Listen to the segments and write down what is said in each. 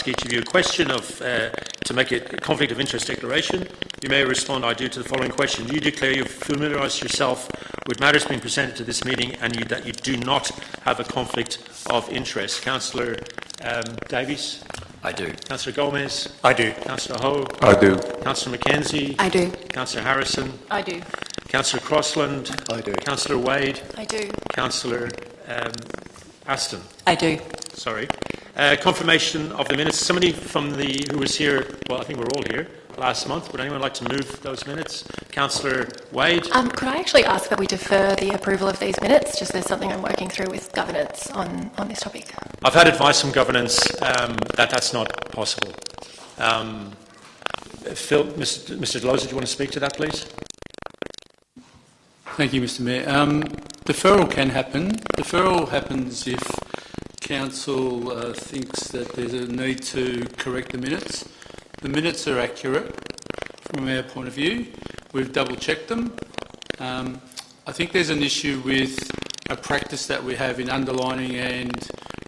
ask each of you a question to make a conflict of interest declaration. You may respond, I do, to the following question. Do you declare you've familiarised yourself with matters being presented to this meeting and that you do not have a conflict of interest? Councillor Davies? I do. Councillor Gomez? I do. Councillor Ho? I do. Councillor McKenzie? I do. Councillor Harrison? I do. Councillor Crossland? I do. Councillor Wade? I do. Councillor Aston? I do. Sorry. Confirmation of the minutes. Somebody from who was here, well, I think we're all here, last month. Would anyone like to move those minutes? Councillor Wade? Could I actually ask that we defer the approval of these minutes? Just there's something I'm working through with governance on this topic. I've had advice from governance that that's not possible. Phil, Mr. Delosa, do you want to speak to that, please? Thank you, Mr. Mayor. Deferral can happen. Deferral happens if Council thinks that there's a need to correct the minutes. The minutes are accurate from our point of view. We've double-checked them. I think there's an issue with a practice that we have in underlining and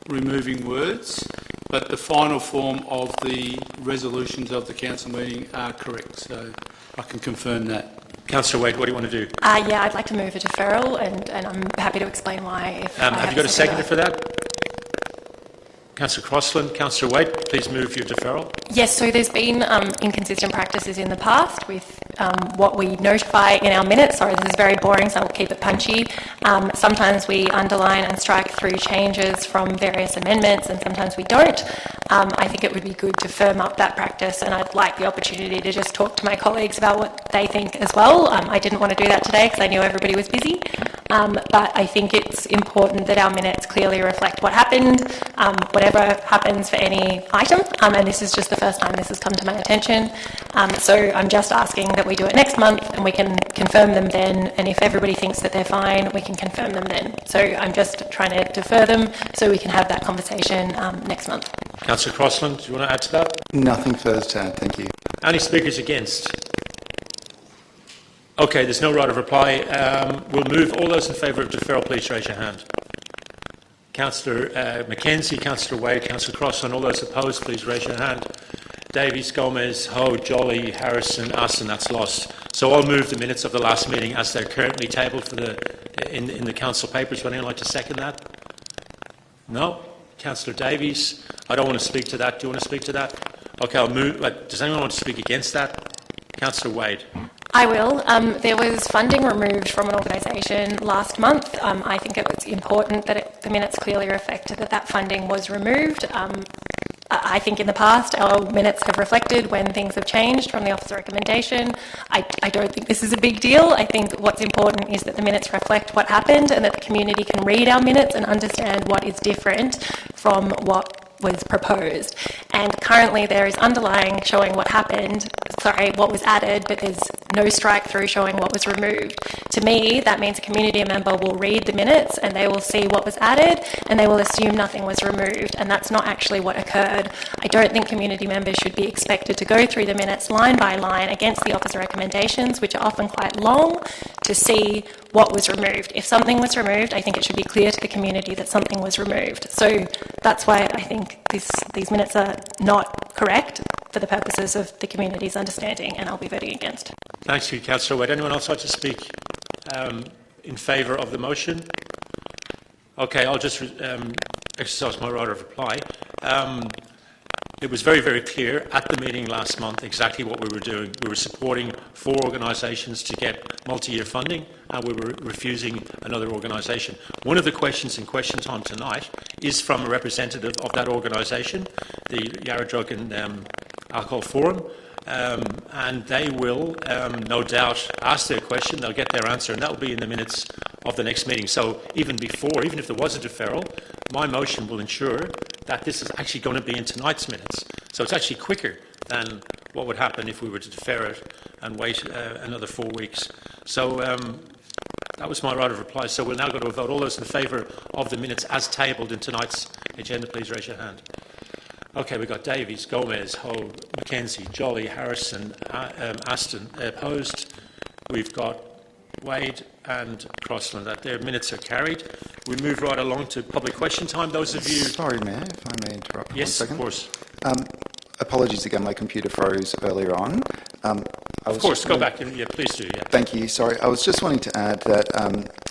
removing words, but the final form of the resolutions of the Council meeting are correct, so I can confirm that. Councillor Wade, what do you want to do? Yeah, I'd like to move a deferral, and I'm happy to explain why. Have you got a seconder for that? Councillor Crossland, Councillor Wade, please move your deferral. Yes, so there's been inconsistent practices in the past with what we notify in our minutes. Sorry, this is very boring, so I'll keep it punchy. Sometimes we underline and strike through changes from various amendments, and sometimes we don't. I think it would be good to firm up that practice, and I'd like the opportunity to just talk to my colleagues about what they think as well. I didn't want to do that today because I knew everybody was busy, but I think it's important that our minutes clearly reflect what happened, whatever happens for any item, and this is just the first time this has come to my attention. So I'm just asking that we do it next month and we can confirm them then, and if everybody thinks that they're fine, we can confirm them then. So I'm just trying to defer them so we can have that conversation next month. Councillor Crossland, do you want to add to that? Nothing further to add, thank you. Any speakers against? Okay, there's no right of reply. We'll move. All those in favour of deferral, please raise your hand. Councillor McKenzie, Councillor Wade, Councillor Crossland, all those opposed, please raise your hand. Davies, Gomez, Ho, Jolly, Harrison, Aston, that's lost. So I'll move the minutes of the last meeting as they're currently tabled for in the council papers. Would anyone like to second that? No? Councillor Davies, I don't want to speak to that. Do you want to speak to that? Okay, I'll move. Does anyone want to speak against that? Councillor Wade. I will. There was funding removed from an organisation last month. I think it was important that the minutes clearly reflect that funding was removed. I think in the past our minutes have reflected when things have changed from the officer recommendation. I don't think this is a big deal. I think what's important is that the minutes reflect what happened and that the community can read our minutes and understand what is different from what was proposed. And currently there is underlying showing what happened, what was added, but there's no strike through showing what was removed. To me, that means a community member will read the minutes and they will see what was added and they will assume nothing was removed, and that's not actually what occurred. I don't think community members should be expected to go through the minutes line by line against the officer recommendations, which are often quite long, to see what was removed. If something was removed, I think it should be clear to the community that something was removed. So that's why I think these minutes are not correct for the purposes of the community's understanding, and I'll be voting against. Thanks to you, Councillor. Would anyone else like to speak in favour of the motion? Okay, I'll just exercise my right of reply. It was very, very clear at the meeting last month exactly what we were doing. We were supporting 4 organisations to get multi-year funding, and we were refusing another organisation. One of the questions in question time tonight is from a representative of that organisation, the Yarra Drug and Alcohol Forum, and they will no doubt ask their question, they'll get their answer, and that will be in the minutes of the next meeting. So even if there was a deferral, my motion will ensure that this is actually going to be in tonight's minutes. So it's actually quicker than what would happen if we were to defer it and wait another 4 weeks. So that was my right of reply. So we'll now go to a vote. All those in favour of the minutes as tabled in tonight's agenda, please raise your hand. Okay, we've got Davies, Gomez, Ho, McKenzie, Jolly, Harrison, Aston opposed. We've got Wade and Crossland. That their minutes are carried. We move right along to public question time. Those of you... Sorry, Mayor, if I may interrupt yes, for 1 second. Of course. Apologies again, my computer froze earlier on. Of course, go back. Yeah, please do. Yeah. Thank you. Sorry, I was just wanting to add that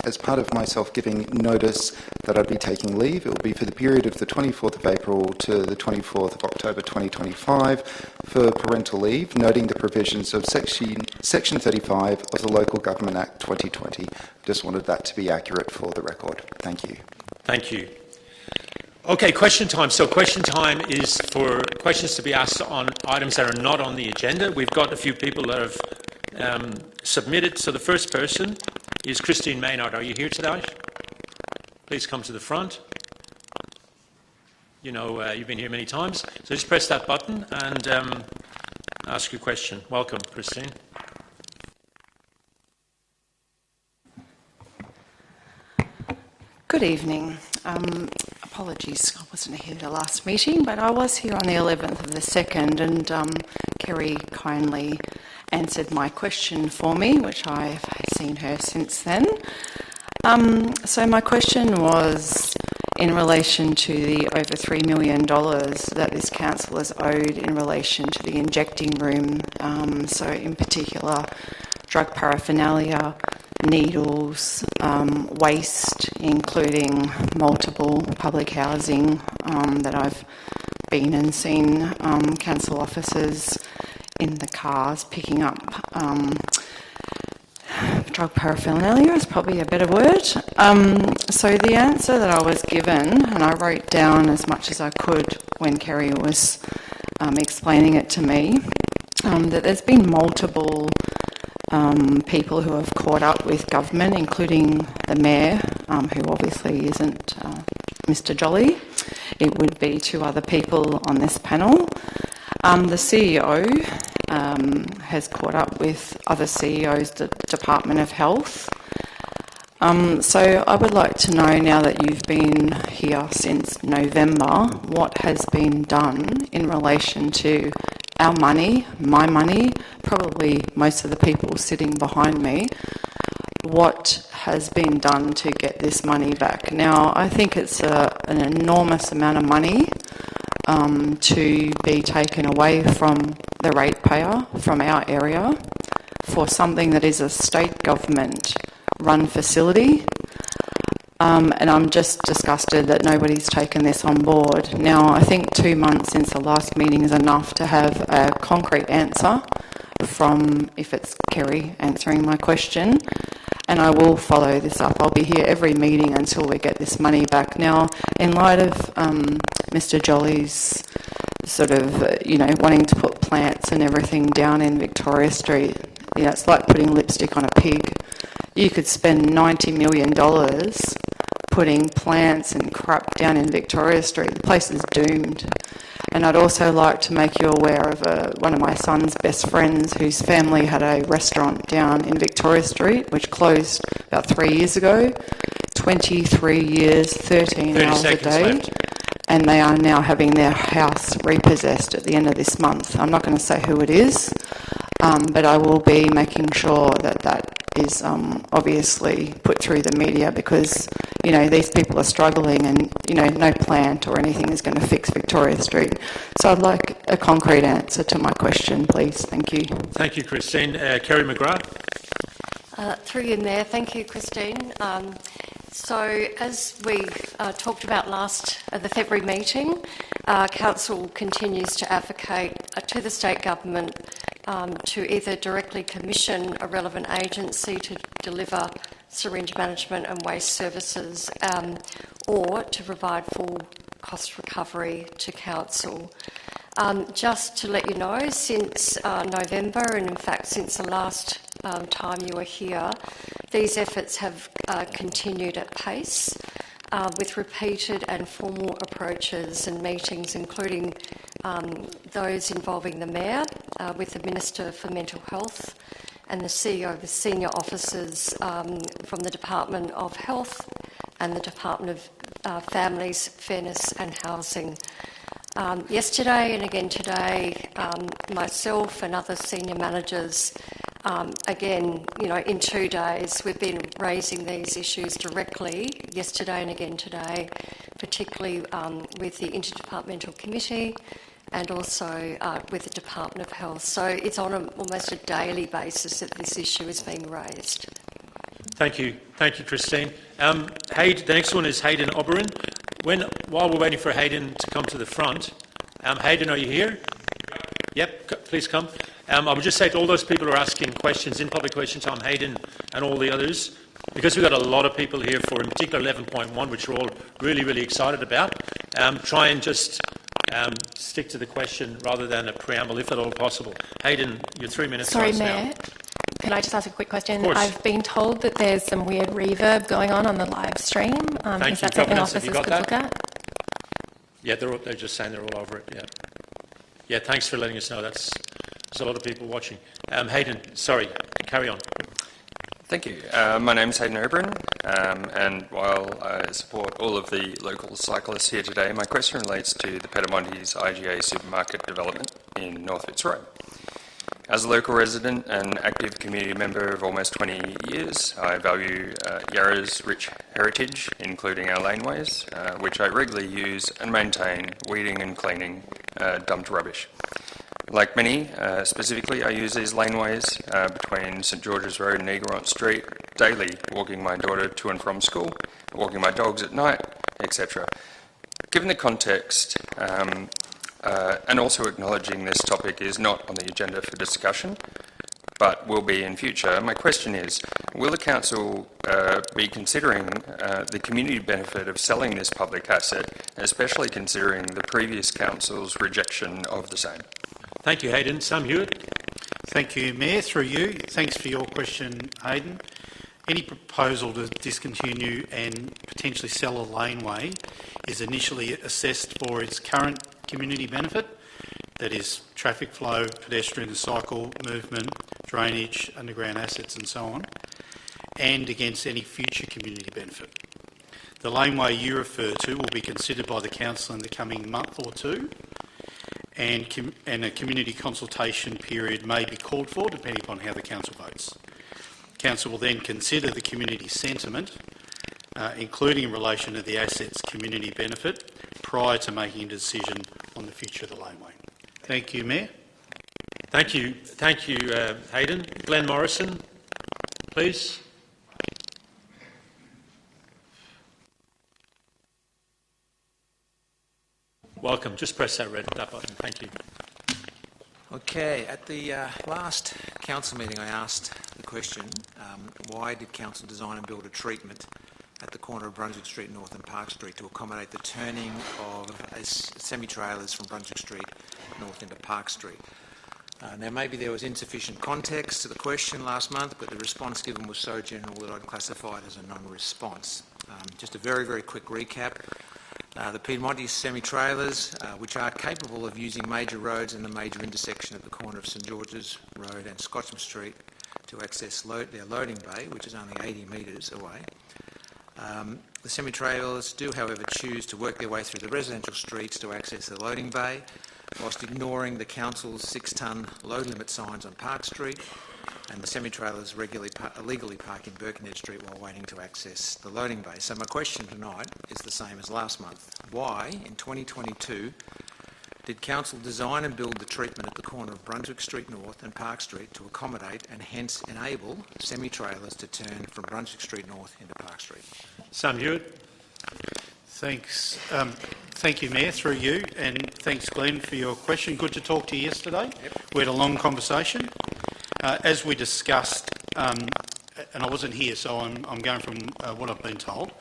as part of myself giving notice that I'd be taking leave, it will be for the period of the 24th of April to the 24th of October 2025 for parental leave, noting the provisions of Section 35 of the Local Government Act 2020. Just wanted that to be accurate for the record. Thank you. Thank you. Okay, question time. So question time is for questions to be asked on items that are not on the agenda. We've got a few people that have submitted. So the first person is Christine Maynard. Are you here tonight? Please come to the front. You know, you've been here many times. So just press that button and ask your question. Welcome, Christine. Good evening. Apologies, I wasn't here at the last meeting, but I was here on the 11th of the 2nd, and Kerry kindly answered my question for me, which I've seen her since then. So my question was in relation to the over $3 million that this council has owed in relation to the injecting room, so in particular drug paraphernalia, needles, waste, including multiple public housing that I've been and seen council officers in the cars picking up drug paraphernalia is probably a better word. So the answer that I was given, and I wrote down as much as I could when Kerry was explaining it to me, that there's been multiple people who have caught up with government, including the Mayor, who obviously isn't Mr Jolly. It would be two other people on this panel. The CEO has caught up with other CEOs, the Department of Health. So I would like to know, now that you've been here since November, what has been done in relation to our money, my money, probably most of the people sitting behind me. What has been done to get this money back? Now, I think it's an enormous amount of money to be taken away from the ratepayer, from our area, for something that is a state government-run facility. And I'm just disgusted that nobody's taken this on board. Now, I think 2 months since the last meeting is enough to have a concrete answer from, if it's Kerry answering my question, and I will follow this up. I'll be here every meeting until we get this money back. Now, in light of Mr Jolly's sort of, wanting to put plants and everything down in Victoria Street, it's like putting lipstick on a pig. You could spend $90 million putting plants and crap down in Victoria Street. The place is doomed. And I'd also like to make you aware of one of my son's best friends whose family had a restaurant down in Victoria Street, which closed about 3 years ago. 23 years, 13 hours a day. Left. And they are now having their house repossessed at the end of this month. I'm not going to say who it is, but I will be making sure that that is obviously put through the media, because these people are struggling, and no plant or anything is going to fix Victoria Street. So I'd like a concrete answer to my question, please. Thank you. Thank you, Christine. Kerry McGrath. Through you in there. Thank you, Christine. So as we talked about at the February meeting, Council continues to advocate to the state government to either directly commission a relevant agency to deliver syringe management and waste services, or to provide full cost recovery to Council. Just to let you know, since November, and in fact since the last time you were here, these efforts have continued at pace with repeated and formal approaches and meetings, including those involving the Mayor, with the Minister for Mental Health and the CEO, the senior officers from the Department of Health and the Department of Families, Fairness and Housing. Yesterday and again today, myself and other senior managers, again, in 2 days, we've been raising these issues directly, yesterday and again today, particularly with the Interdepartmental Committee and also with the Department of Health. So it's on almost a daily basis that this issue is being raised. Thank you, Christine. The next one is Hayden Oberon. While we're waiting for Hayden to come to the front, Hayden, are you here? Yep, please come. I would just say to all those people who are asking questions in public question time, Hayden and all the others, because we've got a lot of people here for, in particular, 11.1, which we're all really, really excited about, try and just stick to the question rather than a preamble, if at all possible. Hayden, your 3 minutes. Sorry, now. Mayor. Can I just ask a quick question? Of course. I've been told that there's some weird reverb going on the live stream. Is that something officers could look at? Yeah, they're just saying they're all over it, yeah. Yeah, thanks for letting us know. There's a lot of people watching. Hayden, sorry, carry on. Thank you. My name's Hayden Oberon, and while I support all of the local cyclists here today, my question relates to the Petamontes IGA supermarket development in North Fitzroy. As a local resident and active community member of almost 20 years, I value Yarra's rich heritage, including our laneways, which I regularly use and maintain, weeding and cleaning dumped rubbish. Like many, specifically, I use these laneways between St George's Road and Egremont Street daily, walking my daughter to and from school, walking my dogs at night, etc. Given the context, and also acknowledging this topic is not on the agenda for discussion, but will be in future, my question is, will the Council be considering the community benefit of selling this public asset, especially considering the previous Council's rejection of the same? Thank you, Hayden. Sam Hewitt. Thank you, Mayor. Through you, thanks for your question, Hayden. Any proposal to discontinue and potentially sell a laneway is initially assessed for its current community benefit, that is traffic flow, pedestrian and cycle movement, drainage, underground assets and so on, and against any future community benefit. The laneway you refer to will be considered by the Council in the coming month or two, and a community consultation period may be called for depending upon how the Council votes. Council will then consider the community sentiment, including in relation to the asset's community benefit, prior to making a decision on the future of the laneway. Thank you, Mayor. Thank you, Hayden. Glenn Morrison, please. Welcome. Just press that button. Thank you. Okay, at the last council meeting I asked the question, why did council design and build a treatment at the corner of Brunswick Street North and Park Street to accommodate the turning of semi-trailers from Brunswick Street North into Park Street? Now maybe there was insufficient context to the question last month, but the response given was so general that I'd classify it as a non-response. Just a very, very quick recap. The Petamontes semi-trailers, which are capable of using major roads and the major intersection at the corner of St George's Road and Scotcham Street to access their loading bay, which is only 80 metres away. The semi-trailers do, however, choose to work their way through the residential streets to access the loading bay, whilst ignoring the council's 6-tonne load limit signs on Park Street, and the semi-trailers illegally park in Birkenhead Street while waiting to access the loading bay. So my question tonight is the same as last month. Why, in 2022, did Council design and build the treatment at the corner of Brunswick Street North and Park Street to accommodate and hence enable semi-trailers to turn from Brunswick Street North into Park Street? Sam Hewitt. Thanks. Thank you, Mayor, through you, and thanks, Glenn, for your question. Good to talk to you yesterday. Yep. We had a long conversation. As we discussed, and I wasn't here, so I'm going from what I've been told,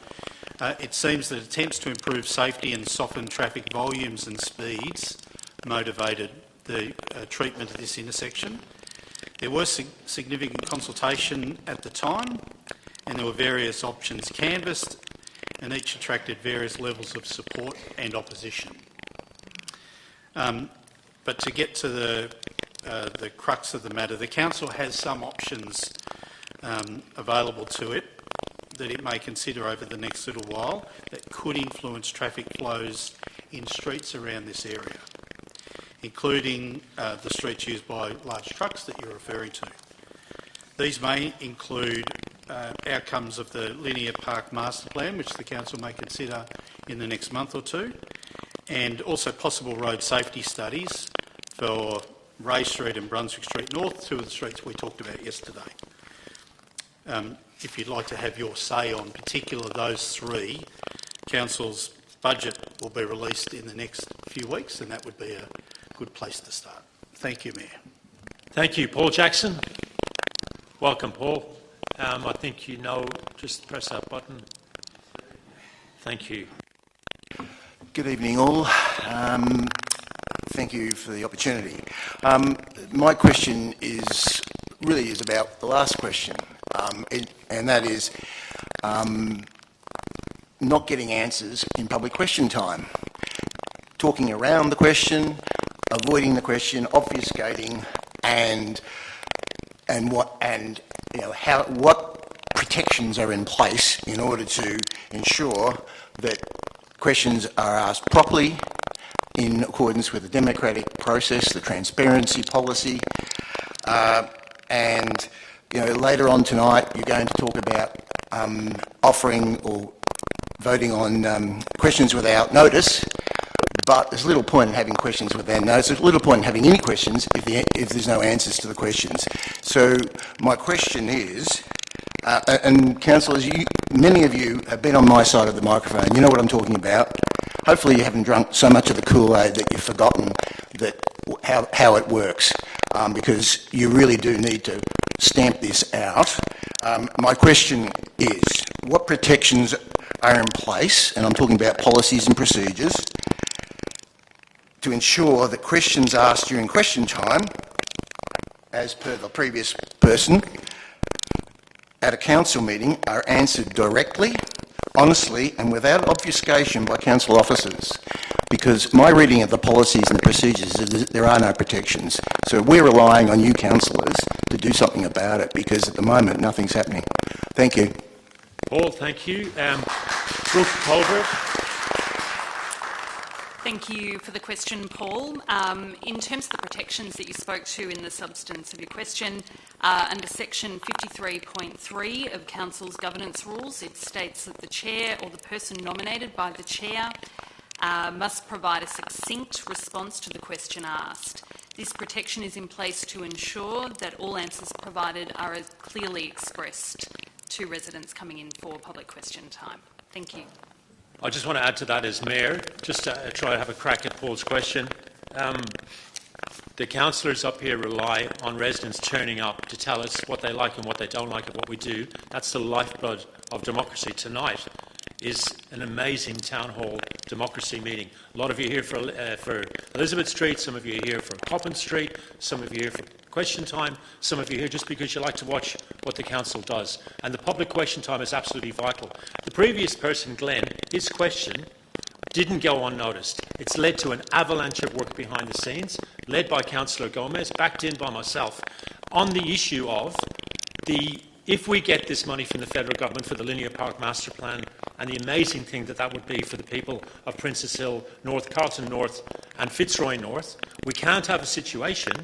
it seems that attempts to improve safety and soften traffic volumes and speeds motivated the treatment of this intersection. There was significant consultation at the time, and there were various options canvassed, and each attracted various levels of support and opposition. But to get to the crux of the matter, the Council has some options available to it that it may consider over the next little while that could influence traffic flows in streets around this area, including the streets used by large trucks that you're referring to. These may include outcomes of the Linear Park Master Plan, which the Council may consider in the next month or two, and also possible road safety studies for Ray Street and Brunswick Street North, two of the streets we talked about yesterday. If you'd like to have your say on particular those three, Council's budget will be released in the next few weeks, and that would be a good place to start. Thank you, Mayor. Thank you. Paul Jackson. Welcome, Paul. I think you know, just press that button. Thank you. Good evening, all. Thank you for the opportunity. My question is about the last question, and that is not getting answers in public question time, talking around the question, avoiding the question, obfuscating, and what protections are in place in order to ensure that questions are asked properly in accordance with the democratic process, the transparency policy, and later on tonight you're going to talk about offering or voting on questions without notice. But there's little point in having questions without notice. There's little point in having any questions if there's no answers to the questions. So my question is, and councillors, many of you have been on my side of the microphone. You know what I'm talking about. Hopefully you haven't drunk so much of the Kool-Aid that you've forgotten how it works, because you really do need to stamp this out. My question is, what protections are in place, and I'm talking about policies and procedures, to ensure that questions asked during question time, as per the previous person, at a council meeting are answered directly, honestly and without obfuscation by council officers? Because my reading of the policies and the procedures is that there are no protections. So we're relying on you councillors to do something about it, because at the moment nothing's happening. Thank you. Paul, thank you. Brooke Colbert. Thank you for the question, Paul. In terms of the protections that you spoke to in the substance of your question, under section 53.3 of Council's governance rules, it states that the chair or the person nominated by the chair must provide a succinct response to the question asked. This protection is in place to ensure that all answers provided are clearly expressed to residents coming in for public question time. Thank you. I just want to add to that as Mayor, just to try to have a crack at Paul's question. The councillors up here rely on residents turning up to tell us what they like and what they don't like of what we do. That's the lifeblood of democracy. Tonight is an amazing town hall democracy meeting. A lot of you are here for Elizabeth Street, some of you are here for Coppin Street, some of you are here for question time, some of you are here just because you like to watch what the council does. And the public question time is absolutely vital. The previous person, Glenn, his question didn't go unnoticed. It's led to an avalanche of work behind the scenes, led by Councillor Gomez, backed in by myself, on the issue of if we get this money from the federal government for the Linear Park Master Plan, and the amazing thing that would be for the people of Princess Hill North, Carlton North and Fitzroy North, we can't have a situation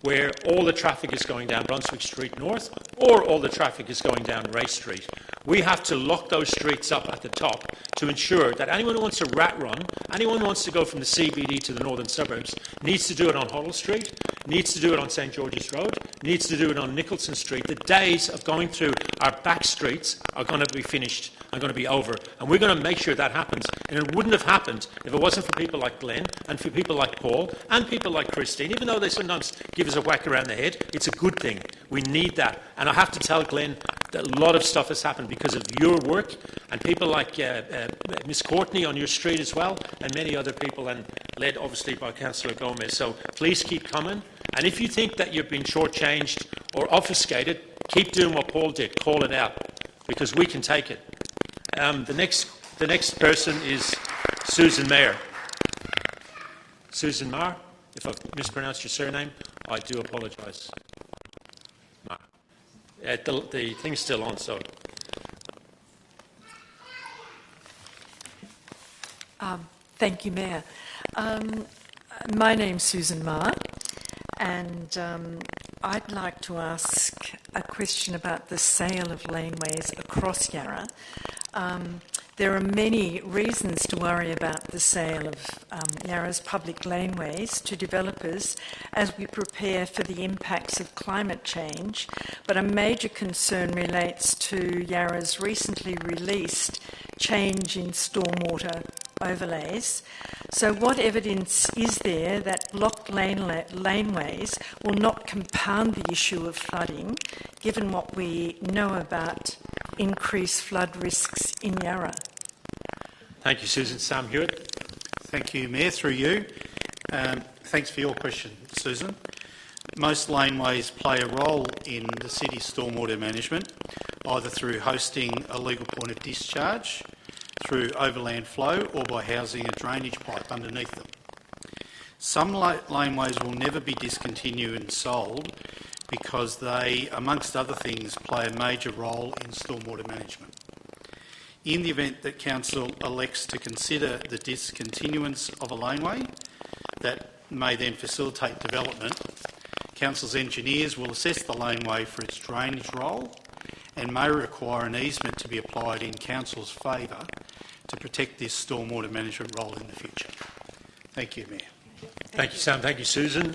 where all the traffic is going down Brunswick Street North or all the traffic is going down Ray Street. We have to lock those streets up at the top to ensure that anyone who wants to rat run, anyone who wants to go from the CBD to the northern suburbs, needs to do it on Huddle Street, needs to do it on St George's Road, needs to do it on Nicholson Street. The days of going through our back streets are going to be finished, are going to be over, and we're going to make sure that happens. And it wouldn't have happened if it wasn't for people like Glenn and for people like Paul and people like Christine. Even though they sometimes give us a whack around the head, it's a good thing. We need that. And I have to tell Glenn that a lot of stuff has happened because of your work and people like Miss Courtney on your street as well, and many other people, and led obviously by Councillor Gomez. So please keep coming. And if you think that you've been shortchanged or obfuscated, keep doing what Paul did. Call it out, because we can take it. The next person is Susan Mayer. Susan Mayer. If I've mispronounced your surname, I do apologise. The thing's still on, so. Thank you, Mayor. My name's Susan Marr, and I'd like to ask a question about the sale of laneways across Yarra. There are many reasons to worry about the sale of Yarra's public laneways to developers as we prepare for the impacts of climate change, but a major concern relates to Yarra's recently released change in stormwater overlays. So what evidence is there that blocked laneways will not compound the issue of flooding, given what we know about increased flood risks in Yarra? Thank you, Susan. Sam Hewitt. Thank you, Mayor. Through you. Thanks for your question, Susan. Most laneways play a role in the city's stormwater management, either through hosting a legal point of discharge, through overland flow, or by housing a drainage pipe underneath them. Some laneways will never be discontinued and sold because they, amongst other things, play a major role in stormwater management. In the event that Council elects to consider the discontinuance of a laneway that may then facilitate development, Council's engineers will assess the laneway for its drainage role and may require an easement to be applied in Council's favour to protect this stormwater management role in the future. Thank you, Mayor. Thank you, Sam. Thank you, Susan.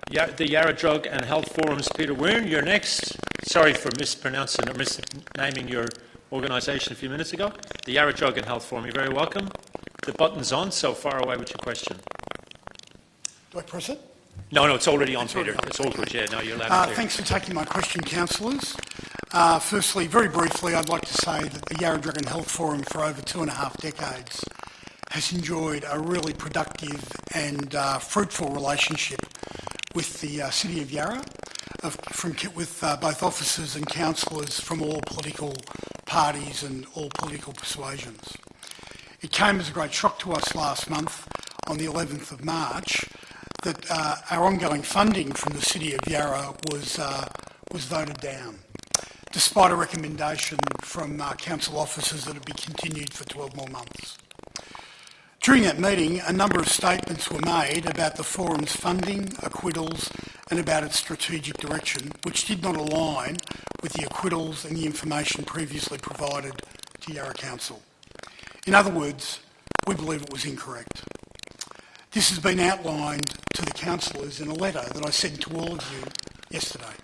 The Yarra Drug and Health Forum's Peter Wyrne, you're next. Sorry for mispronouncing or misnaming your organisation a few minutes ago. The Yarra Drug and Health Forum, you're very welcome. The button's on, so far away with your question. Do I press it? No, it's already on, Peter. It's all good, yeah. No, you're allowed to. Thanks for taking my question, councillors. Firstly, very briefly, I'd like to say that the Yarra Drug and Health Forum for over 2.5 decades has enjoyed a really productive and fruitful relationship with the City of Yarra, with both officers and councillors from all political parties and all political persuasions. It came as a great shock to us last month, on the 11th of March, that our ongoing funding from the City of Yarra was voted down, despite a recommendation from council officers that it be continued for 12 more months. During that meeting, a number of statements were made about the forum's funding, acquittals, and about its strategic direction, which did not align with the acquittals and the information previously provided to Yarra Council. In other words, we believe it was incorrect. This has been outlined to the councillors in a letter that I sent to all of you yesterday.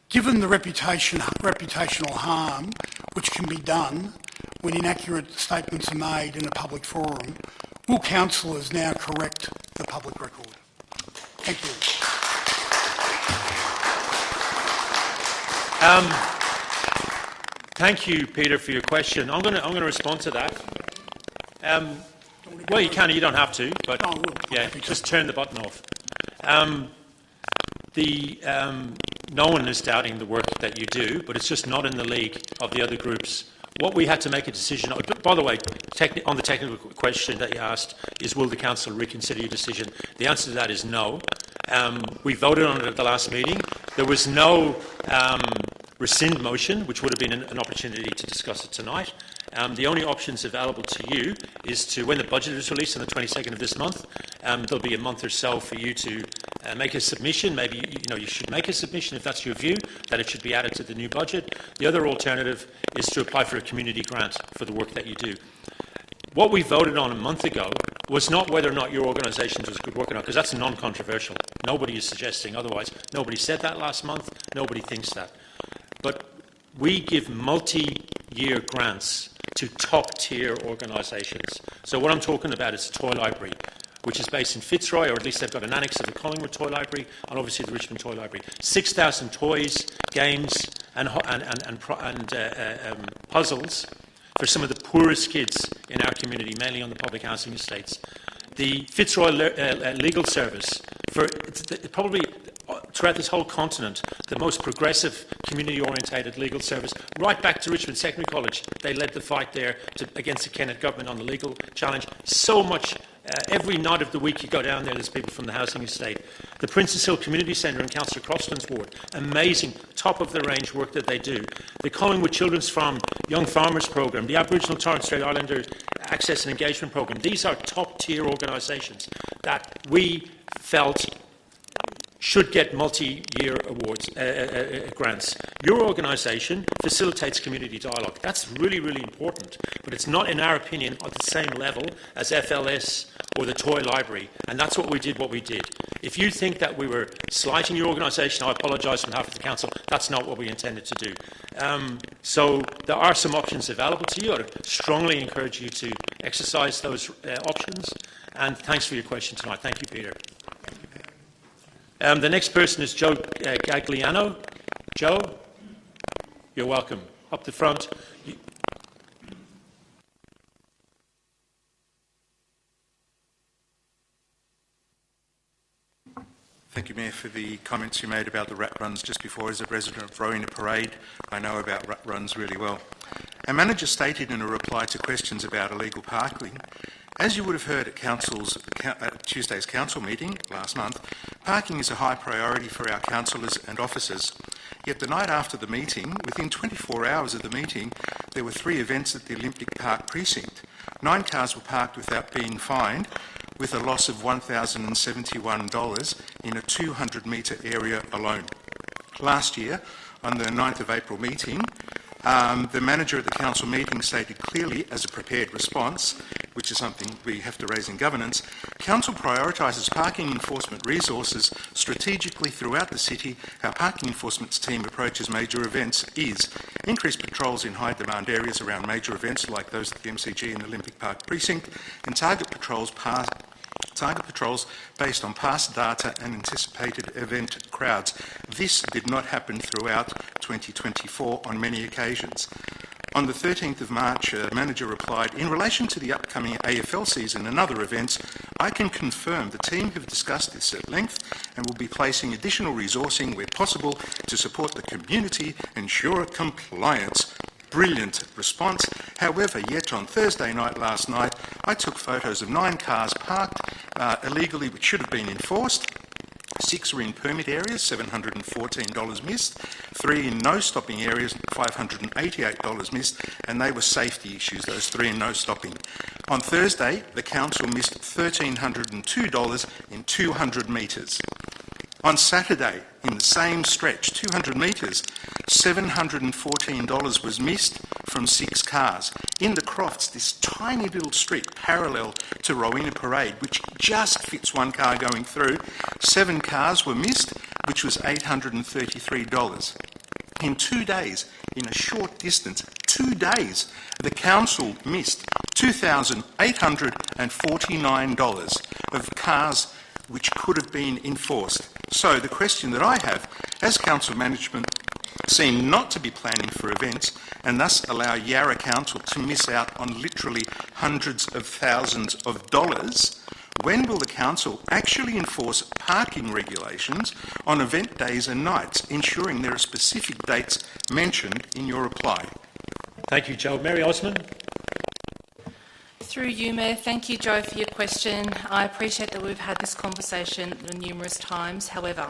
Given the reputational harm which can be done when inaccurate statements are made in a public forum, will councillors now correct the public record? Thank you. Thank you, Peter, for your question. I'm going to respond to that. Well, you can. You don't have to, but yeah, just turn the button off. No one is doubting the work that you do, but it's just not in the league of the other groups. What we had to make a decision on, by the way, on the technical question that you asked, is will the council reconsider your decision? The answer to that is no. We voted on it at the last meeting. There was no rescind motion, which would have been an opportunity to discuss it tonight. The only options available to you is to, when the budget is released on the 22nd of this month, there'll be a month or so for you to make a submission. Maybe you should make a submission if that's your view, that it should be added to the new budget. The other alternative is to apply for a community grant for the work that you do. What we voted on a month ago was not whether or not your organisation does good work or not, because that's non-controversial. Nobody is suggesting otherwise. Nobody said that last month. Nobody thinks that. But we give multi-year grants to top-tier organisations. So what I'm talking about is the Toy Library, which is based in Fitzroy, or at least they've got an annex of the Collingwood Toy Library, and obviously the Richmond Toy Library. 6,000 toys, games, and puzzles for some of the poorest kids in our community, mainly on the public housing estates. The Fitzroy Legal Service, probably throughout this whole continent, the most progressive, community-orientated legal service, right back to Richmond Secondary College. They led the fight there against the Kennett government on the legal challenge. So much, every night of the week you go down there, there's people from the housing estate. The Princess Hill Community Centre in Councillor Crosland's ward, amazing, top-of-the-range work that they do. The Collingwood Children's Farm Young Farmers Programme, the Aboriginal Torres Strait Islander Access and Engagement Programme. These are top-tier organisations that we felt should get multi-year awards, grants. Your organisation facilitates community dialogue. That's really, really important, but it's not, in our opinion, at the same level as FLS or the Toy Library, and that's what we did. If you think that we were slighting your organisation, I apologise on behalf of the Council. That's not what we intended to do. So there are some options available to you. I strongly encourage you to exercise those options, and thanks for your question tonight. Thank you, Peter. The next person is Joe Gagliano. Joe, you're welcome. Up the front. Thank you, Mayor, for the comments you made about the rat runs just before. As a resident of Rowena Parade, I know about rat runs really well. Our manager stated in a reply to questions about illegal parking, as you would have heard at Tuesday's council meeting last month, parking is a high priority for our councillors and officers. Yet the night after the meeting, within 24 hours of the meeting, there were 3 events at the Olympic Park precinct. 9 cars were parked without being fined, with a loss of $1,071 in a 200-metre area alone. Last year, on the 9th of April meeting, the manager at the council meeting stated clearly, as a prepared response, which is something we have to raise in governance, council prioritises parking enforcement resources strategically throughout the city. Our parking enforcement team approaches major events is increased patrols in high demand areas around major events like those at the MCG and the Olympic Park precinct, and target patrols based on past data and anticipated event crowds. This did not happen throughout 2024 on many occasions. On the 13th of March, a manager replied, in relation to the upcoming AFL season and other events, I can confirm the team have discussed this at length and will be placing additional resourcing where possible to support the community, ensure compliance. Brilliant response. However, yet on Thursday night last night, I took photos of 9 cars parked illegally which should have been enforced. 6 were in permit areas, $714 missed. 3 in no stopping areas, $588 missed, and they were safety issues, those 3 in no stopping. On Thursday, the council missed $1,302 in 200 metres. On Saturday, in the same stretch, 200 metres, $714 was missed from 6 cars. In the Crofts, this tiny little street parallel to Rowena Parade, which just fits 1 car going through, 7 cars were missed, which was $833. In 2 days, in a short distance, 2 days, the council missed $2,849 of cars which could have been enforced. So the question that I have, as council management seem not to be planning for events and thus allow Yarra Council to miss out on literally hundreds of thousands of dollars, when will the council actually enforce parking regulations on event days and nights, ensuring there are specific dates mentioned in your reply? Thank you, Joe. Mary Osman. Through you, Mayor, thank you, Joe, for your question. I appreciate that we've had this conversation numerous times. However,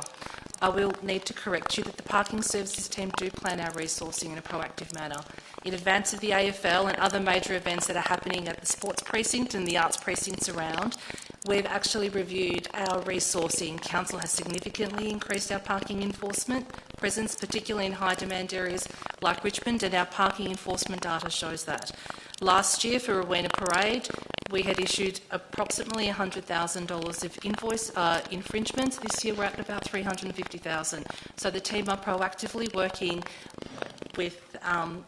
I will need to correct you that the parking services team do plan our resourcing in a proactive manner. In advance of the AFL and other major events that are happening at the sports precinct and the arts precincts around, we've actually reviewed our resourcing. Council has significantly increased our parking enforcement presence, particularly in high demand areas like Richmond, and our parking enforcement data shows that. Last year for Rowena Parade, we had issued approximately $100,000 of invoice infringements. This year we're at about $350,000. So the team are proactively working with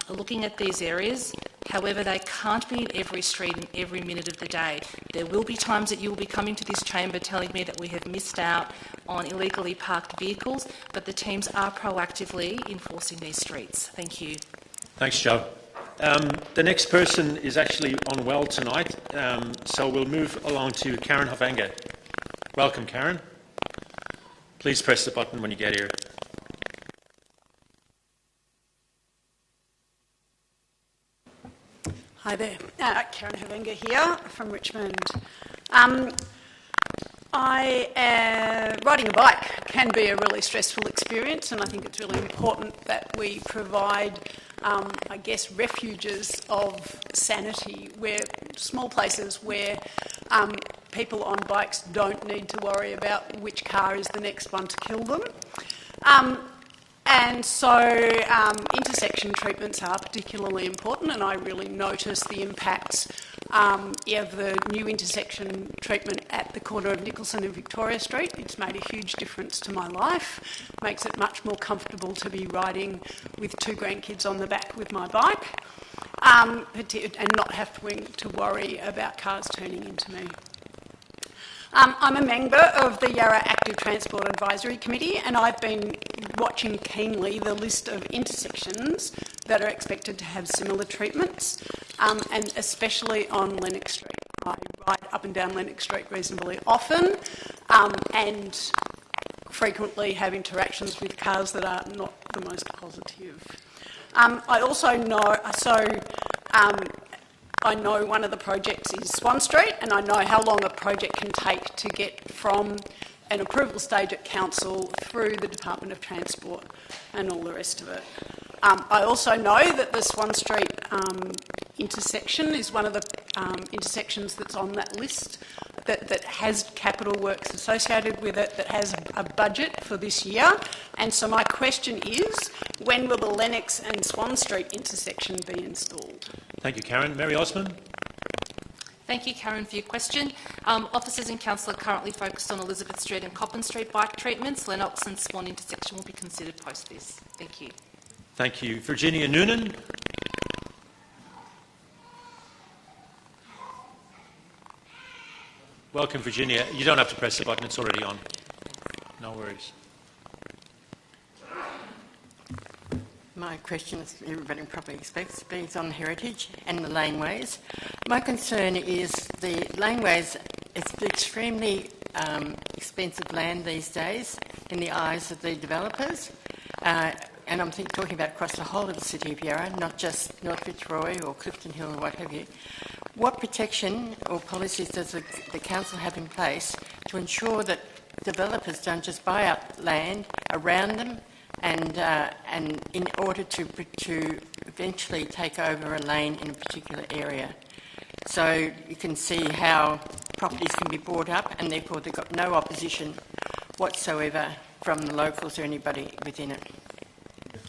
looking at these areas. However, they can't be in every street and every minute of the day. There will be times that you will be coming to this chamber telling me that we have missed out on illegally parked vehicles, but the teams are proactively enforcing these streets. Thank you. Thanks, Joe. The next person is actually unwell tonight, so we'll move along to Karen Havanga. Welcome, Karen. Please press the button when you get here. Hi there, Karen Havanga here from Richmond. Riding a bike can be a really stressful experience, and I think it's really important that we provide refuges of sanity, where small places where people on bikes don't need to worry about which car is the next one to kill them. And so intersection treatments are particularly important, and I really notice the impacts of the new intersection treatment at the corner of Nicholson and Victoria Street. It's made a huge difference to my life, makes it much more comfortable to be riding with 2 grandkids on the back with my bike, and not having to worry about cars turning into me. I'm a member of the Yarra Active Transport Advisory Committee, and I've been watching keenly the list of intersections that are expected to have similar treatments, and especially on Lennox Street. I ride up and down Lennox Street reasonably often, and frequently have interactions with cars that are not the most positive. I also know, I know one of the projects is Swan Street, and I know how long a project can take to get from an approval stage at council through the Department of Transport and all the rest of it. I also know that the Swan Street intersection is one of the intersections that's on that list that has capital works associated with it, that has a budget for this year. And so my question is, when will the Lennox and Swan Street intersection be installed? Thank you, Karen. Mary Osman. Thank you, Karen, for your question. Officers in council are currently focused on Elizabeth Street and Coppin Street bike treatments. Lennox and Swan intersection will be considered post this. Thank you. Thank you. Virginia Noonan. Welcome, Virginia. You don't have to press the button, it's already on. No worries. My question, as everybody probably expects, is on heritage and the laneways. My concern is the laneways, it's extremely expensive land these days in the eyes of the developers. And I'm talking about across the whole of the city of Yarra, not just North Fitzroy or Clifton Hill or what have you. What protection or policies does the council have in place to ensure that developers don't just buy up land around them and in order to eventually take over a lane in a particular area? So you can see how properties can be bought up and therefore they've got no opposition whatsoever from the locals or anybody within it.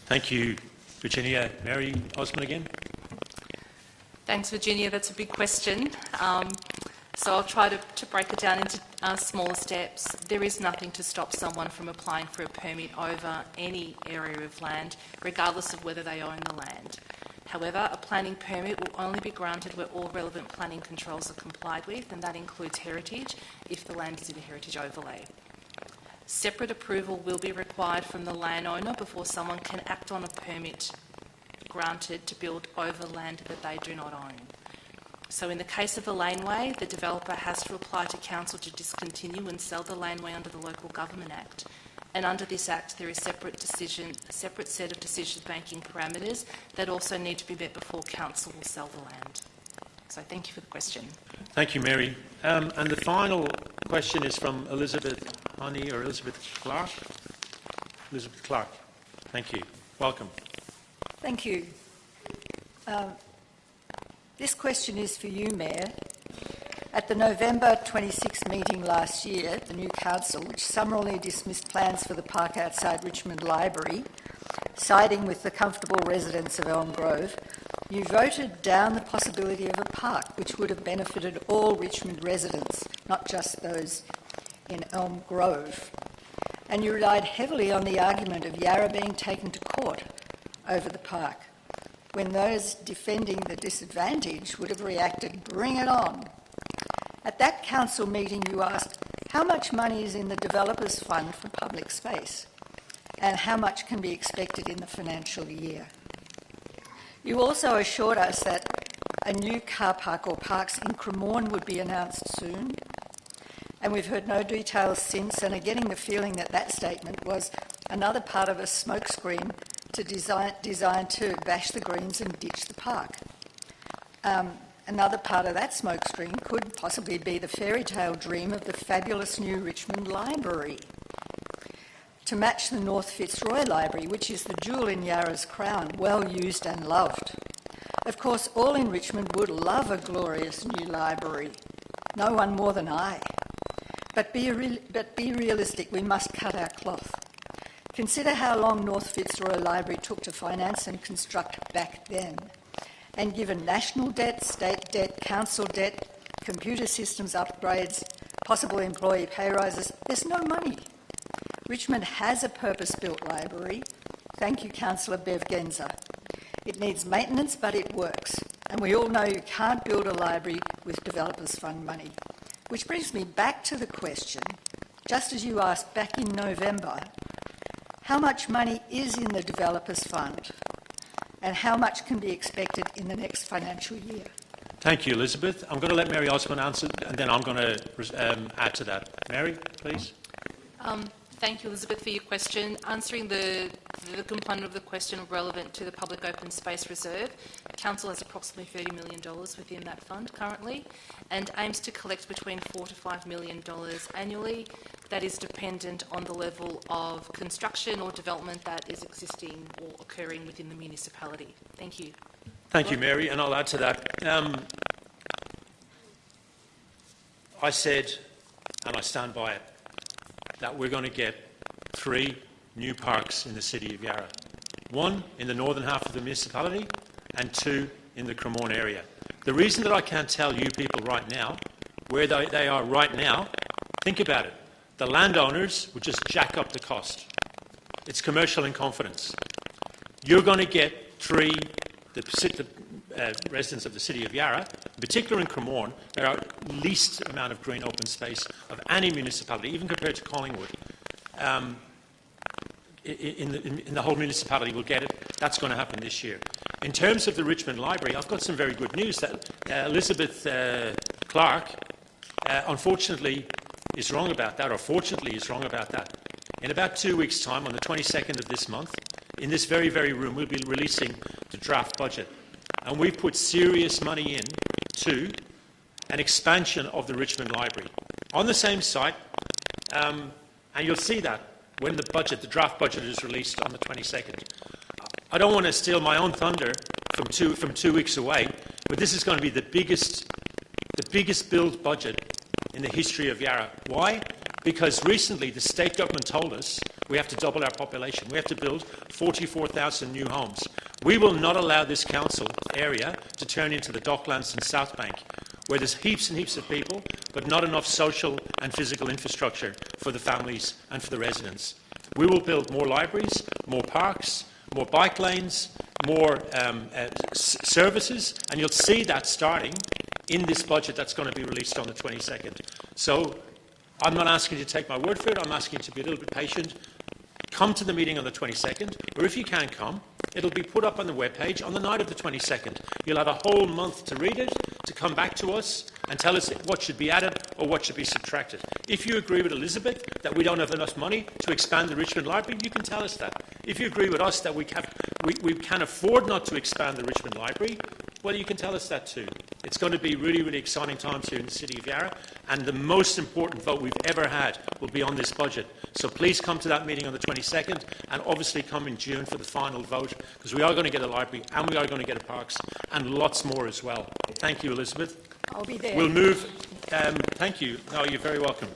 Thank you, Virginia. Mary Osman again. Thanks, Virginia. That's a big question. So I'll try to break it down into smaller steps. There is nothing to stop someone from applying for a permit over any area of land, regardless of whether they own the land. However, a planning permit will only be granted where all relevant planning controls are complied with, and that includes heritage, if the land is in a heritage overlay. Separate approval will be required from the landowner before someone can act on a permit granted to build over land that they do not own. So in the case of a laneway, the developer has to apply to council to discontinue and sell the laneway under the Local Government Act. And under this Act, there is a separate set of decision-making parameters that also need to be met before council will sell the land. So thank you for the question. Thank you, Mary. And the final question is from Elizabeth Honey or Elizabeth Clark. Elizabeth Clark. Thank you. Welcome. Thank you. This question is for you, Mayor. At the November 26 meeting last year, the new council, which summarily dismissed plans for the park outside Richmond Library, siding with the comfortable residents of Elm Grove, you voted down the possibility of a park which would have benefited all Richmond residents, not just those in Elm Grove. And you relied heavily on the argument of Yarra being taken to court over the park, when those defending the disadvantage would have reacted, "Bring it on." At that council meeting, you asked, how much money is in the Developers Fund for public space, and how much can be expected in the financial year? You also assured us that a new car park or parks in Cremorne would be announced soon, and we've heard no details since and are getting the feeling that that statement was another part of a smokescreen to designed to bash the Greens and ditch the park. Another part of that smokescreen could possibly be the fairy tale dream of the fabulous new Richmond Library, to match the North Fitzroy Library, which is the jewel in Yarra's crown, well used and loved. Of course, all in Richmond would love a glorious new library, No one more than I. But be realistic, we must cut our cloth. Consider how long North Fitzroy Library took to finance and construct back then. And given national debt, state debt, council debt, computer systems upgrades, possible employee pay rises, there's no money. Richmond has a purpose-built library. Thank you, Councillor Bev Genza. It needs maintenance, but it works. And we all know you can't build a library with developers fund money. Which brings me back to the question, just as you asked back in November, how much money is in the developers fund? And how much can be expected in the next financial year? Thank you, Elizabeth. I'm going to let Mary Osmond answer, and then I'm going to add to that. Mary, please. Thank you, Elizabeth, for your question. Answering the component of the question relevant to the Public Open Space Reserve, Council has approximately $30 million within that fund currently and aims to collect between $4 to $5 million annually. That is dependent on the level of construction or development that is existing or occurring within the municipality. Thank you. Thank you, Mary, and I'll add to that. I said, and I stand by it, that we're going to get 3 new parks in the city of Yarra. 1 in the northern half of the municipality and 2 in the Cremorne area. The reason that I can't tell you people right now where they are right now, think about it. The landowners would just jack up the cost. It's commercial in confidence. You're going to get 3, the residents of the city of Yarra, in particular in Cremorne, there are least amount of green open space of any municipality, even compared to Collingwood. In the whole municipality will get it. That's going to happen this year. In terms of the Richmond Library, I've got some very good news that Elizabeth Clark, unfortunately, is wrong about that, or fortunately is wrong about that. In about 2 weeks' time, on the 22nd of this month, in this very, very room, we'll be releasing the draft budget. And we've put serious money in to an expansion of the Richmond Library on the same site, and you'll see that when the draft budget is released on the 22nd. I don't want to steal my own thunder from 2 weeks away, but this is going to be the biggest build budget in the history of Yarra. Why? Because recently the state government told us we have to double our population. We have to build 44,000 new homes. We will not allow this council area to turn into the Docklands and South Bank, where there's heaps and heaps of people, but not enough social and physical infrastructure for the families and for the residents. We will build more libraries, more parks, more bike lanes, more services, and you'll see that starting in this budget that's going to be released on the 22nd. So I'm not asking you to take my word for it. I'm asking you to be a little bit patient. Come to the meeting on the 22nd, or if you can't come, it'll be put up on the webpage on the night of the 22nd. You'll have a whole month to read it, to come back to us and tell us what should be added or what should be subtracted. If you agree with Elizabeth that we don't have enough money to expand the Richmond Library, you can tell us that. If you agree with us that we can afford not to expand the Richmond Library, well, you can tell us that too. It's going to be really, really exciting times here in the city of Yarra, and the most important vote we've ever had will be on this budget. So please come to that meeting on the 22nd, and obviously come in June for the final vote, because we are going to get a library, and we are going to get a parks, and lots more as well. Thank you, Elizabeth. I'll be there. We'll move. Thank you. No, you're very welcome.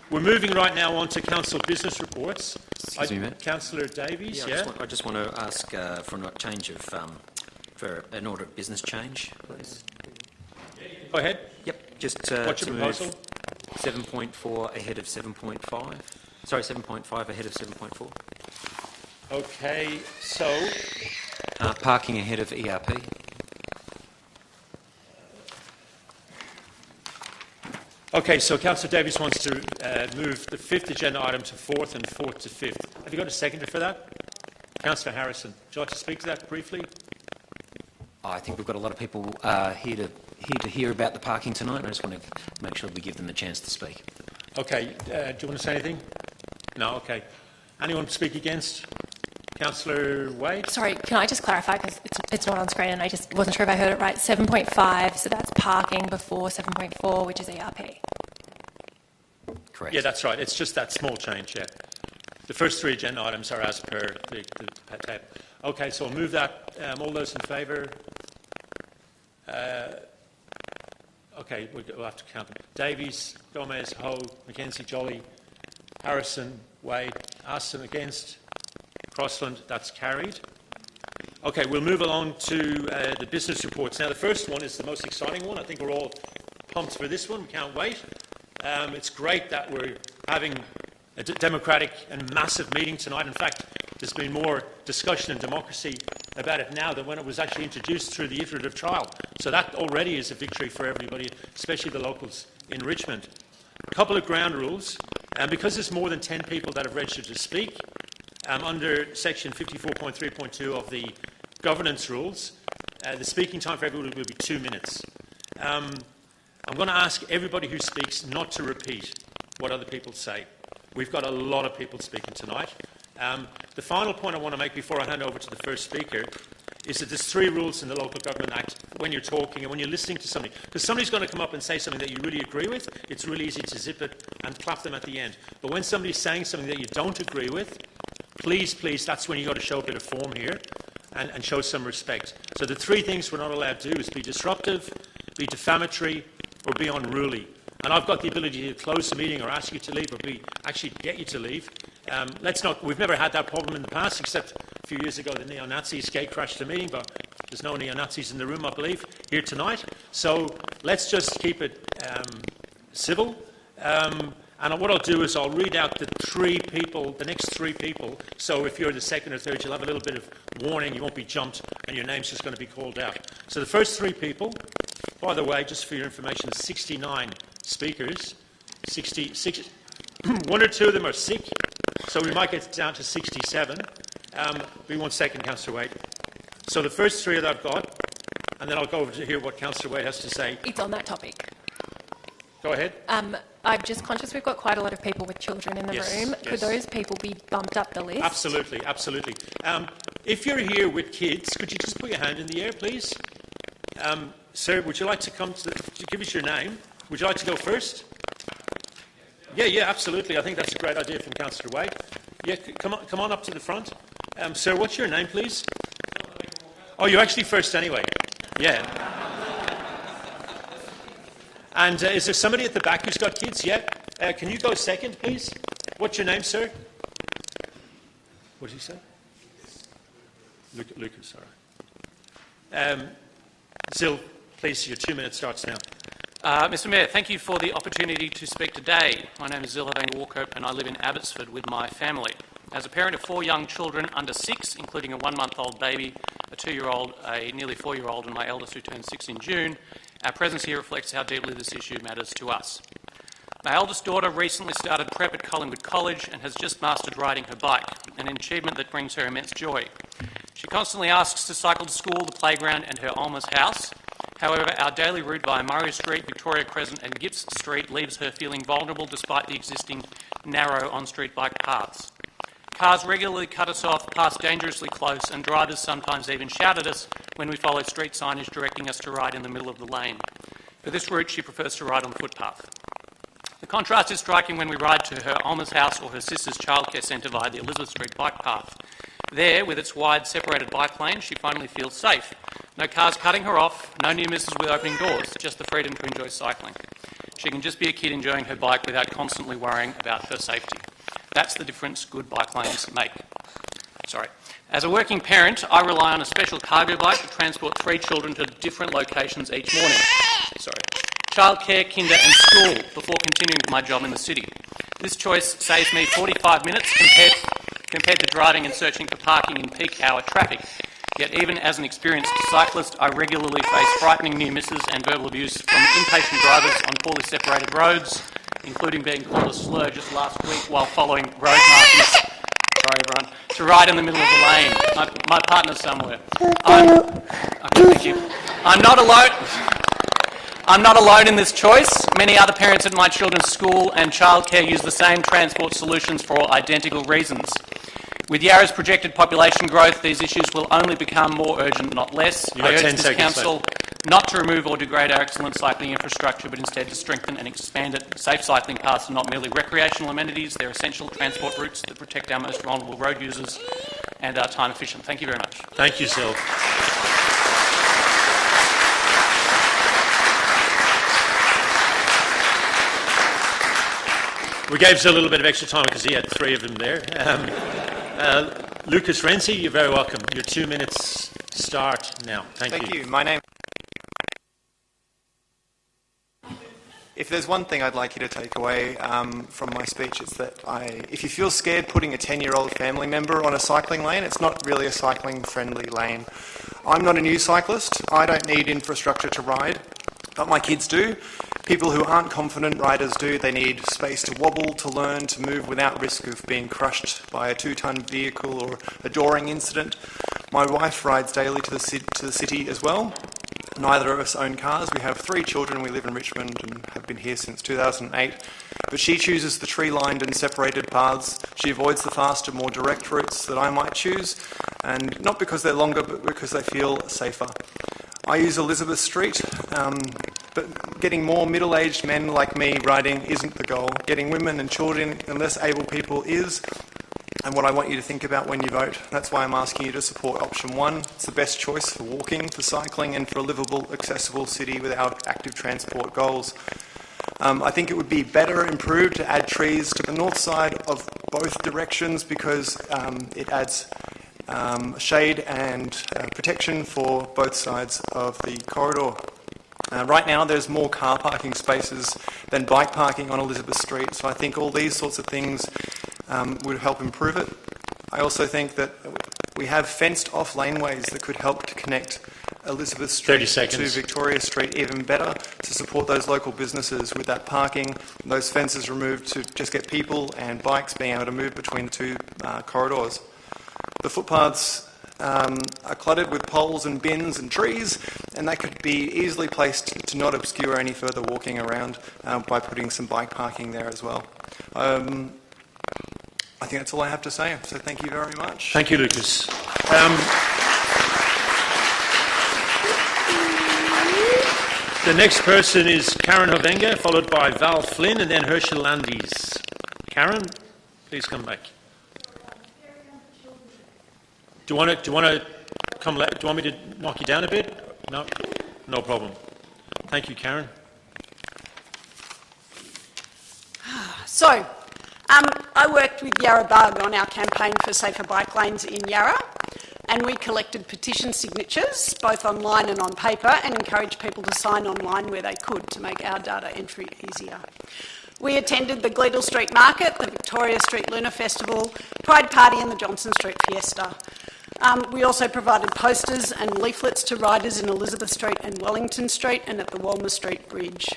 We're moving right now on to council business reports. Excuse me, Matt. Councillor Davies, I just want to ask for a change of for an order of business change, please. Go ahead. Yep. Just what's your proposal? 7.4 ahead of 7.5. Sorry, 7.5 ahead of 7.4. Okay, so parking ahead of ERP. Okay, so Councillor Davies wants to move the 5th agenda item to 4th and 4th to 5th. Have you got a seconder for that? Councillor Harrison, would you like to speak to that briefly? I think we've got a lot of people here to hear about the parking tonight, and I just want to make sure we give them a chance to speak. Okay, do you want to say anything? No, okay. Anyone speak against? Councillor Wade? Sorry, can I just clarify, because it's not on screen and I just wasn't sure if I heard it right. 7.5, so that's parking before 7.4, which is ERP. Correct. Yeah, that's right. It's just that small change, yeah. The first 3 agenda items are as per the tab. Okay, so we'll move that. All those in favour? Okay, Okay, we'll have to count them. Davies, Gomez, Ho, Mackenzie, Jolly, Harrison, Wade, Aston against, Crossland, that's carried. Okay, we'll move along to the business reports. Now, the first one is the most exciting one. I think we're all pumped for this one. We can't wait. It's great that we're having a democratic and massive meeting tonight. In fact, there's been more discussion and democracy about it now than when it was actually introduced through the iterative trial. So that already is a victory for everybody, especially the locals in Richmond. A couple of ground rules. Because there's more than 10 people that have registered to speak, under section 54.3.2 of the governance rules, the speaking time for everybody will be 2 minutes. I'm going to ask everybody who speaks not to repeat what other people say. We've got a lot of people speaking tonight. The final point I want to make before I hand over to the first speaker is that there's 3 rules in the Local Government Act when you're talking and when you're listening to somebody. Because somebody's going to come up and say something that you really agree with, it's really easy to zip it and clap them at the end. But when somebody's saying something that you don't agree with, please, that's when you've got to show a bit of form here and show some respect. So the 3 things we're not allowed to do is be disruptive, be defamatory, or be unruly. And I've got the ability to close the meeting or ask you to leave or actually get you to leave. We've never had that problem in the past, except a few years ago the neo-Nazis gate-crashed the meeting, but there's no neo-Nazis in the room, I believe, here tonight. So let's just keep it civil. And what I'll do is I'll read out the next three people. So if you're the second or third, you'll have a little bit of warning. You won't be jumped, and your name's just going to be called out. So the first 3 people, by the way, just for your information, there's 69 speakers. 1 or 2 of them are sick, so we might get down to 67. Be 1 second, Councillor Wade. So the first 3 that I've got, and then I'll go over to hear what Councillor Wade has to say. It's on that topic. Go ahead. I'm just conscious we've got quite a lot of people with children in the room. Could those people be bumped up the list? Absolutely. If you're here with kids, could you just put your hand in the air, please? Sir, would you like to give us your name? Would you like to go first? Yeah, absolutely. I think that's a great idea from Councillor Wade. Yeah, come on up to the front. Sir, what's your name, please? Oh, you're actually first anyway. Yeah. And is there somebody at the back who's got kids? Yeah. Can you go second, please? What's your name, sir? What did he say? Lucas, all right. Zil, please, your 2 minutes starts now. Mr Mayor, thank you for the opportunity to speak today. My name is Zilhavane Walcope and I live in Abbotsford with my family. As a parent of 4 young children under 6, including a 1-month-old baby, a 2-year-old, a nearly 4-year-old and my eldest who turned 6 in June, our presence here reflects how deeply this issue matters to us. My eldest daughter recently started prep at Collingwood College and has just mastered riding her bike, an achievement that brings her immense joy. She constantly asks to cycle to school, the playground and her Alma's house. However, our daily route via Murray Street, Victoria Crescent and Gipps Street leaves her feeling vulnerable despite the existing narrow on-street bike paths. Cars regularly cut us off, pass dangerously close, and drivers sometimes even shout at us when we follow street signage directing us to ride in the middle of the lane. For this route, she prefers to ride on the footpath. The contrast is striking when we ride to her Alma's house or her sister's childcare centre via the Elizabeth Street bike path. There, with its wide separated bike lane, she finally feels safe. No cars cutting her off, no near misses with opening doors, just the freedom to enjoy cycling. She can just be a kid enjoying her bike without constantly worrying about her safety. That's the difference good bike lanes make. As a working parent, I rely on a special cargo bike to transport 3 children to different locations each morning. Childcare, kinder and school before continuing with my job in the city. This choice saves me 45 minutes compared to driving and searching for parking in peak hour traffic. Yet even as an experienced cyclist, I regularly face frightening near misses and verbal abuse from impatient drivers on poorly separated roads, including being called a slur just last week while following road markings. Sorry, everyone. To ride in the middle of the lane. My partner's somewhere. Thank you. I'm not alone in this choice. Many other parents at my children's school and childcare use the same transport solutions for identical reasons. With Yarra's projected population growth, these issues will only become more urgent, not less. I urge this council not to remove or degrade our excellent cycling infrastructure, but instead to strengthen and expand it. Safe cycling paths are not merely recreational amenities, they're essential transport routes that protect our most vulnerable road users and are time efficient. Thank you very much. Thank you, Sil. We gave Zil a little bit of extra time because he had three of them there. Lucas Renzi, you're very welcome. Your 2 minutes start now. Thank you. My name. If there's one thing I'd like you to take away from my speech, it's that if you feel scared putting a 10-year-old family member on a cycling lane, it's not really a cycling-friendly lane. I'm not a new cyclist. I don't need infrastructure to ride, but my kids do. People who aren't confident riders do. They need space to wobble, to learn, to move without risk of being crushed by a 2-ton vehicle or a dooring incident. My wife rides daily to the city as well. Neither of us own cars. We have 3 children. We live in Richmond and have been here since 2008. But she chooses the tree-lined and separated paths. She avoids the faster, more direct routes that I might choose, and not because they're longer, but because they feel safer. I use Elizabeth Street, but getting more middle-aged men like me riding isn't the goal. Getting women and children and less able people is, and what I want you to think about when you vote. That's why I'm asking you to support option 1. It's the best choice for walking, for cycling, and for a livable, accessible city without active transport goals. I think it would be better improved to add trees to the north side of both directions because it adds shade and protection for both sides of the corridor. Right now there's more car parking spaces than bike parking on Elizabeth Street, so I think all these sorts of things would help improve it. I also think that we have fenced off laneways that could help to connect Elizabeth Street to Victoria Street even better to support those local businesses with that parking, those fences removed to just get people and bikes being able to move between the 2 corridors. The footpaths are cluttered with poles and bins and trees, and they could be easily placed to not obscure any further walking around by putting some bike parking there as well. I think that's all I have to say, so thank you very much. Thank you, Lucas. The next person is Karen Hovenga, followed by Val Flynn, and then Herschel Landis. Karen, please come back. Do you want to come? Do you want me to knock you down a bit? No, no problem. Thank you, Karen. So, I worked with Yarra Bug on our campaign for safer bike lanes in Yarra, and we collected petition signatures, both online and on paper, and encouraged people to sign online where they could to make our data entry easier. We attended the Gleadle Street Market, the Victoria Street Lunar Festival, Pride Party and the Johnson Street Fiesta. We also provided posters and leaflets to riders in Elizabeth Street and Wellington Street and at the Walmer Street Bridge.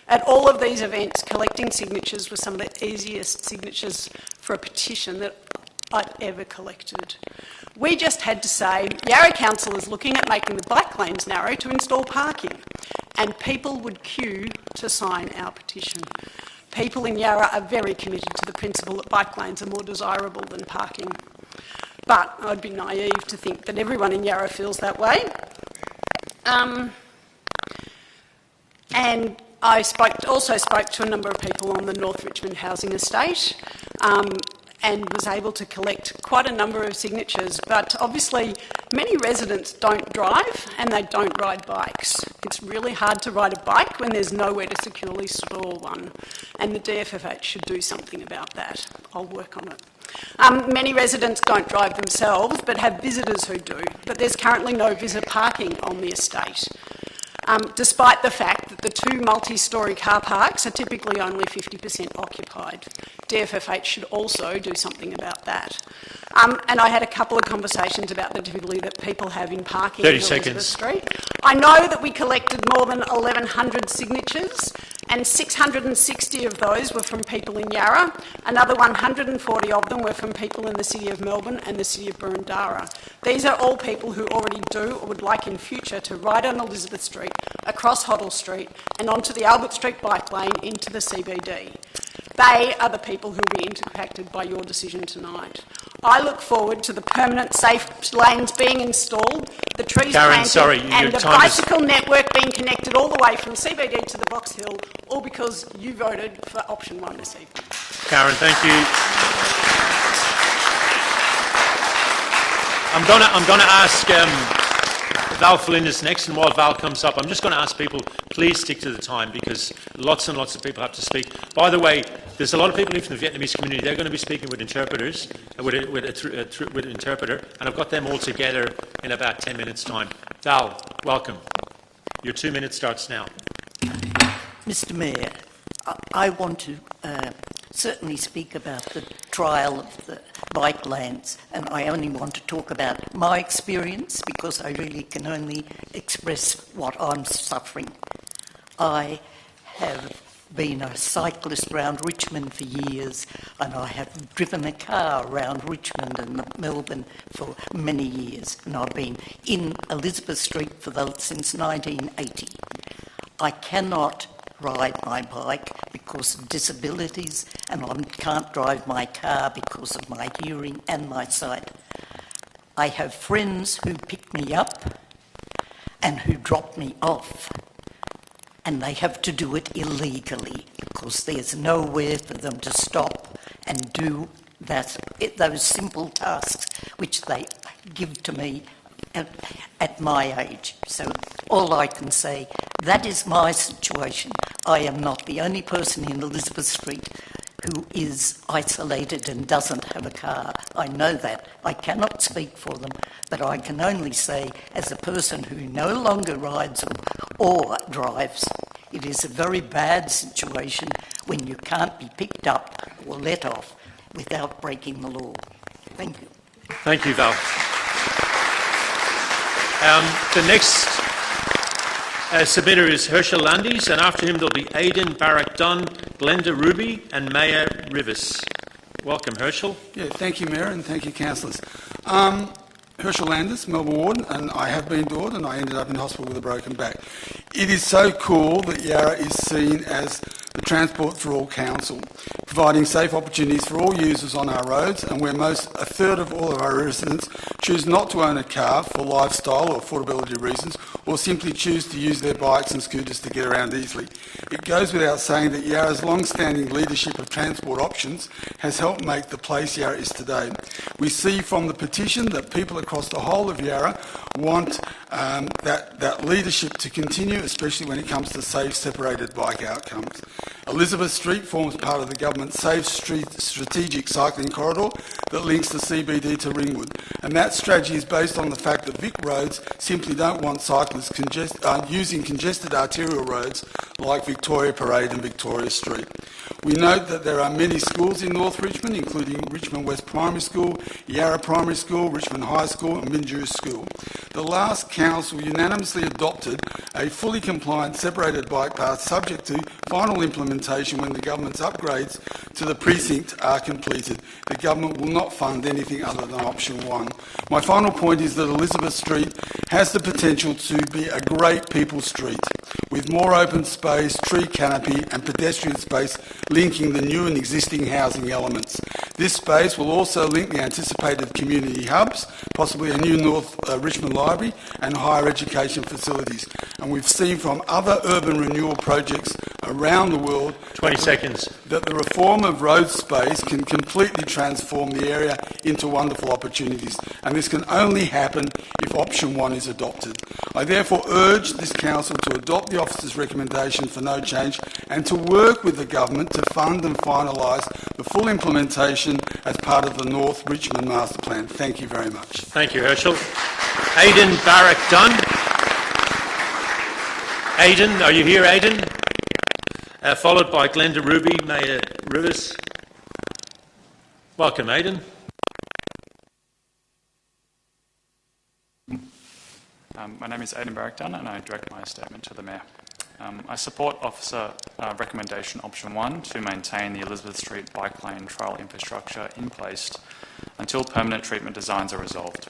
At all of these events, collecting signatures was some of the easiest signatures for a petition that I'd ever collected. We just had to say, Yarra Council is looking at making the bike lanes narrow to install parking, and people would queue to sign our petition. People in Yarra are very committed to the principle that bike lanes are more desirable than parking. But I'd be naive to think that everyone in Yarra feels that way. And I also spoke to a number of people on the North Richmond housing estate and was able to collect quite a number of signatures. But obviously, many residents don't drive and they don't ride bikes. It's really hard to ride a bike when there's nowhere to securely store one. And the DFFH should do something about that. I'll work on it. Many residents don't drive themselves but have visitors who do, but there's currently no visitor parking on the estate, despite the fact that the 2 multi-storey car parks are typically only 50% occupied. DFFH should also do something about that. And I had a couple of conversations about the difficulty that people have in parking in Elizabeth Street. I know that we collected more than 1,100 signatures, and 660 of those were from people in Yarra. Another 140 of them were from people in the City of Melbourne and the City of Boroondara. These are all people who already do or would like in future to ride on Elizabeth Street, across Hoddle Street and onto the Albert Street bike lane into the CBD. They are the people who will be impacted by your decision tonight. I look forward to the permanent safe lanes being installed, the trees planted and the bicycle network being connected all the way from CBD to the Box Hill, all because you voted for option 1 this evening. Karen, thank you. I'm going to ask Val Flynn is next, and while Val comes up, I'm just going to ask people, please stick to the time because lots and lots of people have to speak. By the way, There's a lot of people from the Vietnamese community. They're going to be speaking with interpreters, with an interpreter, and I've got them all together in about 10 minutes' time. Dal, welcome. Your 2 minutes starts now. Mr. Mayor, I want to certainly speak about the trial of the bike lanes, and I only want to talk about my experience because I really can only express what I'm suffering. I have been a cyclist around Richmond for years, and I have driven a car around Richmond and Melbourne for many years, and I've been in Elizabeth Street since 1980. I cannot ride my bike because of disabilities, and I can't drive my car because of my hearing and my sight. I have friends who pick me up and who drop me off, and they have to do it illegally because there's nowhere for them to stop and do those simple tasks which they give to me at my age. So all I can say, that is my situation. I am not the only person in Elizabeth Street who is isolated and doesn't have a car. I know that. I cannot speak for them, but I can only say, as a person who no longer rides or drives, it is a very bad situation when you can't be picked up or let off without breaking the law. Thank you. Thank you, Val. The next submitter is Herschel Landis, and after him there'll be Aidan Barrack-Dunn, Glenda Ruby and Maya Rivas. Welcome, Herschel. Yeah, thank you, Mayor, and thank you, councillors. Herschel Landis, Melbourne Ward, and I have been endured and I ended up in hospital with a broken back. It is so cool that Yarra is seen as the Transport for All Council, providing safe opportunities for all users on our roads, and where a third of all of our residents choose not to own a car for lifestyle or affordability reasons, or simply choose to use their bikes and scooters to get around easily. It goes without saying that Yarra's long-standing leadership of transport options has helped make the place Yarra is today. We see from the petition that people across the whole of Yarra want that leadership to continue, especially when it comes to safe, separated bike outcomes. Elizabeth Street forms part of the government's Safe Street strategic cycling corridor that links the CBD to Ringwood, and that strategy is based on the fact that Vic roads simply don't want cyclists using congested arterial roads like Victoria Parade and Victoria Street. We note that there are many schools in North Richmond, including Richmond West Primary School, Yarra Primary School, Richmond High School and Minju School. The last council unanimously adopted a fully compliant separated bike path subject to final implementation when the government's upgrades to the precinct are completed. The government will not fund anything other than option 1. My final point is that Elizabeth Street has the potential to be a great people street with more open space, tree canopy and pedestrian space linking the new and existing housing elements. This space will also link the anticipated community hubs, possibly a new North Richmond Library and higher education facilities. And we've seen from other urban renewal projects around the world 20 seconds. That the reform of road space can completely transform the area into wonderful opportunities. And this can only happen if option 1 is adopted. I therefore urge this council to adopt the officer's recommendation for no change and to work with the government to fund and finalise the full implementation as part of the North Richmond Master Plan. Thank you very much. Thank you, Herschel. Aidan Barrack-Dunn. Aidan, are you here, Aidan? Followed by Glenda Ruby, Maya Rivas. Welcome, Aidan. My name is Aidan Barrack-Dunn and I direct my statement to the Mayor. I support Officer Recommendation Option 1 to maintain the Elizabeth Street bike lane trail infrastructure in place until permanent treatment designs are resolved.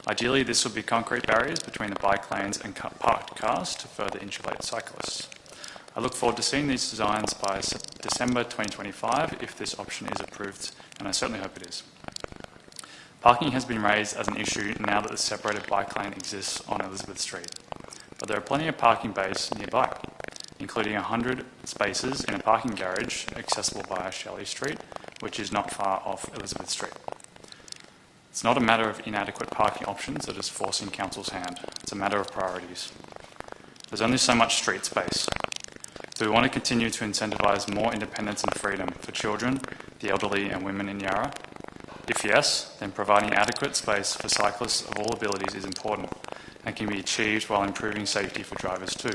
Ideally, this would be concrete barriers between the bike lanes and parked cars to further insulate cyclists. I look forward to seeing these designs by December 2025 if this option is approved, and I certainly hope it is. Parking has been raised as an issue now that the separated bike lane exists on Elizabeth Street, but there are plenty of parking bays nearby, including 100 spaces in a parking garage accessible via Shelley Street, which is not far off Elizabeth Street. It's not a matter of inadequate parking options that is forcing Council's hand. It's a matter of priorities. There's only so much street space. Do we want to continue to incentivise more independence and freedom for children, the elderly and women in Yarra? If yes, then providing adequate space for cyclists of all abilities is important and can be achieved while improving safety for drivers too.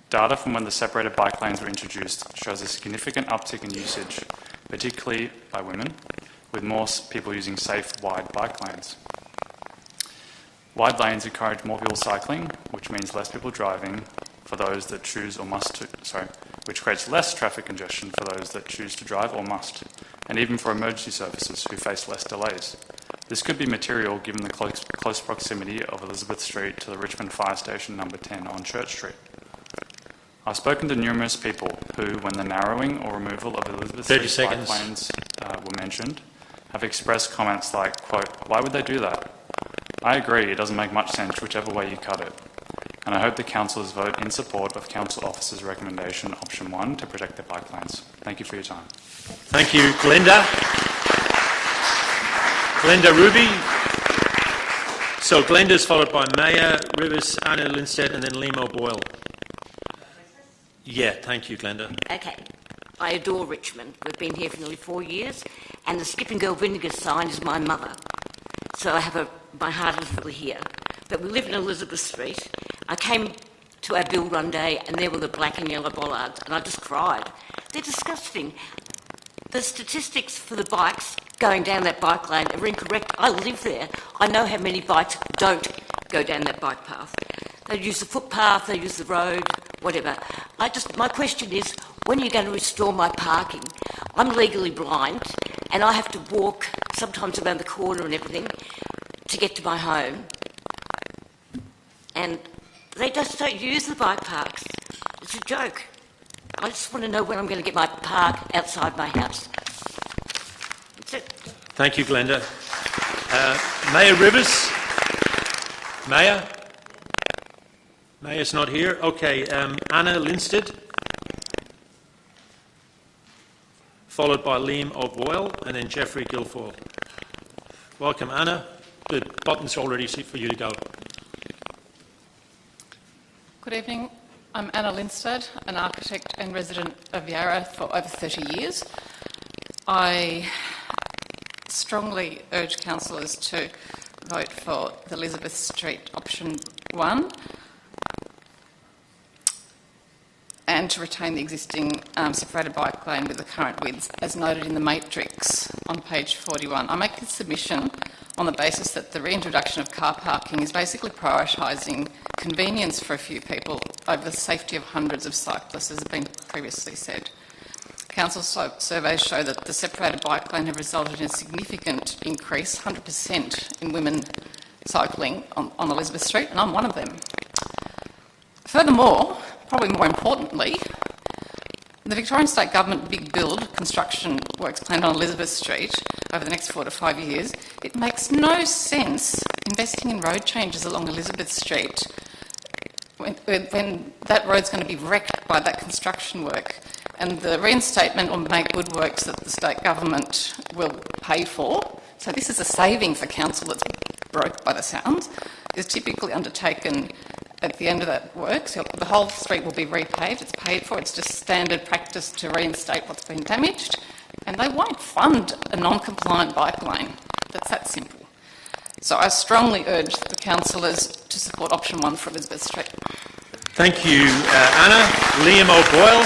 Data from when the separated bike lanes were introduced shows a significant uptick in usage, particularly by women, with more people using safe, wide bike lanes. Wide lanes encourage more people cycling, which means less people driving for those that choose or must to, which creates less traffic congestion for those that choose to drive or must, and even for emergency services who face less delays. This could be material given the close proximity of Elizabeth Street to the Richmond Fire Station number 10 on Church Street. I've spoken to numerous people who, when the narrowing or removal of Elizabeth Street bike lanes were mentioned, have expressed comments like, quote, "Why would they do that?" I agree, it doesn't make much sense whichever way you cut it. And I hope the councillors vote in support of council officers' recommendation, option 1, to protect the bike lanes. Thank you for your time. Thank you, Glenda. Glenda Ruby. So Glenda's followed by Maya Rivers, Anna Linstead, and then Limo Boyle. Yeah, thank you, Glenda. Okay. I adore Richmond. We've been here for nearly 4 years, and the Skip and Go Vinegar sign is my mother. So I have my heart is really here. But we live in Elizabeth Street. I came to our build one day, and there were the black and yellow bollards, and I just cried. They're disgusting. The statistics for the bikes going down that bike lane are incorrect. I live there. I know how many bikes don't go down that bike path. They use the footpath, they use the road, whatever. My question is, when are you going to restore my parking? I'm legally blind, and I have to walk sometimes around the corner and everything to get to my home. And they just don't use the bike parks. It's a joke. I just want to know when I'm going to get my park outside my house. That's it. Thank you, Glenda. Maya Rivers. Maya? Maya's not here. Okay, Anna Linstead. Followed by Liam O'Boyle and then Jeffrey Guilfoyle. Welcome, Anna. The button's already set for you to go. Good evening. I'm Anna Linstead, an architect and resident of Yarra for over 30 years. I strongly urge councillors to vote for the Elizabeth Street option 1 and to retain the existing separated bike lane with the current widths as noted in the matrix on page 41. I make this submission on the basis that the reintroduction of car parking is basically prioritising convenience for a few people over the safety of hundreds of cyclists, as has been previously said. Council surveys show that the separated bike lane have resulted in a significant increase, 100% in women cycling on Elizabeth Street, and I'm one of them. Furthermore, probably more importantly, the Victorian State Government big build construction works planned on Elizabeth Street over the next 4 to 5 years, it makes no sense investing in road changes along Elizabeth Street when that road's going to be wrecked by that construction work. And the reinstatement or make good works that the state government will pay for, so this is a saving for council that's broke by the sounds, is typically undertaken at the end of that work. So the whole street will be repaved, it's paid for, it's just standard practice to reinstate what's been damaged, and they won't fund a non-compliant bike lane. That's that simple. So I strongly urge the councillors to support option 1 for Elizabeth Street. Thank you, Anna. Liam O'Boyle.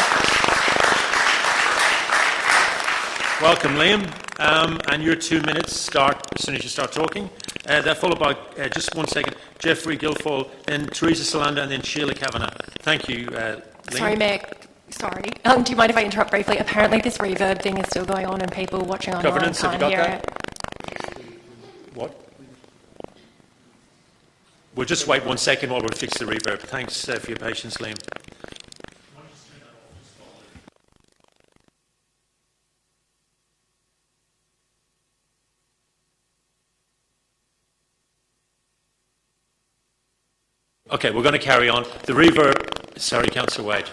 Welcome, Liam. And your 2 minutes start as soon as you start talking. They're followed by, just 1 second, Jeffrey Guilfoyle, then Teresa Solanda, and then Sheila Kavanagh. Thank you, Liam. Sorry, Mayor. Sorry. Do you mind if I interrupt briefly? Apparently this reverb thing is still going on and people watching online Governance, have can't you got hear that? it. What? We'll just wait 1 second while we fix the reverb. Thanks for your patience, Liam. Okay, we're going to carry on. The reverb... Sorry, Councillor Wade.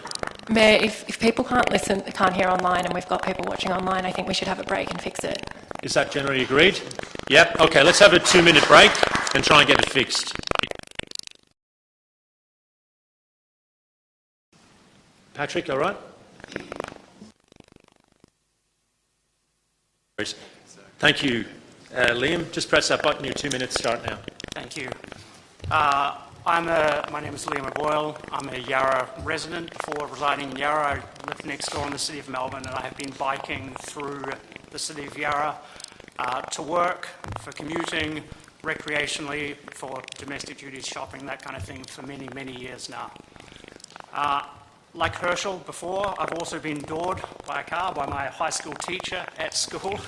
Mayor, if people can't listen, can't hear online and we've got people watching online, I think we should have a break and fix it. Is that generally agreed? Yep. Okay, let's have a 2-minute break and try and get it fixed. Patrick, all right? Thank you, Liam. Just press that button. Your 2 minutes start now. Thank you. My name is Liam Boyle. I'm a Yarra resident. Before residing in Yarra, I lived next door in the city of Melbourne, and I have been biking through the city of Yarra to work, for commuting, recreationally, for domestic duties, shopping, that kind of thing, for many, many years now. Like Herschel before, I've also been doored by a car by my high school teacher at school.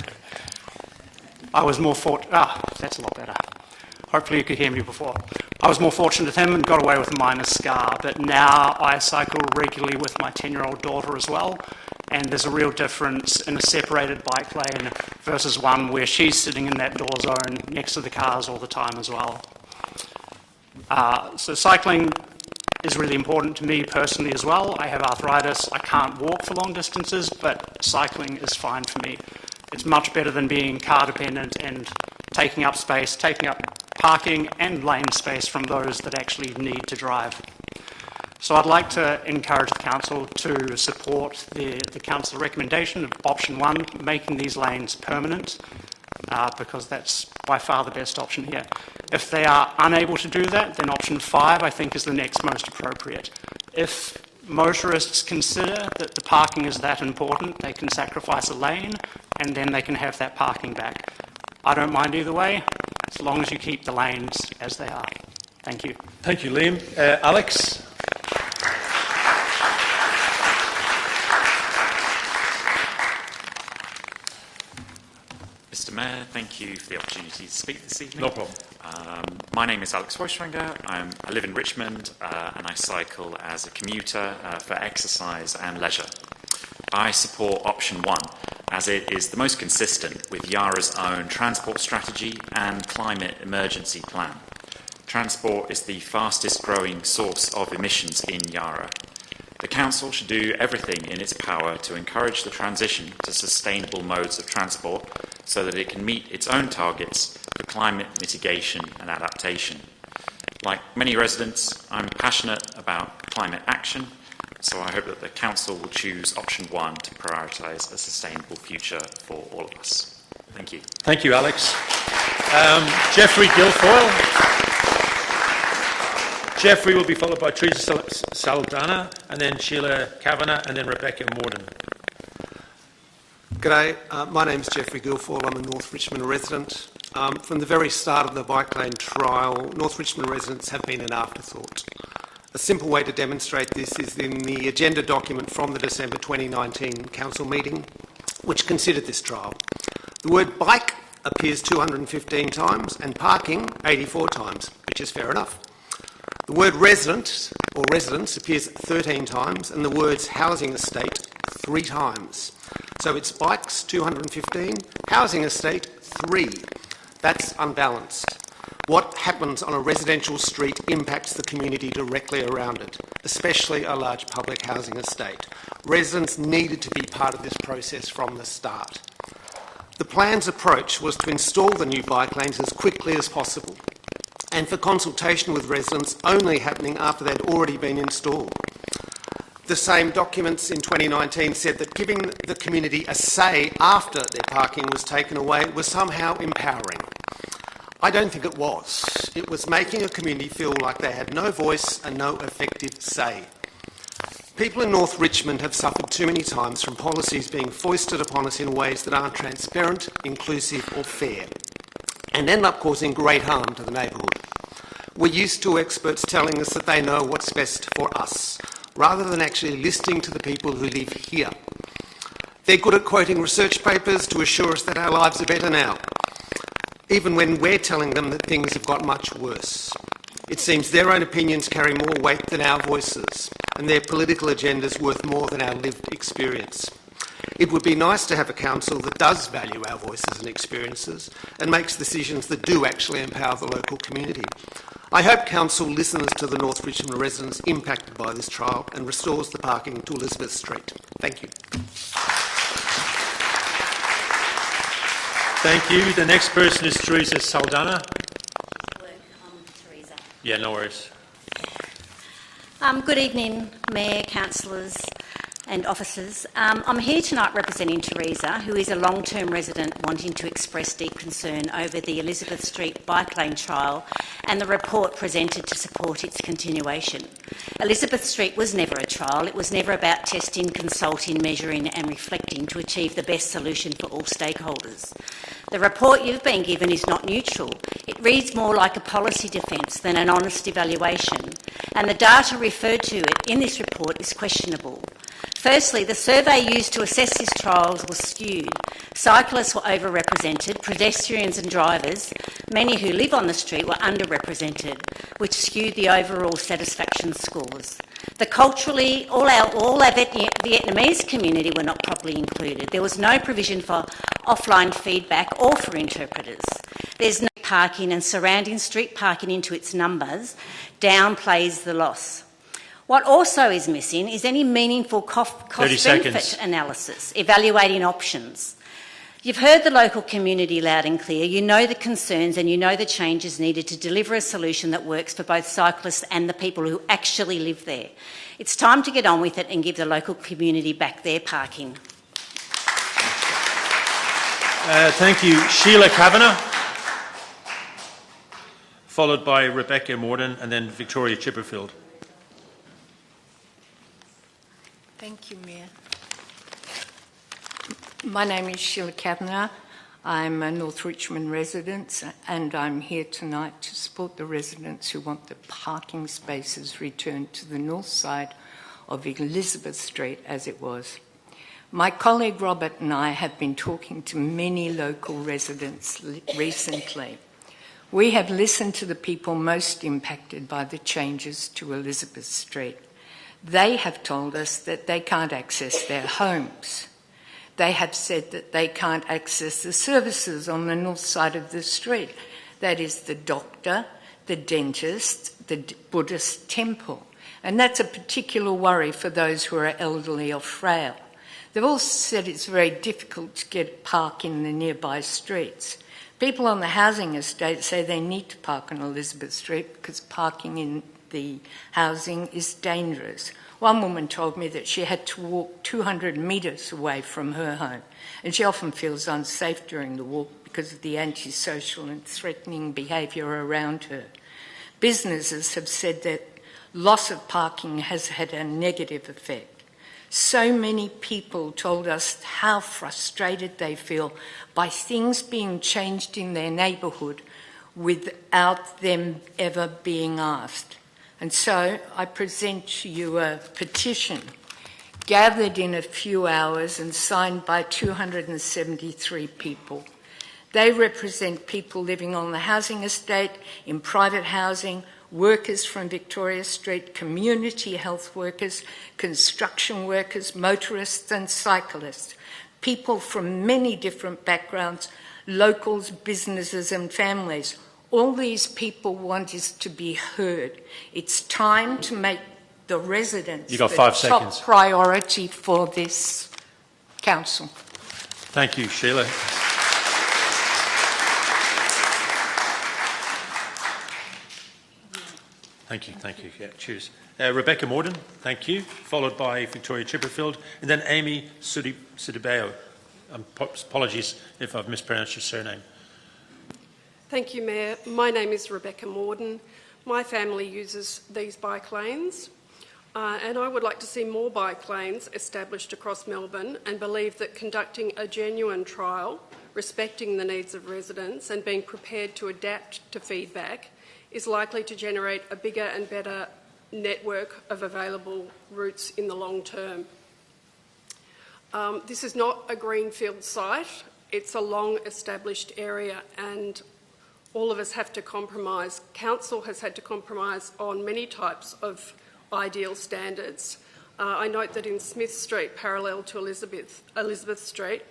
I was more that's a lot better. Hopefully you could hear me before. I was more fortunate than him and got away with a minor scar, but now I cycle regularly with my 10-year-old daughter as well, and there's a real difference in a separated bike lane versus one where she's sitting in that door zone next to the cars all the time as well. So cycling is really important to me personally as well. I have arthritis, I can't walk for long distances, but cycling is fine for me. It's much better than being car dependent and taking up space, taking up parking and lane space from those that actually need to drive. So I'd like to encourage the council to support the council recommendation of option 1, making these lanes permanent, because that's by far the best option here. If they are unable to do that, then option 5 I think is the next most appropriate. If motorists consider that the parking is that important, they can sacrifice a lane and then they can have that parking back. I don't mind either way, as long as you keep the lanes as they are. Thank you. Thank you, Liam. Alex? Mr Mayor, thank you for the opportunity to speak this evening. No problem. My name is Alex Feuchtwanger. I live in Richmond and I cycle as a commuter for exercise and leisure. I support option 1 as it is the most consistent with Yarra's own transport strategy and climate emergency plan. Transport is the fastest growing source of emissions in Yarra. The Council should do everything in its power to encourage the transition to sustainable modes of transport so that it can meet its own targets for climate mitigation and adaptation. Like many residents, I'm passionate about climate action, so I hope that the Council will choose option 1 to prioritise a sustainable future for all of us. Thank you. Thank you, Alex. Jeffrey Guilfoyle. Jeffrey will be followed by Teresa Saldana, and then Sheila Kavanagh, and then Rebecca Morden. G'day, my name's Jeffrey Guilfoyle. I'm a North Richmond resident. From the very start of the bike lane trial, North Richmond residents have been an afterthought. A simple way to demonstrate this is in the agenda document from the December 2019 council meeting, which considered this trial. The word bike appears 215 times and parking 84 times, which is fair enough. The word resident or residence appears 13 times and the words housing estate 3 times. So it's bikes 215, housing estate 3. That's unbalanced. What happens on a residential street impacts the community directly around it, especially a large public housing estate. Residents needed to be part of this process from the start. The plan's approach was to install the new bike lanes as quickly as possible, and for consultation with residents only happening after they'd already been installed. The same documents in 2019 said that giving the community a say after their parking was taken away was somehow empowering. I don't think it was. It was making a community feel like they had no voice and no effective say. People in North Richmond have suffered too many times from policies being foisted upon us in ways that aren't transparent, inclusive or fair, and end up causing great harm to the neighbourhood. We're used to experts telling us that they know what's best for us, rather than actually listening to the people who live here. They're good at quoting research papers to assure us that our lives are better now, even when we're telling them that things have got much worse. It seems their own opinions carry more weight than our voices, and their political agendas worth more than our lived experience. It would be nice to have a council that does value our voices and experiences and makes decisions that do actually empower the local community. I hope council listens to the North Richmond residents impacted by this trial and restores the parking to Elizabeth Street. Thank you. Thank you. The next person is Teresa Saldana. Yeah, no worries. Good evening, Mayor, councillors and officers. I'm here tonight representing Teresa, who is a long-term resident wanting to express deep concern over the Elizabeth Street bike lane trial and the report presented to support its continuation. Elizabeth Street was never a trial. It was never about testing, consulting, measuring and reflecting to achieve the best solution for all stakeholders. The report you've been given is not neutral. It reads more like a policy defence than an honest evaluation, and the data referred to in this report is questionable. Firstly, the survey used to assess this trial was skewed. Cyclists were overrepresented, pedestrians and drivers, many who live on the street, were underrepresented, which skewed the overall satisfaction scores. Culturally, all our Vietnamese community were not properly included. There was no provision for offline feedback or for interpreters. There's no parking, and surrounding street parking into its numbers downplays the loss. What also is missing is any meaningful cost-benefit analysis, evaluating options. You've heard the local community loud and clear. You know the concerns and you know the changes needed to deliver a solution that works for both cyclists and the people who actually live there. It's time to get on with it and give the local community back their parking. Thank you. Sheila Kavanagh, followed by Rebecca Morden and then Victoria Chipperfield. Thank you, Mayor. My name is Sheila Kavanagh. I'm a North Richmond resident and I'm here tonight to support the residents who want the parking spaces returned to the north side of Elizabeth Street as it was. My colleague Robert and I have been talking to many local residents recently. We have listened to the people most impacted by the changes to Elizabeth Street. They have told us that they can't access their homes. They have said that they can't access the services on the north side of the street. That is the doctor, the dentist, the Buddhist temple. And that's a particular worry for those who are elderly or frail. They've also said it's very difficult to get park in the nearby streets. People on the housing estate say they need to park on Elizabeth Street because parking in the housing is dangerous. One woman told me that she had to walk 200 metres away from her home, and she often feels unsafe during the walk because of the antisocial and threatening behaviour around her. Businesses have said that loss of parking has had a negative effect. So many people told us how frustrated they feel by things being changed in their neighbourhood without them ever being asked. And so I present to you a petition gathered in a few hours and signed by 273 people. They represent people living on the housing estate, in private housing, workers from Victoria Street, community health workers, construction workers, motorists and cyclists, people from many different backgrounds, locals, businesses and families. All these people want is to be heard. It's time to make the residents You got 5 seconds. top priority for this council. Thank you, Sheila. Thank you. Yeah, cheers. Rebecca Morden, thank you, followed by Victoria Chipperfield, and then Amy Sudibeo. Apologies if I've mispronounced your surname. Thank you, Mayor. My name is Rebecca Morden. My family uses these bike lanes, and I would like to see more bike lanes established across Melbourne and believe that conducting a genuine trial, respecting the needs of residents and being prepared to adapt to feedback is likely to generate a bigger and better network of available routes in the long term. This is not a greenfield site. It's a long-established area and all of us have to compromise. Council has had to compromise on many types of ideal standards. I note that in Smith Street, parallel to Elizabeth Street,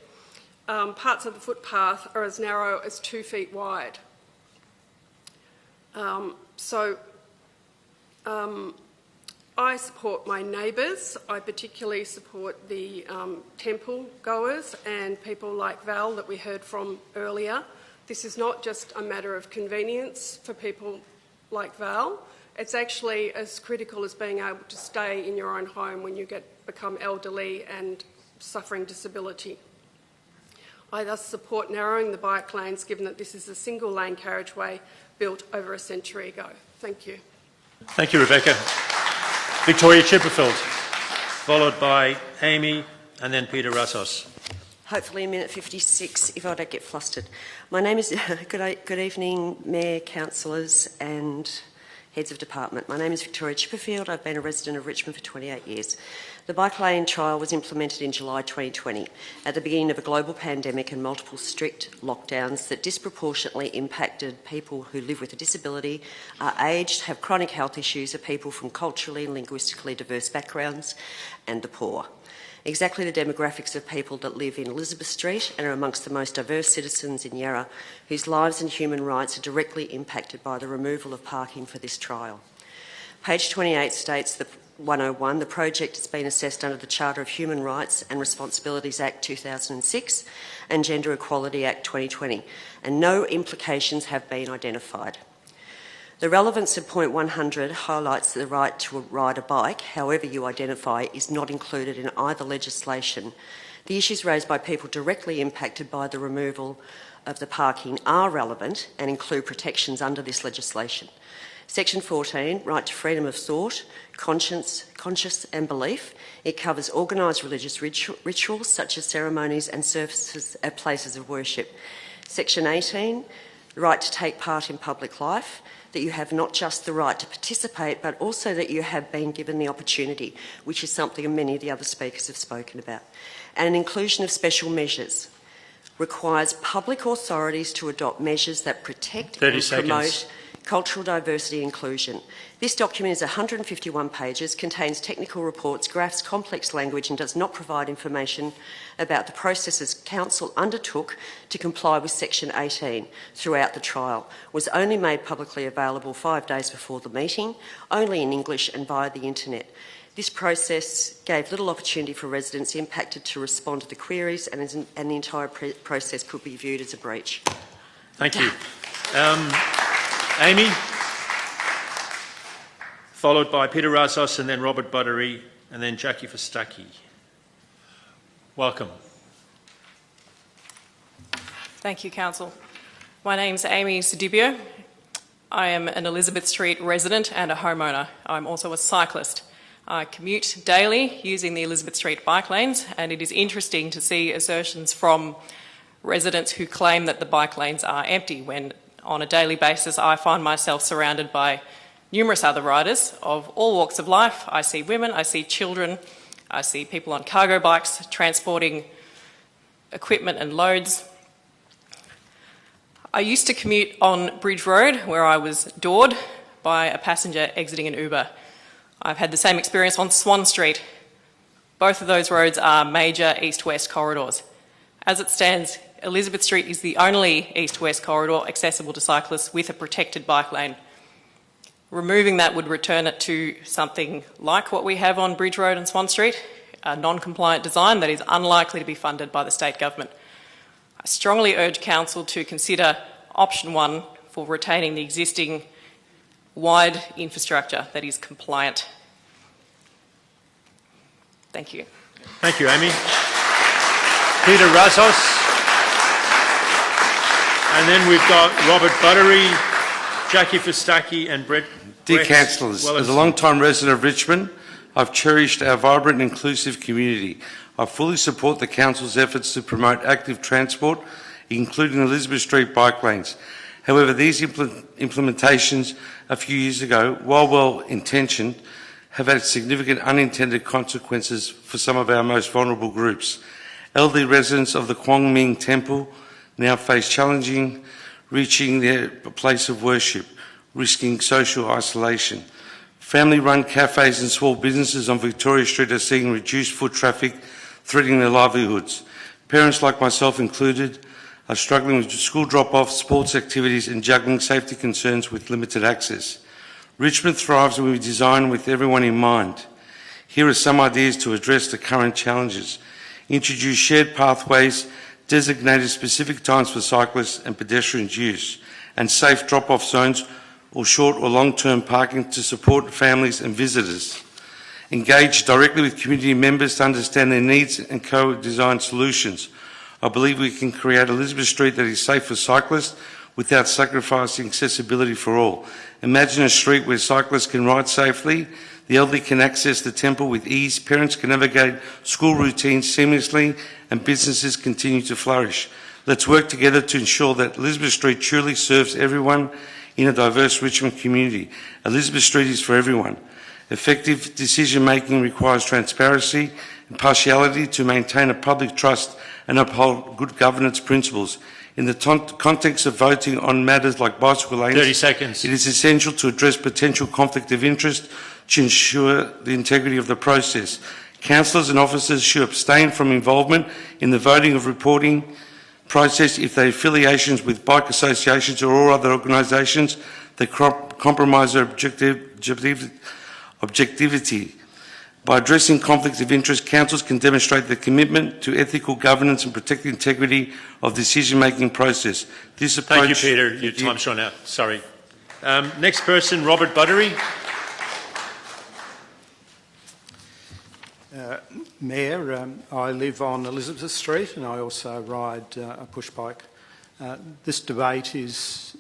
parts of the footpath are as narrow as 2 feet wide. I support my neighbours. I particularly support the temple goers and people like Val that we heard from earlier. This is not just a matter of convenience for people like Val. It's actually as critical as being able to stay in your own home when you become elderly and suffering disability. I thus support narrowing the bike lanes, given that this is a single lane carriageway built over a century ago. Thank you. Thank you, Rebecca. Victoria Chipperfield, followed by Amy and then Peter Rassos. Hopefully in minute 56, if I don't get flustered. My name is, good evening, Mayor, councillors and heads of department. My name is Victoria Chipperfield. I've been a resident of Richmond for 28 years. The bike lane trial was implemented in July 2020 at the beginning of a global pandemic and multiple strict lockdowns that disproportionately impacted people who live with a disability, are aged, have chronic health issues, are people from culturally and linguistically diverse backgrounds, and the poor. Exactly the demographics of people that live in Elizabeth Street and are amongst the most diverse citizens in Yarra, whose lives and human rights are directly impacted by the removal of parking for this trial. Page 28 states that 101, the project has been assessed under the Charter of Human Rights and Responsibilities Act 2006 and Gender Equality Act 2020, and no implications have been identified. The relevance of point 100 highlights that the right to ride a bike, however you identify, is not included in either legislation. The issues raised by people directly impacted by the removal of the parking are relevant and include protections under this legislation. Section 14, right to freedom of thought, conscience and belief. It covers organised religious rituals such as ceremonies and services at places of worship. Section 18, right to take part in public life, that you have not just the right to participate, but also that you have been given the opportunity, which is something many of the other speakers have spoken about. And an inclusion of special measures requires public authorities to adopt measures that protect and promote cultural diversity and inclusion. This document is 151 pages, contains technical reports, graphs, complex language, and does not provide information about the processes Council undertook to comply with Section 18 throughout the trial. Was only made publicly available 5 days before the meeting, only in English and via the internet. This process gave little opportunity for residents impacted to respond to the queries, and the entire process could be viewed as a breach. Thank you. Amy, followed by Peter Rassos and then Robert Buttery and then Jackie Fostacchi. Welcome. Thank you, Council. My name's Amy Sedibio. I am an Elizabeth Street resident and a homeowner. I'm also a cyclist. I commute daily using the Elizabeth Street bike lanes, and it is interesting to see assertions from residents who claim that the bike lanes are empty when on a daily basis I find myself surrounded by numerous other riders of all walks of life. I see women, I see children, I see people on cargo bikes transporting equipment and loads. I used to commute on Bridge Road where I was doored by a passenger exiting an Uber. I've had the same experience on Swan Street. Both of those roads are major east-west corridors. As it stands, Elizabeth Street is the only east-west corridor accessible to cyclists with a protected bike lane. Removing that would return it to something like what we have on Bridge Road and Swan Street, a non-compliant design that is unlikely to be funded by the state government. I strongly urge Council to consider option 1 for retaining the existing wide infrastructure that is compliant. Thank you. Thank you, Amy. Peter Rassos. And then we've got Robert Buttery, Jackie Fostacchi and Brett. Dear Councillors, as a long-time resident of Richmond, I've cherished our vibrant and inclusive community. I fully support the Council's efforts to promote active transport, including Elizabeth Street bike lanes. However, these implementations a few years ago, while well-intentioned, have had significant unintended consequences for some of our most vulnerable groups. Elderly residents of the Kwong Ming Temple now face challenging reaching their place of worship, risking social isolation. Family-run cafes and small businesses on Victoria Street are seeing reduced foot traffic, threatening their livelihoods. Parents like myself included are struggling with school drop-offs, sports activities and juggling safety concerns with limited access. Richmond thrives when we design with everyone in mind. Here are some ideas to address the current challenges. Introduce shared pathways, designated specific times for cyclists and pedestrians' use, and safe drop-off zones or short or long-term parking to support families and visitors. Engage directly with community members to understand their needs and co-design solutions. I believe we can create Elizabeth Street that is safe for cyclists without sacrificing accessibility for all. Imagine a street where cyclists can ride safely, the elderly can access the temple with ease, parents can navigate school routines seamlessly, and businesses continue to flourish. Let's work together to ensure that Elizabeth Street truly serves everyone in a diverse Richmond community. Elizabeth Street is for everyone. Effective decision-making requires transparency and partiality to maintain a public trust and uphold good governance principles. In the context of voting on matters like bicycle lanes, 30 seconds. It is essential to address potential conflict of interest to ensure the integrity of the process. Councillors and officers should abstain from involvement in the voting of reporting process if they have affiliations with bike associations or all other organisations that compromise their objectivity. By addressing conflicts of interest, councils can demonstrate their commitment to ethical governance and protect the integrity of the decision-making process. This approach... Thank you, Peter. Your time's run out. Sorry. Next person, Robert Buttery. Mayor, I live on Elizabeth Street and I also ride a push bike. This debate is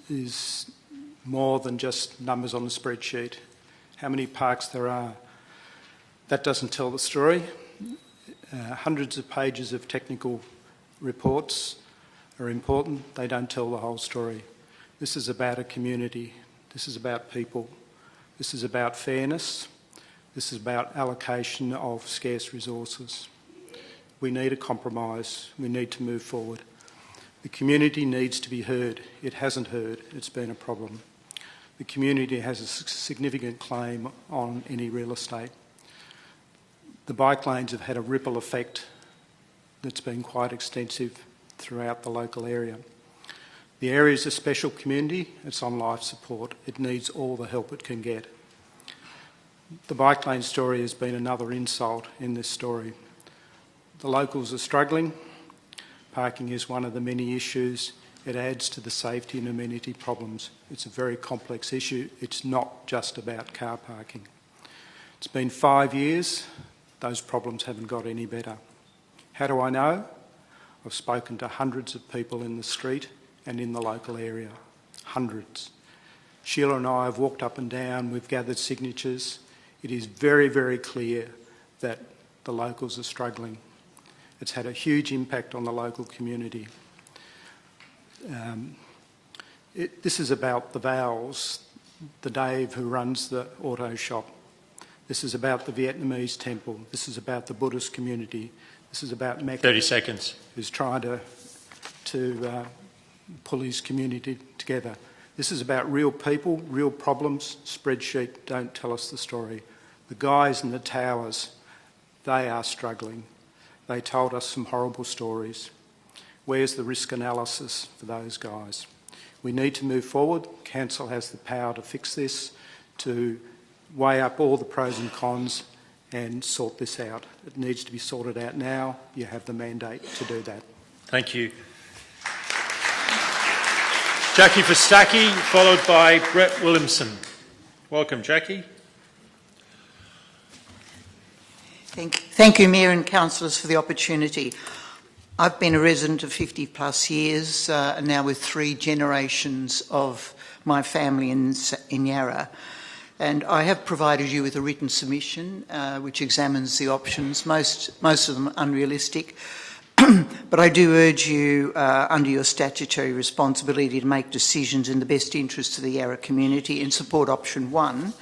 more than just numbers on the spreadsheet. How many parks there are, that doesn't tell the story. Hundreds of pages of technical reports are important. They don't tell the whole story. This is about a community. This is about people. This is about fairness. This is about allocation of scarce resources. We need a compromise. We need to move forward. The community needs to be heard. It hasn't heard. It's been a problem. The community has a significant claim on any real estate. The bike lanes have had a ripple effect that's been quite extensive throughout the local area. The area is a special community. It's on life support. It needs all the help it can get. The bike lane story has been another insult in this story. The locals are struggling. Parking is one of the many issues. It adds to the safety and amenity problems. It's a very complex issue. It's not just about car parking. It's been 5 years. Those problems haven't got any better. How do I know? I've spoken to hundreds of people in the street and in the local area. Hundreds. Sheila and I have walked up and down. We've gathered signatures. It is very, very clear that the locals are struggling. It's had a huge impact on the local community. This is about the Vowels, the Dave who runs the auto shop. This is about the Vietnamese temple. This is about the Buddhist community. This is about Mecca. 30 seconds. Who's trying to pull his community together. This is about real people, real problems. Spreadsheet don't tell us the story. The guys in the towers, they are struggling. They told us some horrible stories. Where's the risk analysis for those guys? We need to move forward. Council has the power to fix this, to weigh up all the pros and cons and sort this out. It needs to be sorted out now. You have the mandate to do that. Thank you. Jackie Fistacchi, followed by Brett Williamson. Welcome, Jackie. Thank you, Mayor and councillors, for the opportunity. I've been a resident of 50 plus years, now with 3 generations of my family in Yarra. And I have provided you with a written submission which examines the options, most of them unrealistic. But I do urge you, under your statutory responsibility, to make decisions in the best interest of the Yarra community and support option 1.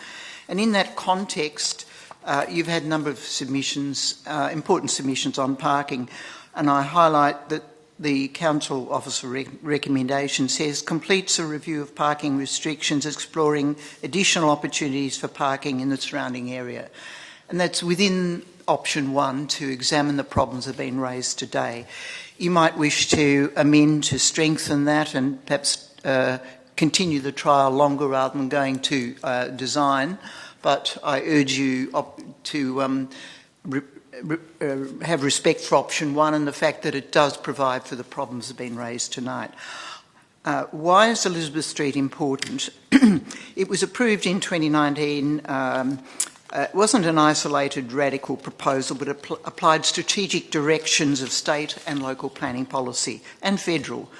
And in that context, you've had a number of submissions, important submissions on parking, and I highlight that the Council Officer recommendation says completes a review of parking restrictions, exploring additional opportunities for parking in the surrounding area. And that's within option 1, to examine the problems that have been raised today. You might wish to amend to strengthen that and perhaps continue the trial longer rather than going to design, but I urge you to have respect for option 1 and the fact that it does provide for the problems that have been raised tonight. Why is Elizabeth Street important? It was approved in 2019. It wasn't an isolated radical proposal, but applied strategic directions of state and local planning policy and federal.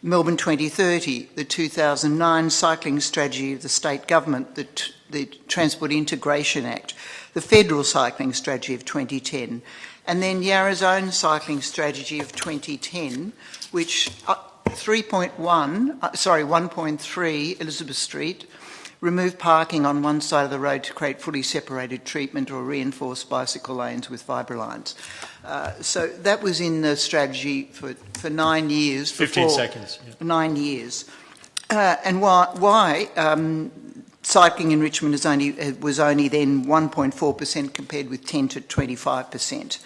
Melbourne 2030, the 2009 cycling strategy of the state government, the Transport Integration Act, the federal cycling strategy of 2010, and then Yarra's own cycling strategy of 2010, which 1.3 Elizabeth Street, remove parking on one side of the road to create fully separated treatment or reinforced bicycle lanes with fibre lines. So that was in the strategy for 9 years. 15 seconds. Yeah. 9 years. And why cycling in Richmond was only then 1.4% compared with 10 to 25%.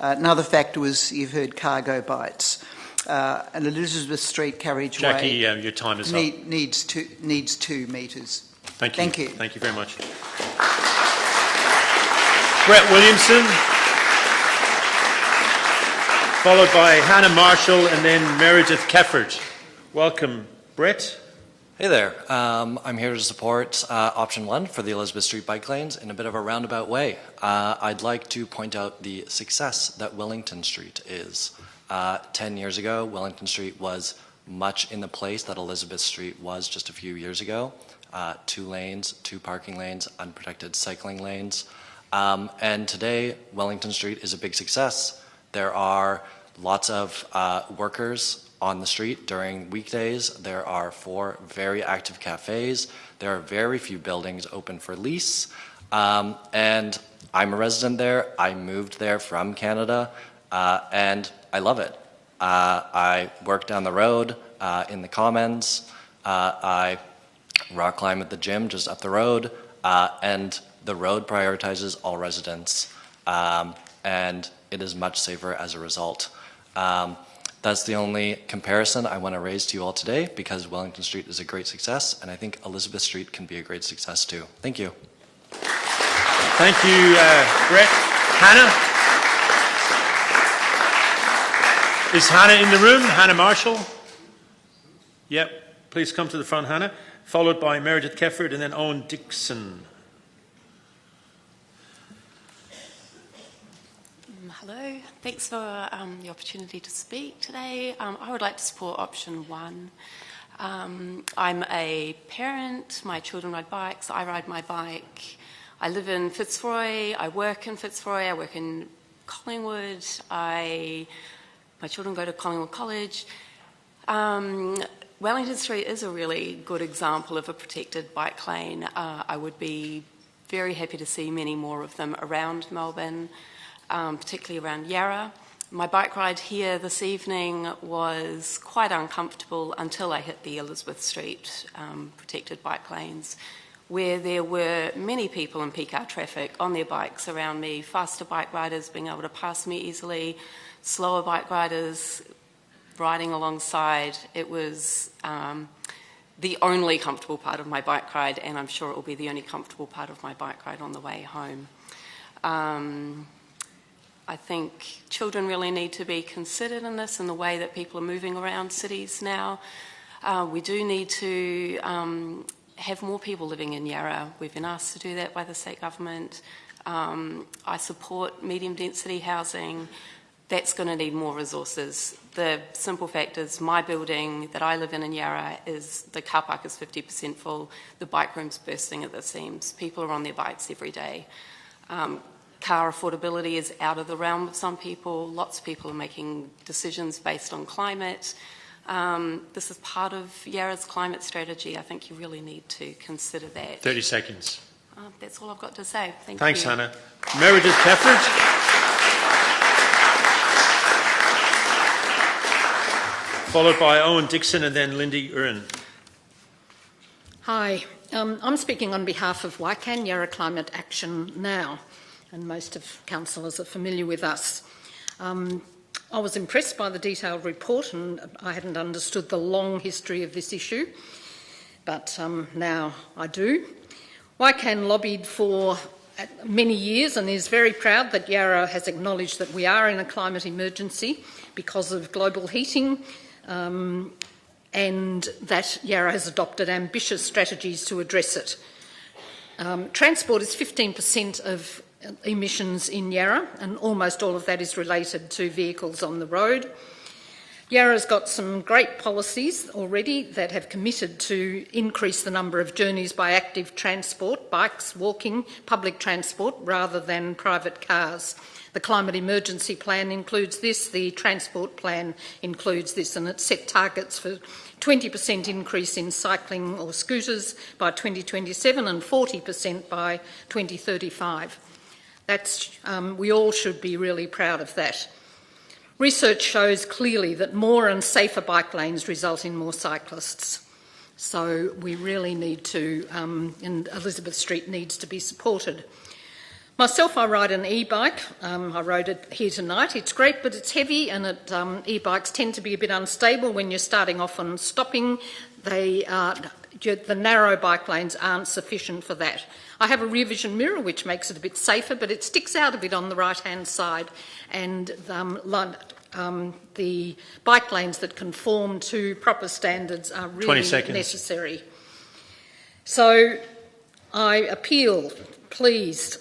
Another factor was, you've heard, cargo bites. An Elizabeth Street carriageway Jackie, your time is up. Needs 2 metres. Thank you. Thank you. Thank you very much. Brett Williamson, followed by Hannah Marshall and then Meredith Kefford. Welcome, Brett. Hey there. I'm here to support option 1 for the Elizabeth Street bike lanes in a bit of a roundabout way. I'd like to point out the success that Wellington Street is. 10 years ago, Wellington Street was much in the place that Elizabeth Street was just a few years ago. 2 lanes, 2 parking lanes, unprotected cycling lanes. And today, Wellington Street is a big success. There are lots of workers on the street during weekdays. There are 4 very active cafes. There are very few buildings open for lease. And I'm a resident there. I moved there from Canada, and I love it. I work down the road in the Commons. I rock climb at the gym just up the road, and the road prioritizes all residents, and it is much safer as a result. That's the only comparison I want to raise to you all today, because Wellington Street is a great success, and I think Elizabeth Street can be a great success too. Thank you. Thank you, Brett. Hannah? Is Hannah in the room? Hannah Marshall? Yep. Please come to the front, Hannah. Followed by Meredith Kefford and then Owen Dixon. Hello. Thanks for the opportunity to speak today. I would like to support option 1. I'm a parent. My children ride bikes. I ride my bike. I live in Fitzroy. I work in Fitzroy. I work in Collingwood. My children go to Collingwood College. Wellington Street is a really good example of a protected bike lane. I would be very happy to see many more of them around Melbourne, particularly around Yarra. My bike ride here this evening was quite uncomfortable until I hit the Elizabeth Street protected bike lanes, where there were many people in peak hour traffic on their bikes around me, faster bike riders being able to pass me easily, slower bike riders riding alongside. It was the only comfortable part of my bike ride, and I'm sure it will be the only comfortable part of my bike ride on the way home. I think children really need to be considered in this, in the way that people are moving around cities now. We do need to have more people living in Yarra. We've been asked to do that by the state government. I support medium density housing. That's going to need more resources. The simple fact is my building that I live in Yarra, the car park is 50% full, the bike room's bursting at the seams. People are on their bikes every day. Car affordability is out of the realm of some people. Lots of people are making decisions based on climate. This is part of Yarra's climate strategy. I think you really need to consider that. 30 seconds. That's all I've got to say. Thanks, Hannah. Meredith Kefford. Followed by Owen Dixon and then Lindy Urin. Hi, I'm speaking on behalf of YCAN, Yarra Climate Action Now, and most of councillors are familiar with us. I was impressed by the detailed report, and I hadn't understood the long history of this issue, but now I do. YCAN lobbied for many years and is very proud that Yarra has acknowledged that we are in a climate emergency because of global heating, and that Yarra has adopted ambitious strategies to address it. Transport is 15% of emissions in Yarra, and almost all of that is related to vehicles on the road. Yarra's got some great policies already that have committed to increase the number of journeys by active transport, bikes, walking, public transport, rather than private cars. The Climate Emergency Plan includes this, the Transport Plan includes this, and it set targets for 20% increase in cycling or scooters by 2027 and 40% by 2035. We all should be really proud of that. Research shows clearly that more and safer bike lanes result in more cyclists. So we really need to, and Elizabeth Street needs to be supported. Myself, I ride an e-bike. I rode it here tonight. It's great, but it's heavy, and e-bikes tend to be a bit unstable when you're starting off and stopping. The narrow bike lanes aren't sufficient for that. I have a rear vision mirror, which makes it a bit safer, but it sticks out a bit on the right-hand side, and the bike lanes that conform to proper standards are really necessary. So I appeal, please,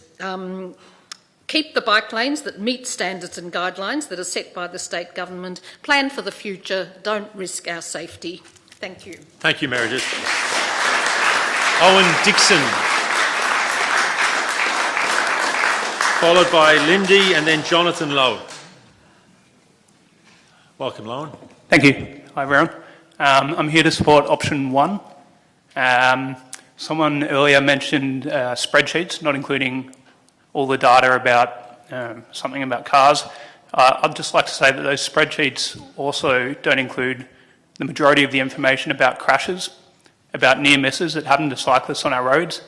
keep the bike lanes that meet standards and guidelines that are set by the state government. Plan for the future. Don't risk our safety. Thank you. Thank you, Meredith. Owen Dixon, followed by Lindy and then Jonathan Lowe. Welcome, Lowen. Thank you. Hi, everyone. I'm here to support option 1. Someone earlier mentioned spreadsheets, not including all the data about something about cars. I'd just like to say that those spreadsheets also don't include the majority of the information about crashes, about near misses that happen to cyclists on our roads.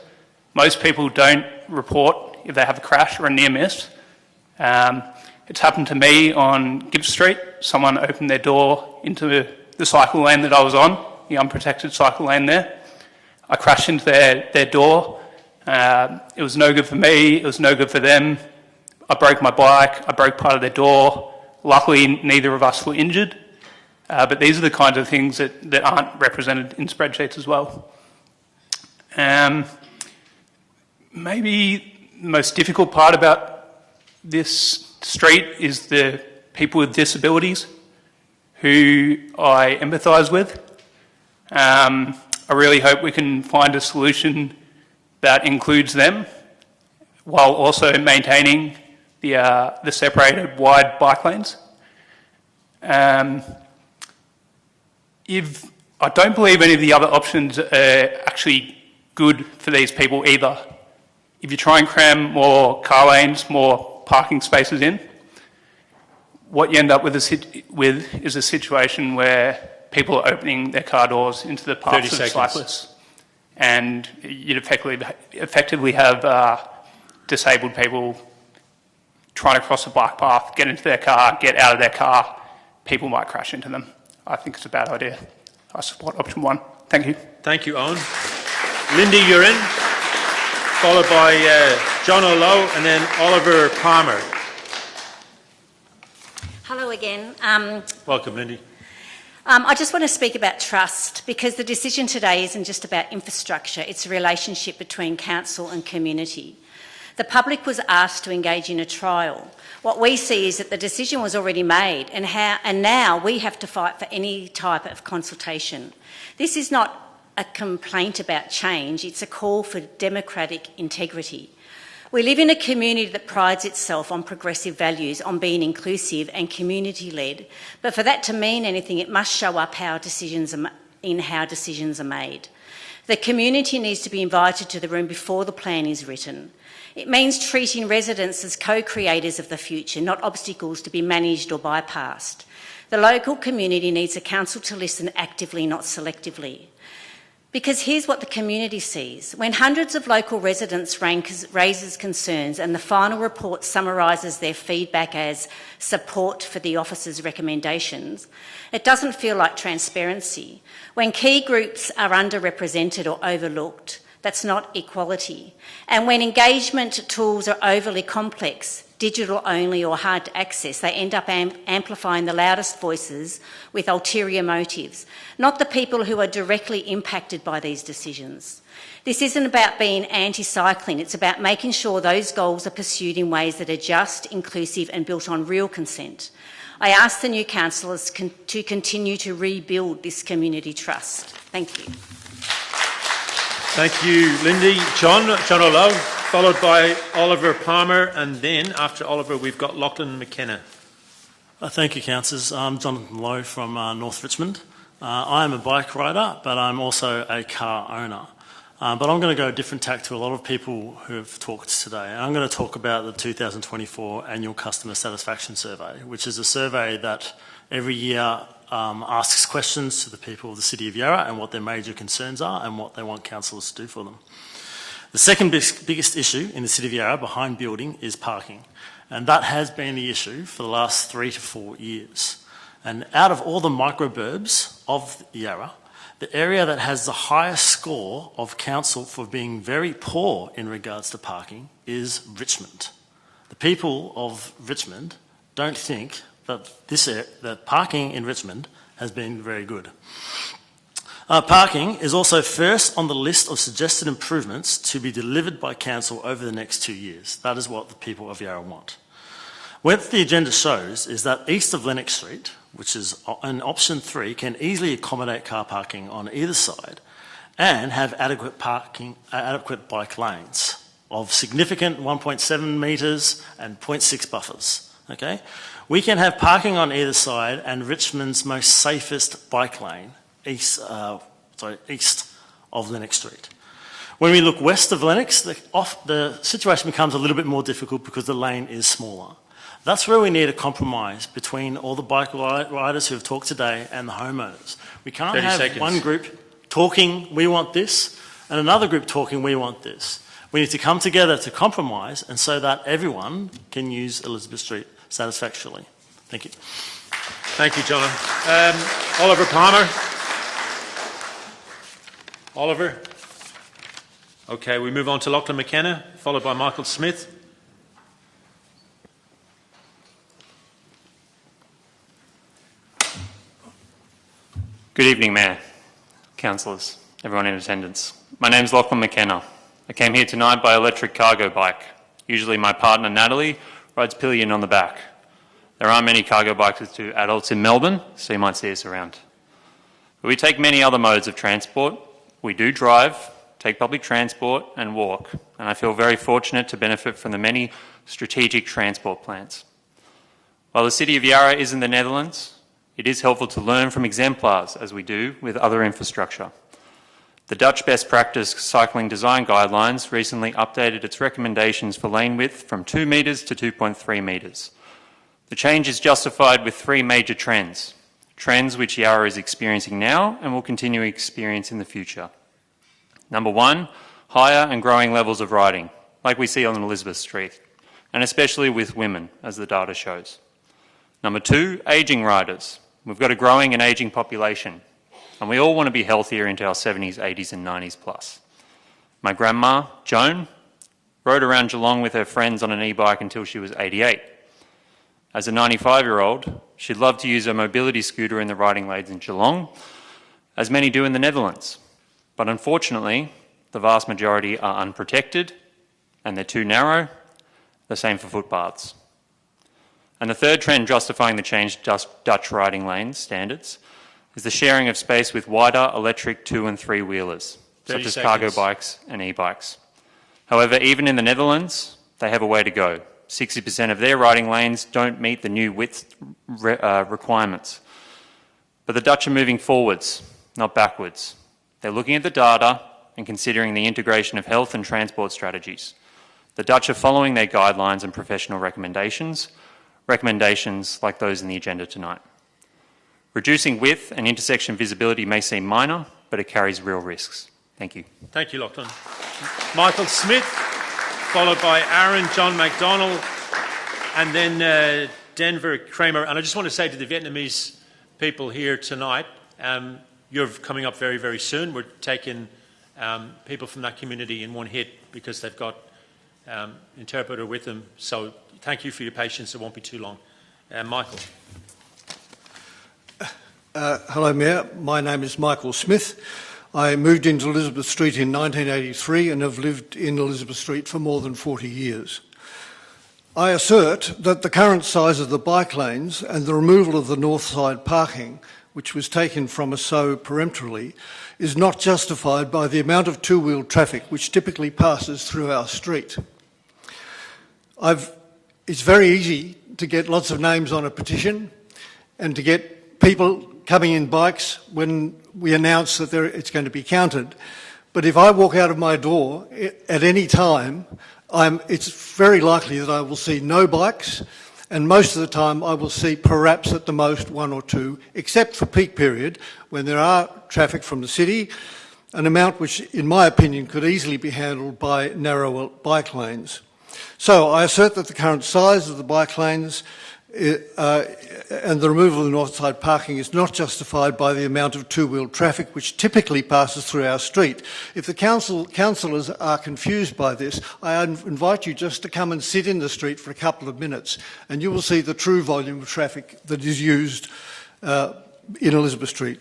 Most people don't report if they have a crash or a near miss. It's happened to me on Gibbs Street. Someone opened their door into the cycle lane that I was on, the unprotected cycle lane there. I crashed into their door. It was no good for me, it was no good for them. I broke my bike, I broke part of their door. Luckily, neither of us were injured. But these are the kinds of things that aren't represented in spreadsheets as well. Maybe the most difficult part about this street is the people with disabilities who I empathise with. I really hope we can find a solution that includes them while also maintaining the separated wide bike lanes. I don't believe any of the other options are actually good for these people either. If you try and cram more car lanes, more parking spaces in, what you end up with is a situation where people are opening their car doors into the paths of cyclists. And you'd effectively have disabled people trying to cross a bike path, get into their car, get out of their car. People might crash into them. I think it's a bad idea. I support option 1. Thank you. Thank you, Owen. Lindy, you're in, followed by John O'Lowe and then Oliver Palmer. Hello again. Welcome, Lindy. I just want to speak about trust, because the decision today isn't just about infrastructure, it's a relationship between council and community. The public was asked to engage in a trial. What we see is that the decision was already made, and now we have to fight for any type of consultation. This is not a complaint about change, it's a call for democratic integrity. We live in a community that prides itself on progressive values, on being inclusive and community-led, but for that to mean anything, it must show up how decisions are made. The community needs to be invited to the room before the plan is written. It means treating residents as co-creators of the future, not obstacles to be managed or bypassed. The local community needs a council to listen actively, not selectively. Because here's what the community sees. When hundreds of local residents raises concerns and the final report summarises their feedback as support for the officer's recommendations, it doesn't feel like transparency. When key groups are underrepresented or overlooked, that's not equality. And when engagement tools are overly complex, digital only or hard to access, they end up amplifying the loudest voices with ulterior motives, not the people who are directly impacted by these decisions. This isn't about being anti-cycling, it's about making sure those goals are pursued in ways that are just, inclusive and built on real consent. I ask the new councillors to continue to rebuild this community trust. Thank you. Thank you, Lindy. John O'Lough, followed by Oliver Palmer, and then after Oliver we've got Lachlan McKenna. Thank you, councillors. I'm Jonathan Lowe from North Richmond. I'm a bike rider, but I'm also a car owner. But I'm going to go a different tack to a lot of people who have talked today. And I'm going to talk about the 2024 Annual Customer Satisfaction Survey, which is a survey that every year asks questions to the people of the City of Yarra and what their major concerns are and what they want councillors to do for them. The second biggest issue in the City of Yarra behind building is parking. And that has been the issue for the last 3 to 4 years. And out of all the microburbs of Yarra, the area that has the highest score of council for being very poor in regards to parking is Richmond. The people of Richmond don't think that that parking in Richmond has been very good. Parking is also first on the list of suggested improvements to be delivered by council over the next 2 years. That is what the people of Yarra want. What the agenda shows is that east of Lennox Street, which is in option 3, can easily accommodate car parking on either side and have adequate bike lanes of significant 1.7 metres and 0.6 buffers. Okay, we can have parking on either side and Richmond's most safest bike lane east of Lennox Street. When we look west of Lennox, the situation becomes a little bit more difficult because the lane is smaller. That's where we need a compromise between all the bike riders who have talked today and the homeowners. We can't have one group talking, we want this, and another group talking, we want this. We need to come together to compromise and so that everyone can use Elizabeth Street satisfactorily. Thank you. Thank you, John. Oliver Palmer. Oliver. Okay, we move on to Lachlan McKenna, followed by Michael Smith. Good evening, Mayor, councillors, everyone in attendance. My name is Lachlan McKenna. I came here tonight by electric cargo bike. Usually my partner, Natalie, rides pillion on the back. There aren't many cargo bikes to adults in Melbourne, so you might see us around. But we take many other modes of transport. We do drive, take public transport and walk, and I feel very fortunate to benefit from the many strategic transport plans. While the City of Yarra is in the Netherlands, it is helpful to learn from exemplars, as we do with other infrastructure. The Dutch Best Practice Cycling Design Guidelines recently updated its recommendations for lane width from 2 metres to 2.3 metres. The change is justified with 3 major trends which Yarra is experiencing now and will continue to experience in the future. Number 1, higher and growing levels of riding, like we see on Elizabeth Street, and especially with women, as the data shows. Number 2, ageing riders. We've got a growing and ageing population, and we all want to be healthier into our 70s, 80s and 90s plus. My grandma, Joan, rode around Geelong with her friends on an e-bike until she was 88. As a 95-year-old, she'd love to use her mobility scooter in the riding lanes in Geelong, as many do in the Netherlands. But unfortunately, the vast majority are unprotected and they're too narrow, the same for footpaths. And the third trend justifying the changed Dutch riding lane standards is the sharing of space with wider electric 2- and 3-wheelers, such as cargo bikes and e-bikes. However, even in the Netherlands, they have a way to go. 60% of their riding lanes don't meet the new width requirements. But the Dutch are moving forwards, not backwards. They're looking at the data and considering the integration of health and transport strategies. The Dutch are following their guidelines and professional recommendations like those in the agenda tonight. Reducing width and intersection visibility may seem minor, but it carries real risks. Thank you. Thank you, Lachlan. Michael Smith, followed by Aaron John McDonald, and then Denver Kramer. And I just want to say to the Vietnamese people here tonight, you're coming up very, very soon. We're taking people from that community in one hit because they've got interpreter with them. So Thank you for your patience. It won't be too long. Michael. Hello, Mayor. My name is Michael Smith. I moved into Elizabeth Street in 1983 and have lived in Elizabeth Street for more than 40 years. I assert that the current size of the bike lanes and the removal of the north side parking, which was taken from us so peremptorily, is not justified by the amount of two-wheel traffic which typically passes through our street. It's very easy to get lots of names on a petition and to get people coming in bikes when we announce that it's going to be counted. But if I walk out of my door at any time, it's very likely that I will see no bikes, and most of the time I will see perhaps at the most one or two, except for peak period when there are traffic from the city, an amount which, in my opinion, could easily be handled by narrower bike lanes. So I assert that the current size of the bike lanes and the removal of the north side parking is not justified by the amount of two-wheel traffic which typically passes through our street. If the councillors are confused by this, I invite you just to come and sit in the street for a couple of minutes and you will see the true volume of traffic that is used in Elizabeth Street.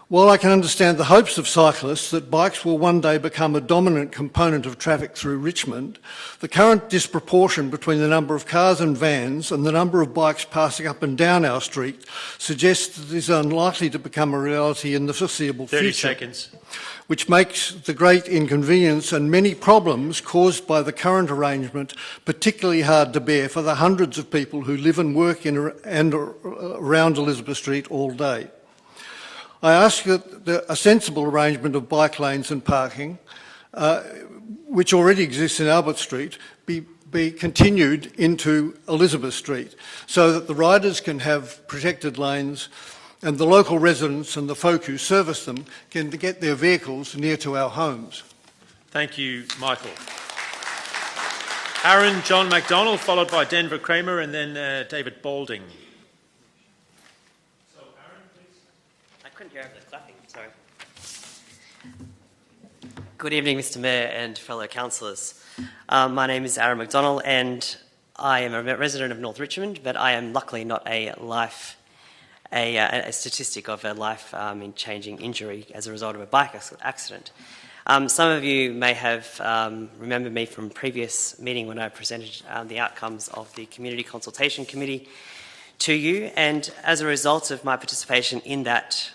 While I can understand the hopes of cyclists that bikes will one day become a dominant component of traffic through Richmond, the current disproportion between the number of cars and vans and the number of bikes passing up and down our street suggests that it is unlikely to become a reality in the foreseeable 30 future. seconds. Which makes the great inconvenience and many problems caused by the current arrangement particularly hard to bear for the hundreds of people who live and work in and around Elizabeth Street all day. I ask that a sensible arrangement of bike lanes and parking, which already exists in Albert Street, be continued into Elizabeth Street so that the riders can have protected lanes and the local residents and the folk who service them can get their vehicles near to our homes. Thank you, Michael. Aaron John MacDonald, followed by Denver Kramer and then David Balding. Sorry. Good evening, Mr Mayor and fellow councillors. My name is Aaron MacDonald and I am a resident of North Richmond, but I am luckily not a statistic of a life-changing injury as a result of a bike accident. Some of you may have remembered me from previous meeting when I presented the outcomes of the Community Consultation Committee to you, and as a result of my participation in that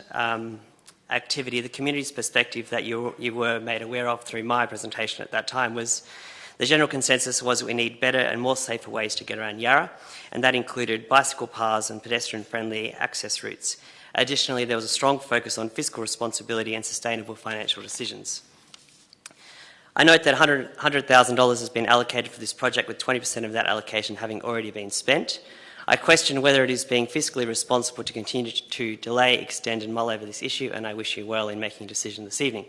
activity, the community's perspective that you were made aware of through my presentation at that time was the general consensus was that we need better and more safer ways to get around Yarra, and that included bicycle paths and pedestrian-friendly access routes. Additionally, there was a strong focus on fiscal responsibility and sustainable financial decisions. I note that $100,000 has been allocated for this project, with 20% of that allocation having already been spent. I question whether it is being fiscally responsible to continue to delay, extend and mull over this issue, and I wish you well in making a decision this evening.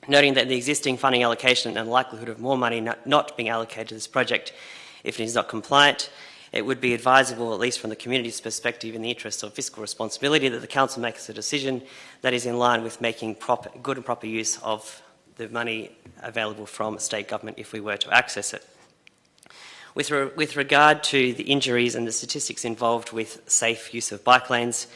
Noting that the existing funding allocation and the likelihood of more money not being allocated to this project if it is not compliant, it would be advisable, at least from the community's perspective, in the interest of fiscal responsibility, that the council makes a decision that is in line with making good and proper use of the money available from state government if we were to access it. With regard to the injuries and the statistics involved with safe use of bike lanes,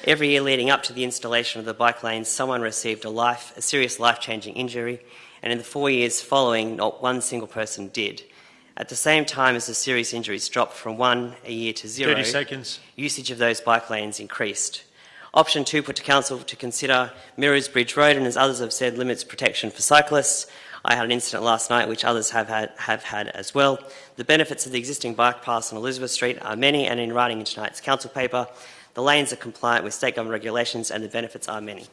every year leading up to the installation of the bike lanes, someone received a serious life-changing injury, and in the 4 years following, not one single person did. At the same time as the serious injuries dropped from 1 a year to 0, 30 seconds. Usage of those bike lanes increased. Option 2 put to council to consider mirrors Bridge Road, and as others have said, limits protection for cyclists. I had an incident last night which others have had as well. The benefits of the existing bike paths on Elizabeth Street are many, and in writing in tonight's council paper, the lanes are compliant with state government regulations and the benefits are many.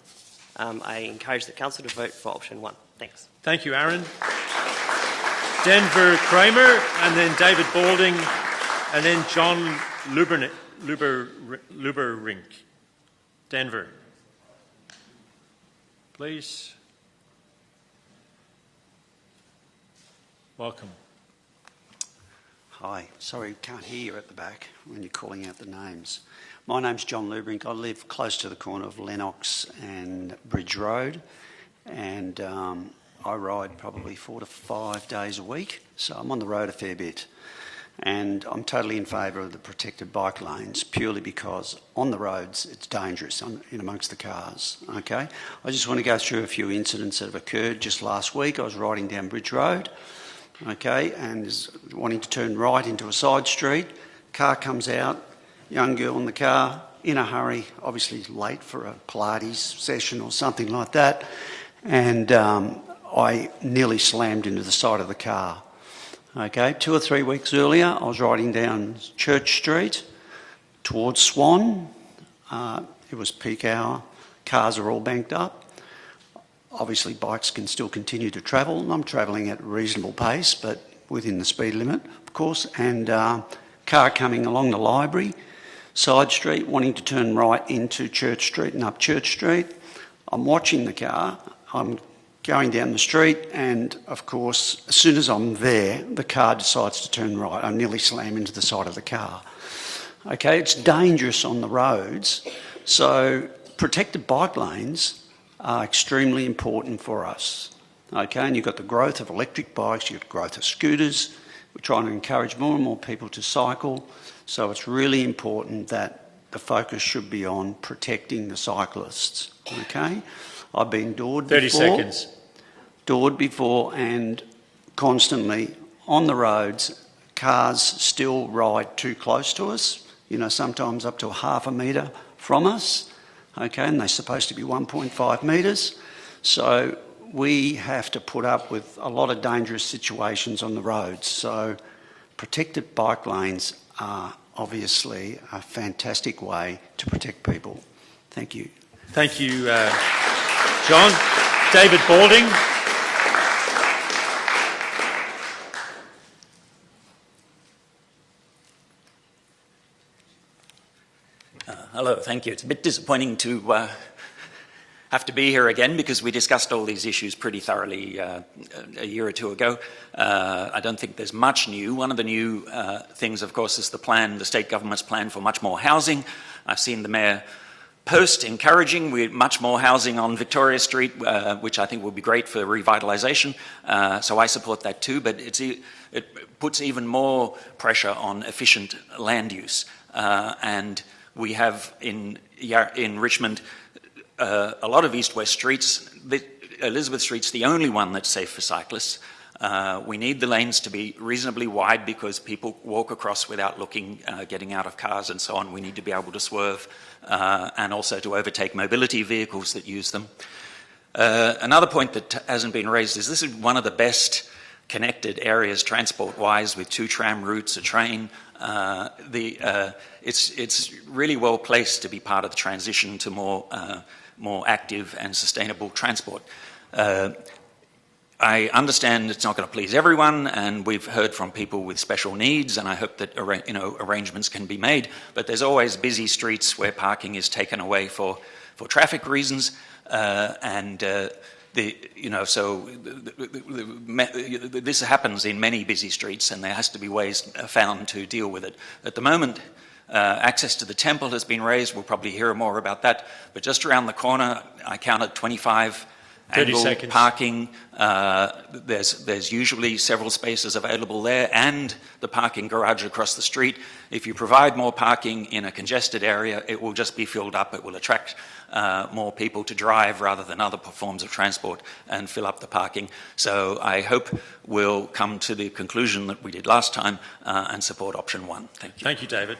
I encourage the council to vote for option 1. Thanks. Thank you, Aaron. Denver Kramer, and then David Balding, and then John Luberink. Denver. Please. Welcome. Hi. Sorry, can't hear you at the back when you're calling out the names. My name's John Lubrink. I live close to the corner of Lennox and Bridge Road, and I ride probably 4 to 5 days a week, so I'm on the road a fair bit. And I'm totally in favour of the protected bike lanes purely because on the roads it's dangerous in amongst the cars, okay? I just want to go through a few incidents that have occurred just last week. I was riding down Bridge Road, okay, and is wanting to turn right into a side street. Car comes out, young girl in the car, in a hurry, obviously late for a Pilates session or something like that, and I nearly slammed into the side of the car. Okay, 2 or 3 weeks earlier, I was riding down Church Street towards Swan. It was peak hour. Cars are all banked up. Obviously, bikes can still continue to travel, and I'm travelling at a reasonable pace, but within the speed limit, of course. And car coming along the library side street, wanting to turn right into Church Street and up Church Street. I'm watching the car. I'm going down the street, and of course, as soon as I'm there, the car decides to turn right. I nearly slam into the side of the car. Okay, it's dangerous on the roads, so protected bike lanes are extremely important for us. Okay, and you've got the growth of electric bikes, you've got the growth of scooters. We're trying to encourage more and more people to cycle, so it's really important that the focus should be on protecting the cyclists. Okay, I've been doored 30 before. seconds. Doored before, and constantly on the roads, cars still ride too close to us, you know, sometimes up to a half a metre from us, okay, and they're supposed to be 1.5 metres. So we have to put up with a lot of dangerous situations on the roads. So protected bike lanes are obviously a fantastic way to protect people. Thank you. Thank you, John. David Balding. Hello, thank you. It's a bit disappointing to have to be here again because we discussed all these issues pretty thoroughly a year or two ago. I don't think there's much new. One of the new things, of course, is the state government's plan for much more housing. I've seen the Mayor post encouraging much more housing on Victoria Street, which I think will be great for revitalisation. So I support that too, but it puts even more pressure on efficient land use. And we have in Richmond a lot of east-west streets. Elizabeth Street's the only one that's safe for cyclists. We need the lanes to be reasonably wide because people walk across without looking, getting out of cars and so on. We need to be able to swerve and also to overtake mobility vehicles that use them. Another point that hasn't been raised is this is one of the best connected areas transport-wise with 2 tram routes, a train. It's really well placed to be part of the transition to more active and sustainable transport. I understand it's not going to please everyone, and we've heard from people with special needs, and I hope that arrangements can be made. But there's always busy streets where parking is taken away for traffic reasons, this happens in many busy streets, and there has to be ways found to deal with it. At the moment, access to the temple has been raised. We'll probably hear more about that. But just around the corner, I counted 25 angle parking. There's usually several spaces available there, and the parking garage across the street. If you provide more parking in a congested area, it will just be filled up. It will attract more people to drive rather than other forms of transport and fill up the parking. So I hope we'll come to the conclusion that we did last time and support option 1. Thank you. Thank you, David.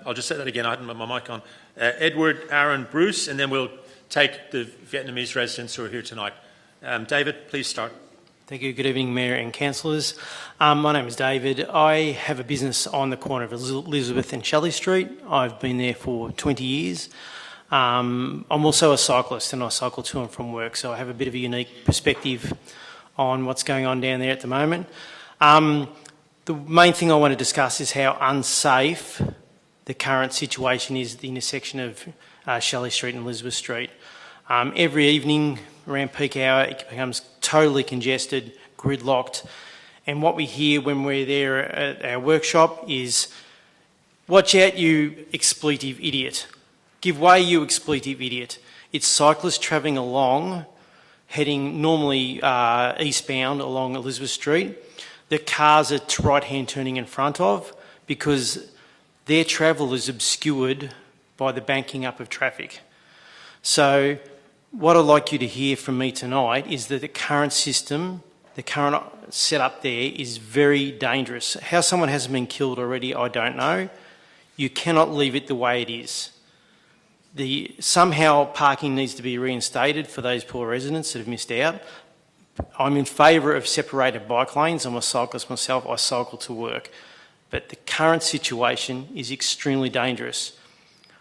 I'll just say that again. I hadn't my mic on. Edward, Aaron, Bruce, and then we'll take the Vietnamese residents who are here tonight. David, please start. Thank you. Good evening, Mayor and councillors. My name is David. I have a business on the corner of Elizabeth and Shelley Street. I've been there for 20 years. I'm also a cyclist, and I cycle to and from work, so I have a bit of a unique perspective on what's going on down there at the moment. The main thing I want to discuss is how unsafe the current situation is at the intersection of Shelley Street and Elizabeth Street. Every evening around peak hour, it becomes totally congested, gridlocked. And what we hear when we're there at our workshop is, "Watch out, you expletive idiot. Give way, you expletive idiot." It's cyclists travelling along, heading normally eastbound along Elizabeth Street. The cars are right-hand turning in front of because their travel is obscured by the banking up of traffic. So what I'd like you to hear from me tonight is that the current system, the current setup there is very dangerous. How someone hasn't been killed already, I don't know. You cannot leave it the way it is. Somehow parking needs to be reinstated for those poor residents that have missed out. I'm in favour of separated bike lanes. I'm a cyclist myself. I cycle to work. But the current situation is extremely dangerous.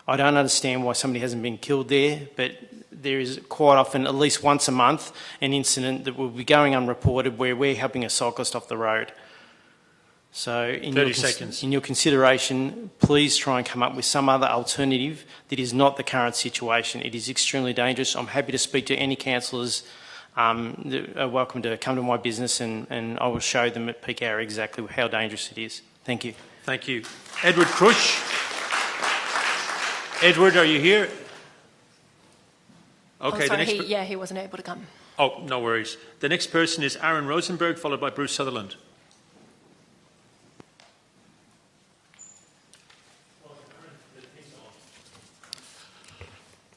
I don't understand why somebody hasn't been killed there, but there is quite often, at least once a month, an incident that will be going unreported where we're helping a cyclist off the road. So in 30 seconds. In your consideration, please try and come up with some other alternative that is not the current situation. It is extremely dangerous. I'm happy to speak to any councillors that are welcome to come to my business and I will show them at peak hour exactly how dangerous it is. Thank you. Thank you. Edward Crush. Edward, are you here? Okay. Sorry, he wasn't able to come. Oh, no worries. The next person is Aaron Rosenberg, followed by Bruce Sutherland.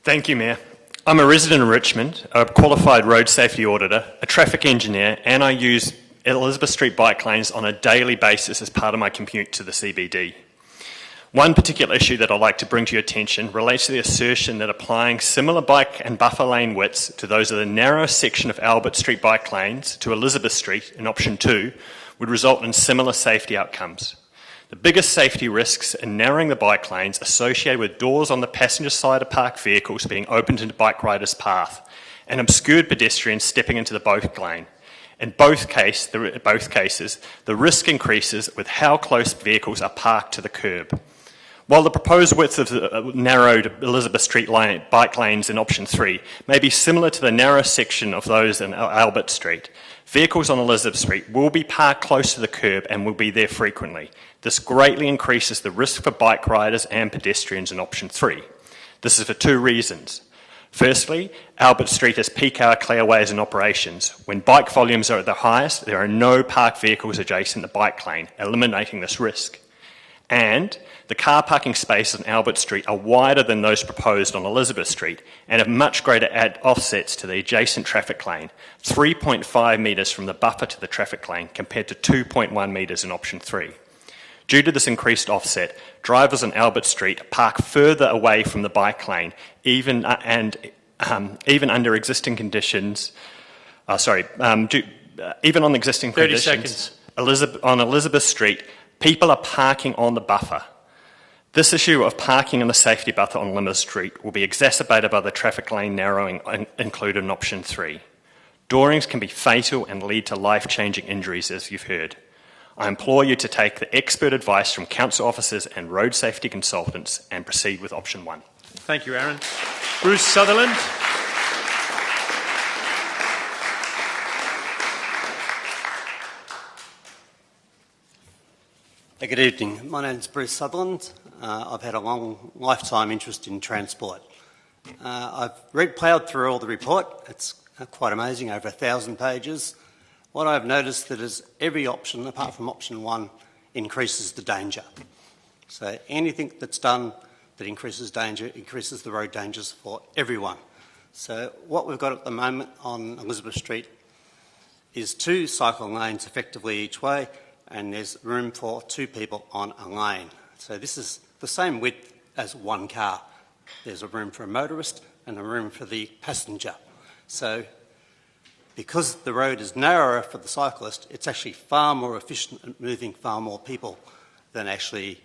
Thank you, Mayor. I'm a resident of Richmond, a qualified road safety auditor, a traffic engineer, and I use Elizabeth Street bike lanes on a daily basis as part of my commute to the CBD. One particular issue that I'd like to bring to your attention relates to the assertion that applying similar bike and buffer lane widths to those of the narrow section of Albert Street bike lanes to Elizabeth Street in option 2 would result in similar safety outcomes. The biggest safety risks in narrowing the bike lanes associated with doors on the passenger side of parked vehicles being opened into bike riders' path and obscured pedestrians stepping into the bike lane. In both cases, the risk increases with how close vehicles are parked to the curb. While the proposed width of the narrowed Elizabeth Street bike lanes in option 3 may be similar to the narrow section of those in Albert Street, vehicles on Elizabeth Street will be parked close to the curb and will be there frequently. This greatly increases the risk for bike riders and pedestrians in option 3. This is for two reasons. Firstly, Albert Street has peak hour clearways in operations. When bike volumes are at their highest, there are no parked vehicles adjacent to the bike lane, eliminating this risk. And the car parking spaces on Albert Street are wider than those proposed on Elizabeth Street and have much greater offsets to the adjacent traffic lane, 3.5 metres from the buffer to the traffic lane compared to 2.1 metres in option 3. Due to this increased offset, drivers on Albert Street park further away from the bike lane, even under existing conditions. Even on existing 30 conditions. seconds. On Elizabeth Street, people are parking on the buffer. This issue of parking on the safety buffer on Elizabeth Street will be exacerbated by the traffic lane narrowing included in option 3. Doorings can be fatal and lead to life-changing injuries, as you've heard. I implore you to take the expert advice from council officers and road safety consultants and proceed with option 1. Thank you, Aaron. Bruce Sutherland. Good evening. My name is Bruce Sutherland. I've had a long lifetime interest in transport. I've ploughed through all the report. It's quite amazing, over 1,000 pages. What I've noticed that is every option, apart from option 1, increases the danger. So anything that's done that increases danger, increases the road dangers for everyone. So what we've got at the moment on Elizabeth Street is 2 cycling lanes effectively each way, and there's room for 2 people on a lane. So this is the same width as 1 car. There's a room for a motorist and a room for the passenger. So because the road is narrower for the cyclist, it's actually far more efficient at moving far more people than actually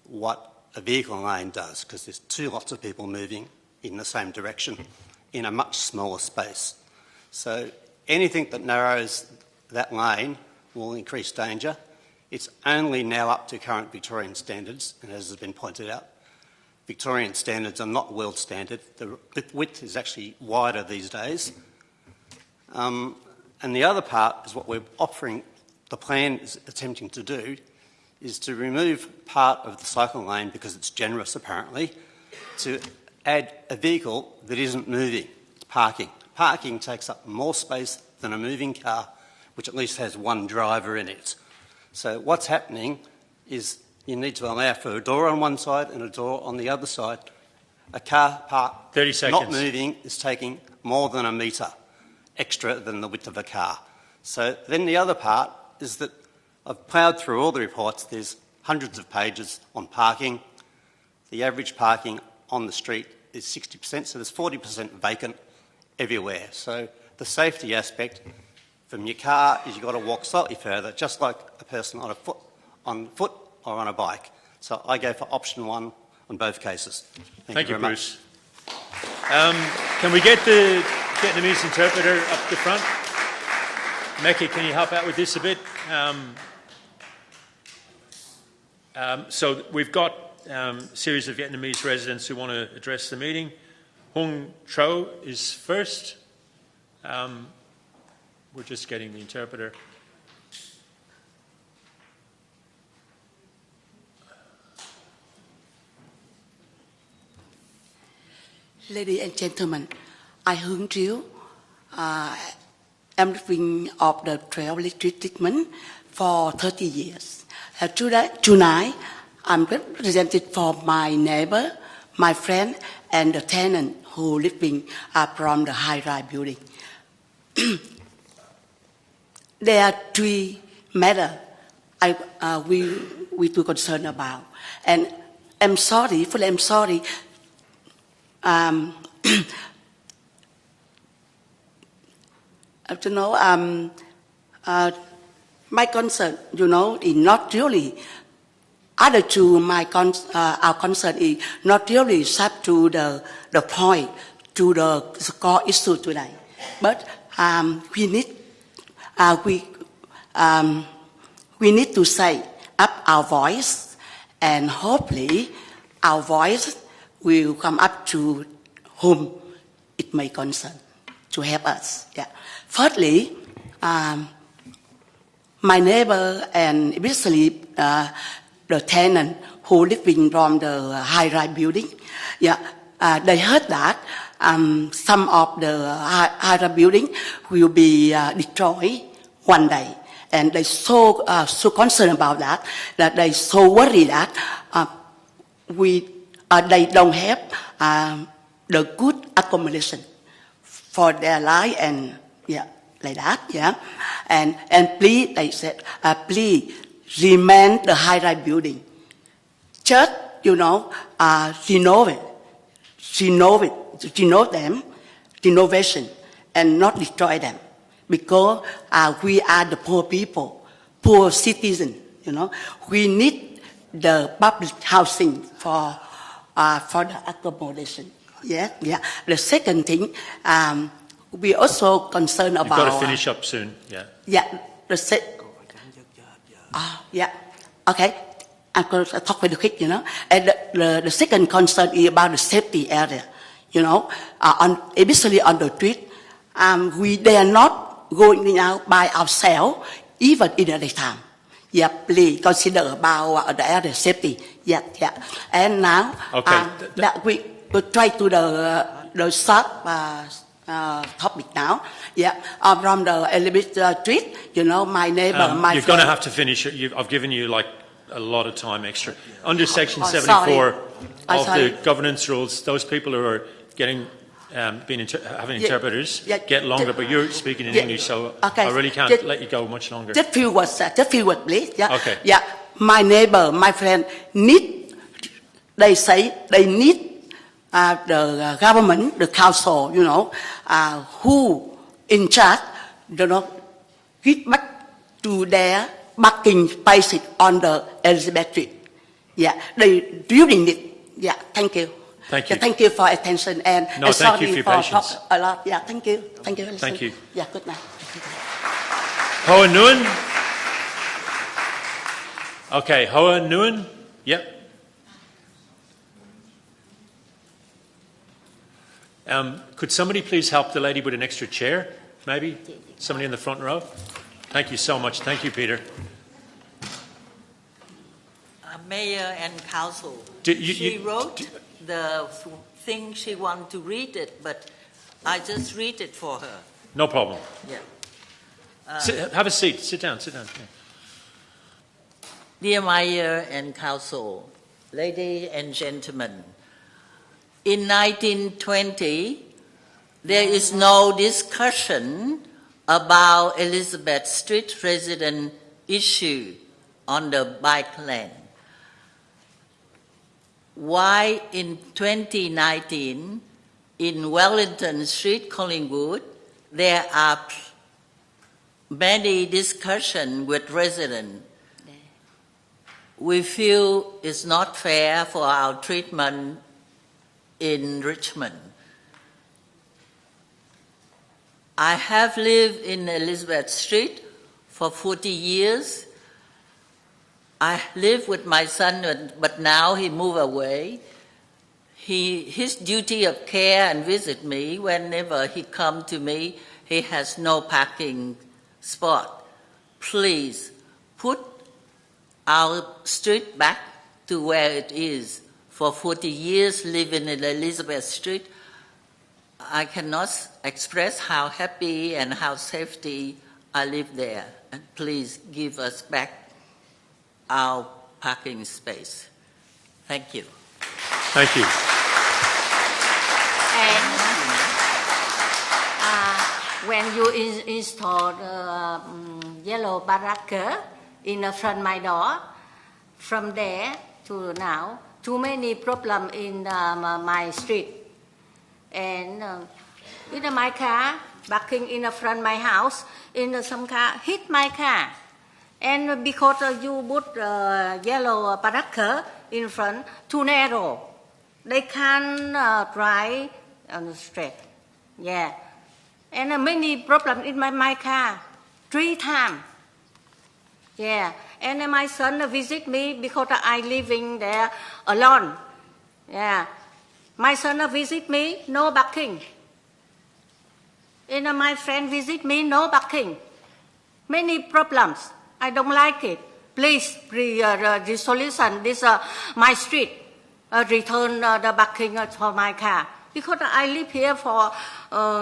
what a vehicle lane does, because there's 2 lots of people moving in the same direction in a much smaller space. So anything that narrows that lane will increase danger. It's only now up to current Victorian standards, and as has been pointed out, Victorian standards are not world standard. The width is actually wider these days. And the other part is what we're offering, the plan is attempting to do, is to remove part of the cycle lane, because it's generous apparently, to add a vehicle that isn't moving. It's parking. Parking takes up more space than a moving car, which at least has one driver in it. So what's happening is you need to allow for a door on one side and a door on the other side. A car parked 30 seconds. not moving is taking more than a metre extra than the width of a car. So then the other part is that I've ploughed through all the reports. There's hundreds of pages on parking. The average parking on the street is 60%, so there's 40% vacant everywhere. So the safety aspect from your car is you've got to walk slightly further, just like a person on foot or on a bike. So I go for option 1 on both cases. Thank you very Bruce. Can we get the Vietnamese interpreter up the front? Mecca, can you help out with this a bit? So we've got a series of Vietnamese residents who want to address the meeting. Hung Tro is first. We're just getting the interpreter. Ladies and gentlemen, I Hung Trieu. I'm living of the 12 electric treatment for 30 years. Tonight, I'm represented for my neighbor, my friend, and the tenant who living from the high-rise building. There are 3 matters we too concerned about, and I'm sorry. My concern, is not really. Other two, our concern is not really sub to the point, to the core issue today. But we need to say up our voice, and hopefully our voice will come up to whom it may concern to help us. Yeah. Firstly, my neighbor and especially the tenant who living from the high-rise building, they heard that some of the high-rise building will be destroyed one day, and they so concerned about that they so worried that they don't have the good accommodation for their life, and like that, and please, they said, please remain the high-rise building. Just, renovate them, renovation, and not destroy them, because we are the poor people, poor citizens. We need the public housing for the accommodation. The second thing, we also concerned about. You've got to finish up soon. Okay. I'm going to talk very quick. And the second concern is about the safety area. Especially on the street, we dare not going out by ourselves, even in the daytime. Please consider about the area safety. And now, that we try to the short topic now. From the Elizabeth Street, my neighbor, my You're going to have to finish it. I've given you like a lot of time extra. Under Section 74 of the governance rules, those people who are getting having interpreters get longer, but you're speaking in English, so I really can't let you go much longer. Just few words, please. Okay. My neighbor, my friend they say they need the government, the council, who in charge, give back to their parking spaces on the Elizabeth Street. They building it. Thank you. Thank you. Thank you for attention, and thank sorry you for your for patience. talk a lot. Thank you. Thank you. Thank you. Good night. Hoa Nguyen. Okay, Hoa Nguyen. Yep. Could somebody please help the lady with an extra chair, maybe? Somebody in the front row? Thank you so much. Thank you, Peter. Mayor and Council. She wrote the thing she wanted to read it, but I just read it for her. No problem. Yeah. Have a seat. Sit down. Sit down. Yeah. Dear Mayor and Council, ladies and gentlemen, in 1920, there is no discussion about Elizabeth Street resident issue on the bike lane. Why in 2019, in Wellington Street, Collingwood, there are many discussions with residents. We feel it's not fair for our treatment in Richmond. I have lived in Elizabeth Street for 40 years. I live with my son, but now he moved away. His duty of care and visit me whenever he come to me, he has no parking spot. Please put our street back to where it is. For 40 years living in Elizabeth Street, I cannot express how happy and how safety I live there. And please give us back our parking space. Thank you. Thank you. And when you install the yellow barrier in the front my door, from there to now, too many problems in my street. And in my car, parking in the front my house, in some car hit my car. And because you put yellow barrier in front, too narrow, they can't drive on the street. Yeah. And many problems in my car, 3 times. Yeah. And my son visit me because I living there alone. Yeah. My son visit me, no parking. And my friend visit me, no parking. Many problems. I don't like it. Please, the solution, this my street, return the parking for my car. Because I live here for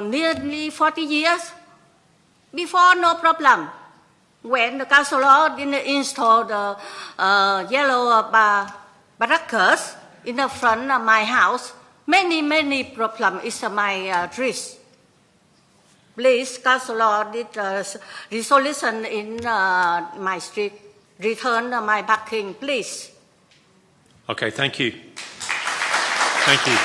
nearly 40 years. Before, no problem. When the council didn't install the yellow barriers in the front of my house, many problems is my street. Please, council did resolution in my street. Return my parking, please. Okay, thank you. Thank you.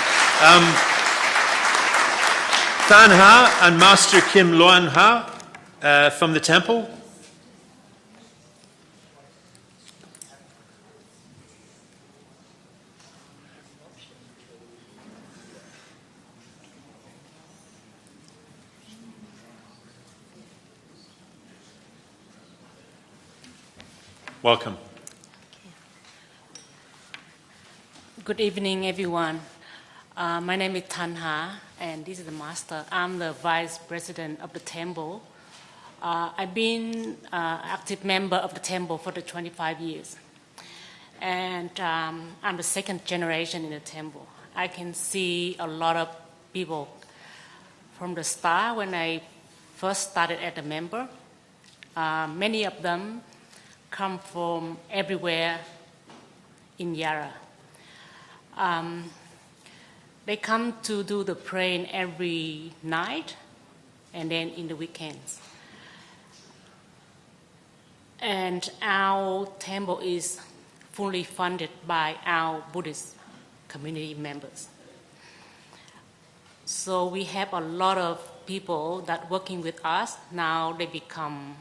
Than Ha and Master Kim Loan Ha from the temple. Welcome. Good evening, everyone. My name is Than Ha, and this is the master. I'm the vice president of the temple. I've been an active member of the temple for the 25 years. And I'm the second generation in the temple. I can see a lot of people from the start when I first started as a member. Many of them come from everywhere in Yarra. They come to do the praying every night and then in the weekends. And our temple is fully funded by our Buddhist community members. So we have a lot of people that working with us. Now they become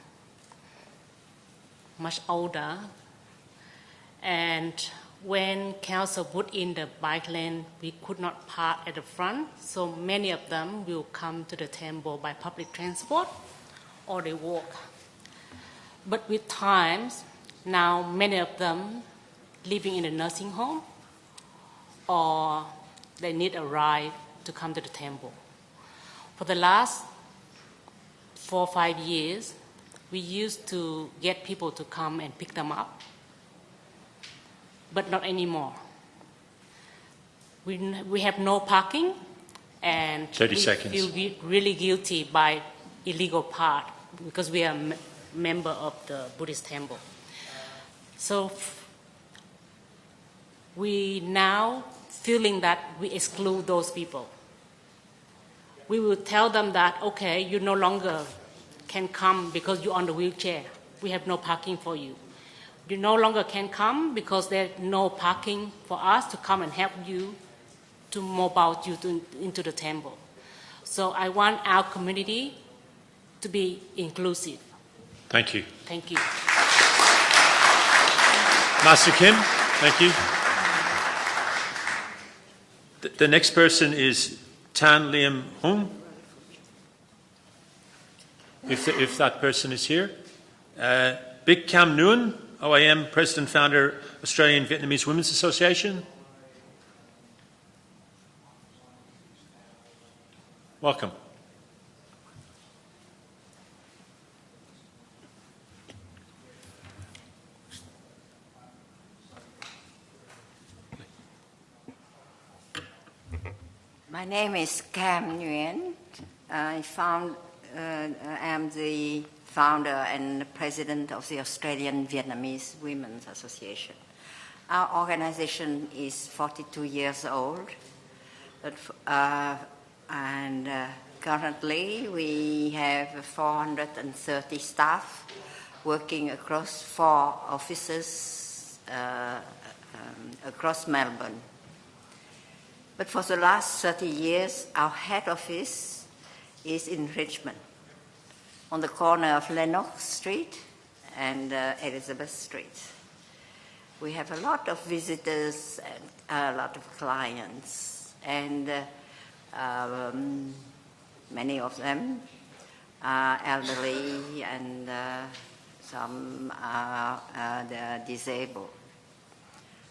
much older. And when council put in the bike lane, we could not park at the front, so many of them will come to the temple by public transport or they walk. But with times, now many of them living in a nursing home or they need a ride to come to the temple. For the last 4 or 5 years, we used to get people to come and pick them up, but not anymore. We have no parking, and 30 we seconds. feel really guilty by illegal part because we are member of the Buddhist temple. So we now feeling that we exclude those people. We will tell them that, okay, you no longer can come because you're on the wheelchair. We have no parking for you. You no longer can come because there's no parking for us to come and help you to mobile you into the temple. So I want our community to be inclusive. Thank you. Thank you. Master Kim, thank you. The next person is Tan Liam Hung, if that person is here. Big Cam Nguyen, OIM, President, Founder, Australian Vietnamese Women's Association. Welcome. My name is Cam Nguyen. I am the founder and president of the Australian Vietnamese Women's Association. Our organization is 42 years old, and currently we have 430 staff working across 4 offices across Melbourne. But for the last 30 years, our head office is in Richmond, on the corner of Lennox Street and Elizabeth Street. We have a lot of visitors and a lot of clients, and many of them are elderly and some are disabled.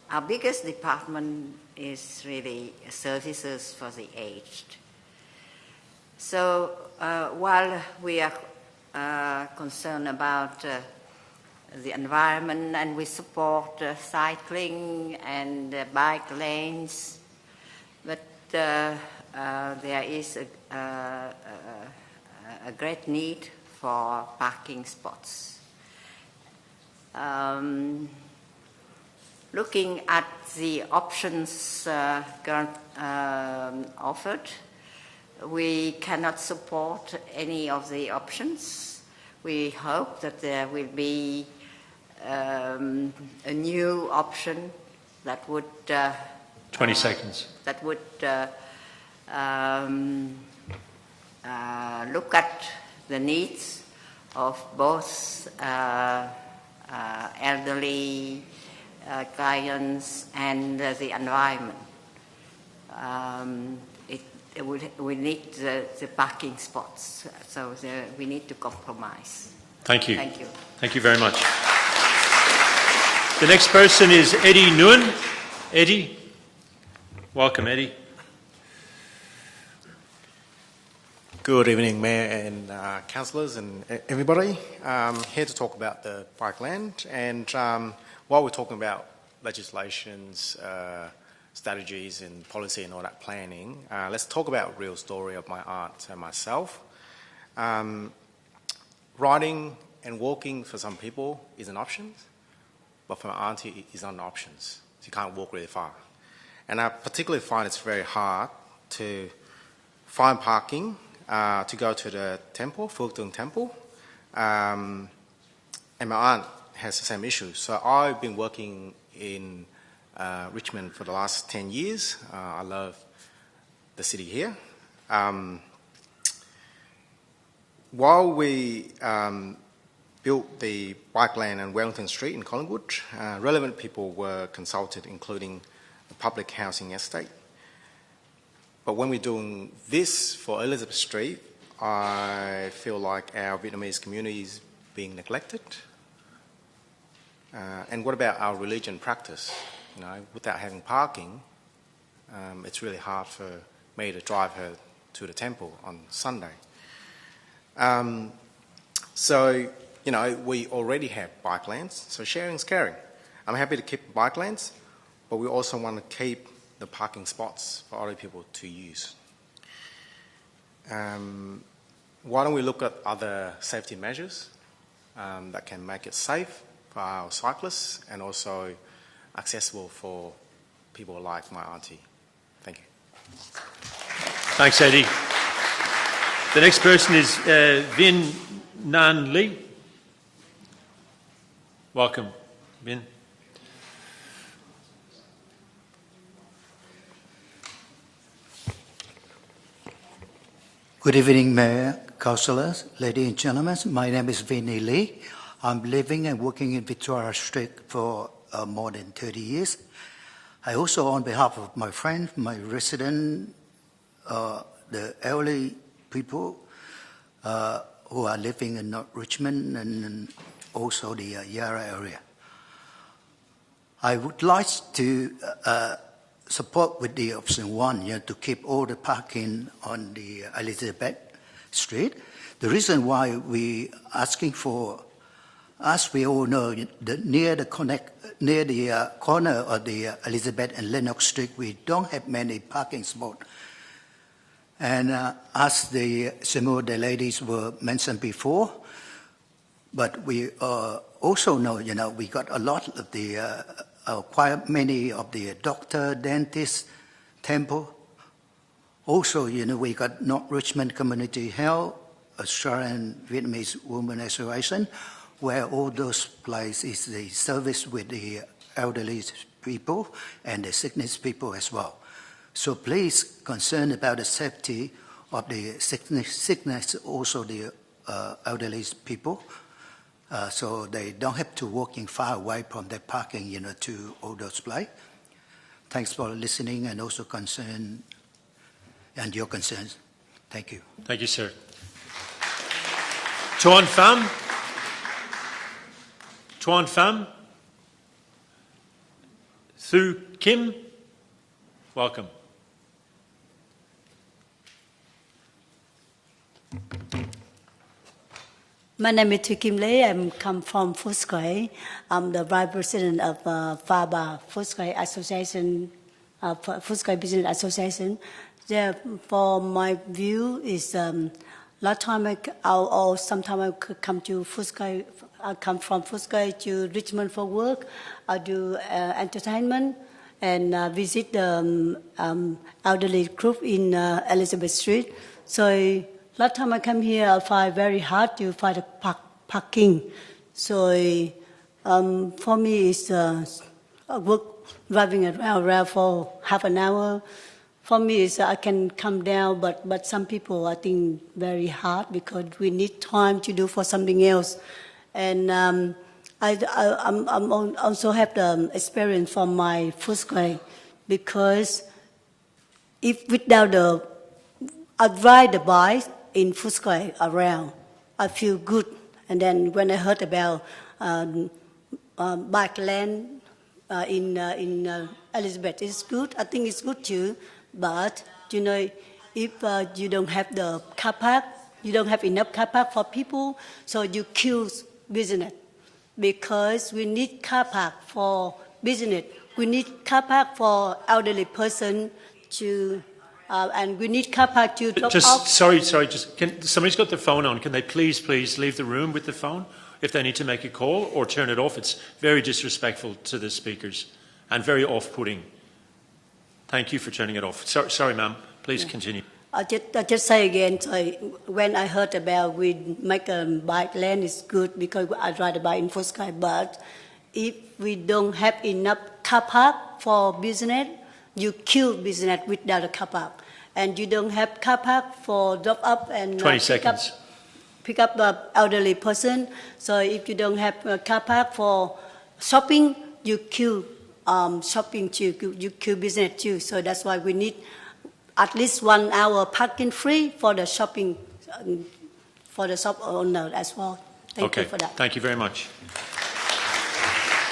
Our biggest department is really services for the aged. So while we are concerned about the environment and we support cycling and bike lanes, but there is a great need for parking spots. Looking at the options offered, we cannot support any of the options. We hope that there will be a new option that would 20 seconds. That would look at the needs of both elderly clients and the environment. We need the parking spots, so we need to compromise. Thank you. Thank you. Thank you very much. The next person is Eddie Nguyen. Eddie, welcome, Eddie. Good evening, Mayor and councillors and everybody. I'm here to talk about the bike land, and while we're talking about legislations, strategies and policy and all that planning, let's talk about a real story of my aunt and myself. Riding and walking for some people is an option, but for my auntie it's not an option. She can't walk really far. And I particularly find it's very hard to find parking to go to the temple, Phu Tung Temple, and my aunt has the same issue. So I've been working in Richmond for the last 10 years. I love the city here. While we built the bike lane on Wellington Street in Collingwood, relevant people were consulted, including the public housing estate. But when we're doing this for Elizabeth Street, I feel like our Vietnamese community is being neglected. And what about our religion practice? You know, without having parking, it's really hard for me to drive her to the temple on Sunday. So, you know, we already have bike lanes, so sharing is caring. I'm happy to keep bike lanes, but we also want to keep the parking spots for other people to use. Why don't we look at other safety measures that can make it safe for our cyclists and also accessible for people like my auntie. Thank you. Thanks, Eddie. The next person is Vin Nan Lee. Welcome, Vin. Good evening, Mayor, Councillors, ladies and gentlemen. My name is Vinny Lee. I'm living and working in Victoria Street for more than 30 years. I also, on behalf of my friends, my residents, the elderly people who are living in North Richmond and also the Yarra area. I would like to support with the option 1, to keep all the parking on the Elizabeth Street. The reason why we asking for, as we all know, near the corner of the Elizabeth and Lennox Street, we don't have many parking spots. And as some of the ladies were mentioned before, but we also know, we got a lot of the quite many of the doctor, dentist, temple. Also, we got North Richmond Community Health, Australian Vietnamese Women Association, where all those places the service with the elderly people and the sickness people as well. So please concern about the safety of the sickness, also the elderly people. So they don't have to walking far away from their parking, to all those places. Thanks for listening and also concern and your concerns. Thank you. Thank you, sir. Tuan Pham. Tuan Pham. Thu Kim. Welcome. My name is Thu Kim Lee. I come from Footscray. I'm the vice president of FABA, Footscray Association, Footscray Business Association. Yeah, for my view is last time sometime I could come to Footscray. I come from Footscray to Richmond for work. I do entertainment and visit the elderly group in Elizabeth Street. So last time I came here, I find very hard to find a parking. So for me, it's work driving around for half an hour. For me, it's, I can come down, but some people I think very hard because we need time to do for something else. And I also have the experience from my Footscray because if without I ride the bike in Footscray around, I feel good. And then when I heard about bike lane in Elizabeth, it's good. I think it's good too. But if you don't have the car park, you don't have enough car park for people, so you kill business. Because we need car park for business, we need car park for elderly person to. And we need car park to drop off. Sorry, somebody's got their phone on. Can they please leave the room with the phone if they need to make a call or turn it off? It's very disrespectful to the speakers and very off-putting. Thank you for turning it off. Sorry, ma'am. Please continue. I just say again, so when I heard about we make a bike lane, it's good because I ride a bike in Footscray. But if we don't have enough car park for business, you kill business without a car park. And you don't have car park for drop up and 20 seconds. Pick up the elderly person. So if you don't have a car park for shopping, you kill shopping too, you kill business too. So that's why we need at least 1 hour parking free for the shopping, for the shop owner as well. Thank you for that. Thank you very much.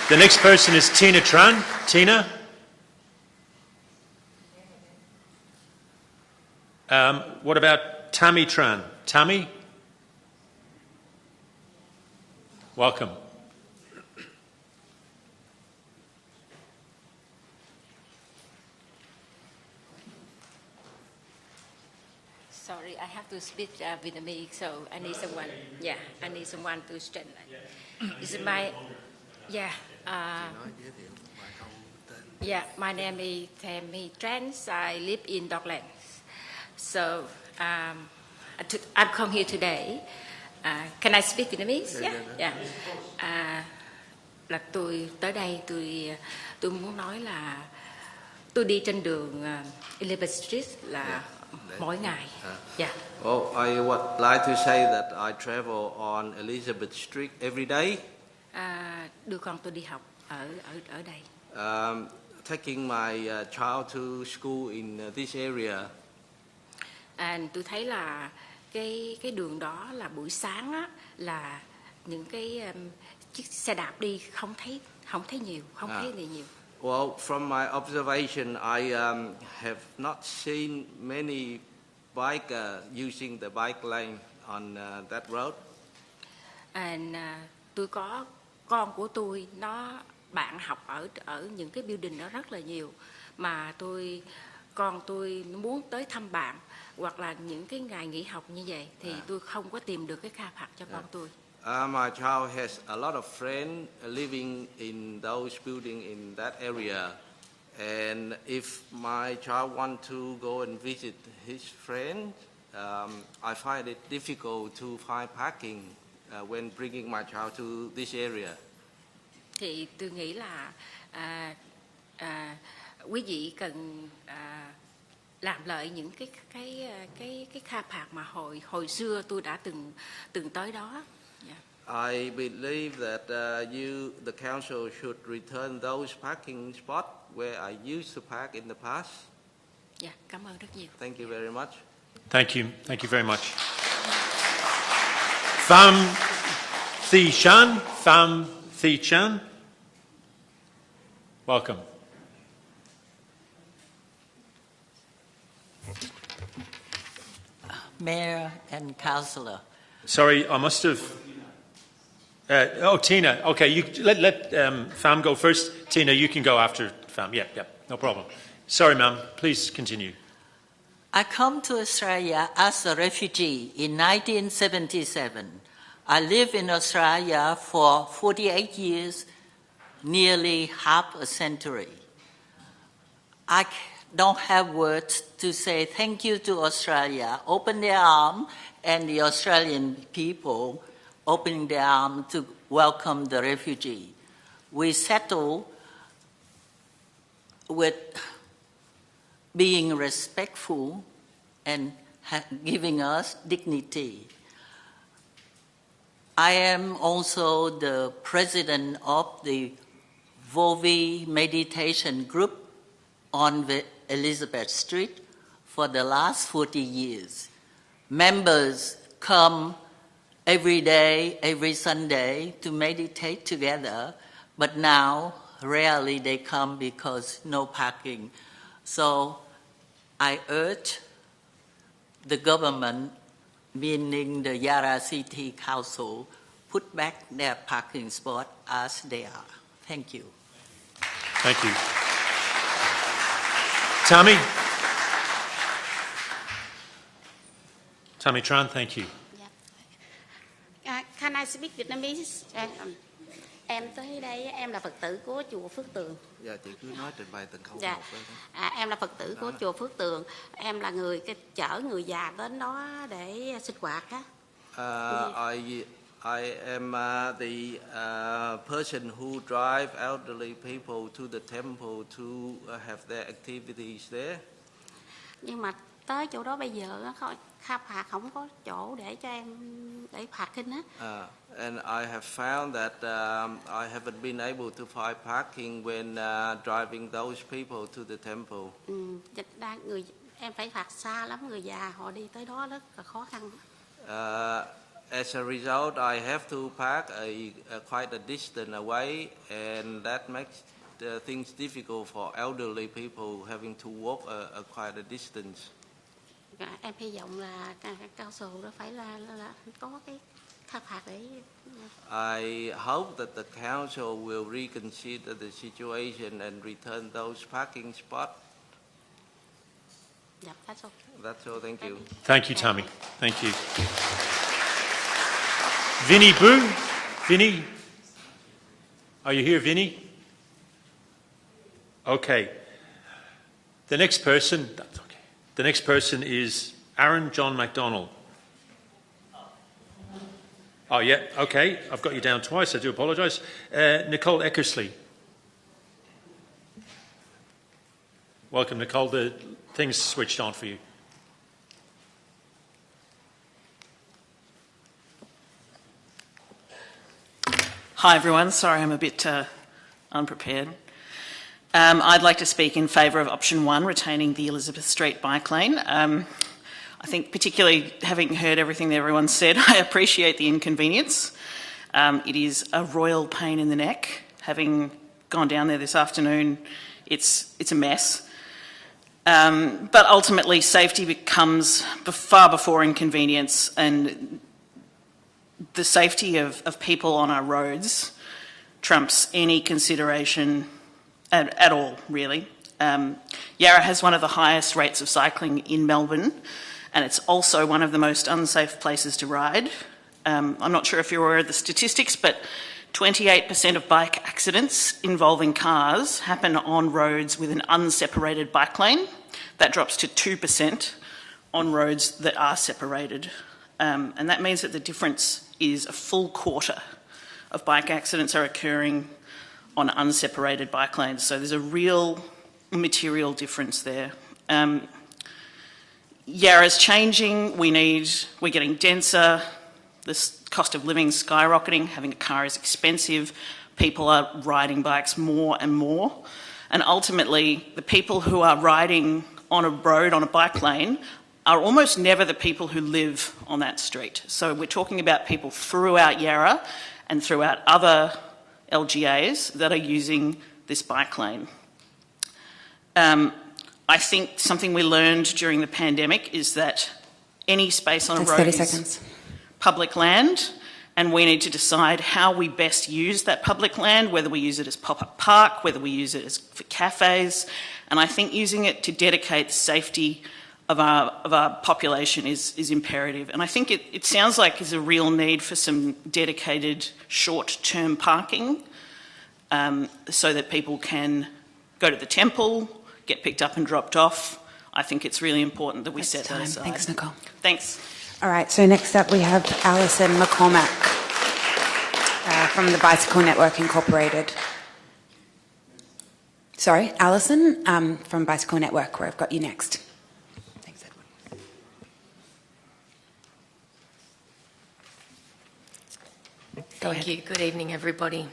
The next person is Tina Tran. Tina? What about Tammy Tran? Tammy? Welcome. Sorry, I have to speak Vietnamese, so I need someone. Yeah, I need someone to translate. Is my, yeah, my name is Tammy Trans. I live in Docklands. So I've come here today. Can I speak Vietnamese? Yeah. Là tôi tới đây tôi muốn nói là tôi đi trên đường Elizabeth Street là mỗi ngày. Yeah. Oh, I would like to say that I travel on Elizabeth Street every day. Đưa con tôi đi học ở đây. Taking my child to school in this area. And tôi thấy là cái đường đó là buổi sáng á, là những cái chiếc xe đạp đi không thấy nhiều. Well, from my observation, I have not seen many bikers using the bike lane on that road. And tôi có con của tôi, bạn học ở những cái building đó rất là nhiều, mà con tôi muốn tới thăm bạn hoặc là những cái ngày nghỉ học như vậy thì tôi không có tìm được cái car park cho con tôi. My child has a lot of friends living in those buildings in that area, and if my child wants to go and visit his friend, I find it difficult to find parking when bringing my child to this area. Thì tôi nghĩ là quý vị cần làm lại những cái car park mà hồi xưa tôi đã từng tới đó. I believe that the council should return those parking spots where I used to park in the past. Yeah, cảm ơn rất nhiều. Thank you very much. Thank you very much. Pham Thi Chan. Welcome. Mayor and Councillor. Sorry, I must have. Tina. Okay, you let Pham go first. Tina, you can go after Pham. Yeah, no problem. Sorry, ma'am. Please continue. I come to Australia as a refugee in 1977. I lived in Australia for 48 years, nearly half a century. I don't have words to say thank you to Australia. Open their arms, and the Australian people opening their arms to welcome the refugee. We settle with being respectful and giving us dignity. I am also the president of the Vovi meditation group on the Elizabeth Street for the last 40 years. Members come every day, every Sunday to meditate together, but now rarely they come because no parking. So I urge the government, meaning the Yarra City Council, put back their parking spot as they are. Thank you. Thank you. Tammy Tran, thank you. Can I speak Vietnamese? Em tới đây, em là Phật tử của chùa Phước Tường. Dạ, chị cứ nói trình bày từng câu Dạ. một thôi. Em là Phật tử của chùa Phước Tường. Em là người chở người già đến đó để sinh hoạt á. I am the person who drive elderly people to the temple to have their activities there. Nhưng mà tới chỗ đó bây giờ kha phạt không có chỗ để cho em để parking á. And I have found that I haven't been able to find parking when driving those people to the temple. Em phải phạt xa lắm, người già họ đi tới đó rất là khó khăn. As a result, I have to park quite a distance away, and that makes things difficult for elderly people having to walk quite a distance. em hy vọng là cao su đó phải là có cái phạt để. I hope that the council will reconsider the situation and return those parking spots. Yeah, that's all. That's all. Thank you. Thank you, Tammy. Thank you. Vinnie Boo? Vinnie? Are you here, Vinnie? Okay. The next person, that's okay. The next person is Aaron John MacDonald. Oh, yeah, okay. I've got you down twice. I do apologise. Nicole Eckersley. Welcome, Nicole. The thing's switched on for you. Hi everyone, sorry I'm a bit unprepared. I'd like to speak in favour of option 1, retaining the Elizabeth Street bike lane. I think particularly having heard everything that everyone said, I appreciate the inconvenience. It is a royal pain in the neck. Having gone down there this afternoon, it's a mess. But ultimately safety becomes far before inconvenience, and the safety of people on our roads trumps any consideration at all, really. Yarra has one of the highest rates of cycling in Melbourne, and it's also one of the most unsafe places to ride. I'm not sure if you're aware of the statistics, but 28% of bike accidents involving cars happen on roads with an unseparated bike lane. That drops to 2% on roads that are separated. And that means that the difference is a full quarter of bike accidents are occurring on unseparated bike lanes. So there's a real material difference there. Yarra's changing, we're getting denser, the cost of living is skyrocketing, having a car is expensive, people are riding bikes more and more, and ultimately the people who are riding on a road, on a bike lane, are almost never the people who live on that street. So we're talking about people throughout Yarra and throughout other LGAs that are using this bike lane. I think something we learned during the pandemic is that any space on a road is public land, and we need to decide how we best use that public land, whether we use it as pop-up park, whether we use it as for cafes, and I think using it to dedicate the safety of our population is imperative. And I think it sounds like there's a real need for some dedicated short-term parking so that people can go to the temple, get picked up and dropped off. I think it's really important that we set that aside. Thanks, Nicole. Thanks. All right, so next up we have Alison McCormack from the Bicycle Network Incorporated. Sorry, Alison from Bicycle Network, where I've got you next. Thanks, Edward. Go ahead. Thank you. Good evening, everybody.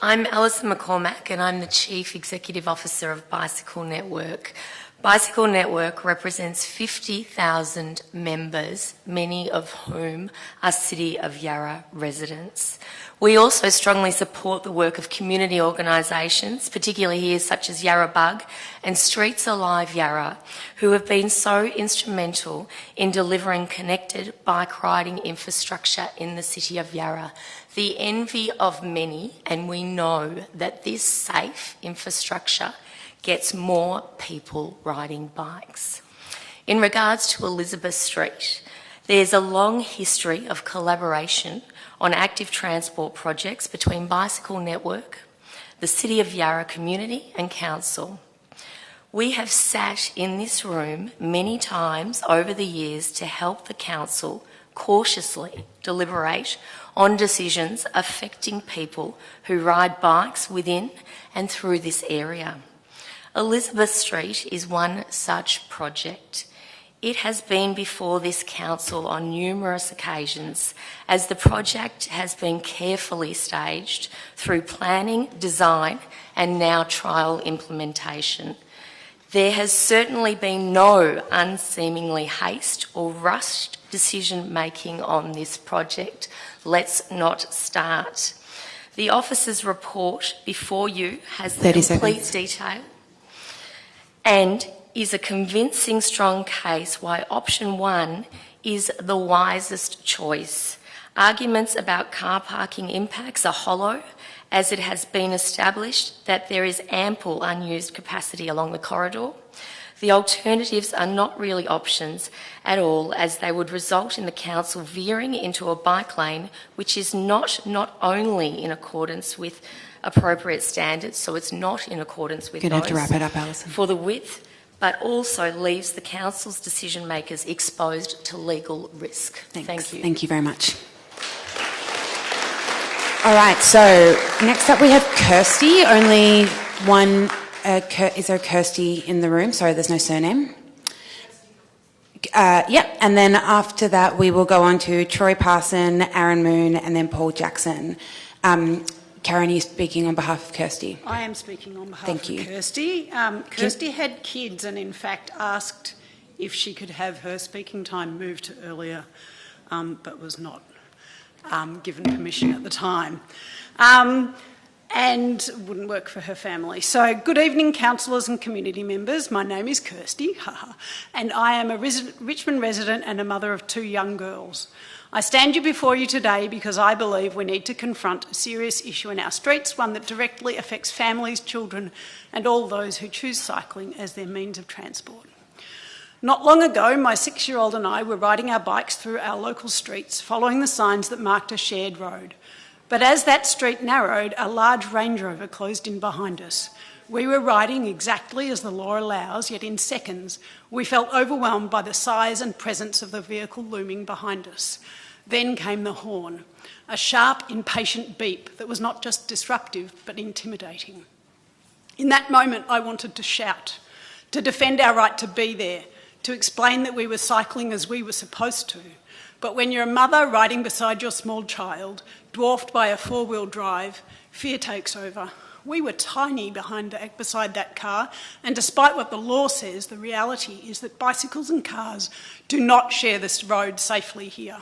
I'm Alison McCormack and I'm the Chief Executive Officer of Bicycle Network. Bicycle Network represents 50,000 members, many of whom are City of Yarra residents. We also strongly support the work of community organisations, particularly here such as Yarra Bug and Streets Alive Yarra, who have been so instrumental in delivering connected bike riding infrastructure in the City of Yarra. The envy of many, and we know that this safe infrastructure gets more people riding bikes. In regards to Elizabeth Street, there's a long history of collaboration on active transport projects between Bicycle Network, the City of Yarra community and council. We have sat in this room many times over the years to help the council cautiously deliberate on decisions affecting people who ride bikes within and through this area. Elizabeth Street is one such project. It has been before this council on numerous occasions as the project has been carefully staged through planning, design and now trial implementation. There has certainly been no unseemingly haste or rushed decision making on this project. Let's not start. The officer's report before you has the complete detail, and is a convincing, strong case why option 1 is the wisest choice. Arguments about car parking impacts are hollow, as it has been established that there is ample unused capacity along the corridor. The alternatives are not really options at all, as they would result in the council veering into a bike lane, which is not only in accordance with appropriate standards, so it's not in accordance with You're going to have those to wrap it up, Alison. for the width, but also leaves the council's decision makers exposed to legal risk. Thank you. Thank you very much. All right, so next up we have Kirsty. Only one. Is there a Kirsty in the room? Sorry, there's no surname. Yep, and then after that we will go on to Troy Parson, Aaron Moon, and then Paul Jackson. Karen, are you speaking on behalf of Kirsty? I am speaking on behalf Thank of you. Kirsty. Kirsty had kids and in fact asked if she could have her speaking time moved to earlier, but was not given permission at the time. And wouldn't work for her family. So good evening, councillors and community members. My name is Kirsty, and I am a Richmond resident and a mother of 2 young girls. I stand you before you today because I believe we need to confront a serious issue in our streets, one that directly affects families, children, and all those who choose cycling as their means of transport. Not long ago, my 6-year-old and I were riding our bikes through our local streets, following the signs that marked a shared road. But as that street narrowed, a large Range Rover closed in behind us. We were riding exactly as the law allows, yet in seconds, we felt overwhelmed by the size and presence of the vehicle looming behind us. Then came the horn, a sharp, impatient beep that was not just disruptive, but intimidating. In that moment, I wanted to shout, to defend our right to be there, to explain that we were cycling as we were supposed to. But when you're a mother riding beside your small child, dwarfed by a 4-wheel drive, fear takes over. We were tiny beside that car, and despite what the law says, the reality is that bicycles and cars do not share this road safely here.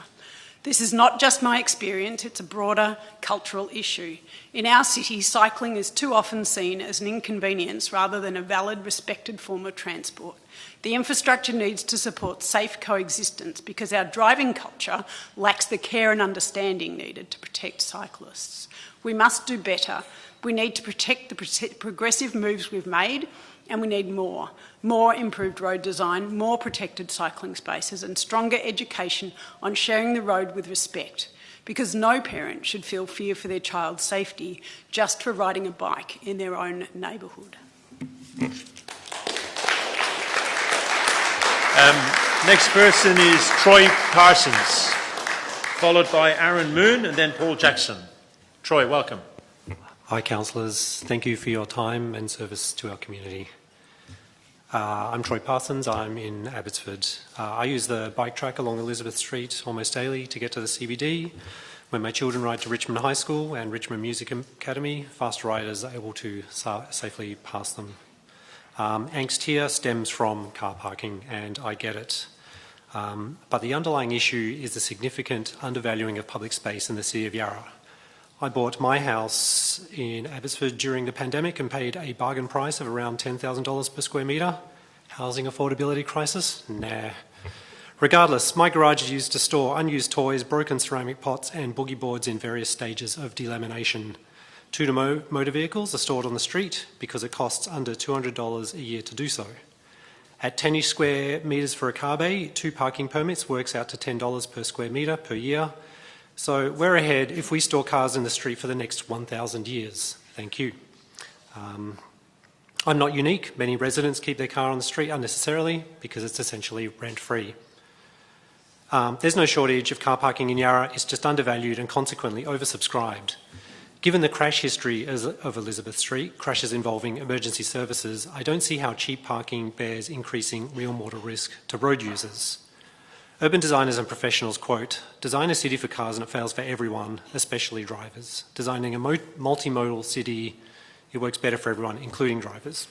This is not just my experience, it's a broader cultural issue. In our city, cycling is too often seen as an inconvenience rather than a valid, respected form of transport. The infrastructure needs to support safe coexistence because our driving culture lacks the care and understanding needed to protect cyclists. We must do better. We need to protect the progressive moves we've made, and we need more. More improved road design, more protected cycling spaces, and stronger education on sharing the road with respect, because no parent should feel fear for their child's safety just for riding a bike in their own neighbourhood. Next person is Troy Parsons, followed by Aaron Moon and then Paul Jackson. Troy, welcome. Hi, councillors. Thank you for your time and service to our community. I'm Troy Parsons. I'm in Abbotsford. I use the bike track along Elizabeth Street almost daily to get to the CBD. When my children ride to Richmond High School and Richmond Music Academy, fast riders are able to safely pass them. Angst here stems from car parking, and I get it. But the underlying issue is the significant undervaluing of public space in the city of Yarra. I bought my house in Abbotsford during the pandemic and paid a bargain price of around $10,000 per square metre. Housing affordability crisis? Nah. Regardless, my garage is used to store unused toys, broken ceramic pots and boogie boards in various stages of delamination. 2 motor vehicles are stored on the street because it costs under $200 a year to do so. At 10 square metres for a car bay, 2 parking permits works out to $10 per square metre per year. So we're ahead if we store cars in the street for the next 1,000 years. Thank you. I'm not unique. Many residents keep their car on the street unnecessarily because it's essentially rent-free. There's no shortage of car parking in Yarra. It's just undervalued and consequently oversubscribed. Given the crash history of Elizabeth Street, crashes involving emergency services, I don't see how cheap parking bears increasing real mortal risk to road users. Urban designers and professionals quote, "Design a city for cars and it fails for everyone, especially drivers. Designing a multimodal city, it works better for everyone, including drivers."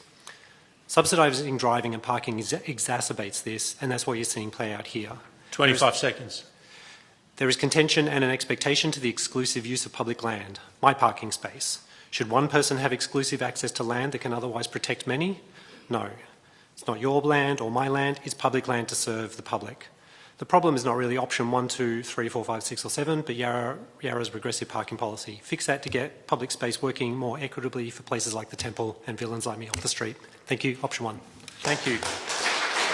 Subsidising driving and parking exacerbates this, and that's what you're seeing play out here. 25 seconds. There is contention and an expectation to the exclusive use of public land, my parking space. Should one person have exclusive access to land that can otherwise protect many? No. It's not your land or my land, it's public land to serve the public. The problem is not really option 1, 2, 3, 4, 5, 6 or 7, but Yarra's regressive parking policy. Fix that to get public space working more equitably for places like the Temple and villains like me off the street. Thank you. Option 1. Thank you.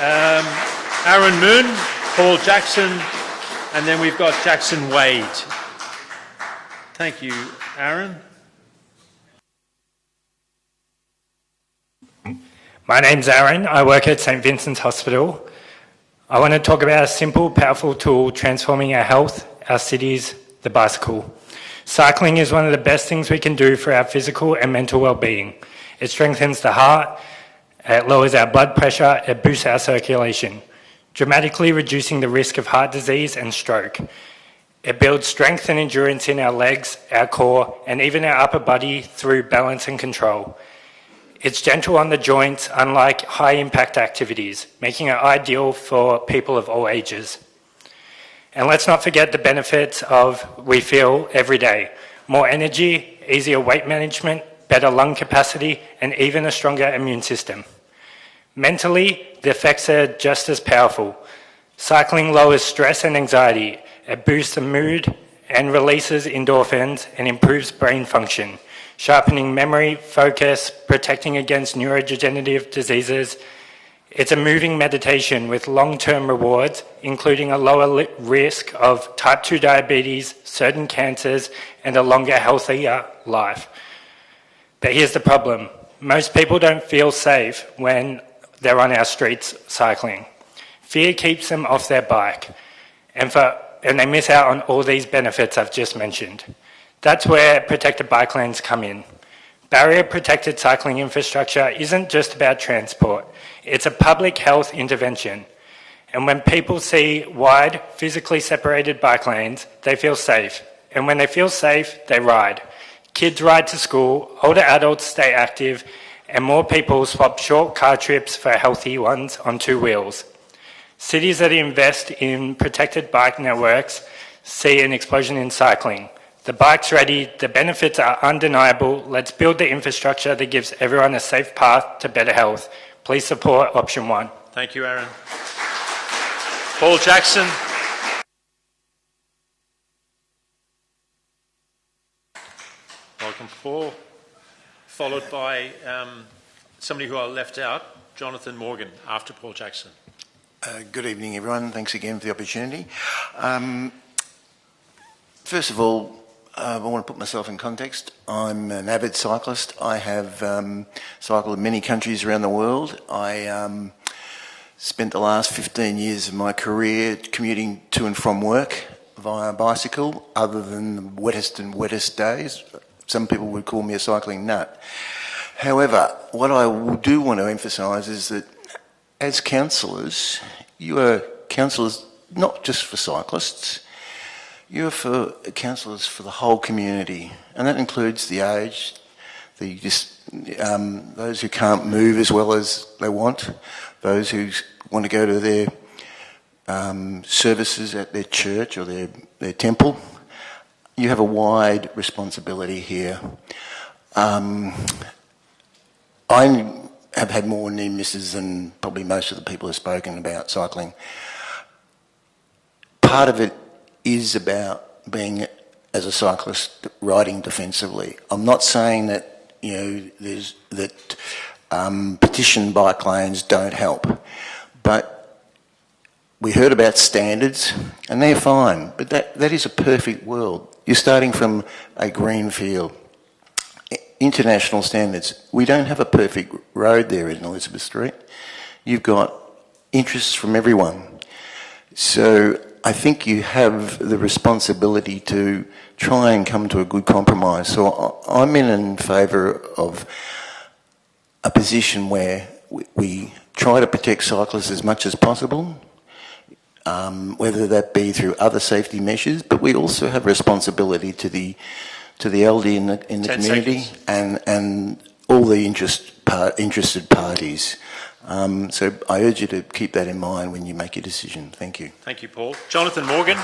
Aaron Moon, Paul Jackson, and then we've got Jackson Wade. Thank you, Aaron. My name's Aaron. I work at St Vincent's Hospital. I want to talk about a simple, powerful tool transforming our health, our cities, the bicycle. Cycling is one of the best things we can do for our physical and mental well-being. It strengthens the heart, it lowers our blood pressure, it boosts our circulation, dramatically reducing the risk of heart disease and stroke. It builds strength and endurance in our legs, our core, and even our upper body through balance and control. It's gentle on the joints, unlike high-impact activities, making it ideal for people of all ages. And let's not forget the benefits we feel every day. More energy, easier weight management, better lung capacity, and even a stronger immune system. Mentally, the effects are just as powerful. Cycling lowers stress and anxiety. It boosts the mood and releases endorphins and improves brain function, sharpening memory, focus, protecting against neurodegenerative diseases. It's a moving meditation with long-term rewards, including a lower risk of type 2 diabetes, certain cancers, and a longer, healthier life. But here's the problem. Most people don't feel safe when they're on our streets cycling. Fear keeps them off their bike, and they miss out on all these benefits I've just mentioned. That's where protected bike lanes come in. Barrier-protected cycling infrastructure isn't just about transport. It's a public health intervention. And when people see wide, physically separated bike lanes, they feel safe. And when they feel safe, they ride. Kids ride to school, older adults stay active, and more people swap short car trips for healthy ones on 2 wheels. Cities that invest in protected bike networks see an explosion in cycling. The bike's ready, the benefits are undeniable. Let's build the infrastructure that gives everyone a safe path to better health. Please support option 1. Thank you, Aaron. Paul Jackson. Welcome, Paul. Followed by somebody who I left out, Jonathan Morgan, after Paul Jackson. Good evening, everyone. Thanks again for the opportunity. First of all, I want to put myself in context. I'm an avid cyclist. I have cycled in many countries around the world. I spent the last 15 years of my career commuting to and from work via bicycle, other than the wettest days. Some people would call me a cycling nut. However, what I do want to emphasise is that as councillors, you are councillors not just for cyclists, you're for councillors for the whole community, and that includes the aged, those who can't move as well as they want, those who want to go to their services at their church or their temple. You have a wide responsibility here. I have had more near misses than probably most of the people who've spoken about cycling. Part of it is about being, as a cyclist, riding defensively. I'm not saying that petition bike lanes don't help, but we heard about standards, and they're fine. But that is a perfect world. You're starting from a green field. International standards. We don't have a perfect road there in Elizabeth Street. You've got interests from everyone. So I think you have the responsibility to try and come to a good compromise. So I'm in favour of a position where we try to protect cyclists as much as possible, whether that be through other safety measures, but we also have responsibility to the elderly in the community and all the interested parties. So I urge you to keep that in mind when you make your decision. Thank you. Thank you, Paul. Jonathan Morgan.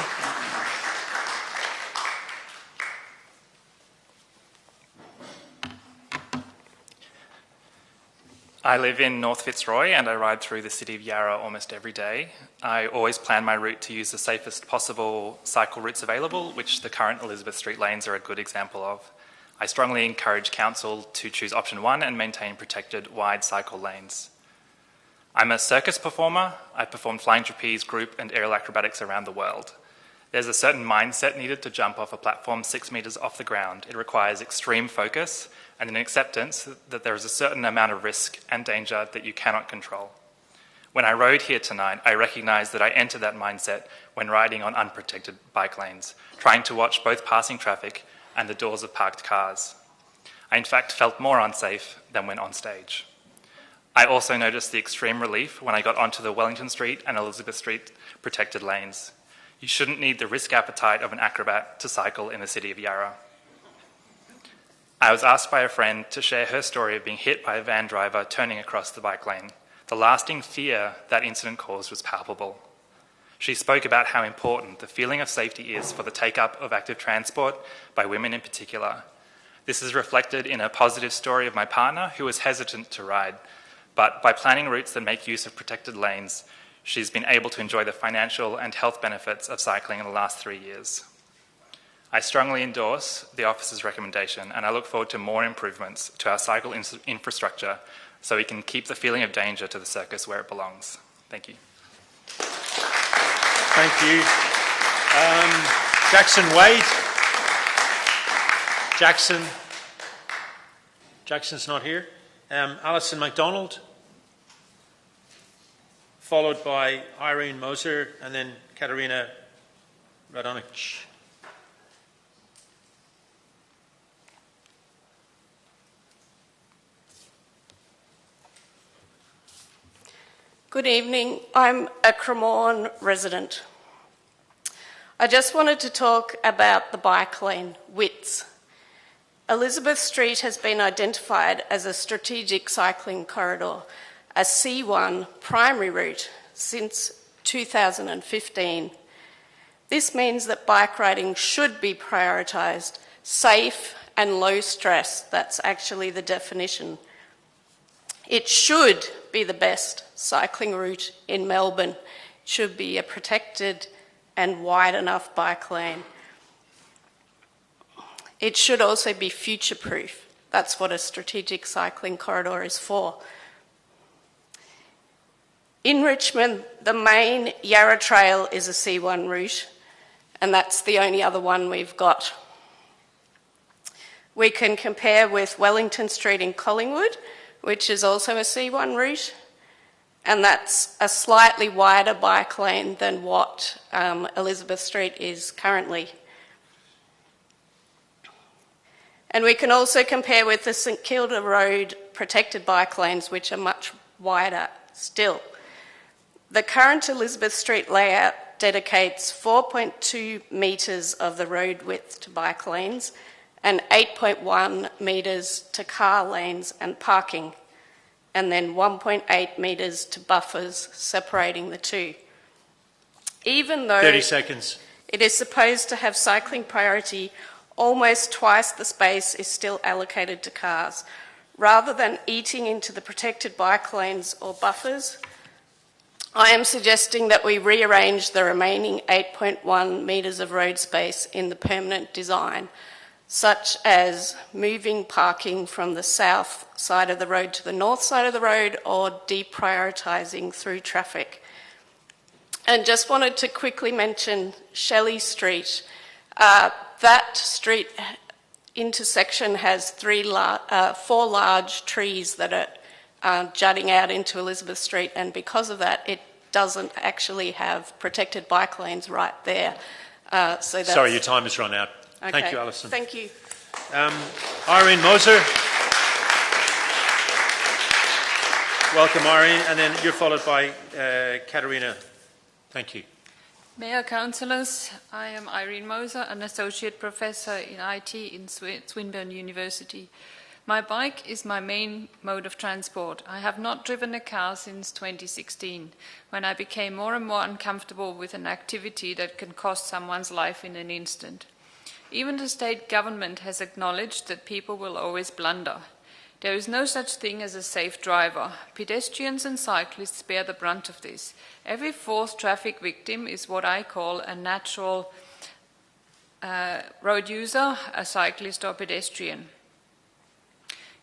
I live in North Fitzroy and I ride through the city of Yarra almost every day. I always plan my route to use the safest possible cycle routes available, which the current Elizabeth Street lanes are a good example of. I strongly encourage Council to choose option 1 and maintain protected wide cycle lanes. I'm a circus performer. I perform flying trapeze, group and aerial acrobatics around the world. There's a certain mindset needed to jump off a platform 6 metres off the ground. It requires extreme focus and an acceptance that there is a certain amount of risk and danger that you cannot control. When I rode here tonight, I recognised that I entered that mindset when riding on unprotected bike lanes, trying to watch both passing traffic and the doors of parked cars. I in fact felt more unsafe than when on stage. I also noticed the extreme relief when I got onto the Wellington Street and Elizabeth Street protected lanes. You shouldn't need the risk appetite of an acrobat to cycle in the city of Yarra. I was asked by a friend to share her story of being hit by a van driver turning across the bike lane. The lasting fear that incident caused was palpable. She spoke about how important the feeling of safety is for the take-up of active transport by women in particular. This is reflected in a positive story of my partner who was hesitant to ride, but by planning routes that make use of protected lanes, she's been able to enjoy the financial and health benefits of cycling in the last 3 years. I strongly endorse the officer's recommendation and I look forward to more improvements to our cycle infrastructure so we can keep the feeling of danger to the circus where it belongs. Thank you. Thank you. Jackson Wade. Jackson's not here. Alison MacDonald, followed by Irene Moser and then Katerina Radonic. Good evening. I'm a Cremorne resident. I just wanted to talk about the bike lane widths. Elizabeth Street has been identified as a strategic cycling corridor, a C1 primary route since 2015. This means that bike riding should be prioritised, safe and low stress. That's actually the definition. It should be the best cycling route in Melbourne. It should be a protected and wide enough bike lane. It should also be future-proof. That's what a strategic cycling corridor is for. In Richmond, the main Yarra Trail is a C1 route, and that's the only other one we've got. We can compare with Wellington Street in Collingwood, which is also a C1 route, and that's a slightly wider bike lane than what Elizabeth Street is currently. And we can also compare with the St Kilda Road protected bike lanes, which are much wider still. The current Elizabeth Street layout dedicates 4.2 metres of the road width to bike lanes and 8.1 metres to car lanes and parking, and then 1.8 metres to buffers separating the two. Even though 30 seconds. It is supposed to have cycling priority, almost twice the space is still allocated to cars. Rather than eating into the protected bike lanes or buffers, I am suggesting that we rearrange the remaining 8.1 metres of road space in the permanent design, such as moving parking from the south side of the road to the north side of the road or deprioritising through traffic. And just wanted to quickly mention Shelley Street. That street intersection has 4 large trees that are jutting out into Elizabeth Street, and because of that, it doesn't actually have protected bike lanes right there. Sorry, your time has run out. Okay. Thank you, Alison. Thank you. Irene Moser. Welcome, Irene. And then you're followed by Katerina. Thank you. Mayor, councillors, I am Irene Moser, an associate professor in IT in Swinburne University. My bike is my main mode of transport. I have not driven a car since 2016, when I became more and more uncomfortable with an activity that can cost someone's life in an instant. Even the state government has acknowledged that people will always blunder. There is no such thing as a safe driver. Pedestrians and cyclists bear the brunt of this. Every fourth traffic victim is what I call a natural road user, a cyclist or pedestrian.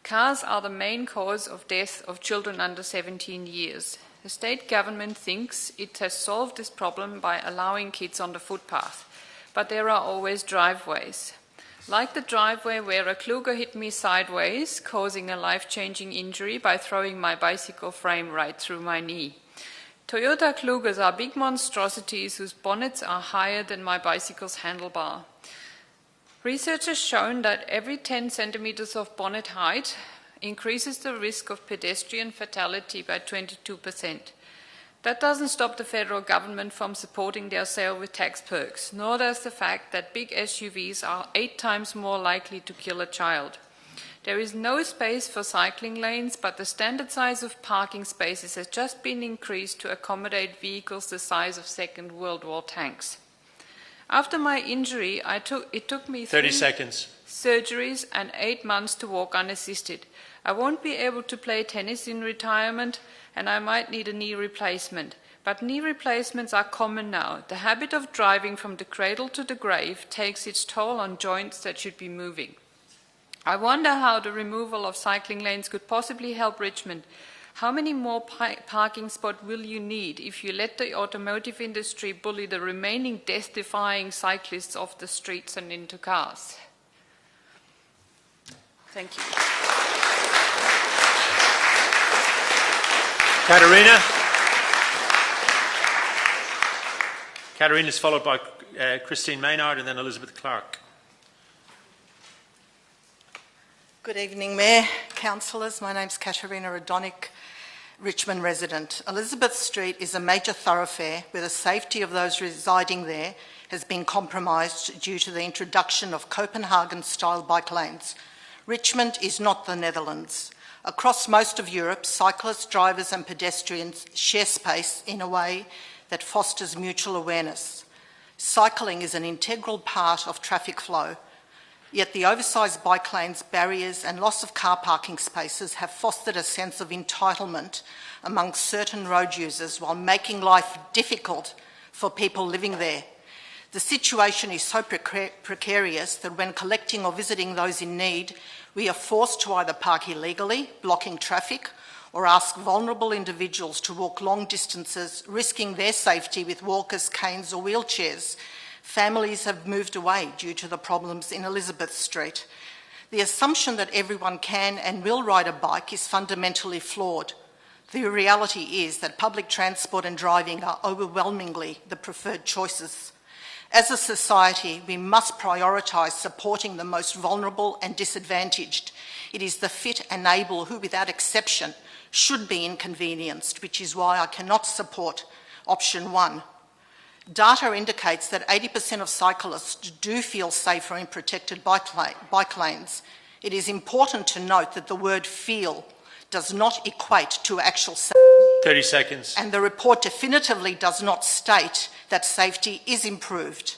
Cars are the main cause of death of children under 17 years. The state government thinks it has solved this problem by allowing kids on the footpath, but there are always driveways. Like the driveway where a Kluger hit me sideways, causing a life-changing injury by throwing my bicycle frame right through my knee. Toyota Klugers are big monstrosities whose bonnets are higher than my bicycle's handlebar. Research has shown that every 10 centimeters of bonnet height increases the risk of pedestrian fatality by 22%. That doesn't stop the federal government from supporting their sale with tax perks, nor does the fact that big SUVs are 8 times more likely to kill a child. There is no space for cycling lanes, but the standard size of parking spaces has just been increased to accommodate vehicles the size of Second World War tanks. After my injury, it took me 30 seconds. surgeries and 8 months to walk unassisted. I won't be able to play tennis in retirement, and I might need a knee replacement. But knee replacements are common now. The habit of driving from the cradle to the grave takes its toll on joints that should be moving. I wonder how the removal of cycling lanes could possibly help Richmond. How many more parking spots will you need if you let the automotive industry bully the remaining death-defying cyclists off the streets and into cars? Thank you. Katarina is followed by Christine Maynard and then Elizabeth Clark. Good evening, Mayor, councillors. My name's Katarina Radonic, Richmond resident. Elizabeth Street is a major thoroughfare where the safety of those residing there has been compromised due to the introduction of Copenhagen-style bike lanes. Richmond is not the Netherlands. Across most of Europe, cyclists, drivers and pedestrians share space in a way that fosters mutual awareness. Cycling is an integral part of traffic flow, yet the oversized bike lanes, barriers and loss of car parking spaces have fostered a sense of entitlement among certain road users while making life difficult for people living there. The situation is so precarious that when collecting or visiting those in need, we are forced to either park illegally, blocking traffic, or ask vulnerable individuals to walk long distances, risking their safety with walkers, canes or wheelchairs. Families have moved away due to the problems in Elizabeth Street. The assumption that everyone can and will ride a bike is fundamentally flawed. The reality is that public transport and driving are overwhelmingly the preferred choices. As a society, we must prioritise supporting the most vulnerable and disadvantaged. It is the fit and able who, without exception, should be inconvenienced, which is why I cannot support option 1. Data indicates that 80% of cyclists do feel safer in protected bike lanes. It is important to note that the word feel does not equate to actual safety. 30 seconds. And the report definitively does not state that safety is improved.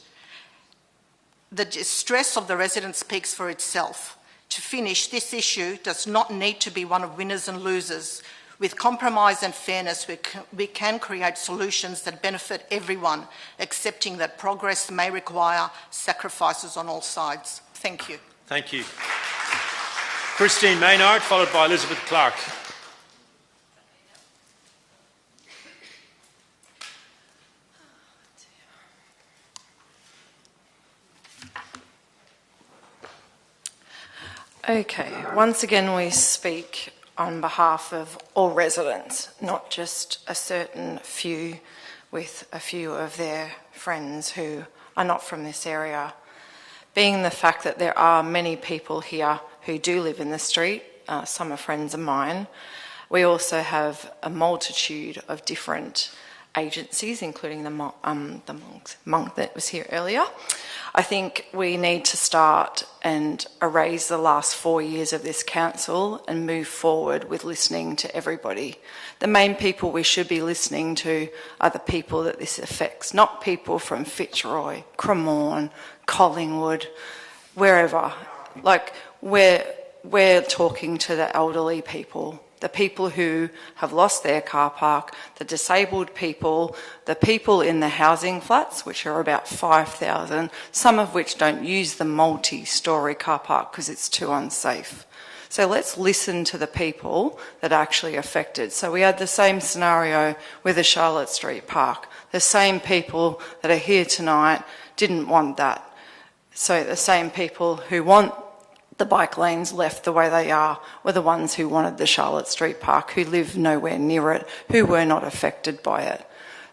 The distress of the residents speaks for itself. To finish, this issue does not need to be one of winners and losers. With compromise and fairness, we can create solutions that benefit everyone, accepting that progress may require sacrifices on all sides. Thank you. Thank you. Christine Maynard, followed by Elizabeth Clark. Okay, once again we speak on behalf of all residents, not just a certain few with a few of their friends who are not from this area. Being the fact that there are many people here who do live in the street, some are friends of mine, we also have a multitude of different agencies, including the monk that was here earlier. I think we need to start and erase the last 4 years of this council and move forward with listening to everybody. The main people we should be listening to are the people that this affects, not people from Fitzroy, Cremorne, Collingwood, wherever. Like, we're talking to the elderly people, the people who have lost their car park, the disabled people, the people in the housing flats, which are about 5,000, some of which don't use the multi-storey car park because it's too unsafe. So let's listen to the people that are actually affected. So we had the same scenario with the Charlotte Street Park. The same people that are here tonight didn't want that. So the same people who want the bike lanes left the way they are were the ones who wanted the Charlotte Street Park, who live nowhere near it, who were not affected by it.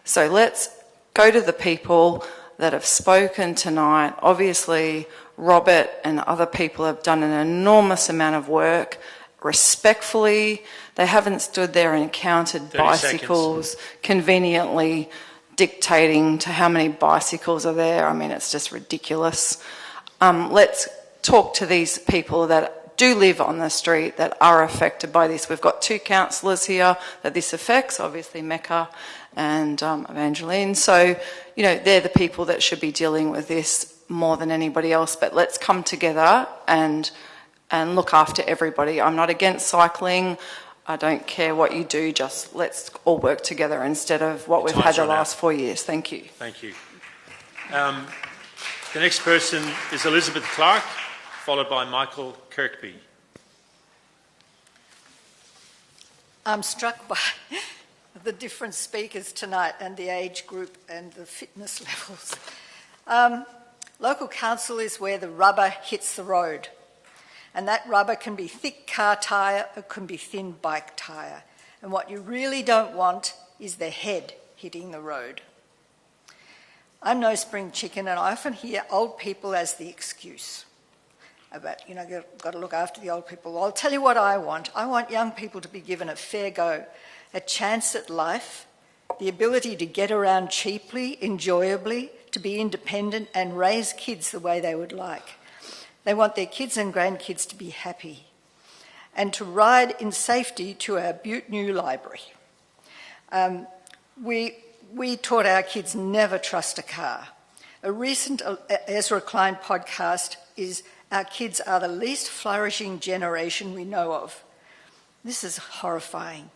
So let's go to the people that have spoken tonight. Obviously, Robert and other people have done an enormous amount of work respectfully. They haven't stood there and counted bicycles, conveniently dictating to how many bicycles are there. I mean, it's just ridiculous. Let's talk to these people that do live on the street that are affected by this. We've got 2 councillors here that this affects, obviously Mecca and Evangeline. So, you know, they're the people that should be dealing with this more than anybody else. But let's come together and look after everybody. I'm not against cycling. I don't care what you do, just let's all work together instead of what we've had the last 4 years. Thank you. Thank you. The next person is Elizabeth Clark, followed by Michael Kirkby. I'm struck by the different speakers tonight and the age group and the fitness levels. Local council is where the rubber hits the road. And that rubber can be thick car tyre, it can be thin bike tyre. And what you really don't want is the head hitting the road. I'm no spring chicken, and I often hear old people as the excuse about, you know, you've got to look after the old people. Well, I'll tell you what I want. I want young people to be given a fair go, a chance at life, the ability to get around cheaply, enjoyably, to be independent and raise kids the way they would like. They want their kids and grandkids to be happy and to ride in safety to our Butte New Library. We taught our kids never trust a car. A recent Ezra Klein podcast is Our Kids Are the Least Flourishing Generation We Know Of. This is horrifying.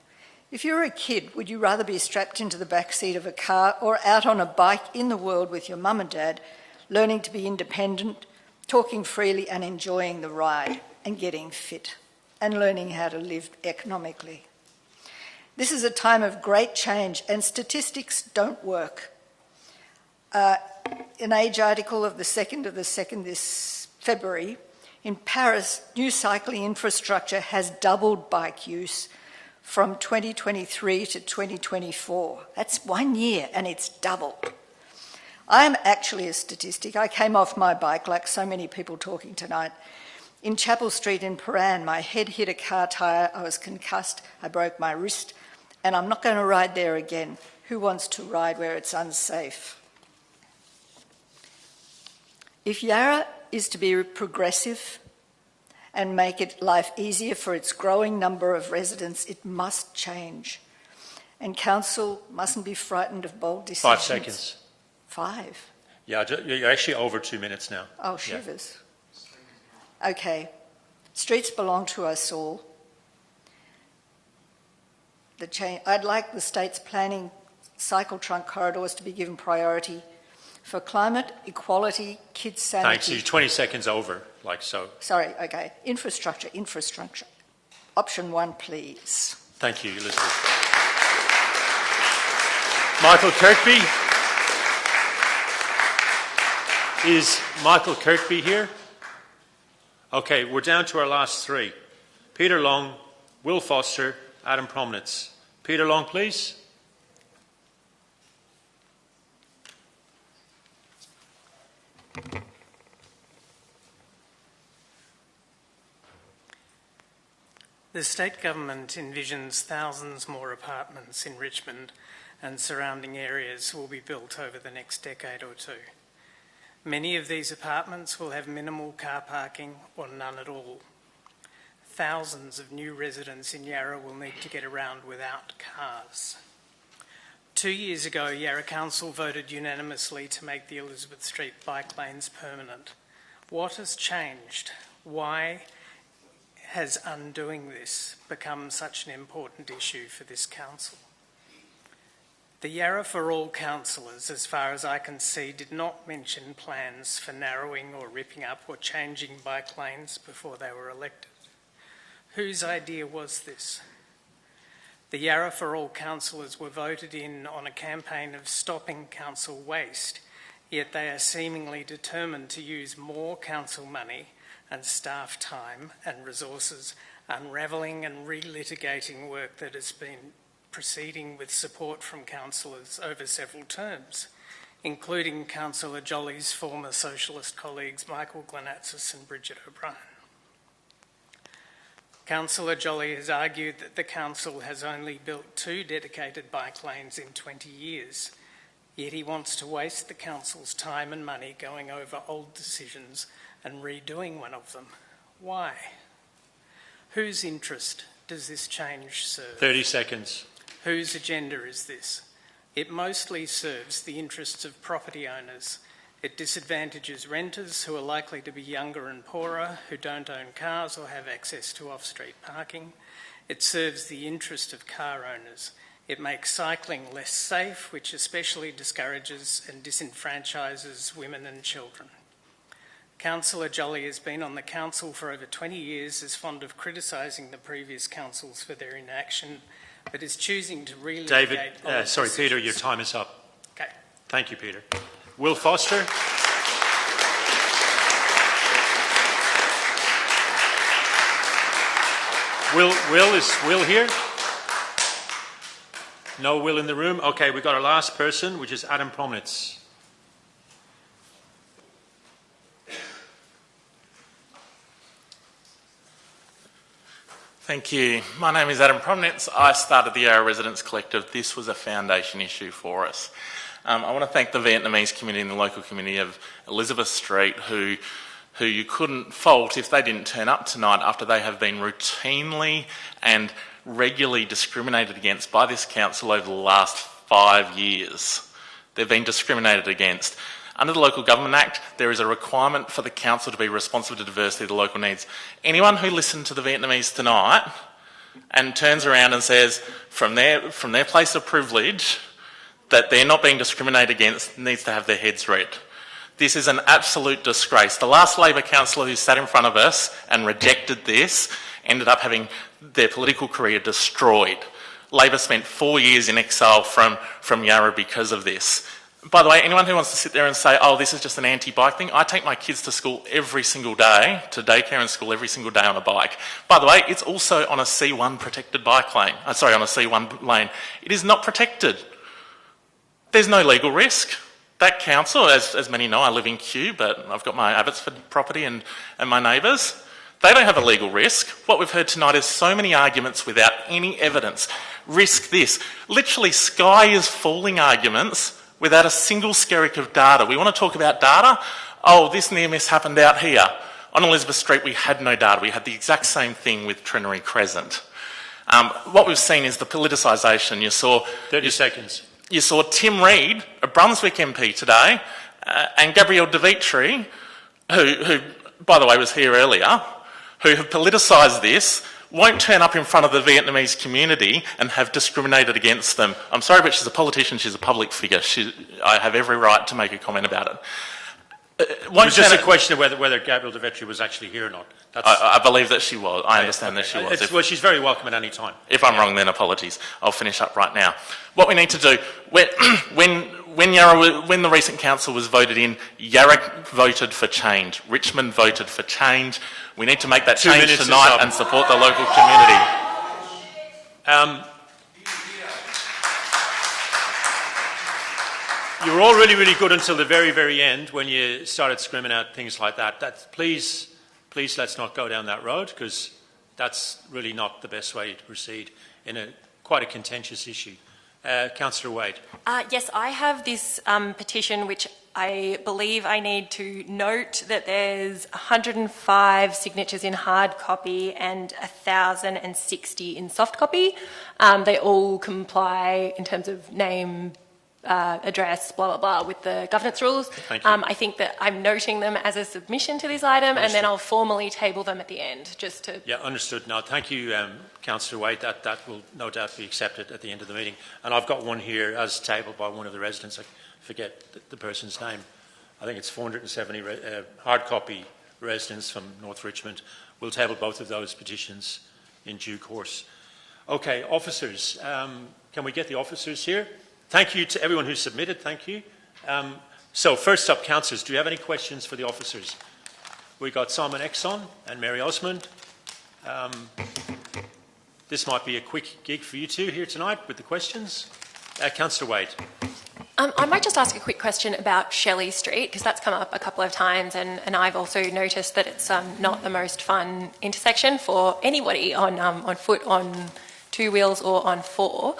If you're a kid, would you rather be strapped into the back seat of a car or out on a bike in the world with your mum and dad, learning to be independent, talking freely and enjoying the ride and getting fit and learning how to live economically? This is a time of great change and statistics don't work. An Age article of the 2nd of the 2nd this February, in Paris, new cycling infrastructure has doubled bike use from 2023 to 2024. That's 1 year and it's doubled. I'm actually a statistic. I came off my bike, like so many people talking tonight, in Chapel Street in Paran. My head hit a car tyre, I was concussed, I broke my wrist, and I'm not going to ride there again. Who wants to ride where it's unsafe? If Yarra is to be progressive and make it life easier for its growing number of residents, it must change. And council mustn't be frightened of bold decisions. 5 seconds. 5? Yeah, you're actually over 2 minutes now. Oh, shivers. Yeah. Okay. Streets belong to us all. I'd like the state's planning cycle trunk corridors to be given priority for climate, equality, kids' sanity. Thanks. You're 20 seconds over, like so. Sorry, okay. Infrastructure. Option 1, please. Thank you, Elizabeth. Michael Kirkby. Is Michael Kirkby here? Okay, we're down to our last 3. Peter Long, Will Foster, Adam Prominence. Peter Long, please. The state government envisions thousands more apartments in Richmond and surrounding areas will be built over the next decade or 2. Many of these apartments will have minimal car parking or none at all. Thousands of new residents in Yarra will need to get around without cars. 2 years ago, Yarra Council voted unanimously to make the Elizabeth Street bike lanes permanent. What has changed? Why has undoing this become such an important issue for this council? The Yarra for All councillors, as far as I can see, did not mention plans for narrowing or ripping up or changing bike lanes before they were elected. Whose idea was this? The Yarra for All councillors were voted in on a campaign of stopping council waste, yet they are seemingly determined to use more council money and staff time and resources unravelling and relitigating work that has been proceeding with support from councillors over several terms, including Councillor Jolly's former Socialist colleagues Michael Glenatsis and Bridget O'Brien. Councillor Jolly has argued that the council has only built 2 dedicated bike lanes in 20 years, yet he wants to waste the council's time and money going over old decisions and redoing one of them. Why? Whose interest does this change serve? 30 seconds. Whose agenda is this? It mostly serves the interests of property owners. It disadvantages renters who are likely to be younger and poorer, who don't own cars or have access to off-street parking. It serves the interest of car owners. It makes cycling less safe, which especially discourages and disenfranchises women and children. Councillor Jolly has been on the council for over 20 years, is fond of criticising the previous councils for their inaction, but is choosing to relitigate... David, sorry, Peter, your time is up. Okay. Thank you, Peter. Will Foster. Is Will here? No Will in the room? Okay, we've got our last person, which is Adam Promnitz. Thank you. My name is Adam Promnitz. I started the Yarra Residents Collective. This was a foundation issue for us. I want to thank the Vietnamese community and the local community of Elizabeth Street who you couldn't fault if they didn't turn up tonight after they have been routinely and regularly discriminated against by this council over the last 5 years. They've been discriminated against. Under the Local Government Act, there is a requirement for the council to be responsive to diversity of the local needs. Anyone who listened to the Vietnamese tonight and turns around and says from their place of privilege that they're not being discriminated against needs to have their heads read. This is an absolute disgrace. The last Labor councillor who sat in front of us and rejected this ended up having their political career destroyed. Labor spent 4 years in exile from Yarra because of this. By the way, anyone who wants to sit there and say, oh, this is just an anti-bike thing, I take my kids to school every single day, to daycare and school every single day on a bike. By the way, it's also on a C1 protected bike lane. On a C1 lane. It is not protected. There's no legal risk. That council, as many know, I live in Kew, but I've got my Abbotsford property and my neighbours. They don't have a legal risk. What we've heard tonight is so many arguments without any evidence. Risk this. Literally sky is falling arguments without a single skerrick of data. We want to talk about data. Oh, this near miss happened out here. On Elizabeth Street, we had no data. We had the exact same thing with Trinity Crescent. What we've seen is the politicisation. You saw 30 seconds. You saw Tim Reid, a Brunswick MP today, and Gabrielle DeVitri, who, by the way, was here earlier, who have politicised this, won't turn up in front of the Vietnamese community and have discriminated against them. I'm sorry, but she's a politician, she's a public figure. I have every right to make a comment about it. It was just a question of whether Gabrielle DeVitri was actually here or not. I believe that she was. I understand that she was. Well, she's very welcome at any time. If I'm wrong, then apologies. I'll finish up right now. What we need to do, when the recent council was voted in, Yarra voted for change. Richmond voted for change. We need to make that change tonight and support the local community. You were all really, really good until the very, very end when you started screaming out things like that. Please let's not go down that road, because that's really not the best way to proceed in quite a contentious issue. Councillor Wade. Yes, I have this petition which I believe I need to note that there's 105 signatures in hard copy and 1,060 in soft copy. They all comply in terms of name, address, blah, blah, blah, with the governance rules. Thank you. I think that I'm noting them as a submission to this item, and then I'll formally table them at the end, just to... Yeah, understood. Now, thank you, Councillor Wade. That will no doubt be accepted at the end of the meeting. And I've got one here as tabled by one of the residents. I forget the person's name. I think it's 470 hard copy residents from North Richmond. We'll table both of those petitions in due course. Okay, officers. Can we get the officers here? Thank you to everyone who submitted. Thank you. So first up, councillors, do you have any questions for the officers? We got Simon Exon and Mary Osmond. This might be a quick gig for you two here tonight with the questions. Councillor Wade. I might just ask a quick question about Shelley Street, because that's come up a couple of times, and I've also noticed that it's not the most fun intersection for anybody on foot, on two wheels or on four.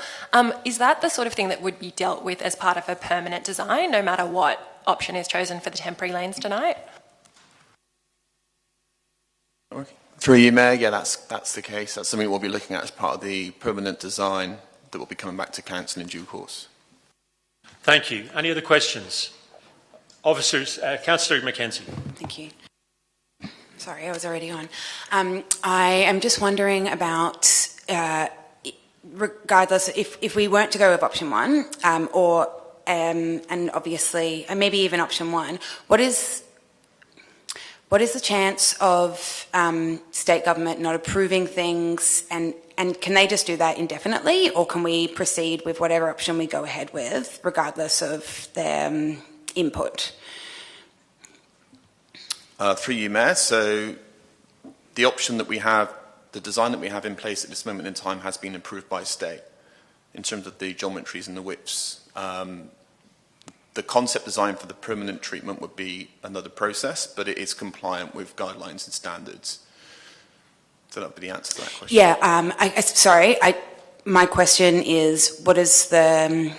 Is that the sort of thing that would be dealt with as part of a permanent design, no matter what option is chosen for the temporary lanes tonight? Through you, Mayor, yeah, that's the case. That's something we'll be looking at as part of the permanent design that will be coming back to Council in due course. Thank you. Any other questions? Officers, Councillor Mackenzie. Thank you. Sorry, I was already on. I am just wondering about, regardless, if we weren't to go with option one, and obviously, and maybe even option one, what is the chance of state government not approving things, and can they just do that indefinitely, or can we proceed with whatever option we go ahead with, regardless of their input? Through you, Mayor, so the option that we have, the design that we have in place at this moment in time has been approved by state in terms of the geometries and the widths. The concept design for the permanent treatment would be another process, but it is compliant with guidelines and standards. So that would be the answer to that question. Yeah, my question is, what is the...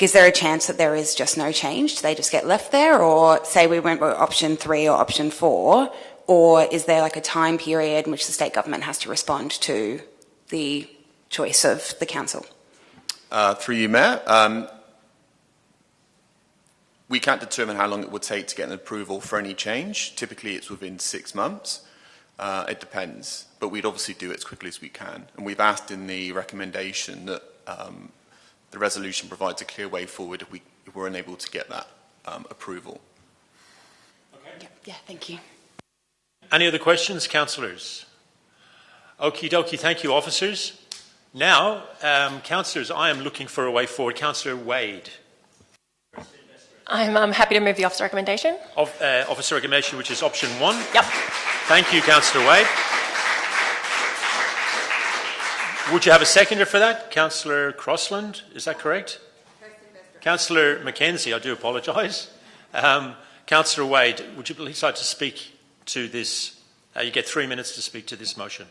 is there a chance that there is just no change? Do they just get left there? Or say we went with option 3 or option 4, or is there a time period in which the state government has to respond to the choice of the council? Through you, Mayor, we can't determine how long it would take to get an approval for any change. Typically it's within 6 months. It depends, but we'd obviously do it as quickly as we can. And we've asked in the recommendation that the resolution provides a clear way forward if we're unable to get that approval. Okay. Yeah, thank you. Any other questions, councillors? Okie dokie, thank you, officers. Now, councillors, I am looking for a way forward. Councillor Wade. I'm happy to move the officer recommendation. Officer recommendation, which is option 1? Yep. Thank you, Councillor Wade. Would you have a seconder for that? Councillor Crossland, is that correct? Councillor Mackenzie, I do apologise. Councillor Wade, would you please like to speak to this? You get 3 minutes to speak to this motion.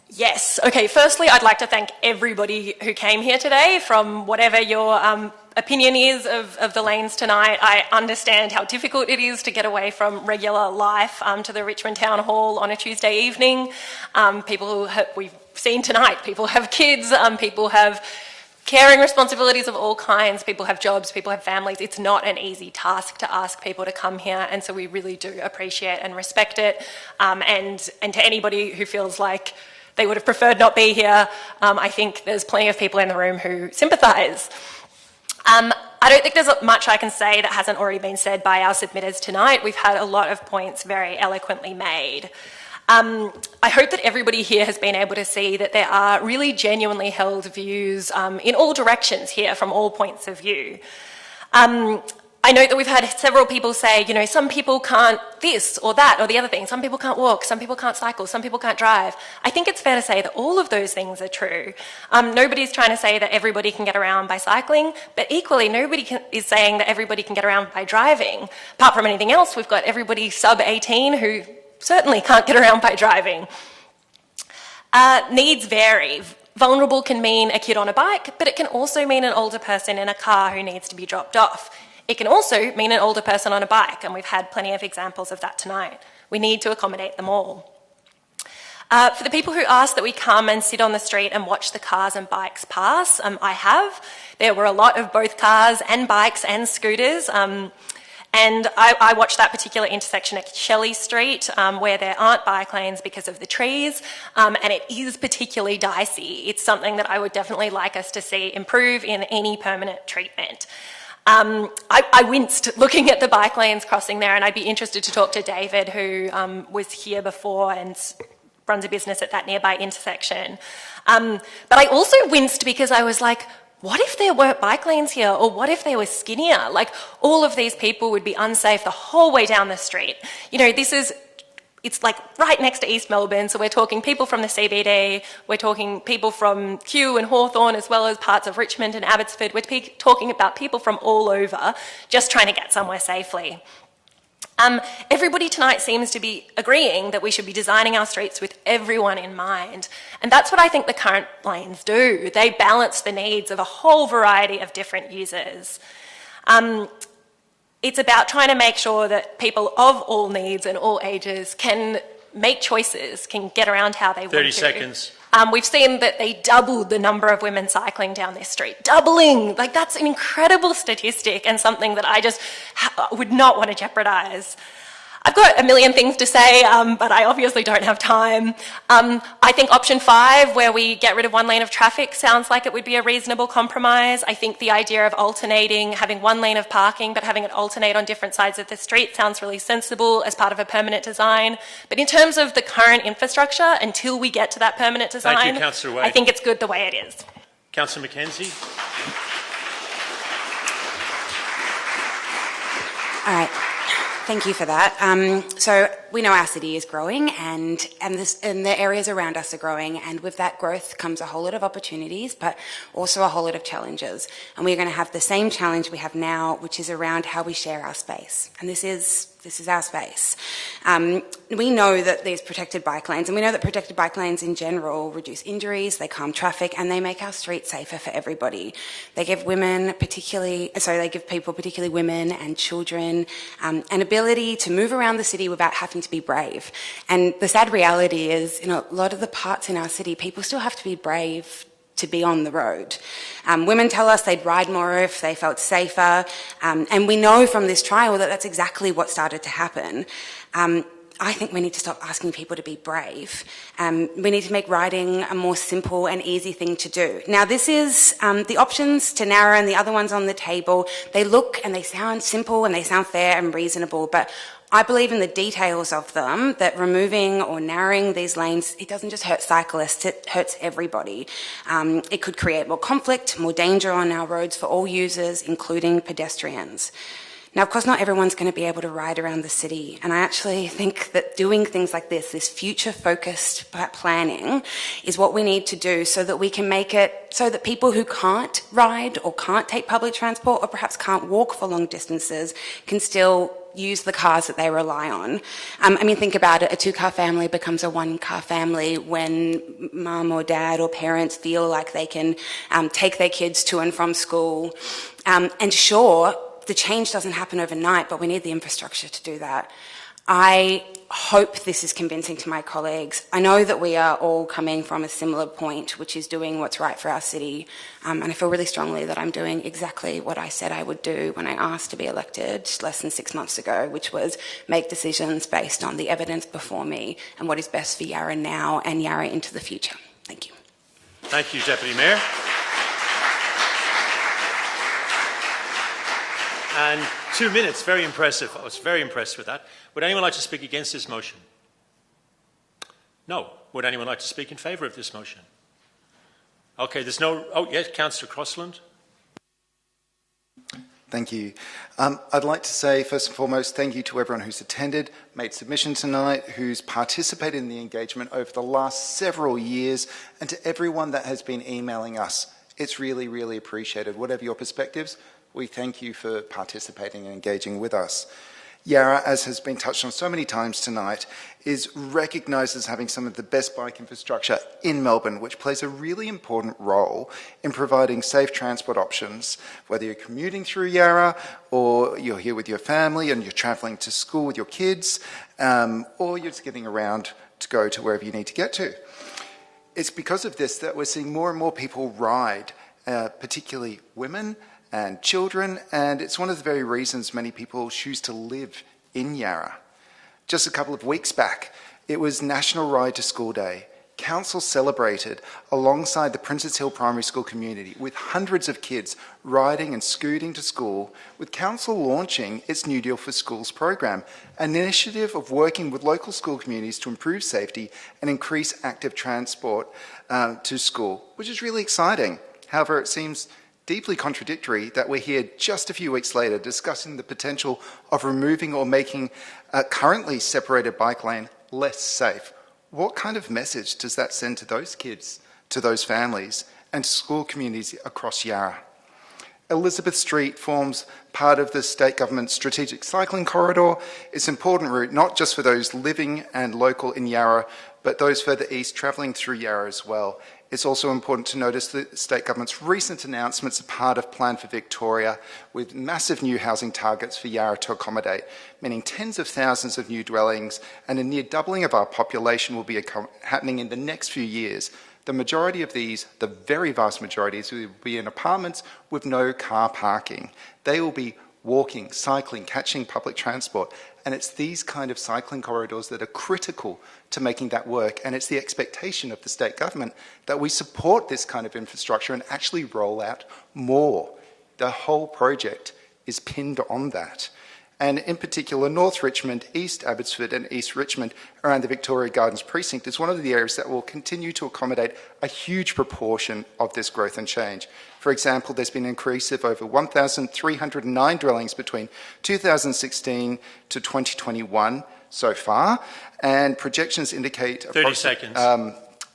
Yes. Okay, firstly, I'd like to thank everybody who came here today, from whatever your opinion is of the lanes tonight. I understand how difficult it is to get away from regular life to the Richmond Town Hall on a Tuesday evening. We've seen tonight, people have kids, people have caring responsibilities of all kinds, people have jobs, people have families. It's not an easy task to ask people to come here, and so we really do appreciate and respect it. And to anybody who feels like they would have preferred not be here, I think there's plenty of people in the room who sympathise. I don't think there's much I can say that hasn't already been said by our submitters tonight. We've had a lot of points very eloquently made. I hope that everybody here has been able to see that there are really genuinely held views in all directions here from all points of view. I note that we've had several people say, you know, some people can't this or that or the other thing. Some people can't walk, some people can't cycle, some people can't drive. I think it's fair to say that all of those things are true. Nobody's trying to say that everybody can get around by cycling, but equally nobody is saying that everybody can get around by driving. Apart from anything else, we've got everybody sub 18 who certainly can't get around by driving. Needs vary. Vulnerable can mean a kid on a bike, but it can also mean an older person in a car who needs to be dropped off. It can also mean an older person on a bike, and we've had plenty of examples of that tonight. We need to accommodate them all. For the people who ask that we come and sit on the street and watch the cars and bikes pass, I have. There were a lot of both cars and bikes and scooters. And I watched that particular intersection at Shelley Street where there aren't bike lanes because of the trees, and it is particularly dicey. It's something that I would definitely like us to see improve in any permanent treatment. I winced looking at the bike lanes crossing there, and I'd be interested to talk to David, who was here before and runs a business at that nearby intersection. But I also winced because I was like, what if there weren't bike lanes here? Or what if they were skinnier? Like, all of these people would be unsafe the whole way down the street. You know, it's like right next to East Melbourne, so we're talking people from the CBD, we're talking people from Kew and Hawthorn, as well as parts of Richmond and Abbotsford. We're talking about people from all over just trying to get somewhere safely. Everybody tonight seems to be agreeing that we should be designing our streets with everyone in mind. And that's what I think the current lanes do. They balance the needs of a whole variety of different users. It's about trying to make sure that people of all needs and all ages can make choices, can get around how they want to. 30 seconds. We've seen that they doubled the number of women cycling down this street. Doubling! Like, that's an incredible statistic and something that I just would not want to jeopardise. I've got a million things to say, but I obviously don't have time. I think option 5, where we get rid of one lane of traffic, sounds like it would be a reasonable compromise. I think the idea of alternating, having one lane of parking, but having it alternate on different sides of the street sounds really sensible as part of a permanent design. But in terms of the current infrastructure, until we get to that permanent design, Thank you, Councillor Wade. I think it's good the way it is. Councillor Mackenzie. All right. Thank you for that. So we know our city is growing and the areas around us are growing, and with that growth comes a whole lot of opportunities, but also a whole lot of challenges. And we're going to have the same challenge we have now, which is around how we share our space. And this is our space. We know that these protected bike lanes, and we know that protected bike lanes in general reduce injuries, they calm traffic, and they make our streets safer for everybody. They give people, particularly women and children, an ability to move around the city without having to be brave. And the sad reality is, in a lot of the parts in our city, people still have to be brave to be on the road. Women tell us they'd ride more if they felt safer, and we know from this trial that that's exactly what started to happen. I think we need to stop asking people to be brave. We need to make riding a more simple and easy thing to do. Now, this is the options to narrow and the other ones on the table. They look and they sound simple and they sound fair and reasonable, but I believe in the details of them, that removing or narrowing these lanes, it doesn't just hurt cyclists, it hurts everybody. It could create more conflict, more danger on our roads for all users, including pedestrians. Now, of course, not everyone's going to be able to ride around the city, and I actually think that doing things like this future-focused planning, is what we need to do so that we can make it so that people who can't ride or can't take public transport or perhaps can't walk for long distances can still use the cars that they rely on. I mean, think about it. A 2-car family becomes a 1-car family when mum or dad or parents feel like they can take their kids to and from school. And sure, the change doesn't happen overnight, but we need the infrastructure to do that. I hope this is convincing to my colleagues. I know that we are all coming from a similar point, which is doing what's right for our city. And I feel really strongly that I'm doing exactly what I said I would do when I asked to be elected less than 6 months ago, which was make decisions based on the evidence before me and what is best for Yarra now and Yarra into the future. Thank you. Thank you, Deputy Mayor. And 2 minutes, very impressive. I was very impressed with that. Would anyone like to speak against this motion? No. Would anyone like to speak in favour of this motion? Okay, there's no... Oh, yes, Councillor Crossland. Thank you. I'd like to say, first and foremost, thank you to everyone who's attended, made submission tonight, who's participated in the engagement over the last several years, and to everyone that has been emailing us. It's really, really appreciated. Whatever your perspectives, we thank you for participating and engaging with us. Yarra, as has been touched on so many times tonight, is recognised as having some of the best bike infrastructure in Melbourne, which plays a really important role in providing safe transport options, whether you're commuting through Yarra or you're here with your family and you're travelling to school with your kids, or you're just getting around to go to wherever you need to get to. It's because of this that we're seeing more and more people ride, particularly women and children, and it's one of the very reasons many people choose to live in Yarra. Just a couple of weeks back, it was National Ride to School Day. Council celebrated alongside the Princes Hill Primary School community with hundreds of kids riding and scooting to school, with Council launching its New Deal for Schools program, an initiative of working with local school communities to improve safety and increase active transport to school, which is really exciting. However, it seems deeply contradictory that we're here just a few weeks later discussing the potential of removing or making a currently separated bike lane less safe. What kind of message does that send to those kids, to those families, and school communities across Yarra? Elizabeth Street forms part of the state government's strategic cycling corridor. It's an important route not just for those living and local in Yarra, but those further east travelling through Yarra as well. It's also important to notice the state government's recent announcements are part of Plan for Victoria, with massive new housing targets for Yarra to accommodate, meaning tens of thousands of new dwellings and a near doubling of our population will be happening in the next few years. The majority of these, the very vast majority, will be in apartments with no car parking. They will be walking, cycling, catching public transport. And it's these kind of cycling corridors that are critical to making that work. And it's the expectation of the state government that we support this kind of infrastructure and actually roll out more. The whole project is pinned on that. And in particular, North Richmond, East Abbotsford and East Richmond around the Victoria Gardens precinct is one of the areas that will continue to accommodate a huge proportion of this growth and change. For example, there's been an increase of over 1,309 dwellings between 2016 to 2021 so far, and projections indicate 30 seconds.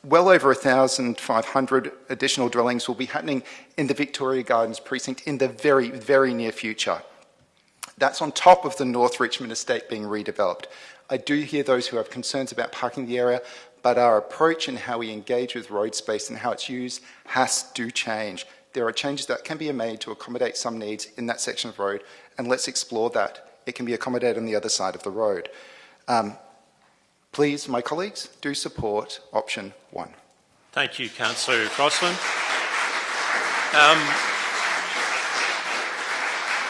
Well over 1,500 additional dwellings will be happening in the Victoria Gardens precinct in the very, very near future. That's on top of the North Richmond estate being redeveloped. I do hear those who have concerns about parking in the area, but our approach and how we engage with road space and how it's used has to change. There are changes that can be made to accommodate some needs in that section of road, and let's explore that. It can be accommodated on the other side of the road. Please, my colleagues, do support option 1. Thank you, Councillor Crossland.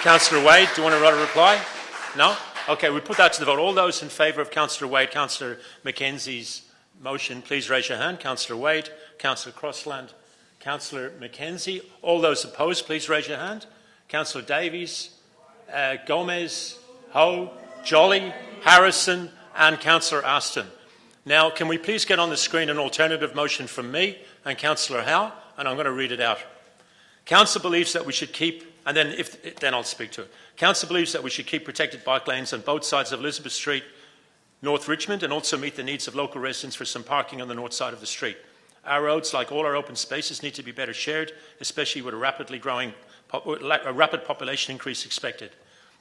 Councillor Wade, do you want to write a reply? No? Okay, we put that to the vote. All those in favour of Councillor Wade, Councillor Mackenzie's motion, please raise your hand. Councillor Wade, Councillor Crossland, Councillor Mackenzie. All those opposed, please raise your hand. Councillor Davies, Gomez, Ho, Jolly, Harrison and Councillor Aston. Now, can we please get on the screen an alternative motion from me and Councillor Howe, and I'm going to read it out. Council believes that we should keep, and then I'll speak to it. Council believes that we should keep protected bike lanes on both sides of Elizabeth Street, North Richmond, and also meet the needs of local residents for some parking on the north side of the street. Our roads, like all our open spaces, need to be better shared, especially with a rapid population increase expected.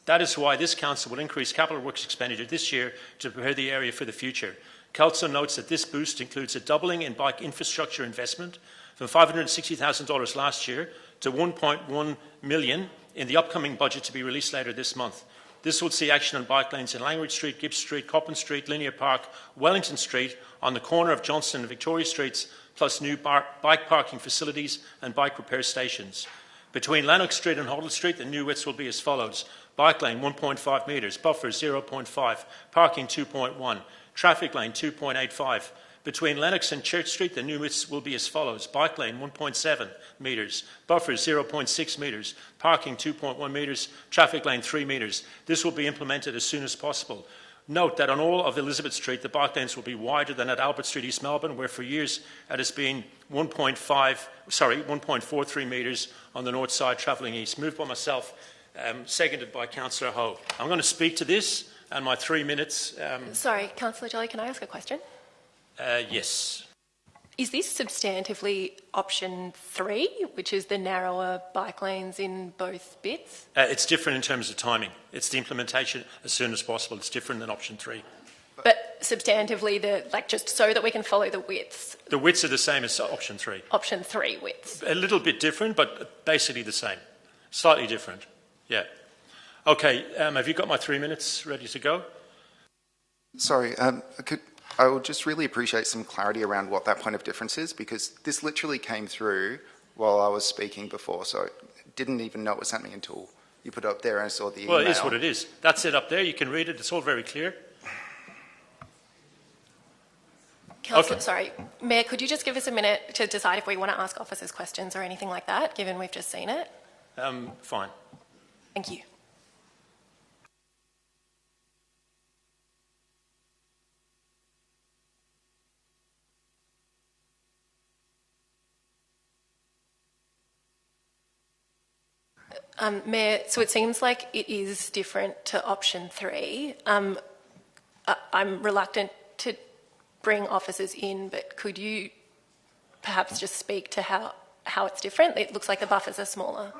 That is why this council will increase capital works expenditure this year to prepare the area for the future. Council notes that this boost includes a doubling in bike infrastructure investment from $560,000 last year to $1.1 million in the upcoming budget to be released later this month. This will see action on bike lanes in Langridge Street, Gibbs Street, Coppin Street, Linear Park, Wellington Street, on the corner of Johnston and Victoria Streets, plus new bike parking facilities and bike repair stations. Between Lennox Street and Hoddle Street, the new widths will be as follows. Bike lane 1.5 metres, buffer 0.5, parking 2.1, traffic lane 2.85. Between Lennox and Church Street, the new widths will be as follows. Bike lane 1.7 metres, buffer 0.6 metres, parking 2.1 metres, traffic lane 3 metres. This will be implemented as soon as possible. Note that on all of Elizabeth Street, the bike lanes will be wider than at Albert Street, East Melbourne, where for years it has been 1.43 metres on the north side travelling east. Moved by myself, seconded by Councillor Ho. I'm going to speak to this, and my 3 minutes... Sorry, Councillor Jolly, can I ask a question? Yes. Is this substantively option 3, which is the narrower bike lanes in both bits? It's different in terms of timing. It's the implementation as soon as possible. It's different than option 3. But substantively, just so that we can follow the widths? The widths are the same as option 3. Option 3 widths? A little bit different, but basically the same. Slightly different, yeah. Okay, have you got my 3 minutes ready to go? Sorry, I would just really appreciate some clarity around what that point of difference is, because this literally came through while I was speaking before, so I didn't even know it was happening until you put it up there and I saw the email. Well, it is what it is. That's it up there. You can read it. It's all very clear. Councillor, sorry, Mayor, could you just give us a minute to decide if we want to ask officers questions or anything like that, given we've just seen it? Fine. Thank you. Mayor, so it seems like it is different to option 3. I'm reluctant to bring officers in, but could you perhaps just speak to how it's different? It looks like the buffers are smaller.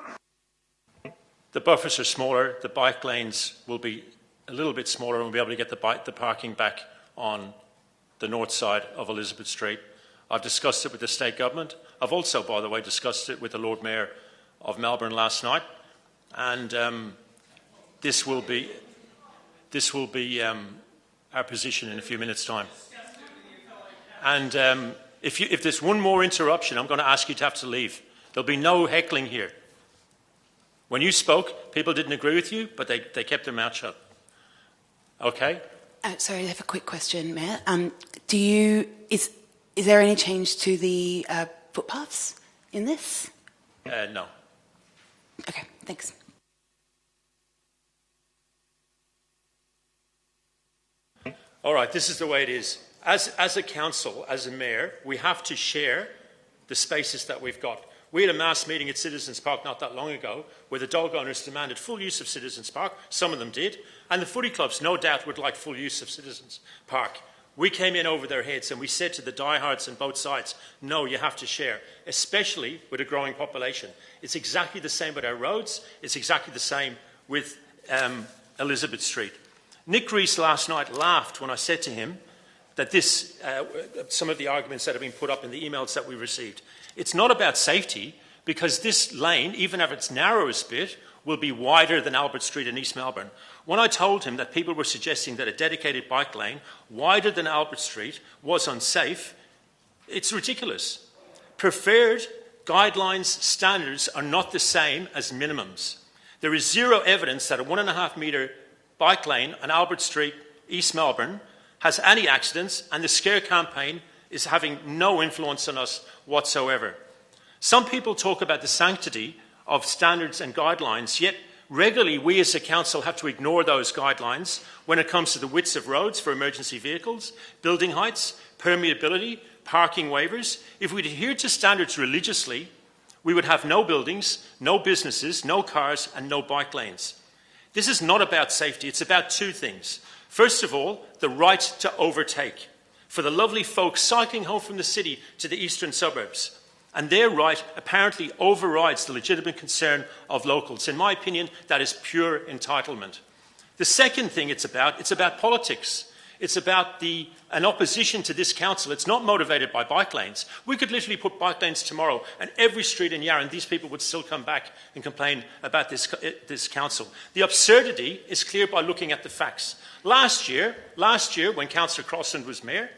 The buffers are smaller. The bike lanes will be a little bit smaller, and we'll be able to get the parking back on the north side of Elizabeth Street. I've discussed it with the state government. I've also, by the way, discussed it with the Lord Mayor of Melbourne last night, and this will be our position in a few minutes' time. And if there's one more interruption, I'm going to ask you to have to leave. There'll be no heckling here. When you spoke, people didn't agree with you, but they kept their mouth shut. Okay? Sorry, I have a quick question, Mayor. Is there any change to the footpaths in this? No. Okay, thanks. All right, this is the way it is. As a council, as a mayor, we have to share the spaces that we've got. We had a mass meeting at Citizens Park not that long ago where the dog owners demanded full use of Citizens Park. Some of them did. And the footy clubs, no doubt, would like full use of Citizens Park. We came in over their heads and we said to the diehards on both sides, no, you have to share, especially with a growing population. It's exactly the same with our roads. It's exactly the same with Elizabeth Street. Nick Rees last night laughed when I said to him that some of the arguments that have been put up in the emails that we received. It's not about safety, because this lane, even if its narrowest bit, will be wider than Albert Street in East Melbourne. When I told him that people were suggesting that a dedicated bike lane wider than Albert Street was unsafe, it's ridiculous. Preferred guidelines standards are not the same as minimums. There is zero evidence that a 1.5 metre bike lane on Albert Street, East Melbourne, has any accidents, and the scare campaign is having no influence on us whatsoever. Some people talk about the sanctity of standards and guidelines, yet regularly we as a council have to ignore those guidelines when it comes to the widths of roads for emergency vehicles, building heights, permeability, parking waivers. If we'd adhered to standards religiously, we would have no buildings, no businesses, no cars, and no bike lanes. This is not about safety, it's about two things. First of all, the right to overtake for the lovely folks cycling home from the city to the eastern suburbs. And their right apparently overrides the legitimate concern of locals. In my opinion, that is pure entitlement. The second thing it's about politics. It's about an opposition to this council. It's not motivated by bike lanes. We could literally put bike lanes tomorrow and every street in Yarra, and these people would still come back and complain about this council. The absurdity is clear by looking at the facts. Last year, when Councillor Crossland was mayor,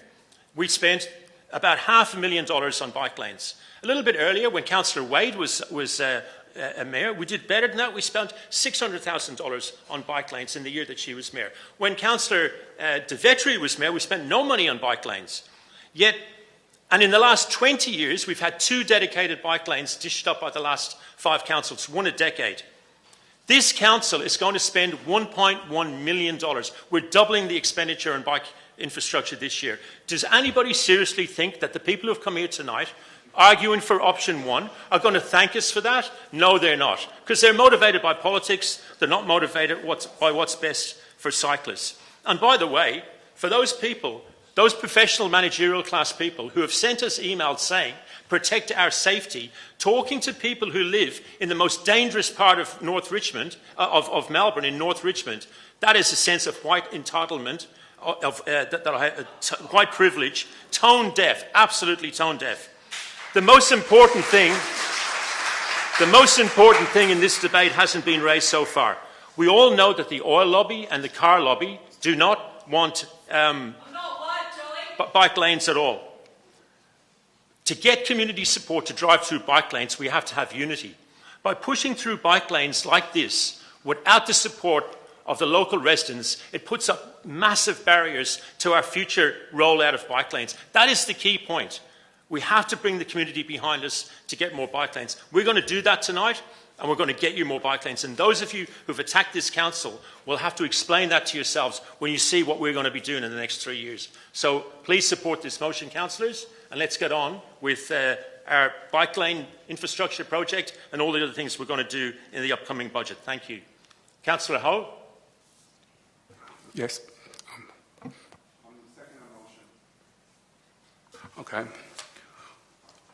we spent about $500,000 on bike lanes. A little bit earlier, when Councillor Wade was a mayor, we did better than that. We spent $600,000 on bike lanes in the year that she was mayor. When Councillor De Vetri was mayor, we spent no money on bike lanes. Yet, and in the last 20 years, we've had 2 dedicated bike lanes dished up by the last 5 councils, 1 a decade. This council is going to spend $1.1 million. We're doubling the expenditure on bike infrastructure this year. Does anybody seriously think that the people who have come here tonight arguing for option 1 are going to thank us for that? No, they're not. Because they're motivated by politics. They're not motivated by what's best for cyclists. And by the way, for those people, those professional managerial class people who have sent us emails saying, protect our safety, talking to people who live in the most dangerous part of North Richmond, of Melbourne, in North Richmond, that is a sense of white entitlement, white privilege, tone deaf, absolutely tone deaf. The most important thing in this debate hasn't been raised so far. We all know that the oil lobby and the car lobby do not want... I'm not white, Joey. bike lanes at all. To get community support to drive through bike lanes, we have to have unity. By pushing through bike lanes like this, without the support of the local residents, it puts up massive barriers to our future rollout of bike lanes. That is the key point. We have to bring the community behind us to get more bike lanes. We're going to do that tonight, and we're going to get you more bike lanes. And those of you who've attacked this council will have to explain that to yourselves when you see what we're going to be doing in the next 3 years. So please support this motion, councillors, and let's get on with our bike lane infrastructure project and all the other things we're going to do in the upcoming budget. Thank you. Councillor Ho. Yes. Okay.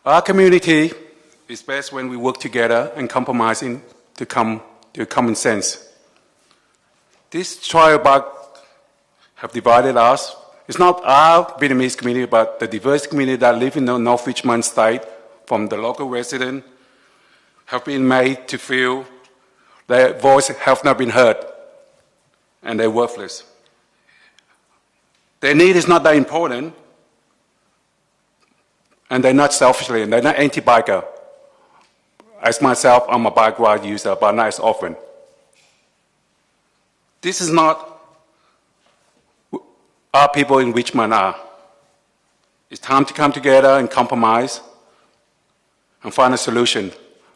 Our community is best when we work together and compromising to come to common sense. This trial bug have divided us. It's not our Vietnamese community, but the diverse community that live in the North Richmond state, from the local resident, have been made to feel their voice have not been heard and they're worthless. Their need is not that important, and they're not selfishly, and they're not anti-biker. As myself, I'm a bike ride user, but not as often. This is not our people in Richmond are. It's time to come together and compromise and find a solution,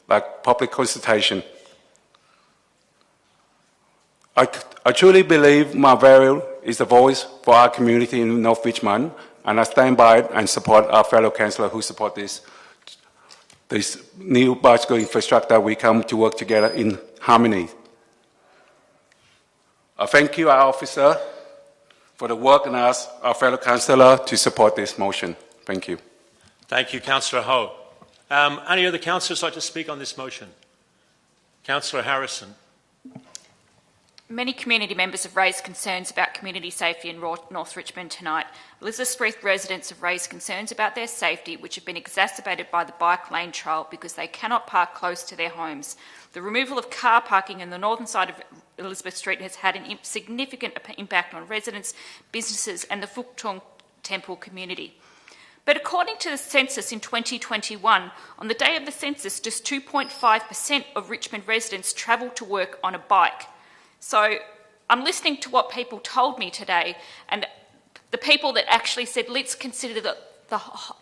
like public consultation. I truly believe my value is a voice for our community in North Richmond, and I stand by it and support our fellow councillor who support this new bicycle infrastructure. We come to work together in harmony. I thank you, our officer, for the work, and ask our fellow councillor to support this motion. Thank you. Thank you, Councillor Ho. Any other councillors like to speak on this motion? Councillor Harrison. Many community members have raised concerns about community safety in North Richmond tonight. Elizabeth Street residents have raised concerns about their safety, which have been exacerbated by the bike lane trial because they cannot park close to their homes. The removal of car parking in the northern side of Elizabeth Street has had a significant impact on residents, businesses and the Phuc Thong Temple community. But according to the census in 2021, on the day of the census, just 2.5% of Richmond residents travel to work on a bike. So I'm listening to what people told me today, and the people that actually said, let's consider the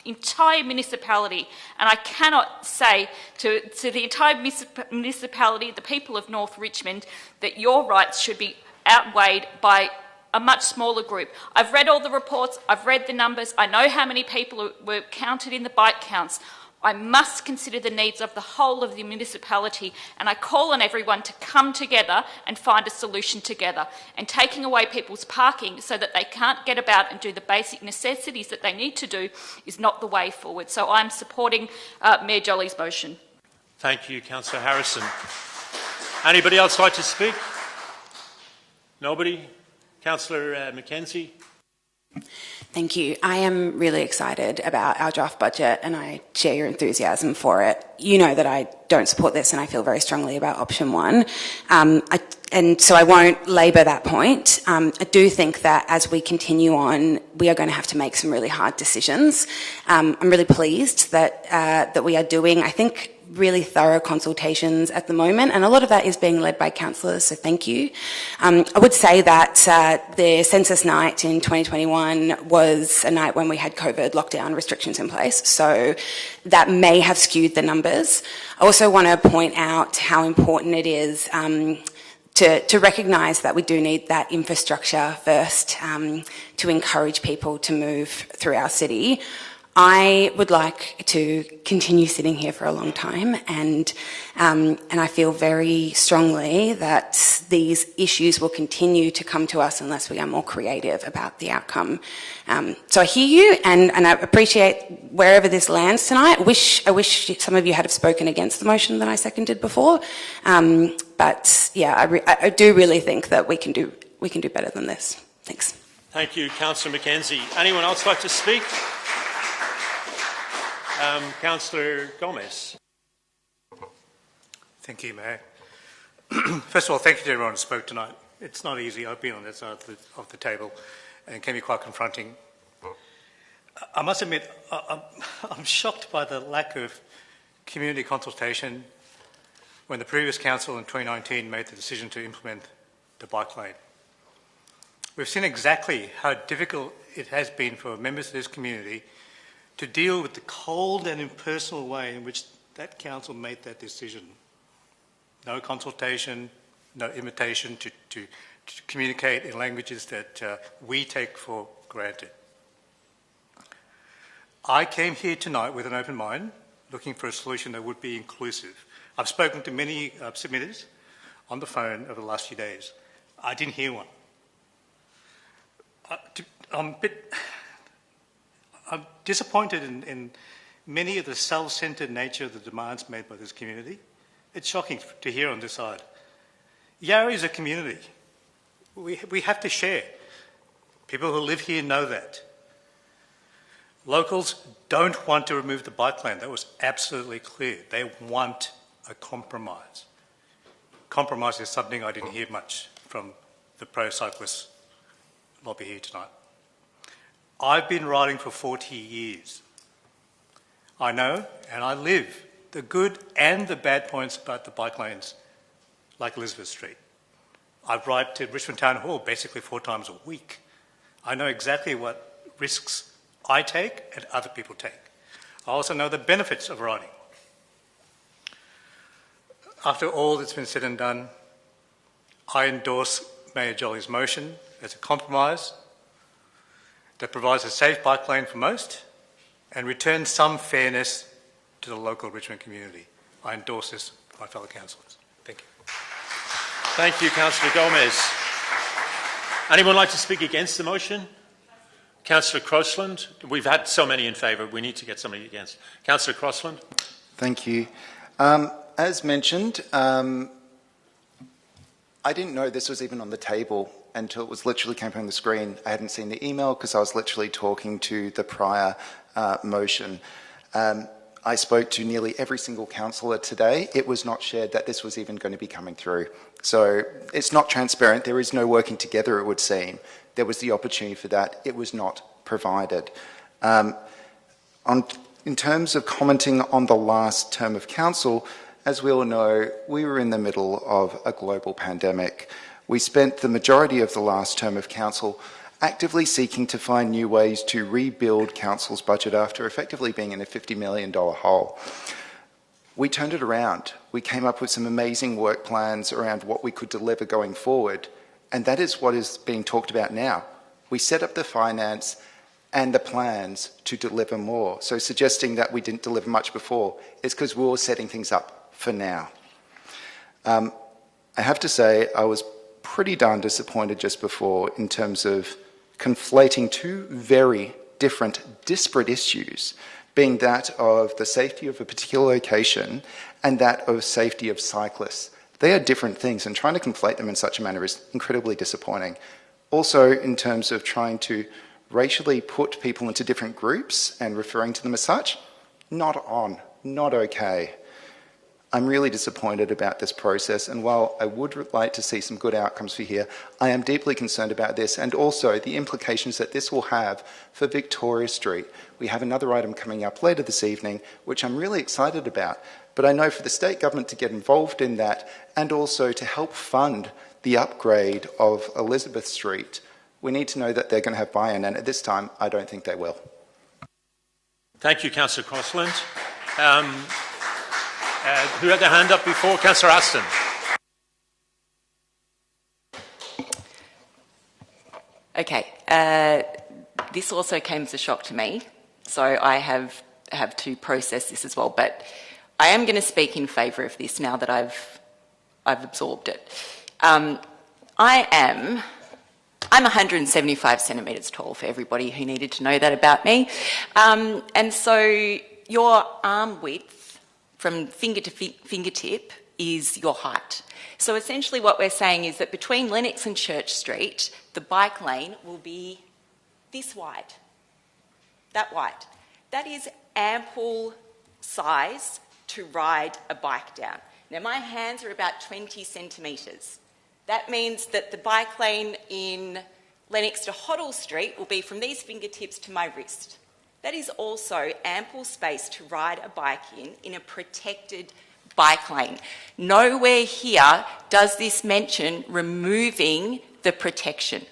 entire municipality, and I cannot say to the entire municipality, the people of North Richmond, that your rights should be outweighed by a much smaller group. I've read all the reports, I've read the numbers, I know how many people were counted in the bike counts. I must consider the needs of the whole of the municipality, and I call on everyone to come together and find a solution together. And taking away people's parking so that they can't get about and do the basic necessities that they need to do is not the way forward. So I'm supporting Mayor Jolly's motion. Thank you, Councillor Harrison. Anybody else like to speak? Nobody? Councillor Mackenzie? Thank you. I am really excited about our draft budget, and I share your enthusiasm for it. You know that I don't support this, and I feel very strongly about option one. And so I won't labour that point. I do think that as we continue on, we are going to have to make some really hard decisions. I'm really pleased that we are doing, I think, really thorough consultations at the moment, and a lot of that is being led by councillors, so thank you. I would say that the census night in 2021 was a night when we had COVID lockdown restrictions in place, so that may have skewed the numbers. I also want to point out how important it is to recognise that we do need that infrastructure first to encourage people to move through our city. I would like to continue sitting here for a long time, and I feel very strongly that these issues will continue to come to us unless we are more creative about the outcome. So I hear you, and I appreciate wherever this lands tonight. I wish some of you had have spoken against the motion that I seconded before, but yeah, I do really think that we can do better than this. Thanks. Thank you, Councillor Mackenzie. Anyone else like to speak? Councillor Gomez. Thank you, Mayor. First of all, thank you to everyone who spoke tonight. It's not easy. I've been on that side of the table, and it can be quite confronting. I must admit, I'm shocked by the lack of community consultation when the previous council in 2019 made the decision to implement the bike lane. We've seen exactly how difficult it has been for members of this community to deal with the cold and impersonal way in which that council made that decision. No consultation, no invitation to communicate in languages that we take for granted. I came here tonight with an open mind, looking for a solution that would be inclusive. I've spoken to many submitters on the phone over the last few days. I didn't hear one. I'm disappointed in many of the self-centred nature of the demands made by this community. It's shocking to hear on this side. Yarra is a community. We have to share. People who live here know that. Locals don't want to remove the bike lane. That was absolutely clear. They want a compromise. Compromise is something I didn't hear much from the pro-cyclist lobby here tonight. I've been riding for 40 years. I know and I live the good and the bad points about the bike lanes, like Elizabeth Street. I ride to Richmond Town Hall basically 4 times a week. I know exactly what risks I take and other people take. I also know the benefits of riding. After all that's been said and done, I endorse Mayor Jolly's motion as a compromise that provides a safe bike lane for most and returns some fairness to the local Richmond community. I endorse this, my fellow councillors. Thank you. Thank you, Councillor Gomez. Anyone like to speak against the motion? Councillor Crossland. We've had so many in favour, we need to get somebody against. Councillor Crossland. Thank you. As mentioned, I didn't know this was even on the table until it was literally came up on the screen. I hadn't seen the email because I was literally talking to the prior motion. I spoke to nearly every single councillor today. It was not shared that this was even going to be coming through. So it's not transparent. There is no working together, it would seem. There was the opportunity for that. It was not provided. In terms of commenting on the last term of council, as we all know, we were in the middle of a global pandemic. We spent the majority of the last term of council actively seeking to find new ways to rebuild council's budget after effectively being in a $50 million hole. We turned it around. We came up with some amazing work plans around what we could deliver going forward, and that is what is being talked about now. We set up the finance and the plans to deliver more. So suggesting that we didn't deliver much before is because we were setting things up for now. I have to say I was pretty darn disappointed just before in terms of conflating 2 very different, disparate issues, being that of the safety of a particular location and that of safety of cyclists. They are different things, and trying to conflate them in such a manner is incredibly disappointing. Also, in terms of trying to racially put people into different groups and referring to them as such, not on, not okay. I'm really disappointed about this process, and while I would like to see some good outcomes for here, I am deeply concerned about this and also the implications that this will have for Victoria Street. We have another item coming up later this evening, which I'm really excited about, but I know for the state government to get involved in that and also to help fund the upgrade of Elizabeth Street, we need to know that they're going to have buy-in, and at this time, I don't think they will. Thank you, Councillor Crossland. Who had their hand up before? Councillor Aston. Okay. This also came as a shock to me, so I have to process this as well. But I am going to speak in favour of this now that I've absorbed it. I'm 175 centimetres tall, for everybody who needed to know that about me. And so your arm width from finger to fingertip is your height. So essentially what we're saying is that between Lennox and Church Street, the bike lane will be this wide, that wide. That is ample size to ride a bike down. Now my hands are about 20 centimetres. That means that the bike lane in Lennox to Hoddle Street will be from these fingertips to my wrist. that is also ample space to ride a bike in a protected bike lane. Nowhere here does this mention removing the protection.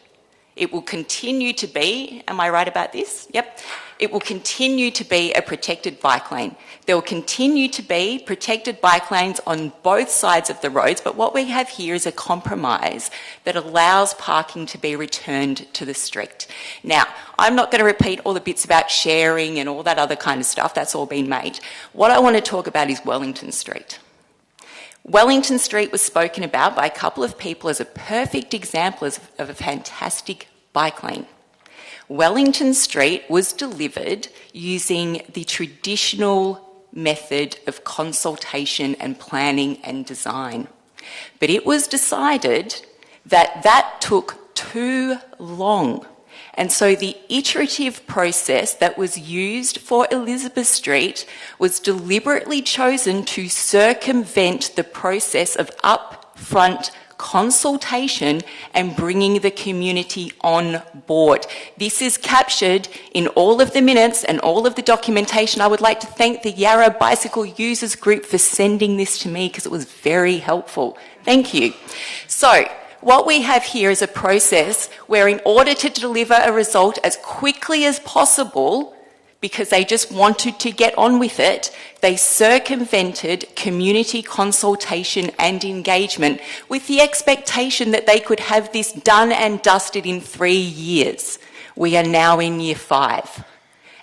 It will continue to be, am I right about this? Yep. It will continue to be a protected bike lane. There will continue to be protected bike lanes on both sides of the roads, but what we have here is a compromise that allows parking to be returned to the street. Now, I'm not going to repeat all the bits about sharing and all that other kind of stuff, that's all been made. What I want to talk about is Wellington Street. Wellington Street was spoken about by a couple of people as a perfect example of a fantastic bike lane. Wellington Street was delivered using the traditional method of consultation and planning and design. But it was decided that that took too long. And so the iterative process that was used for Elizabeth Street was deliberately chosen to circumvent the process of upfront consultation and bringing the community on board. This is captured in all of the minutes and all of the documentation. I would like to thank the Yarra Bicycle Users Group for sending this to me because it was very helpful. Thank you. So, what we have here is a process where in order to deliver a result as quickly as possible, because they just wanted to get on with it, they circumvented community consultation and engagement with the expectation that they could have this done and dusted in 3 years. We are now in year 5,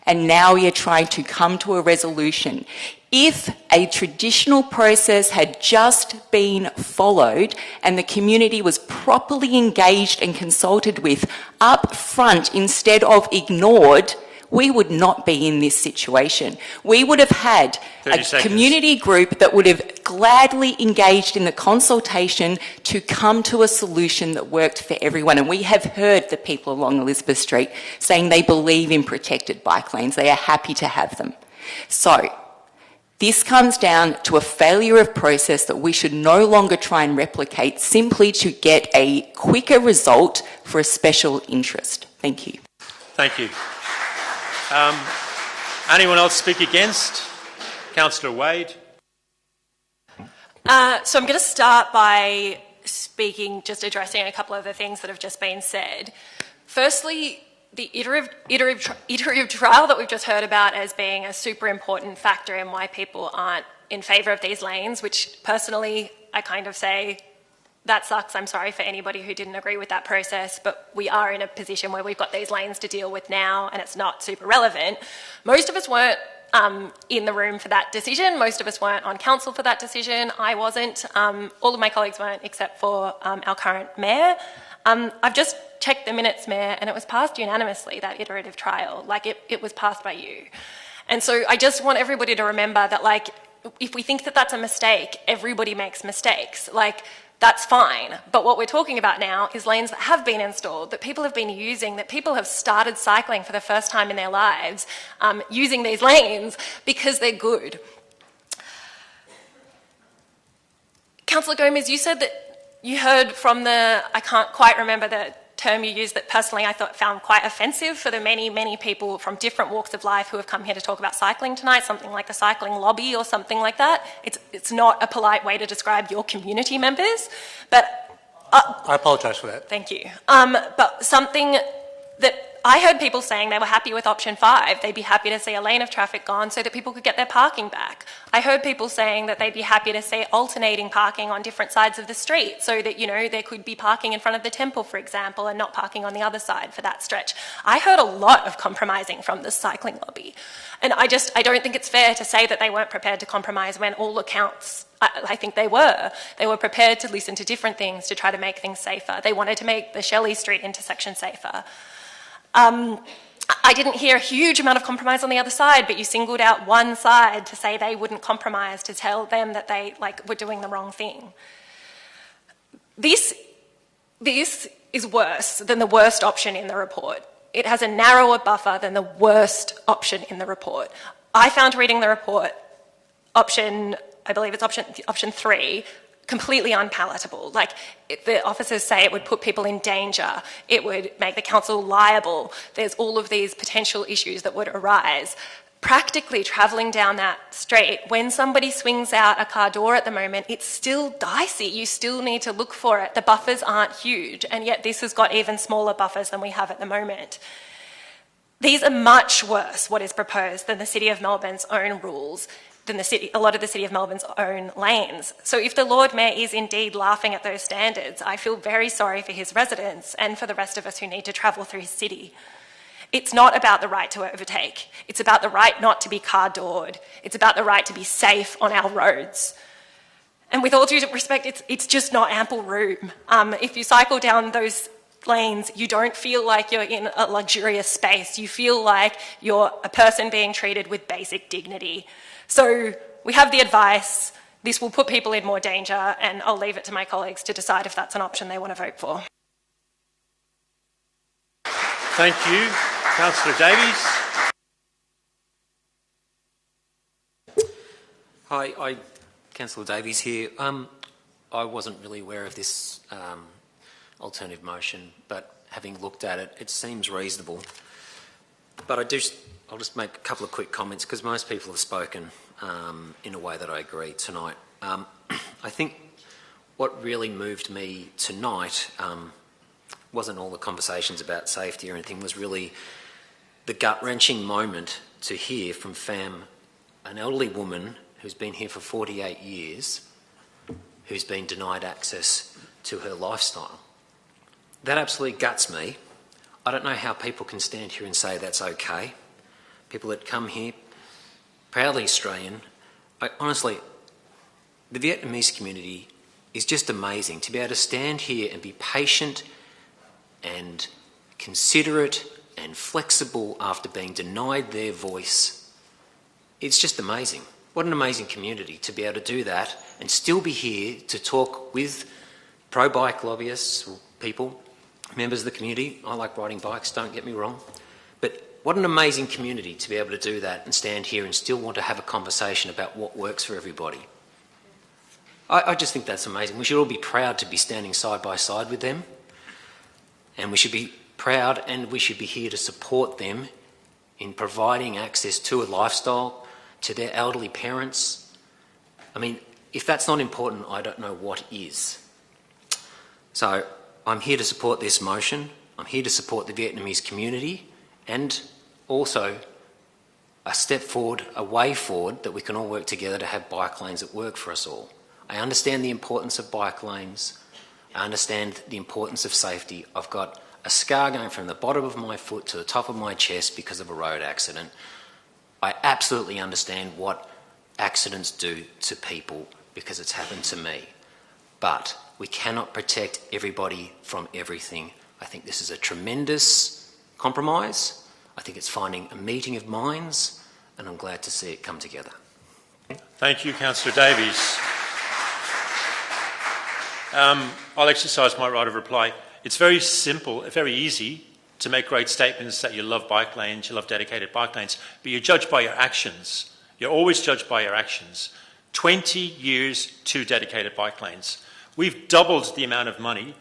and now we are trying to come to a resolution. If a traditional process had just been followed and the community was properly engaged and consulted with up front instead of ignored, we would not be in this situation. We would have had a community group that would have gladly engaged in the consultation to come to a solution that worked for everyone. And we have heard the people along Elizabeth Street saying they believe in protected bike lanes. They are happy to have them. So, this comes down to a failure of process that we should no longer try and replicate simply to get a quicker result for a special interest. Thank you. Thank you. Anyone else speak against? Councillor Wade. So I'm going to start by just addressing a couple of the things that have just been said. Firstly, the iterative trial that we've just heard about as being a super important factor in why people aren't in favour of these lanes, which personally I kind of say, that sucks. I'm sorry for anybody who didn't agree with that process, but we are in a position where we've got these lanes to deal with now and it's not super relevant. Most of us weren't in the room for that decision. Most of us weren't on council for that decision. I wasn't. All of my colleagues weren't except for our current mayor. I've just checked the minutes, Mayor, and it was passed unanimously, that iterative trial. Like, it was passed by you. And so I just want everybody to remember that, like, if we think that that's a mistake, everybody makes mistakes. Like, that's fine. But what we're talking about now is lanes that have been installed, that people have been using, that people have started cycling for the first time in their lives, using these lanes because they're good. Councillor Gomez, you said that you heard from I can't quite remember the term you used that personally I found quite offensive for the many, many people from different walks of life who have come here to talk about cycling tonight, something like the cycling lobby or something like that. It's not a polite way to describe your community members, but... I apologise for that. Thank you. But something that I heard people saying they were happy with option 5. They'd be happy to see a lane of traffic gone so that people could get their parking back. I heard people saying that they'd be happy to see alternating parking on different sides of the street so that, you know, there could be parking in front of the temple, for example, and not parking on the other side for that stretch. I heard a lot of compromising from the cycling lobby. And I don't think it's fair to say that they weren't prepared to compromise when all accounts, I think they were. They were prepared to listen to different things to try to make things safer. They wanted to make the Shelley Street intersection safer. I didn't hear a huge amount of compromise on the other side, but you singled out one side to say they wouldn't compromise, to tell them that they were doing the wrong thing. This is worse than the worst option in the report. It has a narrower buffer than the worst option in the report. I found reading the report, I believe it's option 3, completely unpalatable. Like, the officers say it would put people in danger, it would make the council liable, there's all of these potential issues that would arise. Practically travelling down that street, when somebody swings out a car door at the moment, it's still dicey. You still need to look for it. The buffers aren't huge, and yet this has got even smaller buffers than we have at the moment. These are much worse, what is proposed, than the City of Melbourne's own rules, than a lot of the City of Melbourne's own lanes. So if the Lord Mayor is indeed laughing at those standards, I feel very sorry for his residents and for the rest of us who need to travel through his city. It's not about the right to overtake. It's about the right not to be car-doored. It's about the right to be safe on our roads. And with all due respect, it's just not ample room. If you cycle down those lanes, you don't feel like you're in a luxurious space. You feel like you're a person being treated with basic dignity. So we have the advice. This will put people in more danger, and I'll leave it to my colleagues to decide if that's an option they want to vote for. Thank you. Councillor Davies. Hi, Councillor Davies here. I wasn't really aware of this alternative motion, but having looked at it, it seems reasonable. But I'll just make a couple of quick comments because most people have spoken in a way that I agree tonight. I think what really moved me tonight wasn't all the conversations about safety or anything, was really the gut-wrenching moment to hear from an elderly woman who's been here for 48 years, who's been denied access to her lifestyle. That absolutely guts me. I don't know how people can stand here and say that's okay. People that come here, proudly Australian. Honestly, the Vietnamese community is just amazing. To be able to stand here and be patient and considerate and flexible after being denied their voice, it's just amazing. What an amazing community to be able to do that and still be here to talk with pro-bike lobbyists or people, members of the community. I like riding bikes, don't get me wrong. But what an amazing community to be able to do that and stand here and still want to have a conversation about what works for everybody. I just think that's amazing. We should all be proud to be standing side by side with them. And we should be proud and we should be here to support them in providing access to a lifestyle, to their elderly parents. I mean, if that's not important, I don't know what is. So I'm here to support this motion. I'm here to support the Vietnamese community and also a step forward, a way forward that we can all work together to have bike lanes that work for us all. I understand the importance of bike lanes. I understand the importance of safety. I've got a scar going from the bottom of my foot to the top of my chest because of a road accident. I absolutely understand what accidents do to people because it's happened to me. But we cannot protect everybody from everything. I think this is a tremendous compromise. I think it's finding a meeting of minds, and I'm glad to see it come together. Thank you, Councillor Davies. I'll exercise my right of reply. It's very simple, very easy to make great statements that you love bike lanes, you love dedicated bike lanes, but you're judged by your actions. You're always judged by your actions. 20 years to dedicated bike lanes. We've doubled the amount of money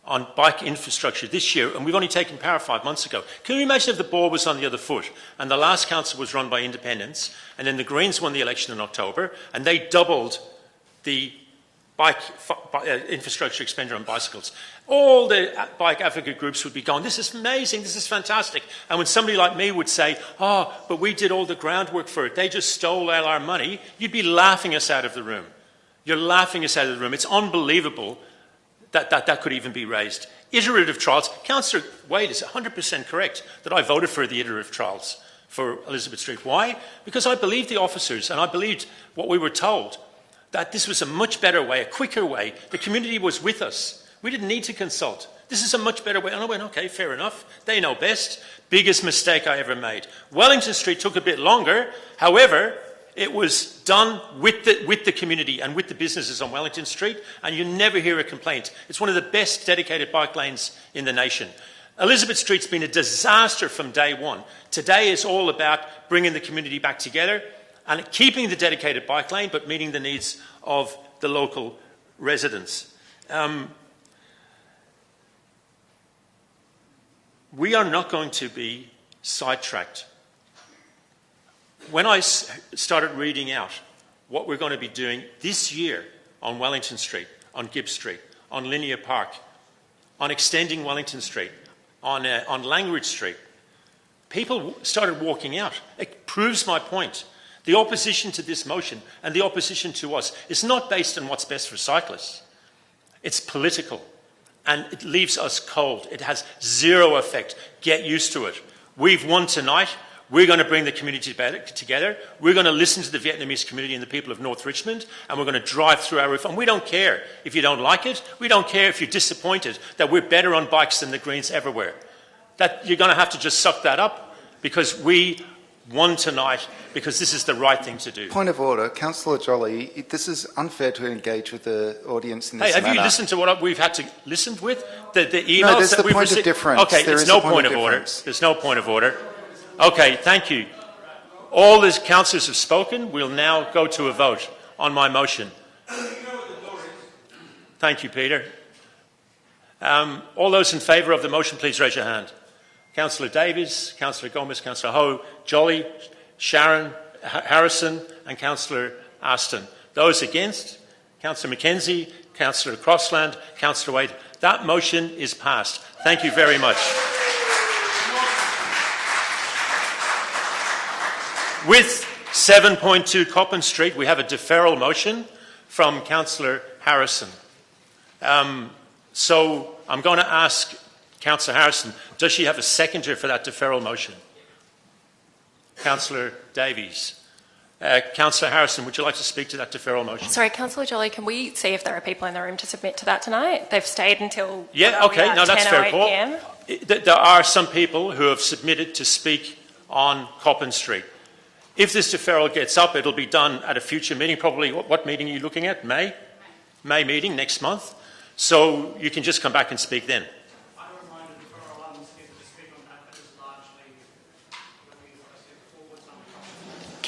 on bike infrastructure this year, and we've only taken power 5 months ago. Can you imagine if the ball was on the other foot and the last council was run by independents, and then the Greens won the election in October, and they doubled the bike infrastructure expenditure on bicycles? All the bike advocate groups would be going, this is amazing, this is fantastic. And when somebody like me would say, oh, but we did all the groundwork for it, they just stole all our money, you'd be laughing us out of the room. You're laughing us out of the room. It's unbelievable that could even be raised. Iterative trials. Councillor Wade is 100% correct that I voted for the iterative trials for Elizabeth Street. Why? Because I believed the officers and I believed what we were told, that this was a much better way, a quicker way. The community was with us. We didn't need to consult. This is a much better way. And I went, okay, fair enough. They know best. Biggest mistake I ever made. Wellington Street took a bit longer. However, it was done with the community and with the businesses on Wellington Street, and you never hear a complaint. It's one of the best dedicated bike lanes in the nation. Elizabeth Street's been a disaster from day one. Today is all about bringing the community back together and keeping the dedicated bike lane, but meeting the needs of the local residents. We are not going to be sidetracked. When I started reading out what we're going to be doing this year on Wellington Street, on Gibbs Street, on Linear Park, on extending Wellington Street, on Langridge Street, people started walking out. It proves my point. The opposition to this motion and the opposition to us is not based on what's best for cyclists. It's political, and it leaves us cold. It has zero effect. Get used to it. We've won tonight. We're going to bring the community together. We're going to listen to the Vietnamese community and the people of North Richmond, and we're going to drive through our reform. We don't care if you don't like it. We don't care if you're disappointed that we're better on bikes than the Greens everywhere. That you're going to have to just suck that up, because we won tonight, because this is the right thing to do. Point of order. Councillor Jolly, this is unfair to engage with the audience in this manner. Have you listened to what we've had to listen with? The emails no, there's that the we've point received? of difference. Okay, there there's is no a point of order. difference. There's no point of order. Okay, thank you. All the councillors have spoken. We'll now go to a vote on my motion. Thank you, Peter. All those in favour of the motion, please raise your hand. Councillor Davies, Councillor Gomez, Councillor Ho, Jolly, Sharon, Harrison and Councillor Aston. Those against? Councillor McKenzie, Councillor Crossland, Councillor Wade. That motion is passed. Thank you very much. With 7.2 Coppin Street, we have a deferral motion from Councillor Harrison. So I'm going to ask Councillor Harrison, does she have a seconder for that deferral motion? Councillor Davies. Councillor Harrison, would you like to speak to that deferral motion? Sorry, Councillor Jolly, can we see if there are people in the room to submit to that tonight? They've stayed until Yeah, okay, no, that's fair, Paul. PM. There are some people who have submitted to speak on Coppin Street. If this deferral gets up, it'll be done at a future meeting, probably, what meeting are you looking at? May? May meeting, next month. So you can just come back and speak then.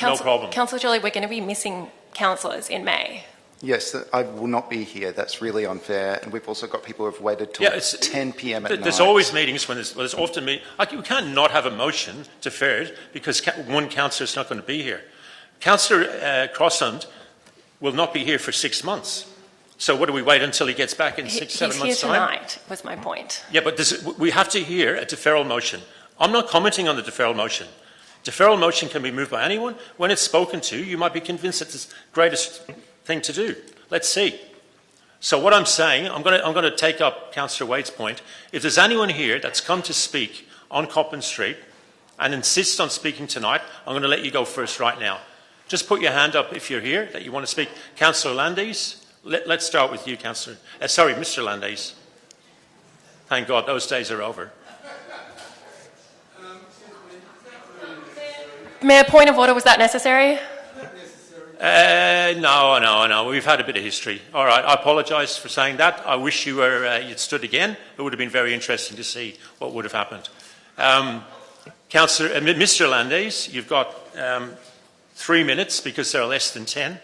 No problem. Councillor Jolly, we're going to be missing councillors in May. Yes, I will not be here. That's really unfair. And we've also got people who have waited till 10 p.m. at night. There's always meetings when there's often meetings. We can't not have a motion deferred because one councillor is not going to be here. Councillor Crossland will not be here for 6 months. So what do we wait until he gets back in 6, 7 months' time? He's here tonight, was my point. Yeah, but we have to hear a deferral motion. I'm not commenting on the deferral motion. Deferral motion can be moved by anyone. When it's spoken to, you might be convinced it's the greatest thing to do. Let's see. So what I'm saying, I'm going to take up Councillor Wade's point. If there's anyone here that's come to speak on Coppin Street and insists on speaking tonight, I'm going to let you go first right now. Just put your hand up if you're here that you want to speak. Councillor Landis, let's start with you, Councillor. Sorry, Mr. Landis. Thank God those days are over. Mayor, point of order, was that necessary? No. We've had a bit of history. All right, I apologise for saying that. I wish you'd stood again. It would have been very interesting to see what would have happened. Mr. Landis, you've got 3 minutes because there are less than 10,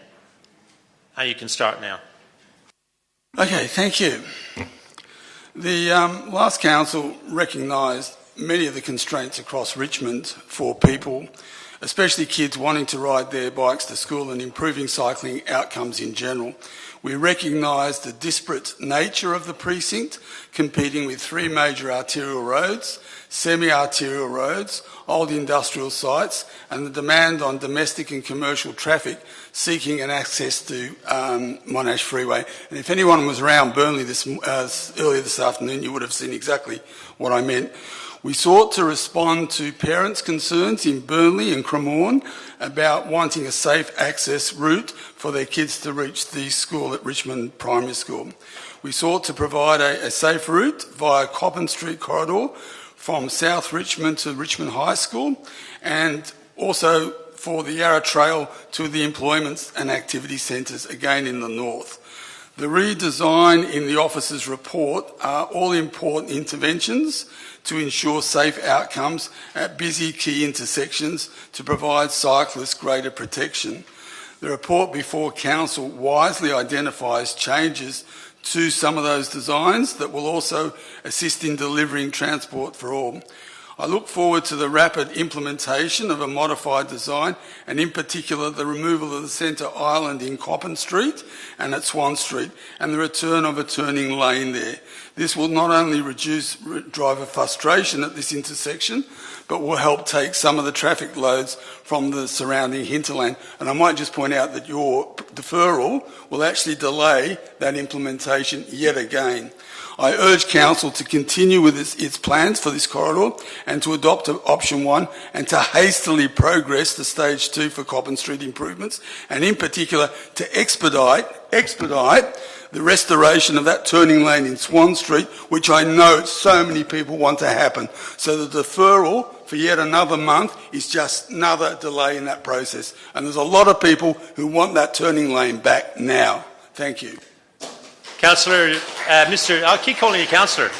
and you can start now. Okay, thank you. The last council recognised many of the constraints across Richmond for people, especially kids wanting to ride their bikes to school and improving cycling outcomes in general. We recognise the disparate nature of the precinct, competing with 3 major arterial roads, semi-arterial roads, old industrial sites, and the demand on domestic and commercial traffic seeking an access to Monash Freeway. And if anyone was around Burnley earlier this afternoon, you would have seen exactly what I meant. We sought to respond to parents' concerns in Burnley and Cremorne about wanting a safe access route for their kids to reach the school at Richmond Primary School. We sought to provide a safe route via Coppin Street corridor from South Richmond to Richmond High School, and also for the Yarra Trail to the employment and activity centres, again in the north. The redesign in the officer's report are all important interventions to ensure safe outcomes at busy key intersections to provide cyclists greater protection. The report before Council wisely identifies changes to some of those designs that will also assist in delivering transport for all. I look forward to the rapid implementation of a modified design, and in particular the removal of the centre island in Coppin Street and at Swan Street, and the return of a turning lane there. This will not only reduce driver frustration at this intersection, but will help take some of the traffic loads from the surrounding hinterland. And I might just point out that your deferral will actually delay that implementation yet again. I urge Council to continue with its plans for this corridor and to adopt option 1 and to hastily progress to stage 2 for Coppin Street improvements, and in particular to expedite the restoration of that turning lane in Swan Street, which I know so many people want to happen. So the deferral for yet another month is just another delay in that process. And there's a lot of people who want that turning lane back now. Thank you. Councillor, I'll keep calling you Councillor.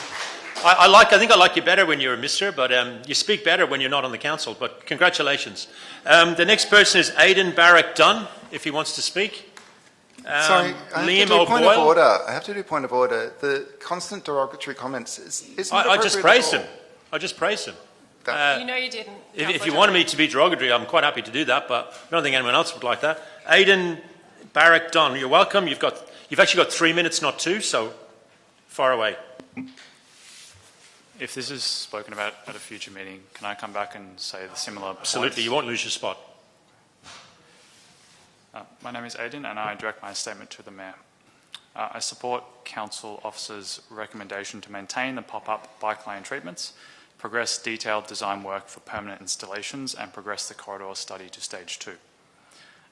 I think I like you better when you're a Mister, but you speak better when you're not on the council. But congratulations. The next person is Aidan Barrack-Dunn, if he wants to speak. Sorry, I have to do point of order. I have to do point of order. The constant derogatory comments isn't I just praised him. I just praised him. You know you didn't. If you wanted me to be derogatory, I'm quite happy to do that, but I don't think anyone else would like that. Aidan Barrack-Dunn, you're welcome. You've actually got 3 minutes, not 2, so far away. If this is spoken about at a future meeting, can I come back and say the similar points? Absolutely, you won't lose your spot. My name is Aidan and I direct my statement to the Mayor. I support Council Officer's recommendation to maintain the pop-up bike lane treatments, progress detailed design work for permanent installations and progress the corridor study to stage 2.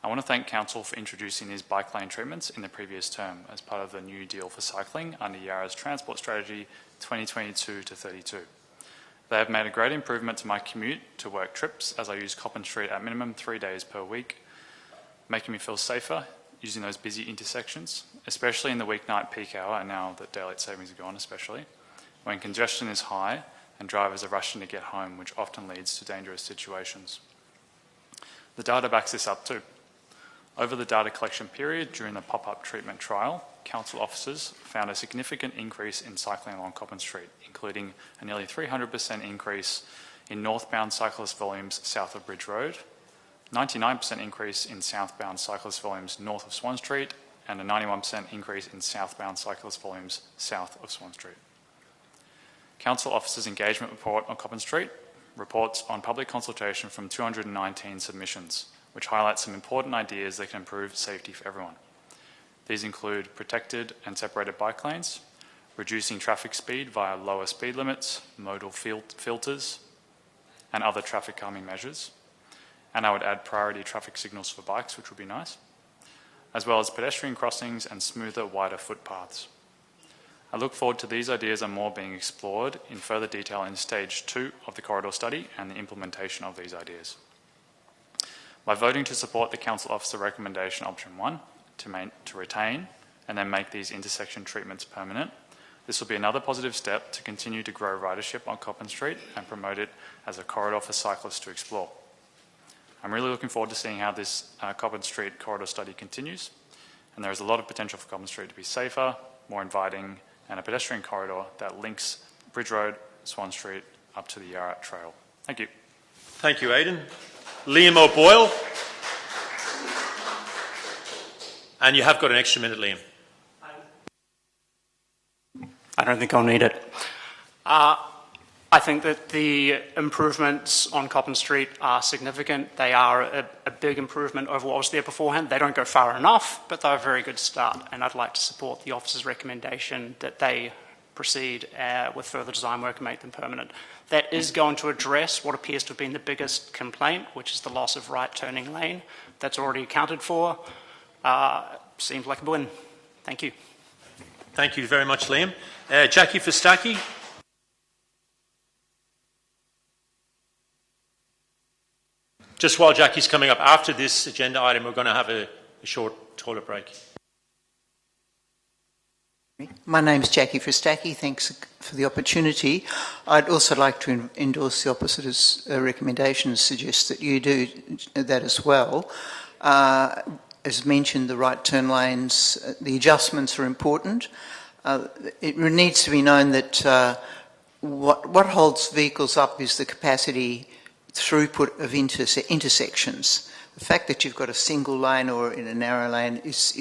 I want to thank Council for introducing these bike lane treatments in the previous term as part of the New Deal for Cycling under Yarra's Transport Strategy 2022 to 32. They have made a great improvement to my commute to work trips as I use Coppin Street at minimum 3 days per week, making me feel safer using those busy intersections, especially in the weeknight peak hour, and now that daylight savings are gone especially, when congestion is high and drivers are rushing to get home, which often leads to dangerous situations. The data backs this up too. Over the data collection period during the pop-up treatment trial, Council officers found a significant increase in cycling along Coppin Street, including a nearly 300% increase in northbound cyclist volumes south of Bridge Road, 99% increase in southbound cyclist volumes north of Swan Street, and a 91% increase in southbound cyclist volumes south of Swan Street. Council officers' engagement report on Coppin Street reports on public consultation from 219 submissions, which highlights some important ideas that can improve safety for everyone. These include protected and separated bike lanes, reducing traffic speed via lower speed limits, modal filters, and other traffic calming measures. And I would add priority traffic signals for bikes, which would be nice, as well as pedestrian crossings and smoother, wider footpaths. I look forward to these ideas and more being explored in further detail in stage 2 of the corridor study and the implementation of these ideas. By voting to support the Council Officer recommendation option 1 to retain and then make these intersection treatments permanent, this will be another positive step to continue to grow ridership on Coppin Street and promote it as a corridor for cyclists to explore. I'm really looking forward to seeing how this Coppin Street corridor study continues, and there is a lot of potential for Coppin Street to be safer, more inviting, and a pedestrian corridor that links Bridge Road, Swan Street up to the Yarra Trail. Thank you. Thank you, Aidan. Liam O'Boyle. And you have got an extra minute, Liam. I don't think I'll need it. I think that the improvements on Coppin Street are significant. They are a big improvement over what was there beforehand. They don't go far enough, but they're a very good start. And I'd like to support the officer's recommendation that they proceed with further design work and make them permanent. That is going to address what appears to have been the biggest complaint, which is the loss of right turning lane. That's already accounted for. Seems like a win. Thank you. Thank you very much, Liam. Jackie Fistaki. Just while Jackie's coming up, after this agenda item, we're going to have a short toilet break. My name is Jackie Fristaki. Thanks for the opportunity. I'd also like to endorse the opposite's recommendation and suggest that you do that as well. as mentioned, the right turn lanes, the adjustments are important. It needs to be known that what holds vehicles up is the capacity throughput of intersections. The fact that you've got a single lane or in a narrow lane is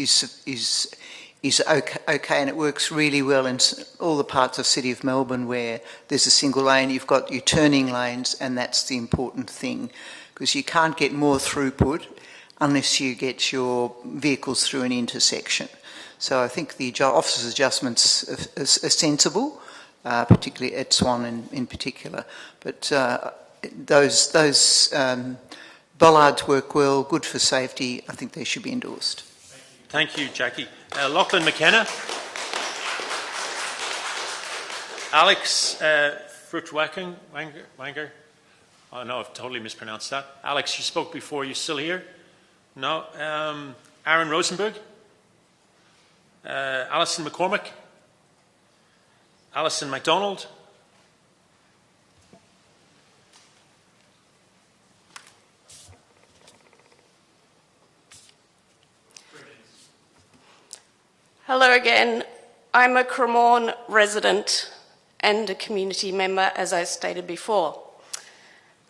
okay, and it works really well in all the parts of City of Melbourne where there's a single lane. You've got your turning lanes, and that's the important thing, because you can't get more throughput unless you get your vehicles through an intersection. So I think the officers' adjustments are sensible, particularly at Swan in particular. But those bollards work well, good for safety. I think they should be endorsed. Thank you, Jackie. Lachlan McKenna. Alex Fruchtwanger. Oh no, I've totally mispronounced that. Alex, you spoke before. You still here? No. Aaron Rosenberg. Alison McCormick. Alison MacDonald. Hello again. I'm a Cremorne resident and a community member, as I stated before.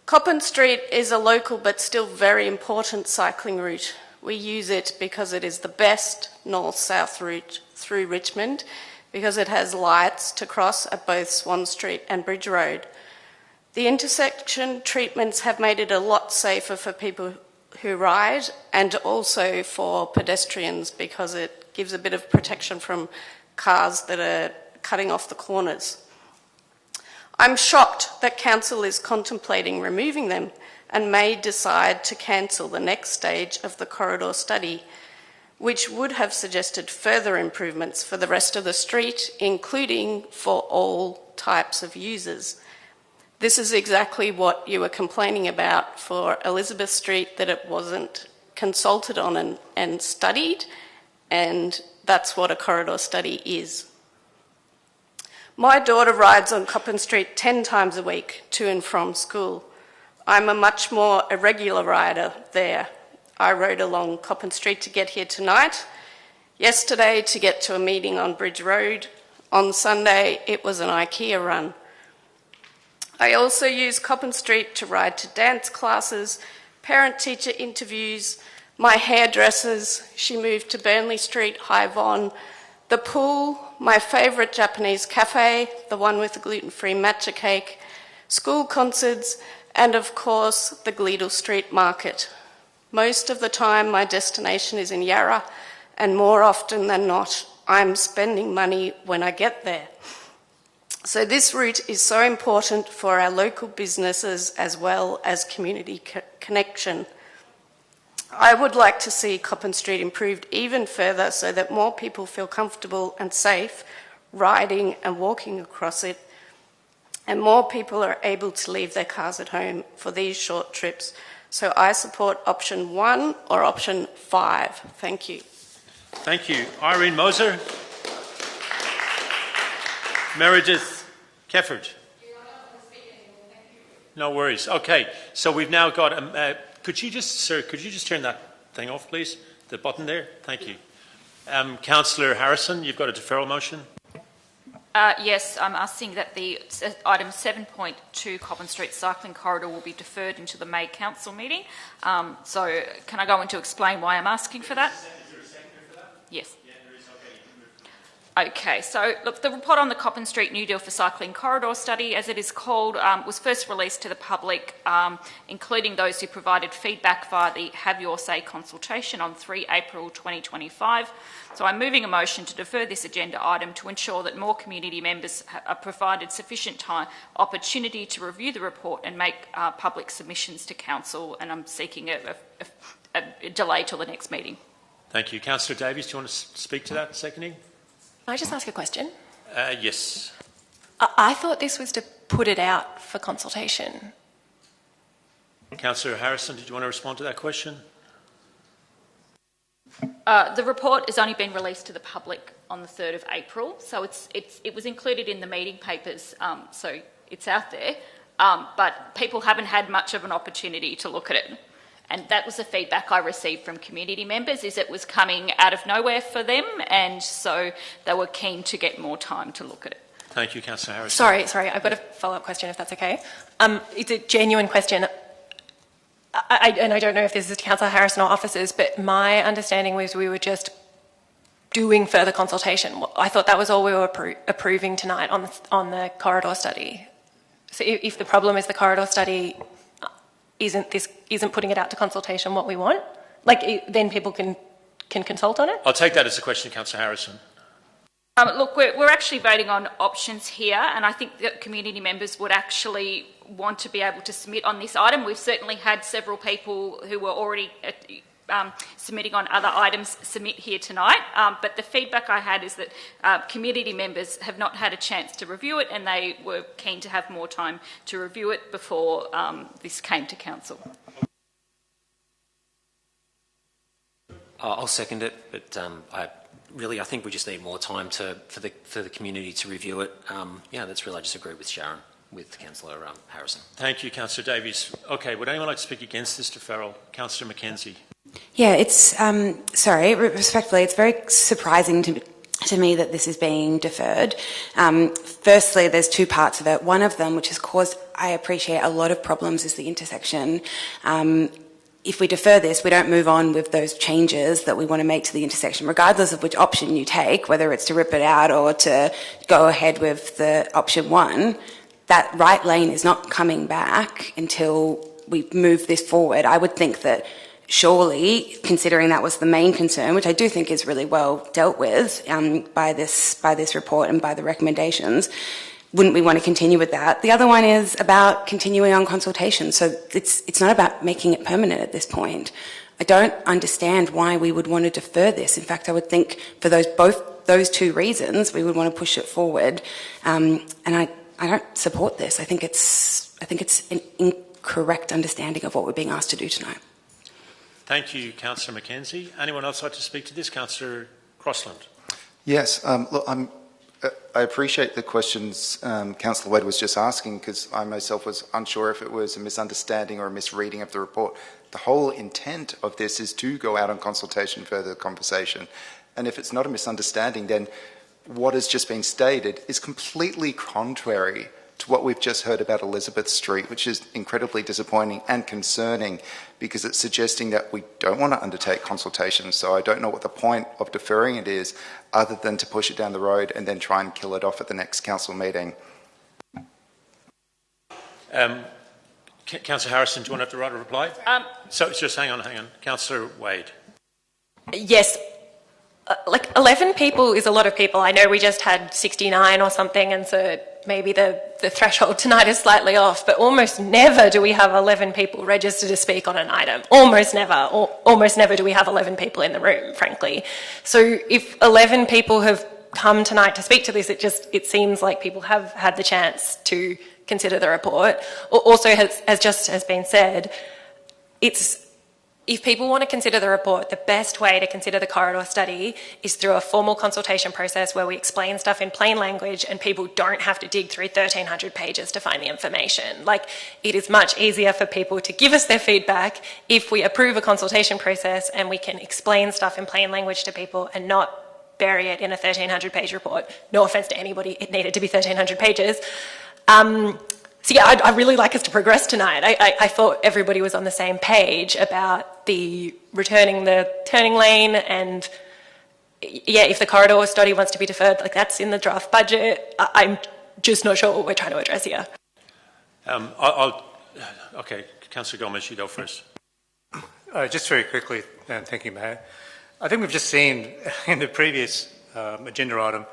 Coppin Street is a local but still very important cycling route. We use it because it is the best north-south route through Richmond, because it has lights to cross at both Swan Street and Bridge Road. The intersection treatments have made it a lot safer for people who ride, and also for pedestrians, because it gives a bit of protection from cars that are cutting off the corners. I'm shocked that Council is contemplating removing them and may decide to cancel the next stage of the corridor study, which would have suggested further improvements for the rest of the street, including for all types of users. This is exactly what you were complaining about for Elizabeth Street, that it wasn't consulted on and studied, and that's what a corridor study is. My daughter rides on Coppin Street 10 times a week to and from school. I'm a much more irregular rider there. I rode along Coppin Street to get here tonight, yesterday to get to a meeting on Bridge Road. On Sunday, it was an IKEA run. I also use Coppin Street to ride to dance classes, parent-teacher interviews, my hairdressers. She moved to Burnley Street, High Vaughan, the pool, my favourite Japanese cafe, the one with the gluten-free matcha cake, school concerts, and of course the Gleadle Street Market. Most of the time my destination is in Yarra, and more often than not I'm spending money when I get there. So this route is so important for our local businesses as well as community connection. I would like to see Coppin Street improved even further so that more people feel comfortable and safe riding and walking across it, and more people are able to leave their cars at home for these short trips. So I support option 1 or option 5. Thank you. Thank you. Irene Moser. Meredith Kefford. No worries. Okay, so we've now got could you just turn that thing off, please? The button there? Thank you. Councillor Harrison, you've got a deferral motion. Yes, I'm asking that the item 7.2 Coppin Street Cycling Corridor will be deferred into the May Council meeting. So can I go on to explain why I'm asking for that? Is there a seconder for that? Yes. Yeah, there is. Okay, you can move. Okay, so look, the report on the Coppin Street New Deal for Cycling Corridor study, as it is called, was first released to the public, including those who provided feedback via the Have Your Say consultation on 3 April 2025. So I'm moving a motion to defer this agenda item to ensure that more community members are provided sufficient time, opportunity to review the report and make public submissions to Council, and I'm seeking a delay till the next meeting. Thank you. Councillor Davies, do you want to speak to that, seconding? Can I just ask a question? Yes. I thought this was to put it out for consultation. Councillor Harrison, did you want to respond to that question? The report has only been released to the public on the 3rd of April, so it was included in the meeting papers, so it's out there, but people haven't had much of an opportunity to look at it. And that was the feedback I received from community members, is it was coming out of nowhere for them, and so they were keen to get more time to look at it. Thank you, Councillor Harris. Sorry, I've got a follow-up question, if that's okay. It's a genuine question. And I don't know if this is to Councillor Harrison or officers, but my understanding was we were just doing further consultation. I thought that was all we were approving tonight on the corridor study. So if the problem is the corridor study isn't putting it out to consultation what we want, then people can consult on it? I'll take that as a question, Councillor Harrison. Look, we're actually voting on options here, and I think that community members would actually want to be able to submit on this item. We've certainly had several people who were already submitting on other items submit here tonight, but the feedback I had is that community members have not had a chance to review it, and they were keen to have more time to review it before this came to council. I'll second it, but I think we just need more time for the community to review it. That's really, I just agree with Sharon, with Councillor Harrison. Thank you, Councillor Davies. Okay, would anyone like to speak against this deferral? Councillor Mackenzie. Yeah, it's, respectfully, it's very surprising to me that this is being deferred. Firstly, there's two parts of it. One of them, which has caused, I appreciate, a lot of problems, is the intersection. If we defer this, we don't move on with those changes that we want to make to the intersection, regardless of which option you take, whether it's to rip it out or to go ahead with the option one. That right lane is not coming back until we move this forward. I would think that surely, considering that was the main concern, which I do think is really well dealt with by this report and by the recommendations, wouldn't we want to continue with that? The other one is about continuing on consultation. So it's not about making it permanent at this point. I don't understand why we would want to defer this. In fact, I would think for both those two reasons, we would want to push it forward. And I don't support this. I think it's an incorrect understanding of what we're being asked to do tonight. Thank you, Councillor Mackenzie. Anyone else like to speak to this? Councillor Crossland. Yes, look, I appreciate the questions Councillor Wade was just asking, because I myself was unsure if it was a misunderstanding or a misreading of the report. The whole intent of this is to go out on consultation, further conversation. And if it's not a misunderstanding, then what has just been stated is completely contrary to what we've just heard about Elizabeth Street, which is incredibly disappointing and concerning, because it's suggesting that we don't want to undertake consultation. So I don't know what the point of deferring it is, other than to push it down the road and then try and kill it off at the next council meeting. Councillor Harrison, do you want to write a reply? So just hang on. Councillor Wade. Yes. 11 people is a lot of people. I know we just had 69 or something, and so maybe the threshold tonight is slightly off, but almost never do we have 11 people registered to speak on an item. Almost never. Almost never do we have 11 people in the room, frankly. So if 11 people have come tonight to speak to this, it seems like people have had the chance to consider the report. Also, as just has been said, if people want to consider the report, the best way to consider the corridor study is through a formal consultation process where we explain stuff in plain language and people don't have to dig through 1,300 pages to find the information. It is much easier for people to give us their feedback if we approve a consultation process and we can explain stuff in plain language to people and not bury it in a 1,300-page report. No offence to anybody, it needed to be 1,300 pages. So yeah, I'd really like us to progress tonight. I thought everybody was on the same page about the returning the turning lane, and yeah, if the corridor study wants to be deferred, that's in the draft budget. I'm just not sure what we're trying to address here. Okay, Councillor Gomez, you go first. Just very quickly, thank you, Mayor. I think we've just seen in the previous agenda item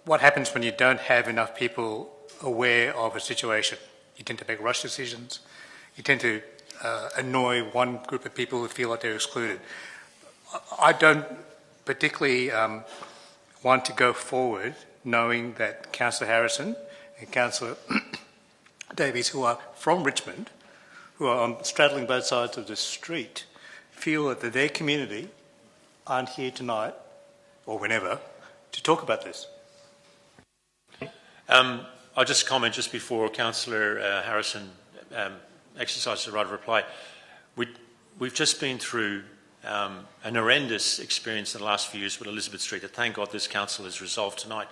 what happens when you don't have enough people aware of a situation. You tend to make rush decisions. You tend to annoy one group of people who feel like they're excluded. I don't particularly want to go forward knowing that Councillor Harrison and Councillor Davies, who are from Richmond, who are straddling both sides of the street, feel that their community aren't here tonight or whenever to talk about this. I'll just comment just before Councillor Harrison exercises the right of reply. we've just been through an horrendous experience in the last few years with Elizabeth Street that thank God this council has resolved tonight.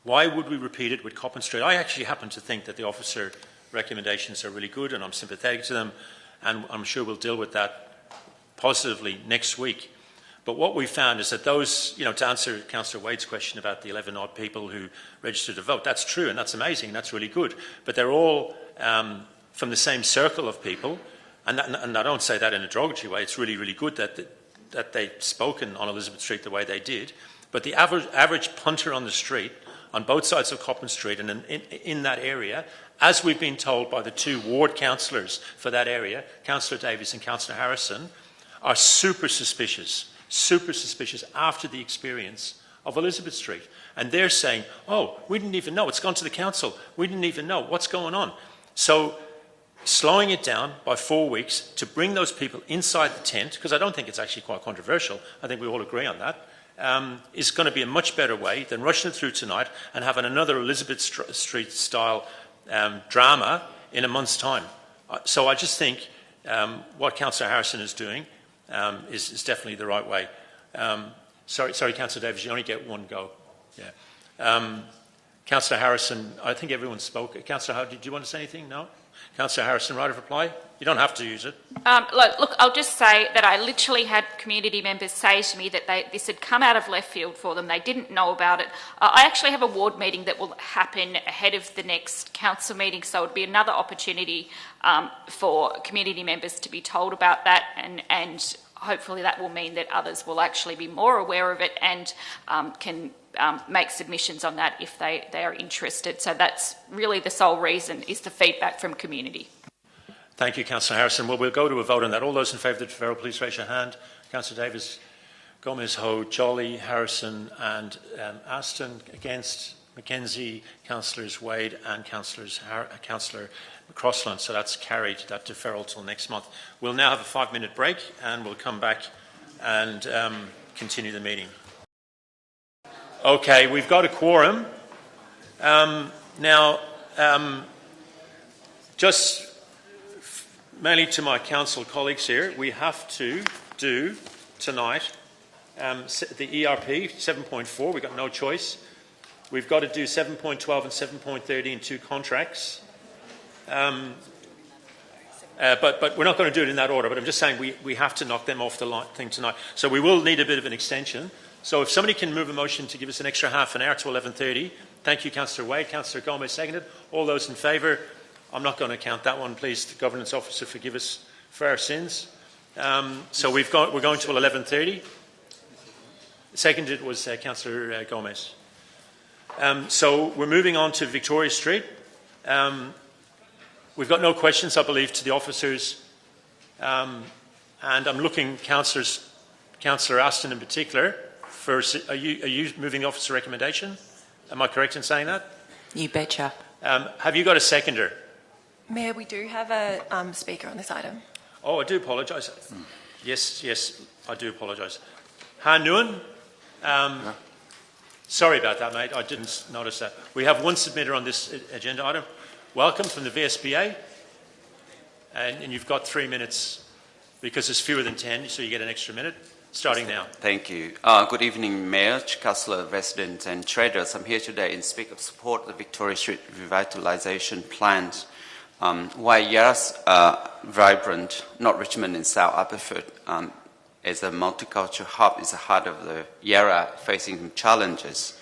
Why would we repeat it with Coppin Street? I actually happen to think that the officer recommendations are really good and I'm sympathetic to them, and I'm sure we'll deal with that positively next week. But what we found is that those, to answer Councillor Wade's question about the 11 odd people who registered to vote, that's true and that's amazing, that's really good. But they're all from the same circle of people, and I don't say that in a derogatory way. It's really, really good that they've spoken on Elizabeth Street the way they did. But the average punter on the street, on both sides of Coppin Street and in that area, as we've been told by the two ward councillors for that area, Councillor Davies and Councillor Harrison, are super suspicious after the experience of Elizabeth Street. And they're saying, oh, we didn't even know, it's gone to the council, we didn't even know what's going on. So slowing it down by 4 weeks to bring those people inside the tent, because I don't think it's actually quite controversial, I think we all agree on that, is going to be a much better way than rushing it through tonight and having another Elizabeth Street style drama in a month's time. So I just think what Councillor Harrison is doing is definitely the right way. Sorry, Councillor Davies, you only get one go. Yeah. Councillor Harrison, I think everyone spoke. Councillor Howard, did you want to say anything? No? Councillor Harrison, right of reply? You don't have to use it. Look, I'll just say that I literally had community members say to me that this had come out of left field for them. They didn't know about it. I actually have a ward meeting that will happen ahead of the next council meeting, so it would be another opportunity for community members to be told about that, and hopefully that will mean that others will actually be more aware of it and can make submissions on that if they are interested. So that's really the sole reason, is the feedback from community. Thank you, Councillor Harrison. Well, we'll go to a vote on that. All those in favour of the deferral, please raise your hand. Councillor Davis, Gomez, Ho, Jolly, Harrison and Aston. Against, Mackenzie, Councillors Wade and Councillor Crossland. So that's carried, that deferral till next month. We'll now have a 5-minute break and we'll come back and continue the meeting. Okay, we've got a quorum. Just mainly to my council colleagues here, we have to do tonight the ERP 7.4. We've got no choice. We've got to do 7.12 and 7.30 in 2 contracts. But we're not going to do it in that order, but I'm just saying we have to knock them off the thing tonight. So we will need a bit of an extension. So if somebody can move a motion to give us an extra half an hour to 11:30. Thank you, Councillor Wade. Councillor Gomez seconded. All those in favour? I'm not going to count that one, please. The Governance Officer, forgive us for our sins. So we're going to 11:30. Seconded was Councillor Gomez. So we're moving on to Victoria Street. We've got no questions, I believe, to the officers. And I'm looking, Councillor Aston in particular, for, are you moving the officer recommendation? Am I correct in saying that? You betcha. Have you got a seconder? Mayor, we do have a speaker on this item. Oh, I do apologise. Yes, I do apologise. Han Nguyen? Sorry about that, mate. I didn't notice that. We have one submitter on this agenda item. Welcome from the VSBA. And you've got 3 minutes because there's fewer than 10, so you get an extra minute. Starting now. Thank you. Good evening, Mayor, Councillor, residents and traders. I'm here today in speak of support of the Victoria Street Revitalisation Plans. While Yarra's vibrant, not Richmond and South Upperford, as a multicultural hub is the heart of the Yarra facing some challenges.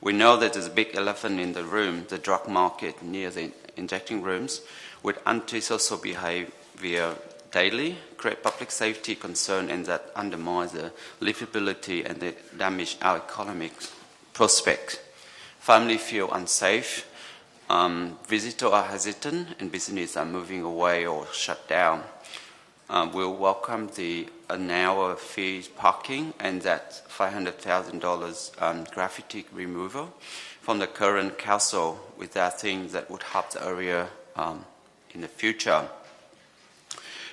We know that there's a big elephant in the room, the drug market near the injecting rooms, with antisocial behaviour daily, create public safety concern, and that undermines the livability and the damage our economic prospects. Families feel unsafe, visitors are hesitant, and businesses are moving away or shut down. We'll welcome the an hour fee parking and that $500,000 graffiti removal from the current council with that thing that would help the area in the future.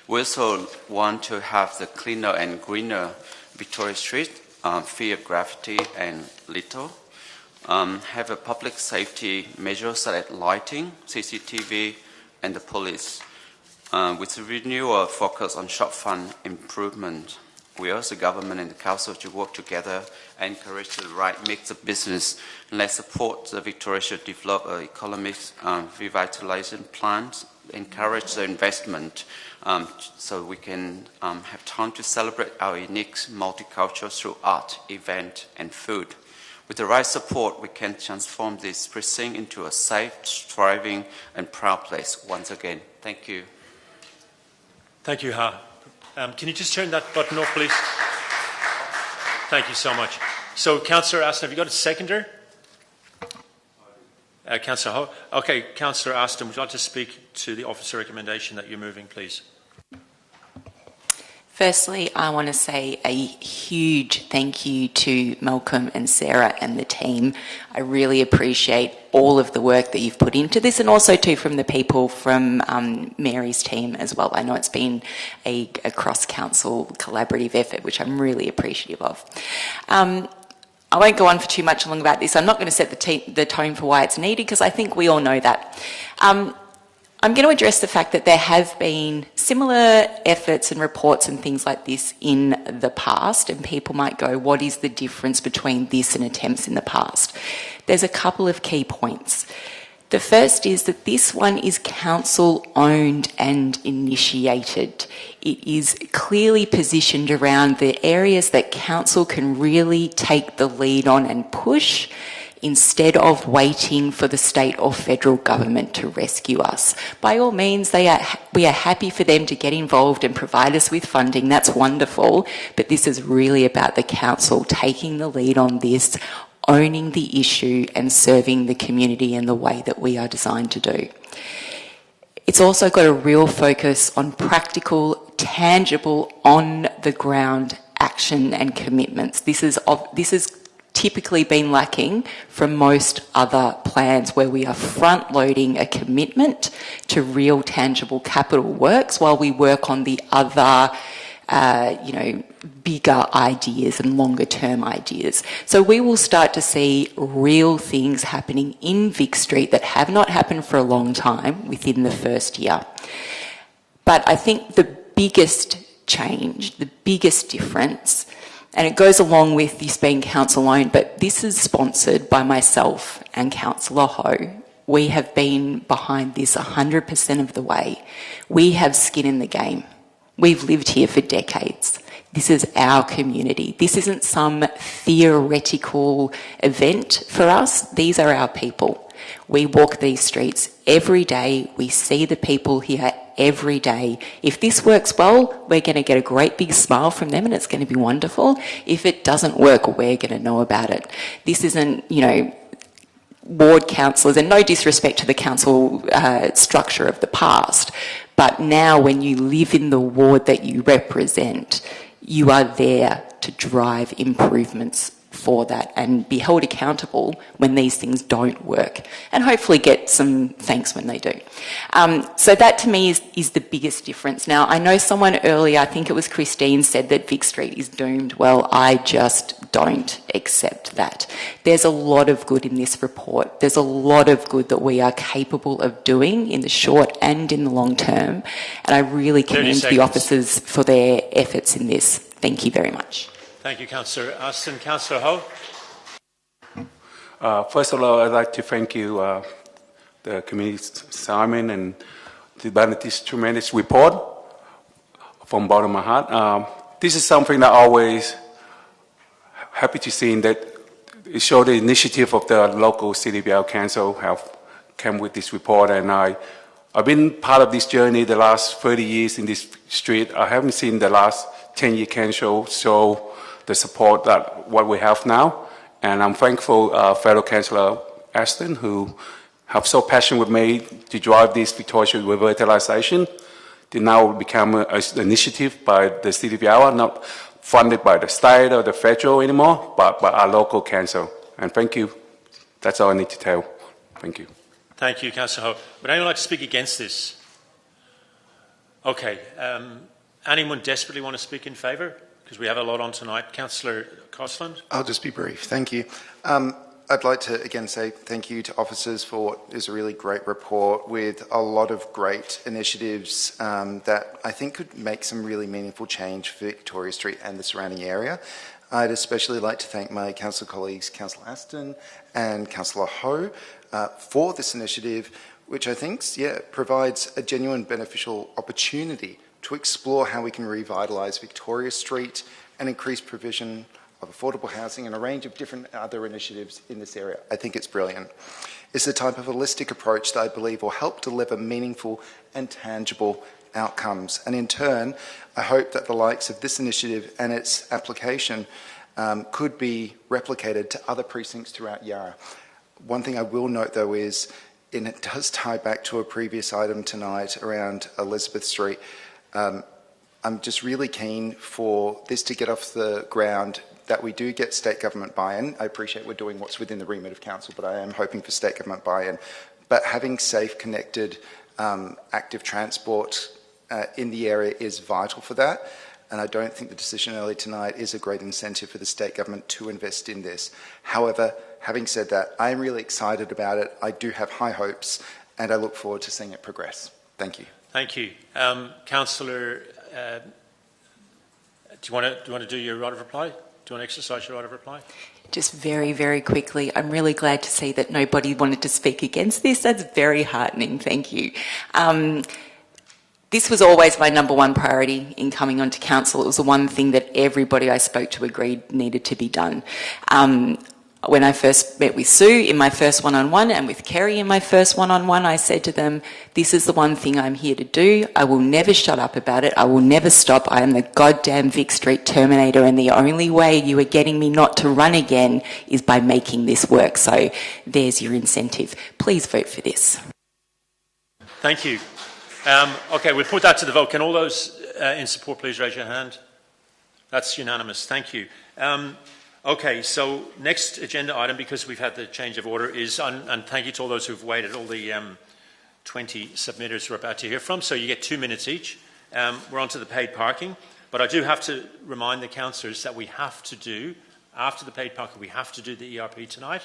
We also want to have the cleaner and greener Victoria Street, free of graffiti and litter. Have a public safety measure such as lighting, CCTV, and the police. with a renewal focus on short fund improvement. We urge the government and the council to work together and encourage the right mix of business. Let's support the Victoria should develop an economic revitalization plan, encourage the investment so we can have time to celebrate our unique multicultural through art, event, and food. With the right support, we can transform this precinct into a safe, thriving, and proud place once again. Thank you. Thank you, Ha. Can you just turn that button off, please? Thank you so much. So, Councillor Aston, have you got a seconder? Councillor Ho. Okay, Councillor Aston, would you like to speak to the officer recommendation that you're moving, please? Firstly, I want to say a huge thank you to Malcolm and Sarah and the team. I really appreciate all of the work that you've put into this, and also too from the people from Mary's team as well. I know it's been a cross-council collaborative effort, which I'm really appreciative of. I won't go on for too much long about this. I'm not going to set the tone for why it's needed, because I think we all know that. I'm going to address the fact that there have been similar efforts and reports and things like this in the past, and people might go, what is the difference between this and attempts in the past? There's a couple of key points. The first is that this one is council-owned and initiated. It is clearly positioned around the areas that council can really take the lead on and push, instead of waiting for the state or federal government to rescue us. By all means, we are happy for them to get involved and provide us with funding. That's wonderful, but this is really about the council taking the lead on this, owning the issue and serving the community in the way that we are designed to do. It's also got a real focus on practical, tangible, on-the-ground action and commitments. This is typically been lacking from most other plans, where we are front-loading a commitment to real tangible capital works while we work on the other bigger ideas and longer-term ideas. So we will start to see real things happening in Vic Street that have not happened for a long time within the first year. But I think the biggest change, the biggest difference, and it goes along with this being council-owned, but this is sponsored by myself and Councillor Ho. We have been behind this 100% of the way. We have skin in the game. We've lived here for decades. This is our community. This isn't some theoretical event for us. These are our people. We walk these streets every day. We see the people here every day. If this works well, we're going to get a great big smile from them and it's going to be wonderful. If it doesn't work, we're going to know about it. This isn't, ward councillors, and no disrespect to the council structure of the past, but now when you live in the ward that you represent, you are there to drive improvements for that and be held accountable when these things don't work, and hopefully get some thanks when they do. So that to me is the biggest difference. Now, I know someone earlier, I think it was Christine, said that Vic Street is doomed. Well, I just don't accept that. There's a lot of good in this report. There's a lot of good that we are capable of doing in the short and in the long term, and I really commend the officers for their efforts in this. Thank you very much. Thank you, Councillor Aston. Councillor Ho. First of all, I'd like to thank you, the committee, Simon, and developed this tremendous report from bottom of my heart. This is something that I always happy to see, that it showed the initiative of the local City of Yarra Council have come with this report, and I've been part of this journey the last 30 years in this street. I haven't seen the last 10-year council show the support that what we have now, and I'm thankful fellow Councillor Aston, who have so passionate with me to drive this Victoria Street revitalisation. It now become an initiative by the City of Yarra, not funded by the state or the federal anymore, but by our local council. And thank you. That's all I need to tell. Thank you. Thank you, Councillor Ho. Would anyone like to speak against this? Okay. Anyone desperately want to speak in favour? Because we have a lot on tonight. Councillor Cosland? I'll just be brief. Thank you. I'd like to again say thank you to officers for what is a really great report with a lot of great initiatives that I think could make some really meaningful change for Victoria Street and the surrounding area. I'd especially like to thank my council colleagues, Councillor Aston and Councillor Ho, for this initiative, which I think provides a genuine beneficial opportunity to explore how we can revitalise Victoria Street and increase provision of affordable housing and a range of different other initiatives in this area. I think it's brilliant. It's the type of holistic approach that I believe will help deliver meaningful and tangible outcomes. And in turn, I hope that the likes of this initiative and its application could be replicated to other precincts throughout Yarra. One thing I will note though is, and it does tie back to a previous item tonight around Elizabeth Street, I'm just really keen for this to get off the ground, that we do get state government buy-in. I appreciate we're doing what's within the remit of council, but I am hoping for state government buy-in. But having safe, connected, active transport in the area is vital for that. And I don't think the decision early tonight is a great incentive for the state government to invest in this. However, having said that, I'm really excited about it. I do have high hopes, and I look forward to seeing it progress. Thank you. Thank you. Councillor, do you want to do your right of reply? Do you want to exercise your right of reply? Just very, very quickly, I'm really glad to see that nobody wanted to speak against this. That's very heartening. Thank you. This was always my number one priority in coming onto council. It was the one thing that everybody I spoke to agreed needed to be done. When I first met with Sue in my first one-on-one and with Kerry in my first one-on-one, I said to them, this is the one thing I'm here to do. I will never shut up about it. I will never stop. I am the goddamn Vic Street Terminator, and the only way you are getting me not to run again is by making this work. So there's your incentive. Please vote for this. Thank you. Okay, we'll put that to the vote. Can all those in support please raise your hand? That's unanimous. Thank you. Okay, so next agenda item, because we've had the change of order, is, and thank you to all those who've waited, all the 20 submitters we're about to hear from, so you get 2 minutes each. We're on to the paid parking, but I do have to remind the councillors that we have to do, after the paid parking, we have to do the ERP tonight,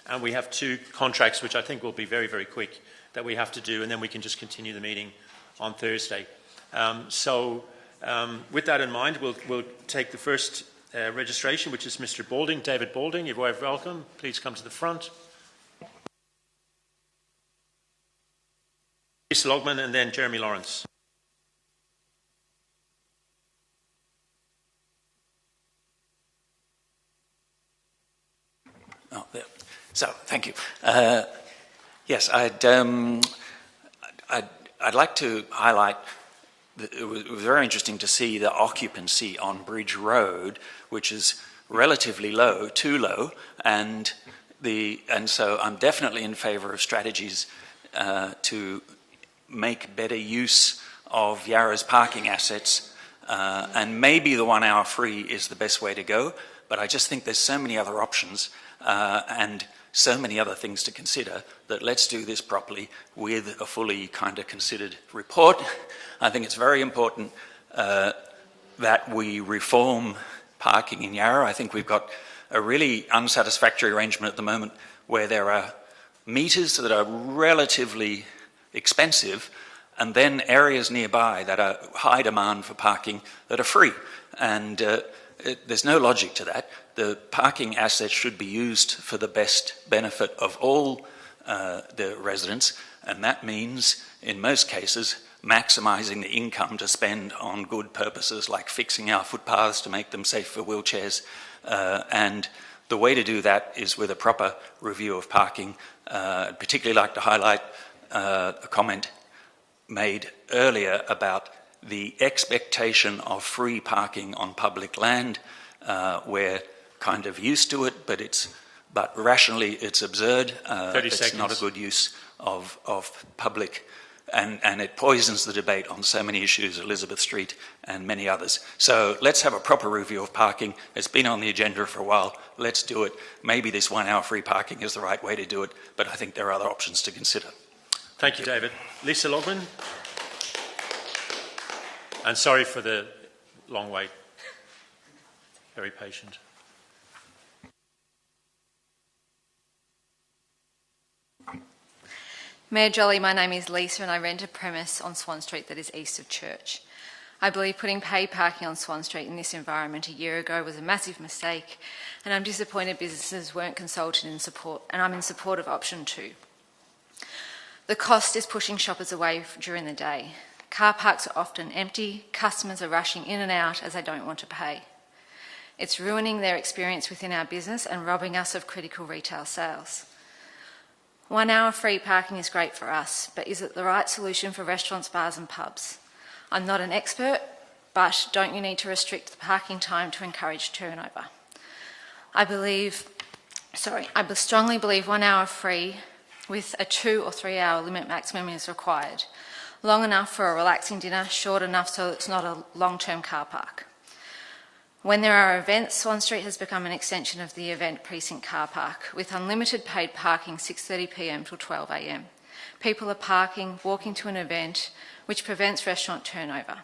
and we have 2 contracts, which I think will be very, very quick, that we have to do, and then we can just continue the meeting on Thursday. With that in mind, we'll take the first registration, which is Mr. Balding, David Balding. You're very welcome. Please come to the front. Lisa Logman and then Jeremy Lawrence. Oh, there. So, thank you. Yes, I'd like to highlight that it was very interesting to see the occupancy on Bridge Road, which is relatively low, too low, and so I'm definitely in favour of strategies to make better use of Yarra's parking assets, and maybe the 1 hour free is the best way to go, but I just think there's so many other options and so many other things to consider that let's do this properly with a fully kind of considered report. I think it's very important that we reform parking in Yarra. I think we've got a really unsatisfactory arrangement at the moment where there are meters that are relatively expensive and then areas nearby that are high demand for parking that are free. And there's no logic to that. The parking assets should be used for the best benefit of all the residents, and that means, in most cases, maximising the income to spend on good purposes like fixing our footpaths to make them safe for wheelchairs. And the way to do that is with a proper review of parking. I'd particularly like to highlight a comment made earlier about the expectation of free parking on public land. We're kind of used to it, but rationally it's absurd. 30 it's seconds. Not a good use of public, and it poisons the debate on so many issues, Elizabeth Street and many others. So let's have a proper review of parking. It's been on the agenda for a while. Let's do it. Maybe this 1 hour free parking is the right way to do it, but I think there are other options to consider. Thank you, David. Lisa Logman. And sorry for the long wait. Very patient. Mayor Jolly, my name is Lisa and I rent a premise on Swan Street that is east of Church. I believe putting paid parking on Swan Street in this environment a year ago was a massive mistake, and I'm disappointed businesses weren't consulted in support, and I'm in support of option 2. The cost is pushing shoppers away during the day. Car parks are often empty, customers are rushing in and out as they don't want to pay. It's ruining their experience within our business and robbing us of critical retail sales. 1 hour free parking is great for us, but is it the right solution for restaurants, bars and pubs? I'm not an expert, but don't you need to restrict the parking time to encourage turnover? I strongly believe 1 hour free with a 2 or 3 hour limit maximum is required. Long enough for a relaxing dinner, short enough so it's not a long-term car park. When there are events, Swan Street has become an extension of the event precinct car park, with unlimited paid parking 6:30 p.m. till 12 a.m. People are parking, walking to an event, which prevents restaurant turnover.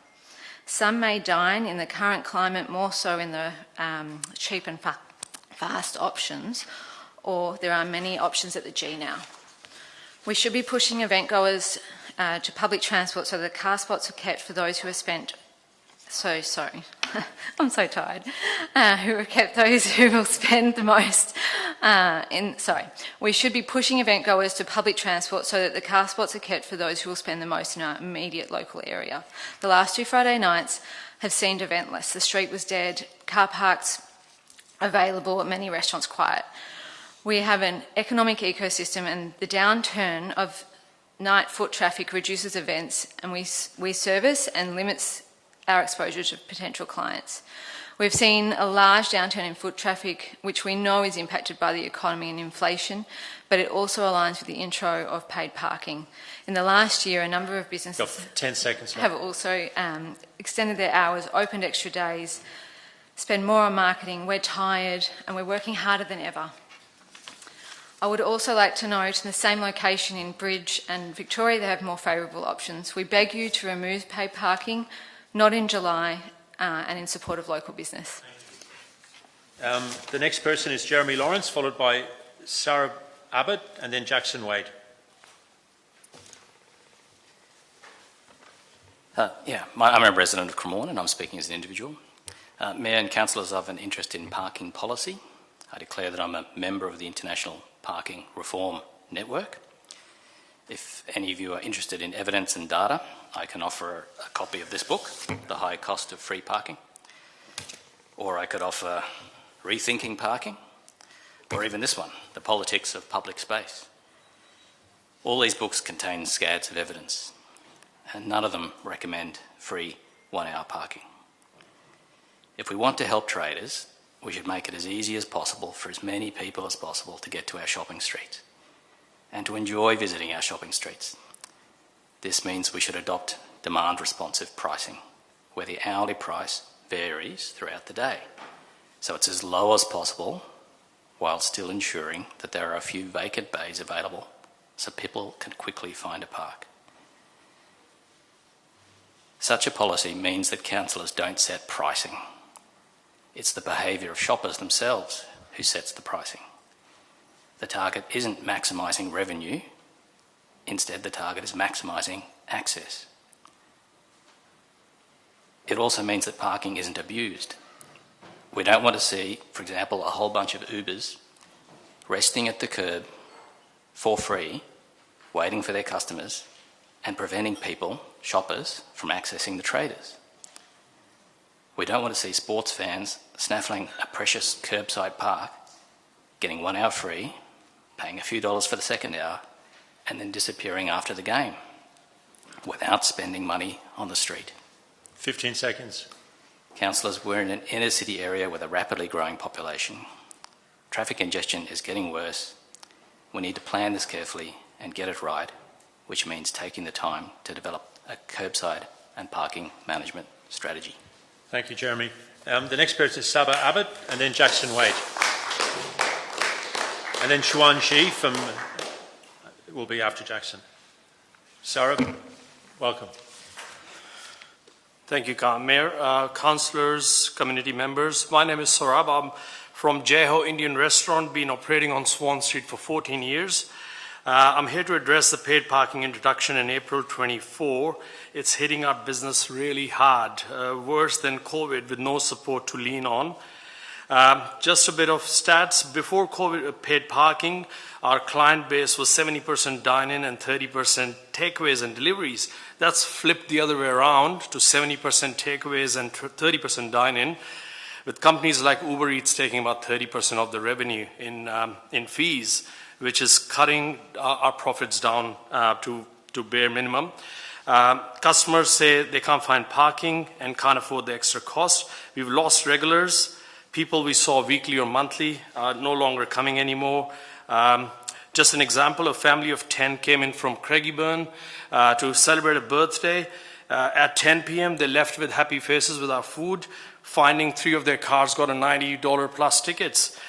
Some may dine in the current climate more so in the cheap and fast options, or there are many options at the G now. We should be pushing event goers to public transport so that car spots are kept for those who have spent I'm so tired. Who have kept those who will spend the most we should be pushing event goers to public transport so that the car spots are kept for those who will spend the most in our immediate local area. The last 2 Friday nights have seemed eventless. The street was dead, car parks available, many restaurants quiet. We have an economic ecosystem, and the downturn of night foot traffic reduces events, and we service and limits our exposure to potential clients. We've seen a large downturn in foot traffic, which we know is impacted by the economy and inflation, but it also aligns with the intro of paid parking. In the last year, a number of businesses 10 seconds, have also extended their hours, opened extra days, spend more on marketing. We're tired and we're working harder than ever. I would also like to note in the same location in Bridge and Victoria, they have more favourable options. We beg you to remove paid parking, not in July, and in support of local business. The next person is Jeremy Lawrence, followed by Sarah Abbott and then Jackson Wade. I'm a resident of Cremorne and I'm speaking as an individual. Mayor and councillors, I have an interest in parking policy. I declare that I'm a member of the International Parking Reform Network. If any of you are interested in evidence and data, I can offer a copy of this book, The High Cost of Free Parking, or I could offer Rethinking Parking, or even this one, The Politics of Public Space. All these books contain scads of evidence, and none of them recommend free 1 hour parking. If we want to help traders, we should make it as easy as possible for as many people as possible to get to our shopping streets and to enjoy visiting our shopping streets. This means we should adopt demand-responsive pricing, where the hourly price varies throughout the day, so it's as low as possible while still ensuring that there are a few vacant bays available so people can quickly find a park. Such a policy means that councillors don't set pricing. It's the behaviour of shoppers themselves who sets the pricing. The target isn't maximising revenue, instead the target is maximising access. It also means that parking isn't abused. We don't want to see, for example, a whole bunch of Ubers resting at the curb for free, waiting for their customers and preventing people, shoppers, from accessing the traders. We don't want to see sports fans snaffling a precious curbside park, getting 1 hour free, paying a few dollars for the second hour, and then disappearing after the game without spending money on the street. 15 seconds. Councillors, we're in an inner city area with a rapidly growing population. Traffic congestion is getting worse. We need to plan this carefully and get it right, which means taking the time to develop a curbside and parking management strategy. Thank you, Jeremy. The next person is Saba Abbott and then Jackson Wade. And then Xuan Shi will be after Jackson. Sarah, welcome. Thank you, Mayor. Councillors, community members, my name is Saurabh. I'm from Jeho Indian Restaurant, been operating on Swan Street for 14 years. I'm here to address the paid parking introduction in April 24. It's hitting our business really hard, worse than COVID with no support to lean on. Just a bit of stats. Before COVID paid parking, our client base was 70% dine-in and 30% takeaways and deliveries. That's flipped the other way around to 70% takeaways and 30% dine-in, with companies like Uber Eats taking about 30% of the revenue in fees, which is cutting our profits down to bare minimum. Customers say they can't find parking and can't afford the extra cost. We've lost regulars. People we saw weekly or monthly are no longer coming anymore. Just an example, a family of 10 came in from Craigieburn to celebrate a birthday. At 10 p.m., they left with happy faces with our food, finding 3 of their cars got a $90 plus tickets.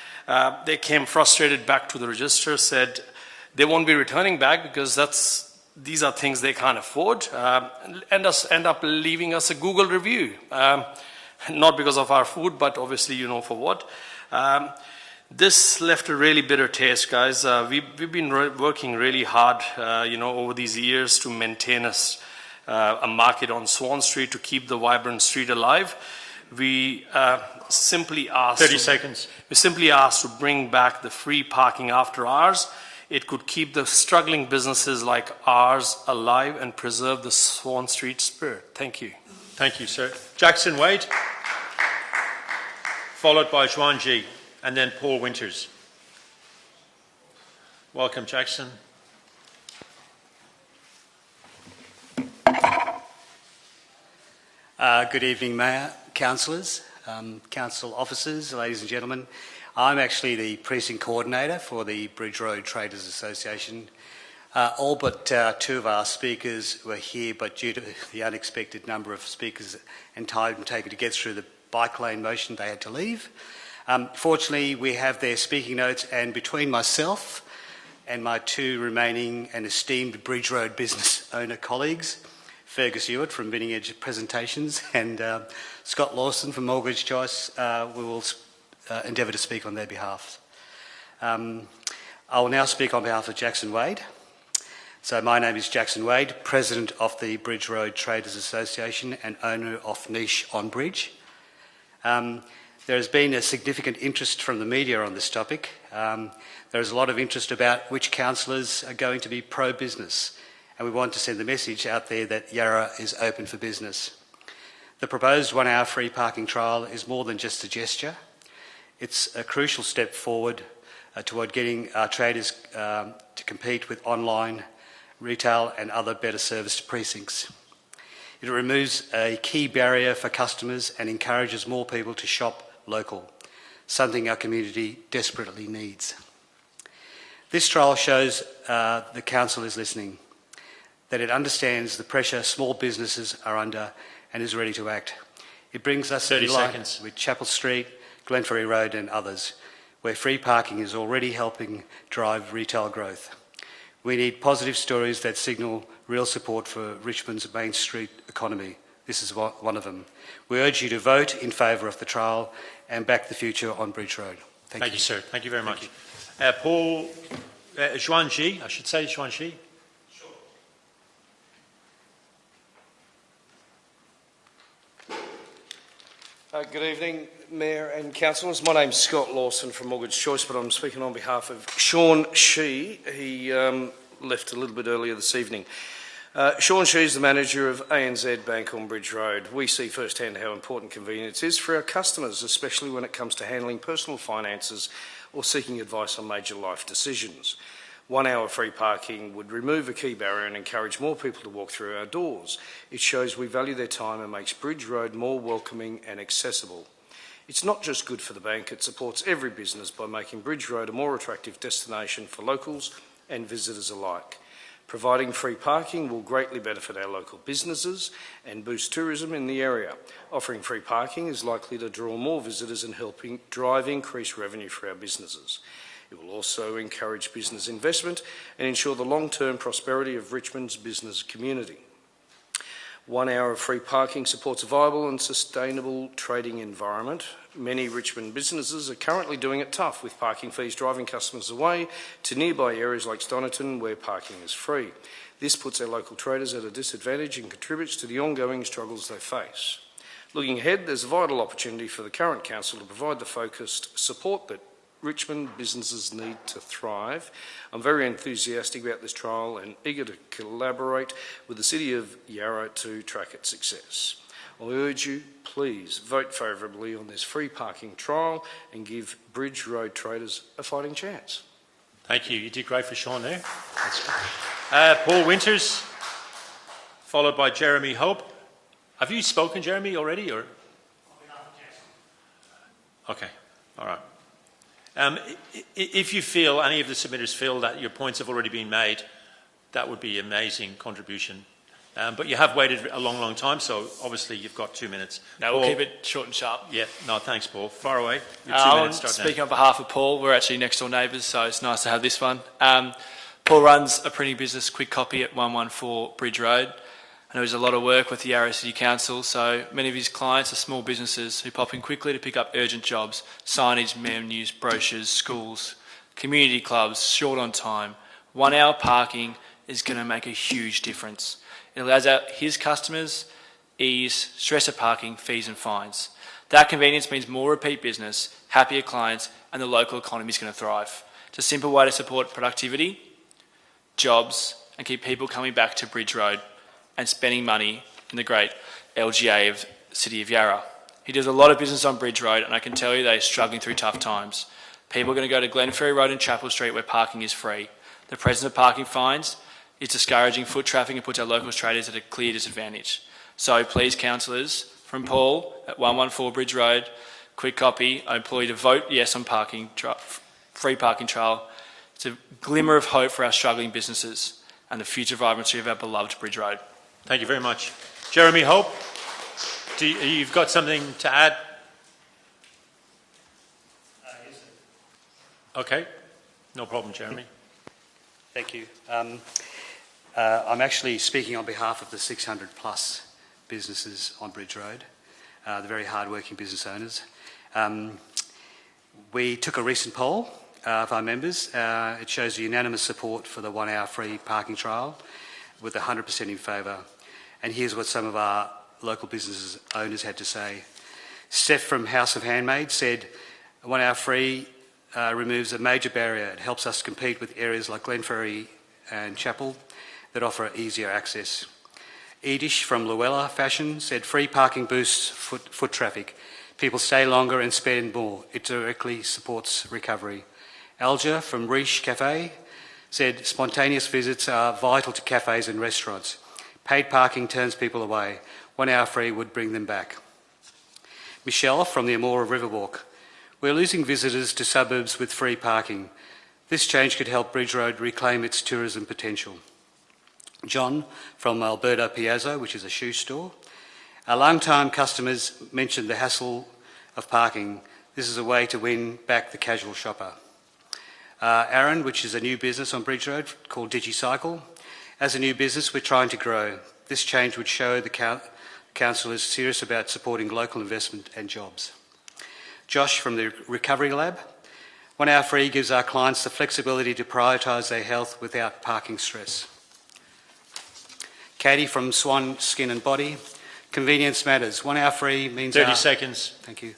They came frustrated back to the register, said they won't be returning back because these are things they can't afford, end up leaving us a Google review. Not because of our food, but obviously you know for what. This left a really bitter taste, guys. We've been working really hard, over these years to maintain a market on Swan Street to keep the vibrant street alive. We simply asked 30 seconds. We simply asked to bring back the free parking after hours. It could keep the struggling businesses like ours alive and preserve the Swan Street spirit. Thank you. Thank you, sir. Jackson Wade, followed by Xuan Ji, and then Paul Winters. Welcome, Jackson. Good evening, Mayor, councillors, council officers, ladies and gentlemen. I'm actually the precinct coordinator for the Bridge Road Traders Association. All but 2 of our speakers were here, but due to the unexpected number of speakers and time taken to get through the bike lane motion, they had to leave. Fortunately, we have their speaking notes, and between myself and my 2 remaining and esteemed Bridge Road business owner colleagues, Fergus Ewart from Winning Edge Presentations and Scott Lawson from Mortgage Choice, we will endeavour to speak on their behalf. I will now speak on behalf of Jackson Wade. So my name is Jackson Wade, President of the Bridge Road Traders Association and owner of Niche on Bridge. There has been a significant interest from the media on this topic. There is a lot of interest about which councillors are going to be pro-business, and we want to send the message out there that Yarra is open for business. The proposed 1-hour free parking trial is more than just a gesture. It's a crucial step forward toward getting our traders to compete with online, retail and other better serviced precincts. It removes a key barrier for customers and encourages more people to shop local, something our community desperately needs. This trial shows the council is listening, that it understands the pressure small businesses are under and is ready to act. It brings us 30 in line seconds. with Chapel Street, Glenferrie Road and others, where free parking is already helping drive retail growth. We need positive stories that signal real support for Richmond's Main Street economy. This is one of them. We urge you to vote in favour of the trial and back the future on Bridge Road. Thank you, sir. Thank you very much. Paul, Xuan Ji, I should say Xuan Ji. Good evening, Mayor and Councillors. My name's Scott Lawson from Mortgage Choice, but I'm speaking on behalf of Sean Shee. He left a little bit earlier this evening. Sean Shee is the manager of ANZ Bank on Bridge Road. We see firsthand how important convenience is for our customers, especially when it comes to handling personal finances or seeking advice on major life decisions. 1 hour free parking would remove a key barrier and encourage more people to walk through our doors. It shows we value their time and makes Bridge Road more welcoming and accessible. It's not just good for the bank, it supports every business by making Bridge Road a more attractive destination for locals and visitors alike. Providing free parking will greatly benefit our local businesses and boost tourism in the area. Offering free parking is likely to draw more visitors and helping drive increased revenue for our businesses. It will also encourage business investment and ensure the long-term prosperity of Richmond's business community. 1 hour of free parking supports a viable and sustainable trading environment. Many Richmond businesses are currently doing it tough, with parking fees driving customers away to nearby areas like Stoniton, where parking is free. This puts our local traders at a disadvantage and contributes to the ongoing struggles they face. Looking ahead, there's a vital opportunity for the current council to provide the focused support that Richmond businesses need to thrive. I'm very enthusiastic about this trial and eager to collaborate with the City of Yarra to track its success. I urge you, please vote favourably on this free parking trial and give Bridge Road traders a fighting chance. Thank you. You did great for Sean there. Paul Winters, followed by Jeremy Hope. Have you spoken, Jeremy, already? Or? Okay, all right. If you feel, any of the submitters feel that your points have already been made, that would be an amazing contribution. But you have waited a long, long time, so obviously you've got 2 minutes. No, we'll keep it short and sharp. Yeah, no, thanks, Paul. Far away. Your 2 minutes start now. Speaking on behalf of Paul, we're actually next door neighbours, so it's nice to have this one. Paul runs a printing business, Quick Copy, at 114 Bridge Road. I know there's a lot of work with the Yarra City Council, so many of his clients are small businesses who pop in quickly to pick up urgent jobs, signage, menus, brochures, schools, community clubs, short on time. 1 hour parking is going to make a huge difference. It allows out his customers ease, stress of parking, fees and fines. That convenience means more repeat business, happier clients, and the local economy is going to thrive. It's a simple way to support productivity, jobs, and keep people coming back to Bridge Road and spending money in the great LGA of the City of Yarra. He does a lot of business on Bridge Road, and I can tell you they're struggling through tough times. People are going to go to Glenferrie Road and Chapel Street where parking is free. The presence of parking fines is discouraging foot traffic and puts our local traders at a clear disadvantage. So please, councillors, from Paul at 114 Bridge Road, Quick Copy, I implore you to vote yes on free parking trial. It's a glimmer of hope for our struggling businesses and the future vibrancy of our beloved Bridge Road. Thank you very much. Jeremy Hope, you've got something to add? Yes, sir. Okay, no problem, Jeremy. Thank you. I'm actually speaking on behalf of the 600 plus businesses on Bridge Road, the very hard-working business owners. We took a recent poll of our members. It shows unanimous support for the 1 hour free parking trial, with 100% in favour. And here's what some of our local business owners had to say. Steph from House of Handmade said, 1 hour free removes a major barrier. It helps us compete with areas like Glenferrie and Chapel that offer easier access. Edish from Luella Fashion said, free parking boosts foot traffic. People stay longer and spend more. It directly supports recovery. Alger from Riche Cafe said, spontaneous visits are vital to cafes and restaurants. Paid parking turns people away. 1 hour free would bring them back. Michelle from the Amora Riverwalk. We're losing visitors to suburbs with free parking. This change could help Bridge Road reclaim its tourism potential. John from Alberto Piazza, which is a shoe store. Our long-time customers mentioned the hassle of parking. This is a way to win back the casual shopper. Aaron, which is a new business on Bridge Road called DigiCycle. As a new business, we're trying to grow. This change would show the council is serious about supporting local investment and jobs. Josh from the Recovery Lab. 1 hour free gives our clients the flexibility to prioritise their health without parking stress. Katie from Swan Skin and Body. Convenience matters. 1 hour free means 30 seconds. Thank you.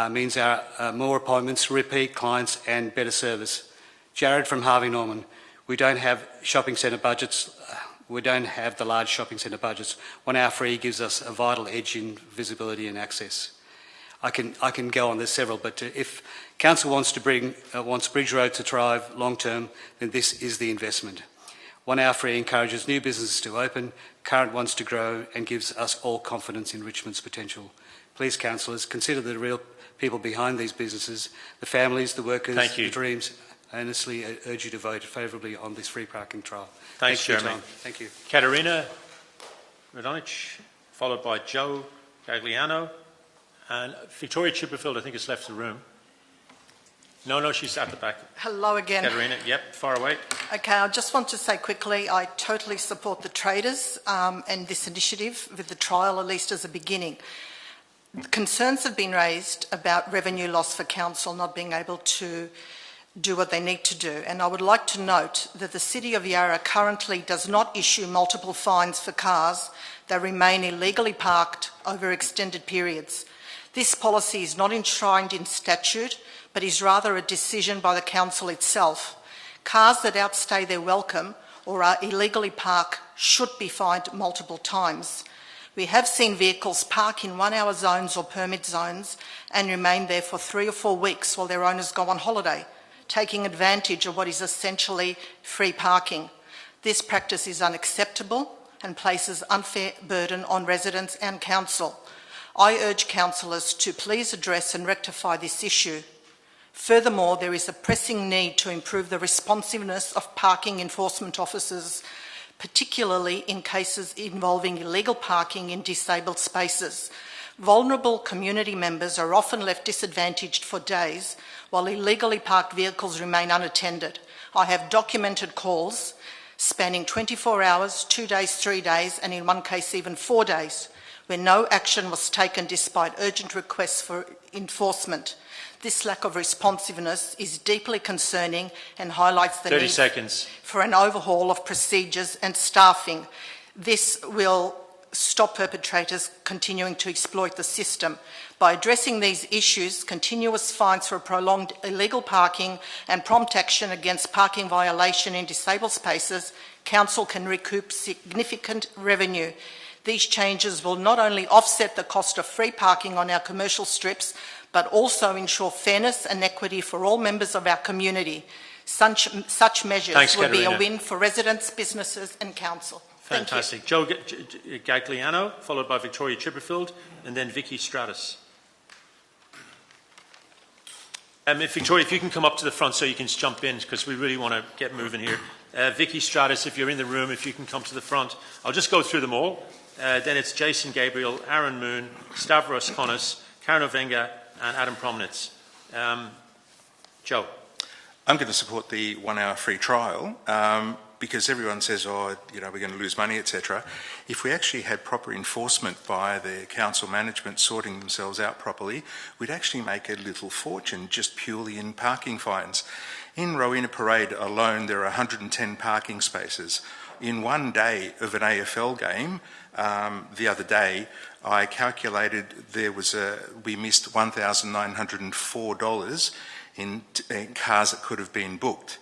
Means our more appointments, repeat clients and better service. Jared from Harvey Norman. We don't have shopping centre budgets. We don't have the large shopping centre budgets. 1 hour free gives us a vital edge in visibility and access. I can go on, there's several, but if council wants Bridge Road to thrive long term, then this is the investment. 1 hour free encourages new businesses to open, current ones to grow, and gives us all confidence in Richmond's potential. Please, councillors, consider the real people behind these businesses, the families, the workers, the dreams. I earnestly urge you to vote favourably on this free parking trial. Thanks, Jeremy. Thank you. Katerina Radonic, followed by Joe Gagliano, and Victoria Chipperfield, I think, has left the room. No, she's at the back. Hello again. Katerina, yep, far away. Okay, I just want to say quickly, I totally support the traders and this initiative with the trial, at least as a beginning. Concerns have been raised about revenue loss for council not being able to do what they need to do. And I would like to note that the City of Yarra currently does not issue multiple fines for cars that remain illegally parked over extended periods. This policy is not enshrined in statute, but is rather a decision by the council itself. Cars that outstay their welcome or are illegally parked should be fined multiple times. We have seen vehicles park in 1 hour zones or permit zones and remain there for 3 or 4 weeks while their owners go on holiday, taking advantage of what is essentially free parking. This practice is unacceptable and places unfair burden on residents and council. I urge councillors to please address and rectify this issue. Furthermore, there is a pressing need to improve the responsiveness of parking enforcement officers, particularly in cases involving illegal parking in disabled spaces. Vulnerable community members are often left disadvantaged for days, while illegally parked vehicles remain unattended. I have documented calls spanning 24 hours, 2 days, 3 days, and in one case even 4 days, where no action was taken despite urgent requests for enforcement. This lack of responsiveness is deeply concerning and highlights the need for an overhaul of procedures and staffing. This will stop perpetrators continuing to exploit the system. By addressing these issues, continuous fines for prolonged illegal parking and prompt action against parking violation in disabled spaces, council can recoup significant revenue. These changes will not only offset the cost of free parking on our commercial strips, but also ensure fairness and equity for all members of our community. Such measures would be a win for residents, businesses and council. Fantastic. Joe Gagliano, followed by Victoria Chipperfield, and then Vicky Stratus. Victoria, if you can come up to the front so you can jump in, because we really want to get moving here. Vicky Stratus, if you're in the room, if you can come to the front. I'll just go through them all. Then it's Jason Gabriel, Aaron Moon, Stavros Konis, Karen Ovenga, and Adam Promnitz. Joe. I'm going to support the 1 hour free trial because everyone says, oh, you know, we're going to lose money, etc. If we actually had proper enforcement by the council management sorting themselves out properly, we'd actually make a little fortune just purely in parking fines. In Rowena Parade alone, there are 110 parking spaces. In 1 day of an AFL game, the other day, I calculated we missed $1,904 in cars that could have been booked.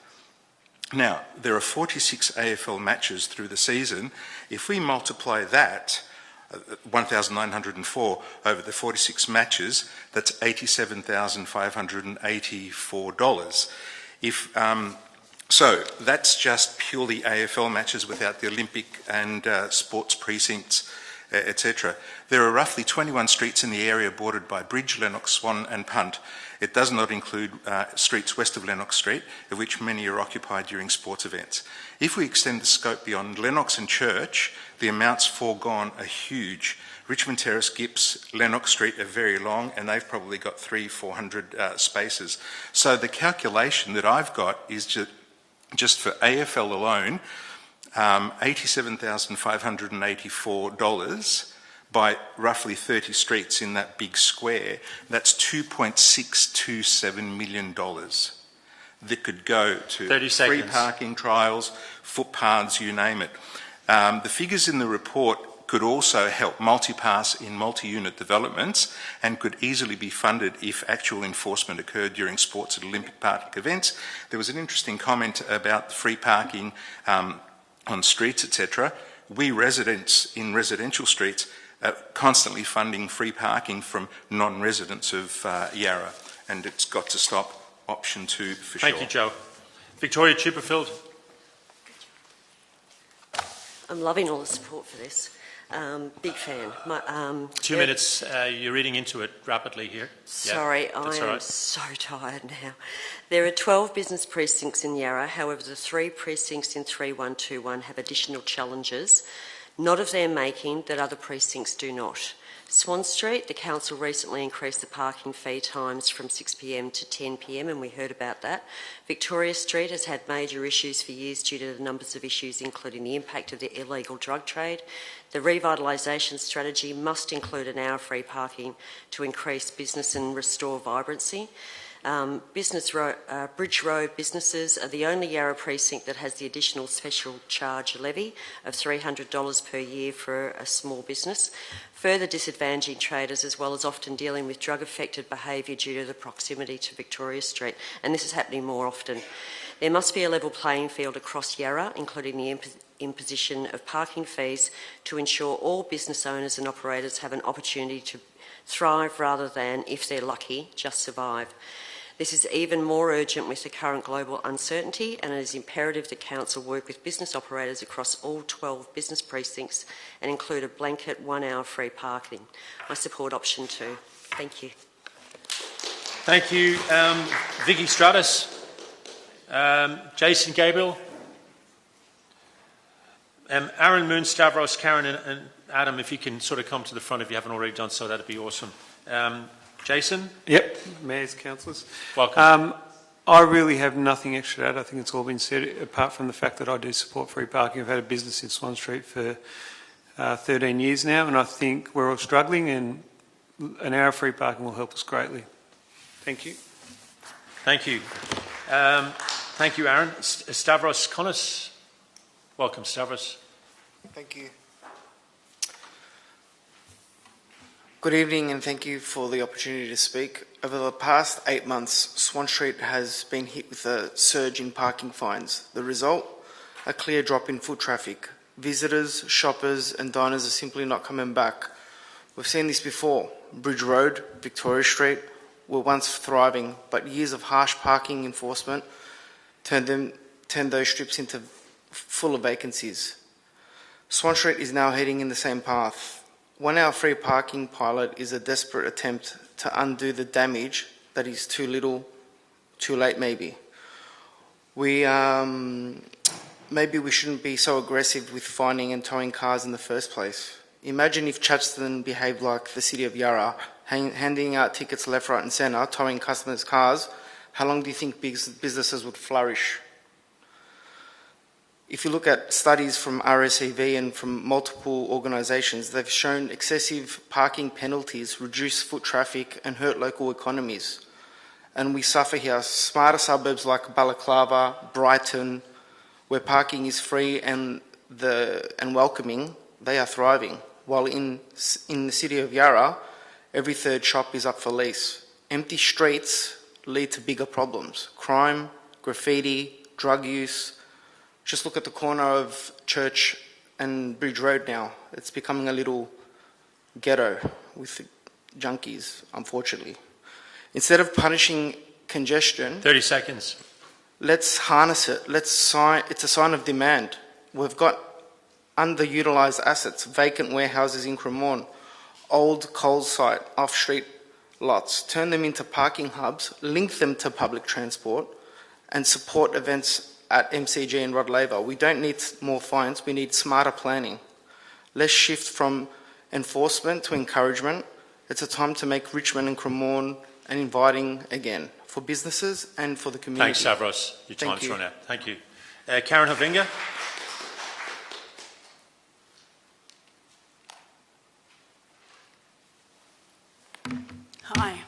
Now, there are 46 AFL matches through the season. If we multiply that, 1,904 over the 46 matches, that's $87,584. So that's just purely AFL matches without the Olympic and sports precincts, etc. There are roughly 21 streets in the area bordered by Bridge, Lennox, Swan and Punt. It does not include streets west of Lennox Street, of which many are occupied during sports events. If we extend the scope beyond Lennox and Church, the amounts foregone are huge. Richmond Terrace, Gips, Lennox Street are very long, and they've probably got 300-400 spaces. So the calculation that I've got is just for AFL alone, $87,584 by roughly 30 streets in that big square. That's $2.627 million that could go to free parking trials, footpaths, you name it. The figures in the report could also help multipass in multi-unit developments and could easily be funded if actual enforcement occurred during sports and Olympic park events. There was an interesting comment about free parking on streets, etc. We residents in residential streets are constantly funding free parking from non-residents of Yarra, and it's got to stop. Option 2 for sure. Thank you, Joe. Victoria Chipperfield. I'm loving all the support for this. Big fan. 2 minutes. You're reading into it rapidly here. Sorry, I am so tired now. There are 12 business precincts in Yarra. However, the 3 precincts in 3121 have additional challenges, not of their making, that other precincts do not. Swan Street, the council recently increased the parking fee times from 6 p.m. to 10 p.m, and we heard about that. Victoria Street has had major issues for years due to the numbers of issues, including the impact of the illegal drug trade. The revitalisation strategy must include an hour free parking to increase business and restore vibrancy. Bridge Road businesses are the only Yarra precinct that has the additional special charge levy of $300 per year for a small business, further disadvantaging traders as well as often dealing with drug-affected behaviour due to the proximity to Victoria Street, and this is happening more often. There must be a level playing field across Yarra, including the imposition of parking fees to ensure all business owners and operators have an opportunity to thrive rather than, if they're lucky, just survive. This is even more urgent with the current global uncertainty, and it is imperative that Council work with business operators across all 12 business precincts and include a blanket 1 hour free parking. I support option 2. Thank you. Thank you. Vicky Stratus. Jason Gabriel. Aaron Moon, Stavros, Karen and Adam, if you can sort of come to the front if you haven't already done so, that'd be awesome. Jason? Yep, Mayors, Councillors. Welcome. I really have nothing extra to add. I think it's all been said, apart from the fact that I do support free parking. I've had a business in Swan Street for 13 years now, and I think we're all struggling, and an hour free parking will help us greatly. Thank you. Thank you. Thank you, Aaron. Stavros Konis. Welcome, Stavros. Thank you. Good evening, and thank you for the opportunity to speak. Over the past 8 months, Swan Street has been hit with a surge in parking fines. The result? A clear drop in foot traffic. Visitors, shoppers and diners are simply not coming back. We've seen this before. Bridge Road, Victoria Street were once thriving, but years of harsh parking enforcement turned those strips into full of vacancies. Swan Street is now heading in the same path. 1 hour free parking pilot is a desperate attempt to undo the damage that is too little, too late maybe. Maybe we shouldn't be so aggressive with finding and towing cars in the first place. Imagine if Chatston behaved like the city of Yarra, handing out tickets left, right and centre, towing customers' cars. How long do you think businesses would flourish? If you look at studies from RSEV and from multiple organisations, they've shown excessive parking penalties reduce foot traffic and hurt local economies. And we suffer here. Smarter suburbs like Balaclava, Brighton, where parking is free and welcoming, they are thriving. While in the city of Yarra, every third shop is up for lease. Empty streets lead to bigger problems. Crime, graffiti, drug use. Just look at the corner of Church and Bridge Road now. It's becoming a little ghetto with junkies, unfortunately. Instead of punishing congestion... 30 seconds. Let's harness it. It's a sign of demand. We've got underutilised assets, vacant warehouses in Cremorne, old coal site, off-street lots. Turn them into parking hubs, link them to public transport and support events at MCG and Rod Laver. We don't need more fines, we need smarter planning. Let's shift from enforcement to encouragement. It's a time to make Richmond and Cremorne and inviting again for businesses and for the community. Thanks, Stavros. Your time's run out. Thank you. Karen Havinga. Hi.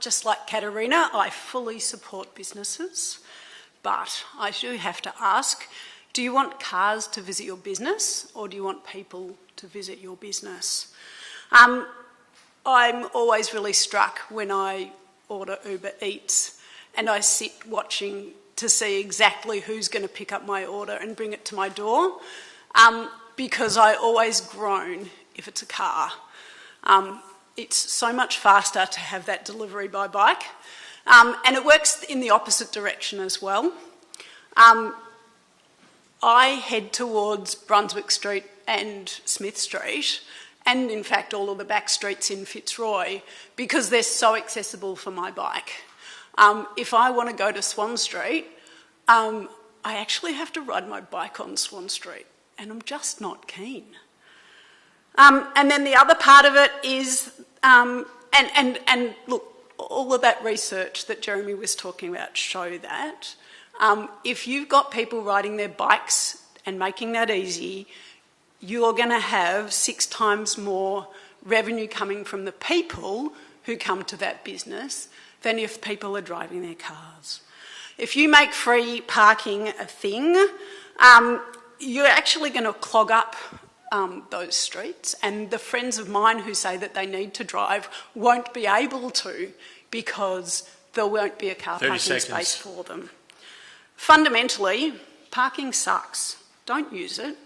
Just like Katerina, I fully support businesses, but I do have to ask, do you want cars to visit your business or do you want people to visit your business? I'm always really struck when I order Uber Eats and I sit watching to see exactly who's going to pick up my order and bring it to my door, because I always groan if it's a car. It's so much faster to have that delivery by bike, and it works in the opposite direction as well. I head towards Brunswick Street and Smith Street, and in fact all of the back streets in Fitzroy, because they're so accessible for my bike. If I want to go to Swan Street, I actually have to ride my bike on Swan Street, and I'm just not keen. And then the other part of it is, and look, all of that research that Jeremy was talking about show that if you've got people riding their bikes and making that easy, you're going to have 6 times more revenue coming from the people who come to that business than if people are driving their cars. If you make free parking a thing, you're actually going to clog up those streets, and the friends of mine who say that they need to drive won't be able to because there won't be a car parking space for them. Fundamentally, parking sucks. Don't use it.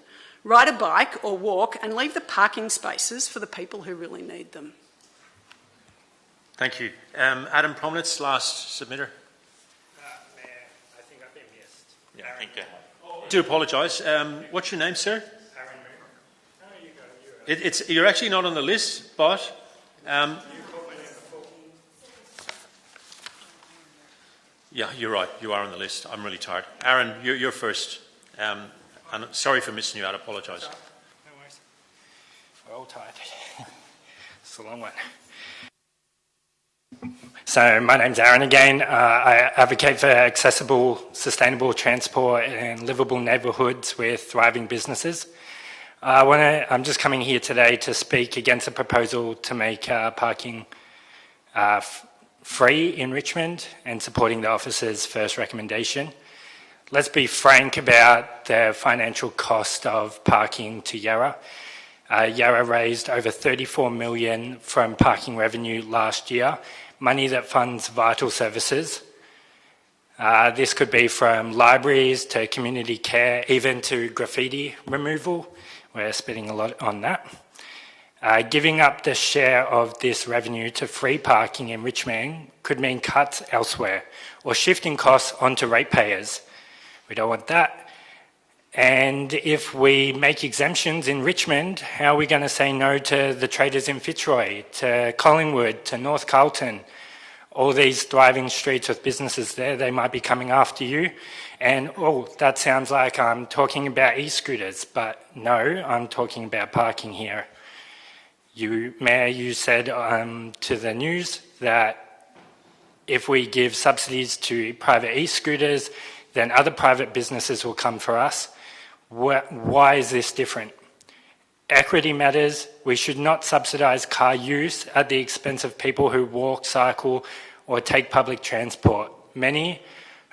Ride a bike or walk and leave the parking spaces for the people who really need them. Thank you. Adam Promnitz, last submitter. Mayor, I think I've been missed. Yeah, I think do apologise. What's your name, sir? Aaron Moore. You're actually not on the list, but yeah, you're right. You are on the list. I'm really tired. Aaron, you're first. And sorry for missing you out. I apologise. No worries. We're all tired. It's a long one. So my name's Aaron again. I advocate for accessible, sustainable transport and livable neighbourhoods with thriving businesses. I'm just coming here today to speak against a proposal to make parking free in Richmond and supporting the officer's first recommendation. Let's be frank about the financial cost of parking to Yarra. Yarra raised over $34 million from parking revenue last year, money that funds vital services. This could be from libraries to community care, even to graffiti removal. We're spending a lot on that. Giving up the share of this revenue to free parking in Richmond could mean cuts elsewhere or shifting costs onto ratepayers. We don't want that. And if we make exemptions in Richmond, how are we going to say no to the traders in Fitzroy, to Collingwood, to North Carlton? All these thriving streets with businesses there, they might be coming after you. And, that sounds like I'm talking about e-scooters, but no, I'm talking about parking here. Mayor, you said to the news that if we give subsidies to private e-scooters, then other private businesses will come for us. Why is this different? Equity matters. We should not subsidise car use at the expense of people who walk, cycle, or take public transport, many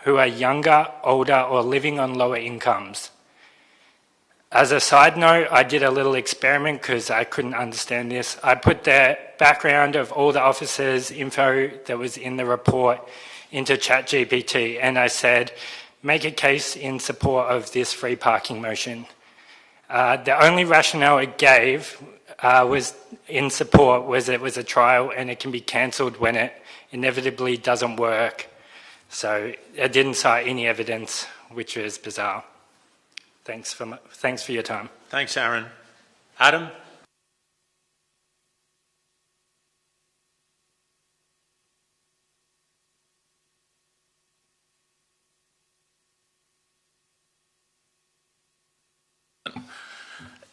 who are younger, older, or living on lower incomes. As a side note, I did a little experiment because I couldn't understand this. I put the background of all the officers' info that was in the report into ChatGPT, and I said, make a case in support of this free parking motion. The only rationale it gave was in support was it was a trial and it can be cancelled when it inevitably doesn't work. So it didn't cite any evidence, which is bizarre. Thanks for your time. Thanks, Aaron. Adam?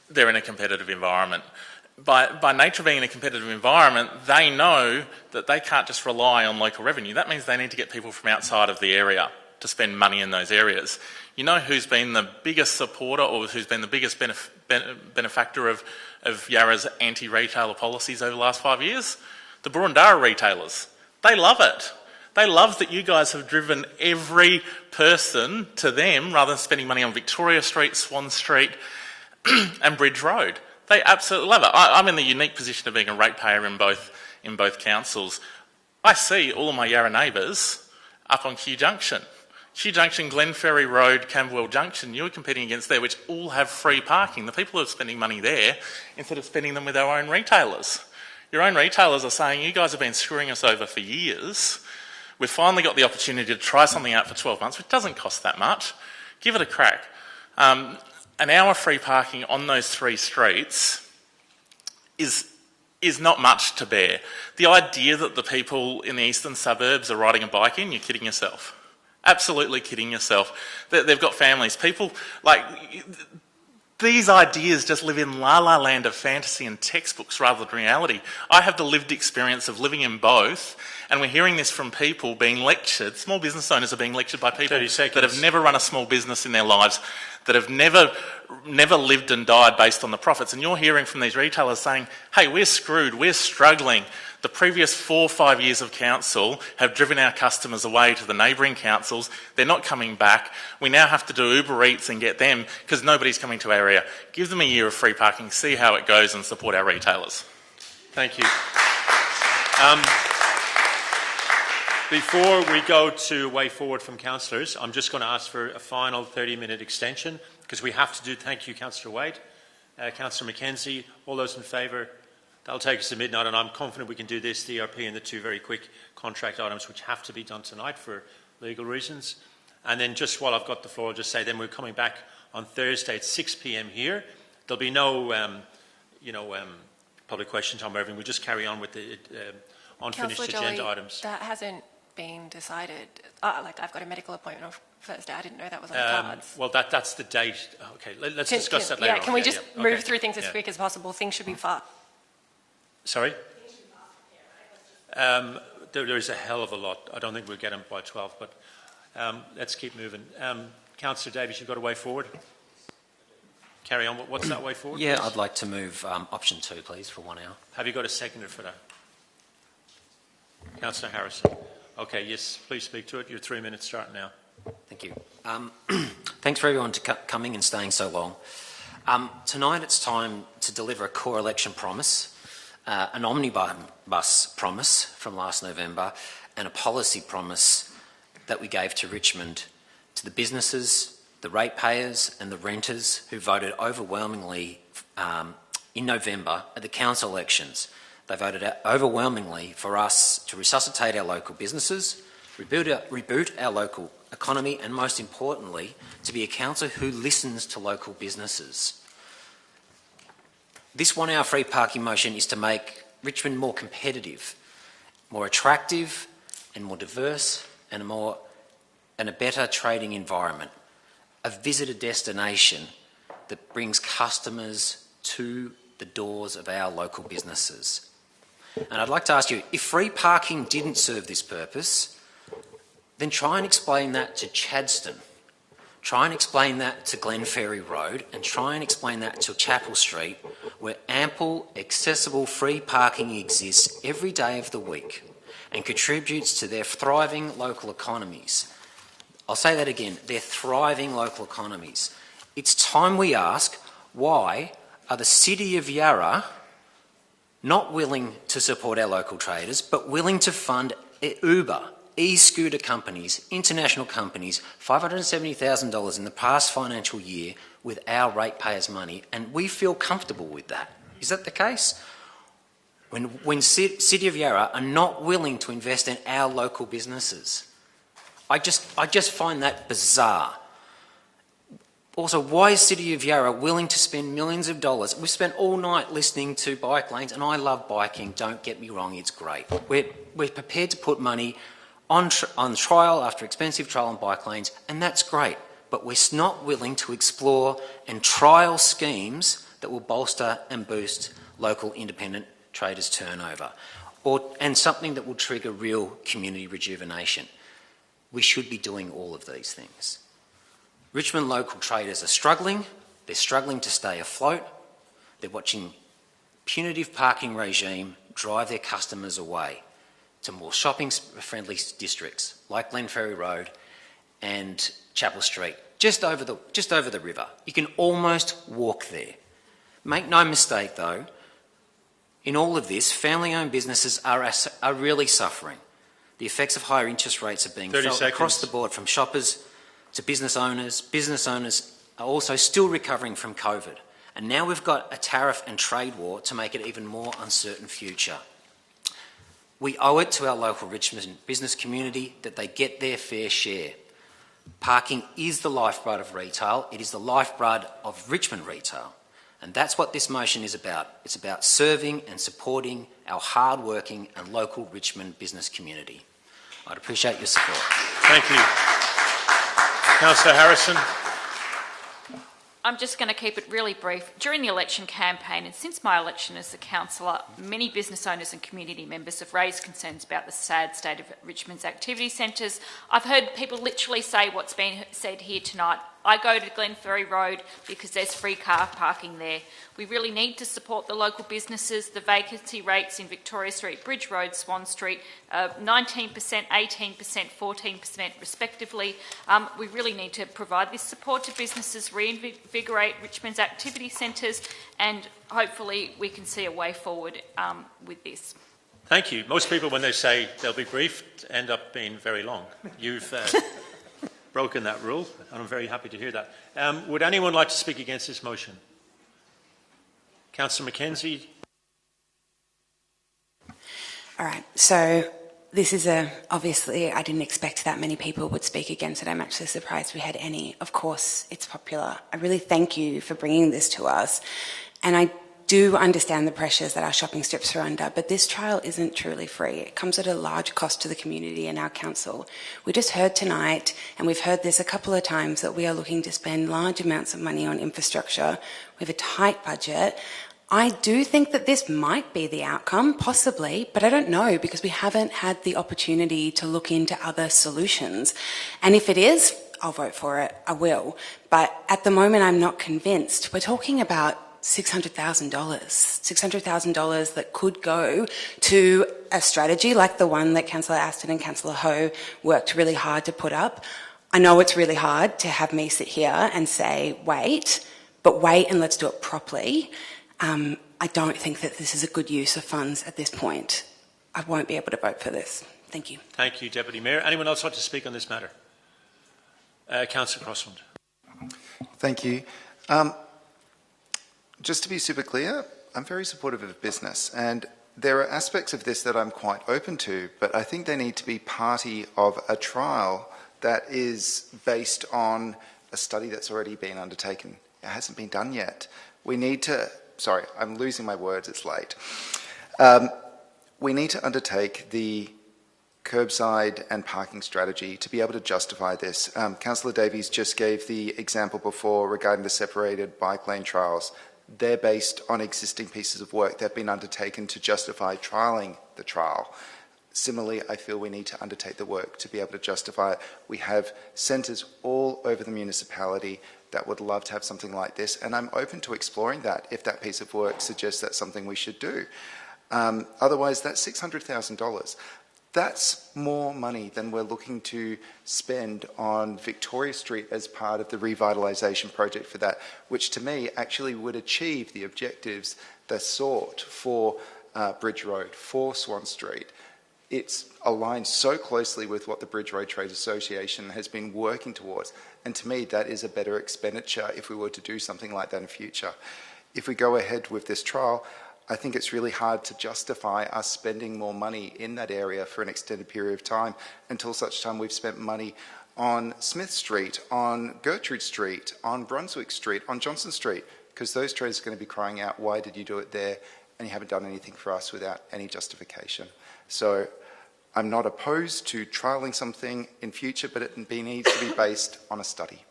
They're in a competitive environment. By nature of being in a competitive environment, they know that they can't just rely on local revenue. That means they need to get people from outside of the area to spend money in those areas. You know who's been the biggest supporter or who's been the biggest benefactor of Yarra's anti-retailer policies over the last 5 years? The Boroondara retailers. They love it. They love that you guys have driven every person to them rather than spending money on Victoria Street, Swan Street and Bridge Road. They absolutely love it. I'm in the unique position of being a ratepayer in both councils. I see all of my Yarra neighbours up on Kew Junction. Kew Junction, Glenferrie Road, Camberwell Junction, you're competing against there, which all have free parking. The people are spending money there instead of spending them with our own retailers. Your own retailers are saying, you guys have been screwing us over for years. We've finally got the opportunity to try something out for 12 months, which doesn't cost that much. Give it a crack. An hour free parking on those 3 streets is not much to bear. The idea that the people in the eastern suburbs are riding a bike in, you're kidding yourself. Absolutely kidding yourself. They've got families. People, like, These ideas just live in la-la land of fantasy and textbooks rather than reality. I have the lived experience of living in both, and we're hearing this from people being lectured. Small business owners are being lectured by people that have never run a small business in their lives, that have never lived and died based on the profits. And you're hearing from these retailers saying, hey, we're screwed, we're struggling. The previous 4 or 5 years of council have driven our customers away to the neighbouring councils. They're not coming back. We now have to do Uber Eats and get them because nobody's coming to our area. Give them a year of free parking, see how it goes and support our retailers. Thank you. Before we go to way forward from councillors, I'm just going to ask for a final 30-minute extension because we have to do, thank you, Councillor Wade, Councillor McKenzie, all those in favour. That'll take us to midnight, and I'm confident we can do this, the ERP and the 2 very quick contract items which have to be done tonight for legal reasons. And then just while I've got the floor, I'll just say then we're coming back on Thursday at 6 p.m. here. There'll be no, public question time or everything. We'll just carry on with the unfinished agenda items. That hasn't been decided. I've got a medical appointment on Thursday. I didn't know that was on the cards. Well, that's the date. Okay, let's discuss that later on. Can we just move Okay. through things as quick as possible? Things should be fast. Sorry? There is a hell of a lot. I don't think we'll get them by 12, but let's keep moving. Councillor Davies, you've got a way forward? Carry on. What's that way forward? Yeah, please? I'd like to move option 2, please, for 1 hour. Have you got a seconder for that? Councillor Harrison. Okay, yes, please speak to it. Your 3 minutes start now. Thank you. Thanks for everyone coming and staying so long. Tonight it's time to deliver a core election promise, an omnibus promise from last November, and a policy promise that we gave to Richmond, to the businesses, the ratepayers and the renters who voted overwhelmingly in November at the council elections. They voted overwhelmingly for us to resuscitate our local businesses, reboot our local economy, and most importantly, to be a council who listens to local businesses. This 1 hour free parking motion is to make Richmond more competitive, more attractive and more diverse and a better trading environment, a visitor destination that brings customers to the doors of our local businesses. And I'd like to ask you, if free parking didn't serve this purpose, then try and explain that to Chadstone. Try and explain that to Glenferrie Road, and try and explain that to Chapel Street, where ample, accessible free parking exists every day of the week and contributes to their thriving local economies. I'll say that again, their thriving local economies. It's time we ask, why are the City of Yarra not willing to support our local traders, but willing to fund Uber, e-scooter companies, international companies, $570,000 in the past financial year with our ratepayers' money, and we feel comfortable with that. Is that the case? When City of Yarra are not willing to invest in our local businesses, I just find that bizarre. Also, why is City of Yarra willing to spend millions of dollars? We've spent all night listening to bike lanes, and I love biking, don't get me wrong, it's great. We're prepared to put money on trial after expensive trial on bike lanes, and that's great, but we're not willing to explore and trial schemes that will bolster and boost local independent traders' turnover, and something that will trigger real community rejuvenation. We should be doing all of these things. Richmond local traders are struggling. They're struggling to stay afloat. They're watching punitive parking regime drive their customers away to more shopping-friendly districts like Glenferrie Road and Chapel Street, just over the river. You can almost walk there. Make no mistake, though, in all of this, family-owned businesses are really suffering. The effects of higher interest rates are being felt across the board, from shoppers to business owners. Business owners are also still recovering from COVID. And now we've got a tariff and trade war to make it even more uncertain future. We owe it to our local Richmond business community that they get their fair share. Parking is the lifeblood of retail. It is the lifeblood of Richmond retail. And that's what this motion is about. It's about serving and supporting our hard-working and local Richmond business community. I'd appreciate your support. Thank you. Councillor Harrison. I'm just going to keep it really brief. During the election campaign and since my election as a councillor, many business owners and community members have raised concerns about the sad state of Richmond's activity centres. I've heard people literally say what's been said here tonight. I go to Glenferrie Road because there's free car parking there. We really need to support the local businesses. The vacancy rates in Victoria Street, Bridge Road, Swan Street, 19%, 18%, 14% respectively. We really need to provide this support to businesses, reinvigorate Richmond's activity centres, and hopefully we can see a way forward with this. Thank you. Most people, when they say they'll be brief, end up being very long. You've broken that rule, and I'm very happy to hear that. Would anyone like to speak against this motion? Councillor Mackenzie. All right, so this is obviously I didn't expect that many people would speak against it. I'm actually surprised we had any. Of course, it's popular. I really thank you for bringing this to us. And I do understand the pressures that our shopping strips are under, but this trial isn't truly free. It comes at a large cost to the community and our council. We just heard tonight, and we've heard this a couple of times, that we are looking to spend large amounts of money on infrastructure. We have a tight budget. I do think that this might be the outcome, possibly, but I don't know because we haven't had the opportunity to look into other solutions. And if it is, I'll vote for it. I will. But at the moment, I'm not convinced. We're talking about $600,000 that could go to a strategy like the one that Councillor Aston and Councillor Ho worked really hard to put up. I know it's really hard to have me sit here and say, wait, but wait and let's do it properly. I don't think that this is a good use of funds at this point. I won't be able to vote for this. Thank you. Thank you, Deputy Mayor. Anyone else like to speak on this matter? Councillor Crossland. Thank you. Just to be super clear, I'm very supportive of business, and there are aspects of this that I'm quite open to, but I think they need to be party of a trial that is based on a study that's already been undertaken. It hasn't been done yet. We need to, sorry, I'm losing my words, it's late. We need to undertake the curbside and parking strategy to be able to justify this. Councillor Davies just gave the example before regarding the separated bike lane trials. They're based on existing pieces of work that have been undertaken to justify trialling the trial. Similarly, I feel we need to undertake the work to be able to justify it. We have centres all over the municipality that would love to have something like this, and I'm open to exploring that if that piece of work suggests that's something we should do. Otherwise, that's $600,000. That's more money than we're looking to spend on Victoria Street as part of the revitalisation project for that, which to me actually would achieve the objectives they're sought for Bridge Road, for Swan Street. It's aligned so closely with what the Bridge Road Trade Association has been working towards, and to me that is a better expenditure if we were to do something like that in future. If we go ahead with this trial, I think it's really hard to justify us spending more money in that area for an extended period of time until such time we've spent money on Smith Street, on Gertrude Street, on Brunswick Street, on Johnson Street, because those traders are going to be crying out, why did you do it there? And you haven't done anything for us without any justification. So I'm not opposed to trialling something in future, but it needs to be based on a study.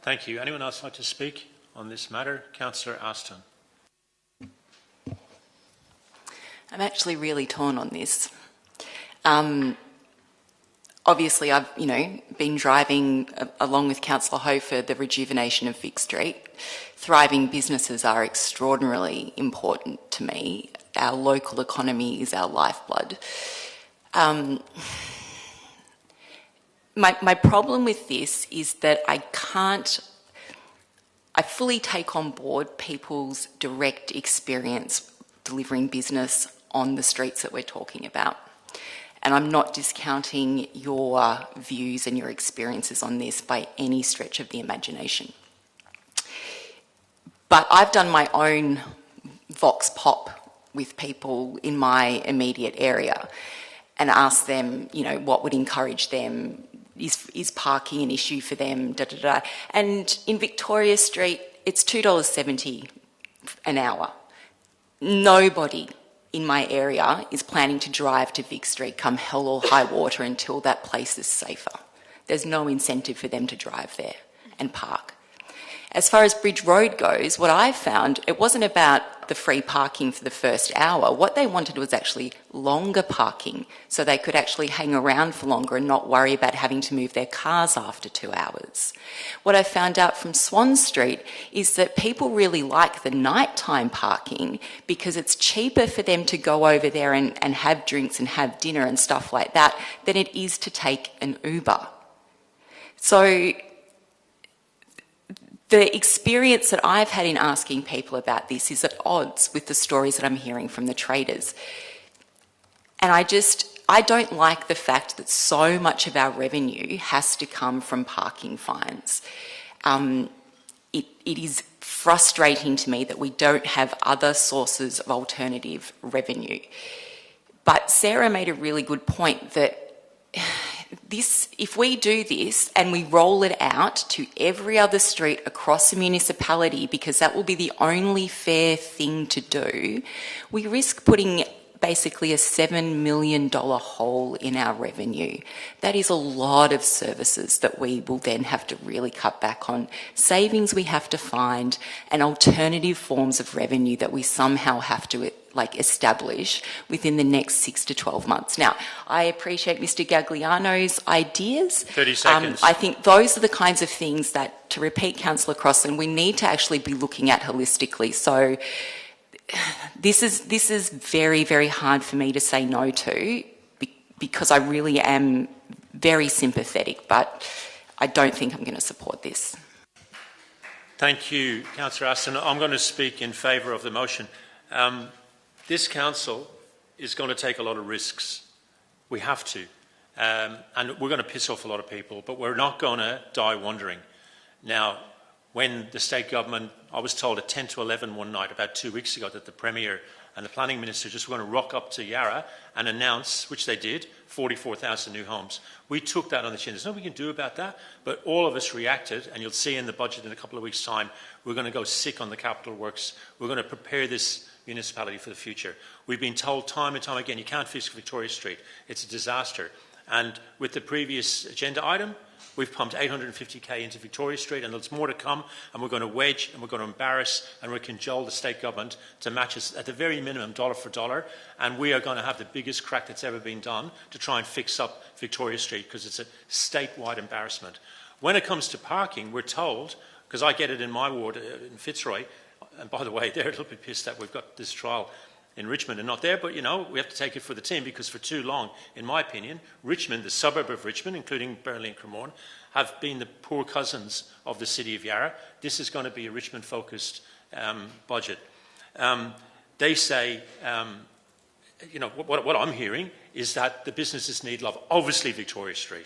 Thank you. Anyone else like to speak on this matter? Councillor Aston. I'm actually really torn on this. Obviously, I've been driving along with Councillor Ho for the rejuvenation of Vic Street. Thriving businesses are extraordinarily important to me. Our local economy is our lifeblood. My problem with this is that I fully take on board people's direct experience delivering business on the streets that we're talking about. And I'm not discounting your views and your experiences on this by any stretch of the imagination. But I've done my own vox pop with people in my immediate area and asked them, what would encourage them? Is parking an issue for them? And in Victoria Street, it's $2.70 an hour. Nobody in my area is planning to drive to Vic Street come hell or high water until that place is safer. There's no incentive for them to drive there and park. As far as Bridge Road goes, what I found, it wasn't about the free parking for the first hour. What they wanted was actually longer parking, so they could actually hang around for longer and not worry about having to move their cars after 2 hours. What I found out from Swan Street is that people really like the nighttime parking because it's cheaper for them to go over there and have drinks and have dinner and stuff like that than it is to take an Uber. So the experience that I've had in asking people about this is at odds with the stories that I'm hearing from the traders. And I don't like the fact that so much of our revenue has to come from parking fines. It is frustrating to me that we don't have other sources of alternative revenue. But Sarah made a really good point that if we do this and we roll it out to every other street across the municipality, because that will be the only fair thing to do, we risk putting basically a $7 million hole in our revenue. That is a lot of services that we will then have to really cut back on. Savings we have to find, and alternative forms of revenue that we somehow have to establish within the next 6 to 12 months. Now, I appreciate Mr. Gagliano's ideas. 30 seconds. I think those are the kinds of things that, to repeat Councillor Crossland, we need to actually be looking at holistically. So this is very, very hard for me to say no to because I really am very sympathetic, but I don't think I'm going to support this. Thank you, Councillor Aston. I'm going to speak in favour of the motion. This council is going to take a lot of risks. We have to. And we're going to piss off a lot of people, but we're not going to die wandering. Now, when the state government, I was told at 10 to 11 one night about 2 weeks ago that the Premier and the Planning Minister just were going to rock up to Yarra and announce, which they did, 44,000 new homes. We took that on the chin. There's nothing we can do about that, but all of us reacted, and you'll see in the budget in a couple of weeks' time, we're going to go sick on the capital works. We're going to prepare this municipality for the future. We've been told time and time again, you can't fix Victoria Street. It's a disaster. And with the previous agenda item, we've pumped 850k into Victoria Street, and there's more to come, and we're going to wedge, and we're going to embarrass, and we're going to cajole the state government to match us at the very minimum dollar for dollar, and we are going to have the biggest crack that's ever been done to try and fix up Victoria Street, because it's a statewide embarrassment. When it comes to parking, we're told, because I get it in my ward in Fitzroy, and by the way, they're a little bit pissed that we've got this trial in Richmond and not there, but you know, we have to take it for the team, because for too long, in my opinion, Richmond, the suburb of Richmond, including Burnley and Cremorne, have been the poor cousins of the city of Yarra. This is going to be a Richmond-focused budget. They say, you know, what I'm hearing is that the businesses need love, obviously Victoria Street.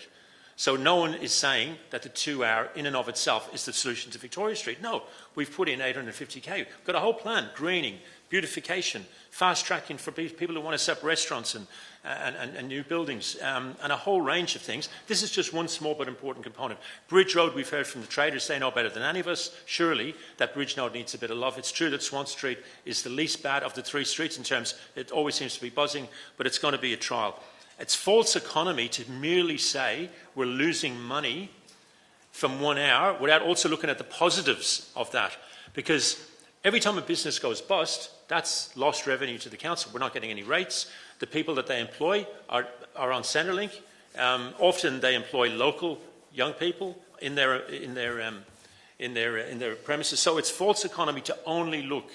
So no one is saying that the 2 hour in and of itself is the solution to Victoria Street. No, we've put in 850k. We've got a whole plan, greening, beautification, fast tracking for people who want to set up restaurants and new buildings, and a whole range of things. This is just one small but important component. Bridge Road, we've heard from the traders, they know better than any of us, surely, that Bridge Road needs a bit of love. It's true that Swan Street is the least bad of the 3 streets in terms, it always seems to be buzzing, but it's going to be a trial. It's false economy to merely say we're losing money from 1 hour without also looking at the positives of that, because every time a business goes bust, that's lost revenue to the council. We're not getting any rates. The people that they employ are on Centrelink. Often they employ local young people in their premises. So it's false economy to only look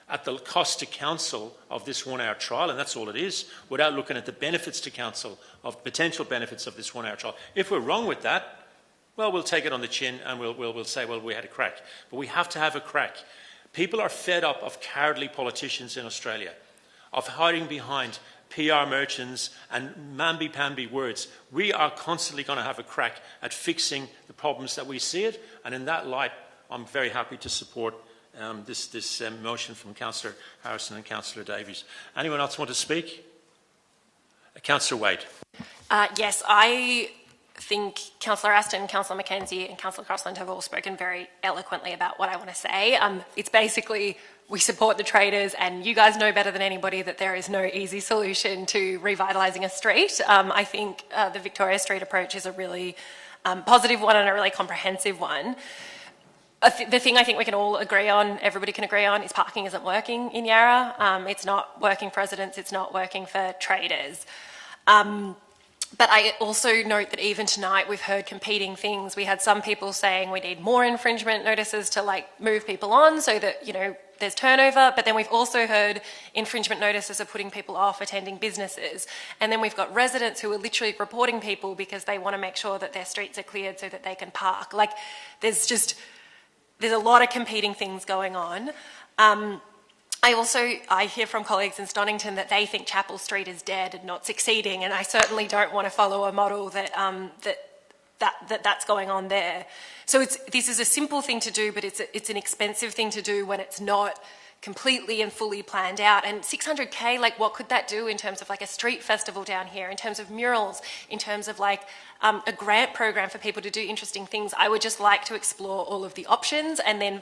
at the cost to council of this 1 hour trial, and that's all it is, without looking at the benefits to council, of potential benefits of this 1 hour trial. If we're wrong with that, well, we'll take it on the chin and we'll say, well, we had a crack. But we have to have a crack. People are fed up of cowardly politicians in Australia, of hiding behind PR merchants and mamby-pamby words. We are constantly going to have a crack at fixing the problems that we see it, and in that light, I'm very happy to support this motion from Councillor Harrison and Councillor Davies. Anyone else want to speak? Councillor Wade. Yes, I think Councillor Aston, Councillor Mackenzie and Councillor Crossland have all spoken very eloquently about what I want to say. It's basically, we support the traders, and you guys know better than anybody that there is no easy solution to revitalising a street. I think the Victoria Street approach is a really positive one and a really comprehensive one. The thing I think we can all agree on, everybody can agree on, is parking isn't working in Yarra. It's not working for residents, it's not working for traders. But I also note that even tonight we've heard competing things. We had some people saying we need more infringement notices to move people on so that, there's turnover, but then we've also heard infringement notices are putting people off attending businesses. And then we've got residents who are literally reporting people because they want to make sure that their streets are cleared so that they can park. There's a lot of competing things going on. I hear from colleagues in Stonnington that they think Chapel Street is dead and not succeeding, and I certainly don't want to follow a model that's going on there. So this is a simple thing to do, but it's an expensive thing to do when it's not completely and fully planned out. And 600K, what could that do in terms of a street festival down here, in terms of murals, in terms of a grant program for people to do interesting things? I would just like to explore all of the options, and then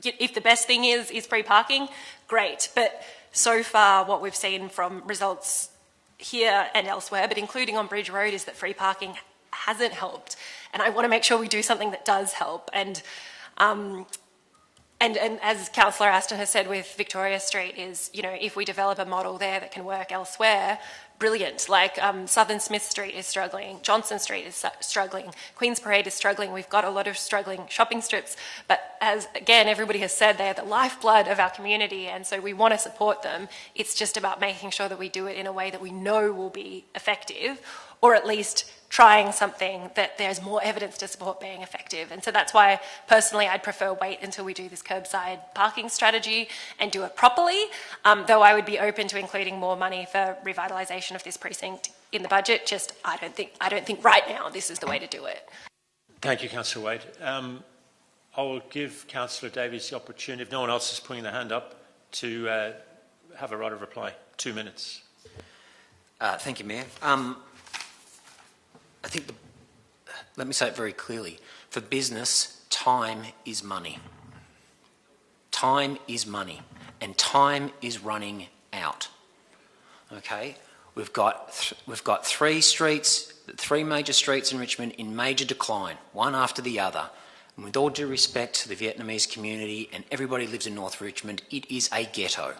if the best thing is free parking, great. But so far what we've seen from results here and elsewhere, but including on Bridge Road, is that free parking hasn't helped. And I want to make sure we do something that does help. And as Councillor Aston has said with Victoria Street is, if we develop a model there that can work elsewhere, brilliant. Southern Smith Street is struggling, Johnson Street is struggling, Queen's Parade is struggling. We've got a lot of struggling shopping strips, but as again everybody has said, they're the lifeblood of our community, and so we want to support them. It's just about making sure that we do it in a way that we know will be effective, or at least trying something that there's more evidence to support being effective. And so that's why, personally, I'd prefer wait until we do this curbside parking strategy and do it properly, though I would be open to including more money for revitalisation of this precinct in the budget. Just I don't think right now this is the way to do it. Thank you, Councillor Wade. I will give Councillor Davies the opportunity, if no one else is putting their hand up, to have a right of reply. 2 minutes. Thank you, Mayor. I think, let me say it very clearly, for business, time is money. Time is money, and time is running out. Okay, we've got three major streets in Richmond in major decline, one after the other. And with all due respect to the Vietnamese community and everybody who lives in North Richmond, it is a ghetto.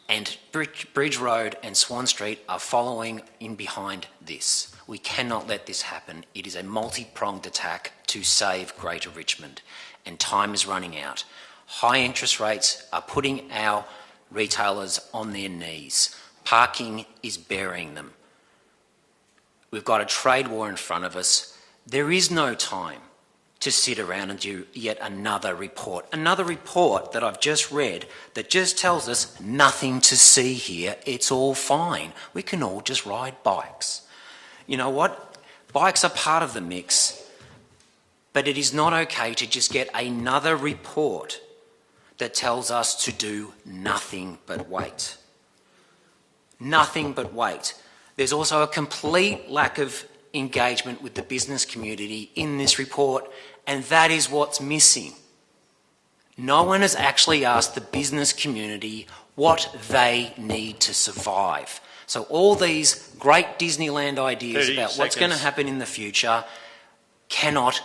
And Bridge Road and Swan Street are following in behind this. We cannot let this happen. It is a multi-pronged attack to save Greater Richmond, and time is running out. High interest rates are putting our retailers on their knees. Parking is burying them. We've got a trade war in front of us. There is no time to sit around and do yet another report that I've just read that just tells us nothing to see here, it's all fine. We can all just ride bikes. You know what? Bikes are part of the mix, but it is not okay to just get another report that tells us to do nothing but wait. Nothing but wait. There's also a complete lack of engagement with the business community in this report, and that is what's missing. No one has actually asked the business community what they need to survive. So all these great Disneyland ideas about what's going to happen in the future cannot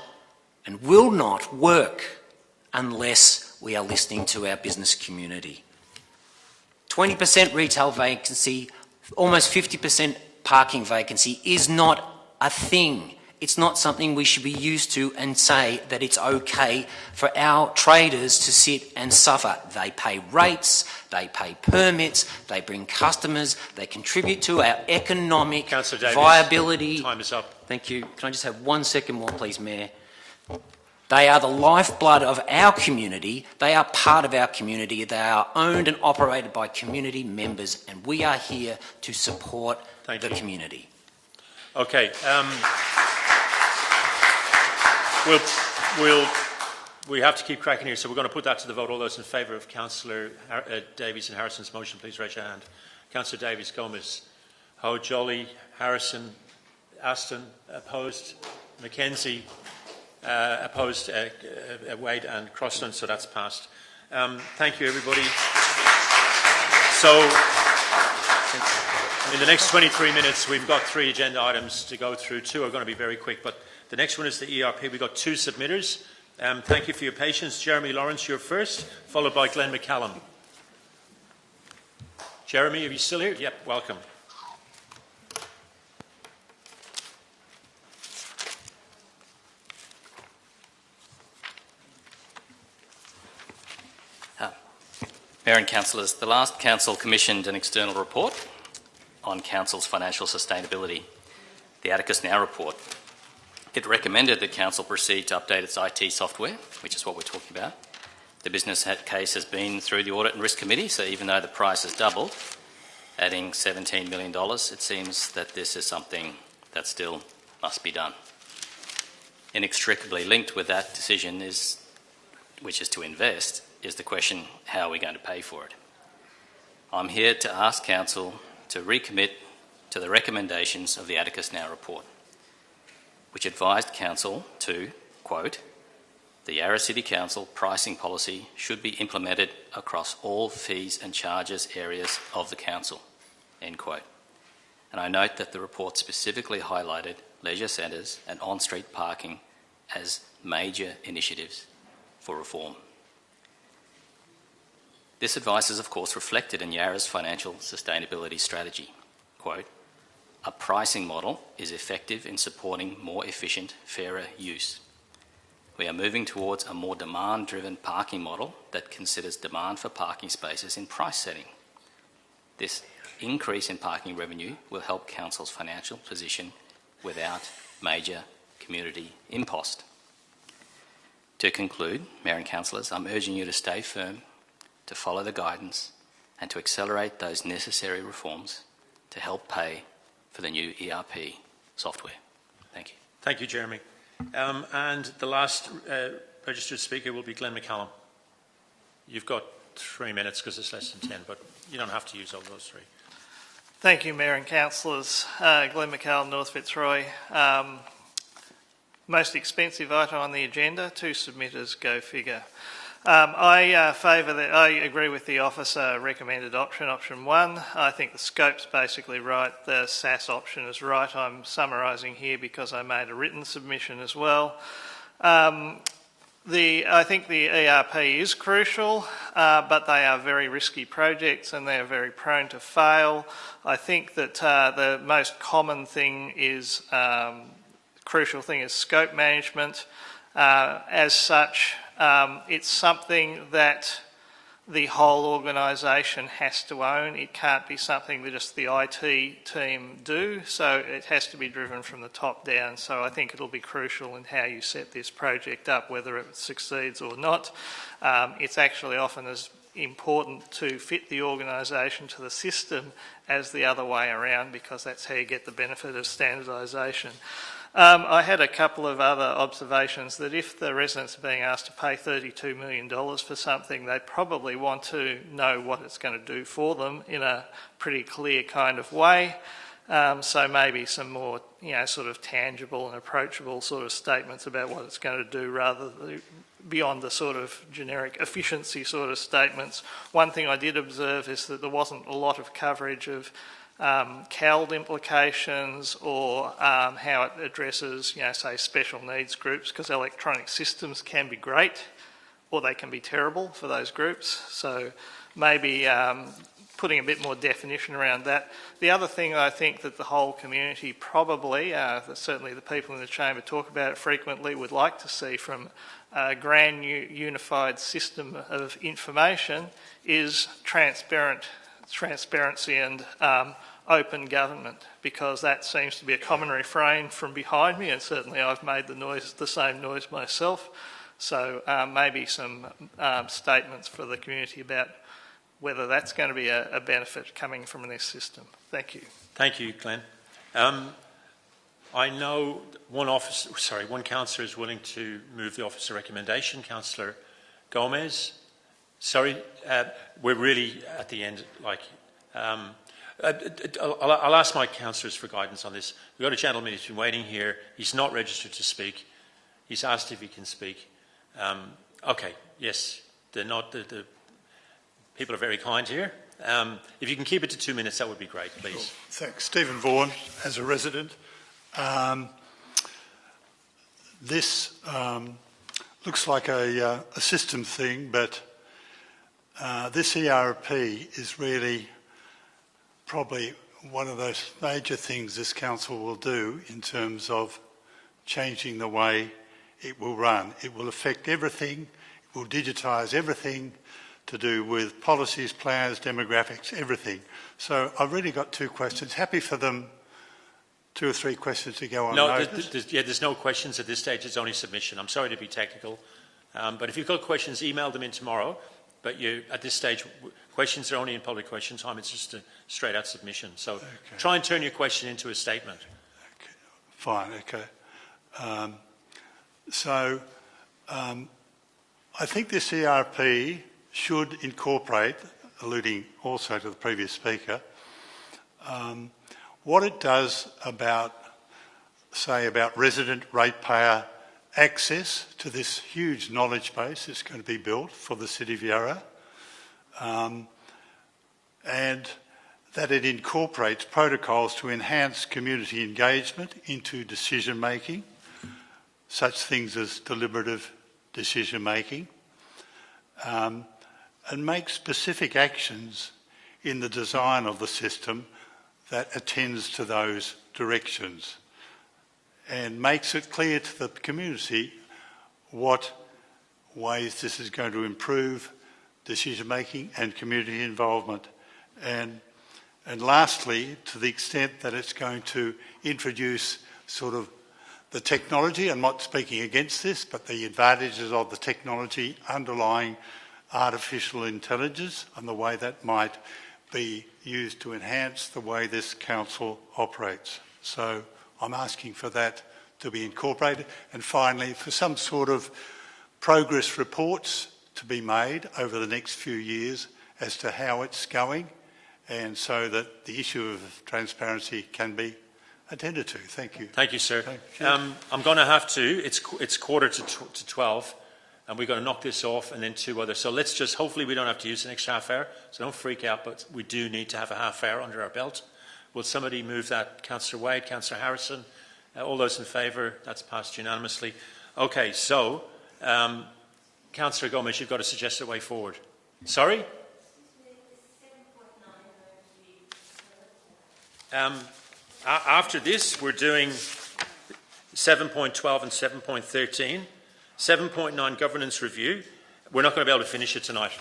and will not work unless we are listening to our business community. 20% retail vacancy, almost 50% parking vacancy is not a thing. It's not something we should be used to and say that it's okay for our traders to sit and suffer. They pay rates, they pay permits, they bring customers, they contribute to our economic viability. Time is up. Thank you. Can I just have 1 second more, please, Mayor? They are the lifeblood of our community. They are part of our community. They are owned and operated by community members, and we are here to support the community. Okay. We have to keep cracking here, so we're going to put that to the vote. All those in favour of Councillor Davies and Harrison's motion, please raise your hand. Councillor Davies, Gomez, Ho, Jolly, Harrison, Aston, opposed, McKenzie, opposed, Wade and Crossland, so that's passed. Thank you, everybody. So, in the next 23 minutes, we've got 3 agenda items to go through. 2 are going to be very quick, but the next one is the ERP. We've got 2 submitters. Thank you for your patience. Jeremy Lawrence, you're first, followed by Glenn McCallum. Jeremy, are you still here? Yep, welcome. Mayor and Councillors, the last Council commissioned an external report on Council's financial sustainability, the Atticus Now report. It recommended that Council proceed to update its IT software, which is what we're talking about. The business case has been through the Audit and Risk Committee, so even though the price has doubled, adding $17 million, it seems that this is something that still must be done. Inextricably linked with that decision which is to invest, is the question, how are we going to pay for it? I'm here to ask Council to recommit to the recommendations of the Atticus Now report, which advised Council to, quote, the Yarra City Council pricing policy should be implemented across all fees and charges areas of the Council, end quote. And I note that the report specifically highlighted leisure centres and on-street parking as major initiatives for reform. This advice is, of course, reflected in Yarra's financial sustainability strategy. Quote, a pricing model is effective in supporting more efficient, fairer use. We are moving towards a more demand-driven parking model that considers demand for parking spaces in price setting. This increase in parking revenue will help Council's financial position without major community impost. To conclude, Mayor and Councillors, I'm urging you to stay firm, to follow the guidance and to accelerate those necessary reforms to help pay for the new ERP software. Thank you. Thank you, Jeremy. And the last registered speaker will be Glenn McCallum. You've got 3 minutes because it's less than 10, but you don't have to use all those 3. Thank you, Mayor and Councillors. Glenn McCallum, North Fitzroy. Most expensive item on the agenda, 2 submitters, go figure. I agree with the officer recommended option 1. I think the scope's basically right. The SAS option is right. I'm summarising here because I made a written submission as well. I think the ERP is crucial, but they are very risky projects and they are very prone to fail. I think that the most common thing is, crucial thing is scope management. As such, it's something that the whole organisation has to own. It can't be something that just the IT team do, so it has to be driven from the top down. So I think it'll be crucial in how you set this project up, whether it succeeds or not. It's actually often as important to fit the organisation to the system as the other way around, because that's how you get the benefit of standardisation. I had a couple of other observations that if the residents are being asked to pay $32 million for something, they probably want to know what it's going to do for them in a pretty clear kind of way. So maybe some more, sort of tangible and approachable sort of statements about what it's going to do rather than beyond the sort of generic efficiency sort of statements. One thing I did observe is that there wasn't a lot of coverage of CALD implications or how it addresses, say, special needs groups, because electronic systems can be great or they can be terrible for those groups. So maybe putting a bit more definition around that. The other thing I think that the whole community probably, certainly the people in the chamber talk about it frequently, would like to see from a grand new unified system of information is transparency and open government, because that seems to be a common refrain from behind me, and certainly I've made the same noise myself. So maybe some statements for the community about whether that's going to be a benefit coming from this system. Thank you. Thank you, Glenn. I know one councillor is willing to move the officer recommendation. Councillor Gomez. Sorry, we're really at the end. I'll ask my councillors for guidance on this. We've got a gentleman who's been waiting here. He's not registered to speak. He's asked if he can speak. Okay, yes, the people are very kind here. If you can keep it to 2 minutes, that would be great, please. Sure. Thanks. Stephen Vaughan, as a resident. looks like a system thing, but this ERP is really probably one of those major things this council will do in terms of changing the way it will run. It will affect everything, it will digitise everything to do with policies, plans, demographics, everything. So I've really got two questions. Happy for them, 2 or 3 questions to go on. No, there's no questions at this stage, it's only submission. I'm sorry to be technical, but if you've got questions, email them in tomorrow. But at this stage, questions are only in public question time, it's just a straight out submission. So try and turn your question into a statement. Okay. Fine, okay. I think this ERP should incorporate, alluding also to the previous speaker, what it does about resident ratepayer access to this huge knowledge base that's going to be built for the City of Yarra, and that it incorporates protocols to enhance community engagement into decision making, such things as deliberative decision making, and make specific actions in the design of the system that attends to those directions and makes it clear to the community what ways this is going to improve decision making and community involvement. And lastly, to the extent that it's going to introduce sort of the technology, I'm not speaking against this, but the advantages of the technology underlying artificial intelligence and the way that might be used to enhance the way this council operates. So I'm asking for that to be incorporated. And finally, for some sort of progress reports to be made over the next few years as to how it's going, and so that the issue of transparency can be attended to. Thank you. Thank you, sir. I'm going to have to, it's quarter to 12, and we're going to knock this off and then 2 others. So let's just, hopefully we don't have to use the next half hour, so don't freak out, but we do need to have a half hour under our belt. Will somebody move that? Councillor Wade, Councillor Harrison, all those in favour? That's passed unanimously. Okay, so Councillor Gomez, you've got a suggested way forward. Sorry? After this, we're doing 7.12 and 7.13. 7.9 governance review. We're not going to be able to finish it tonight.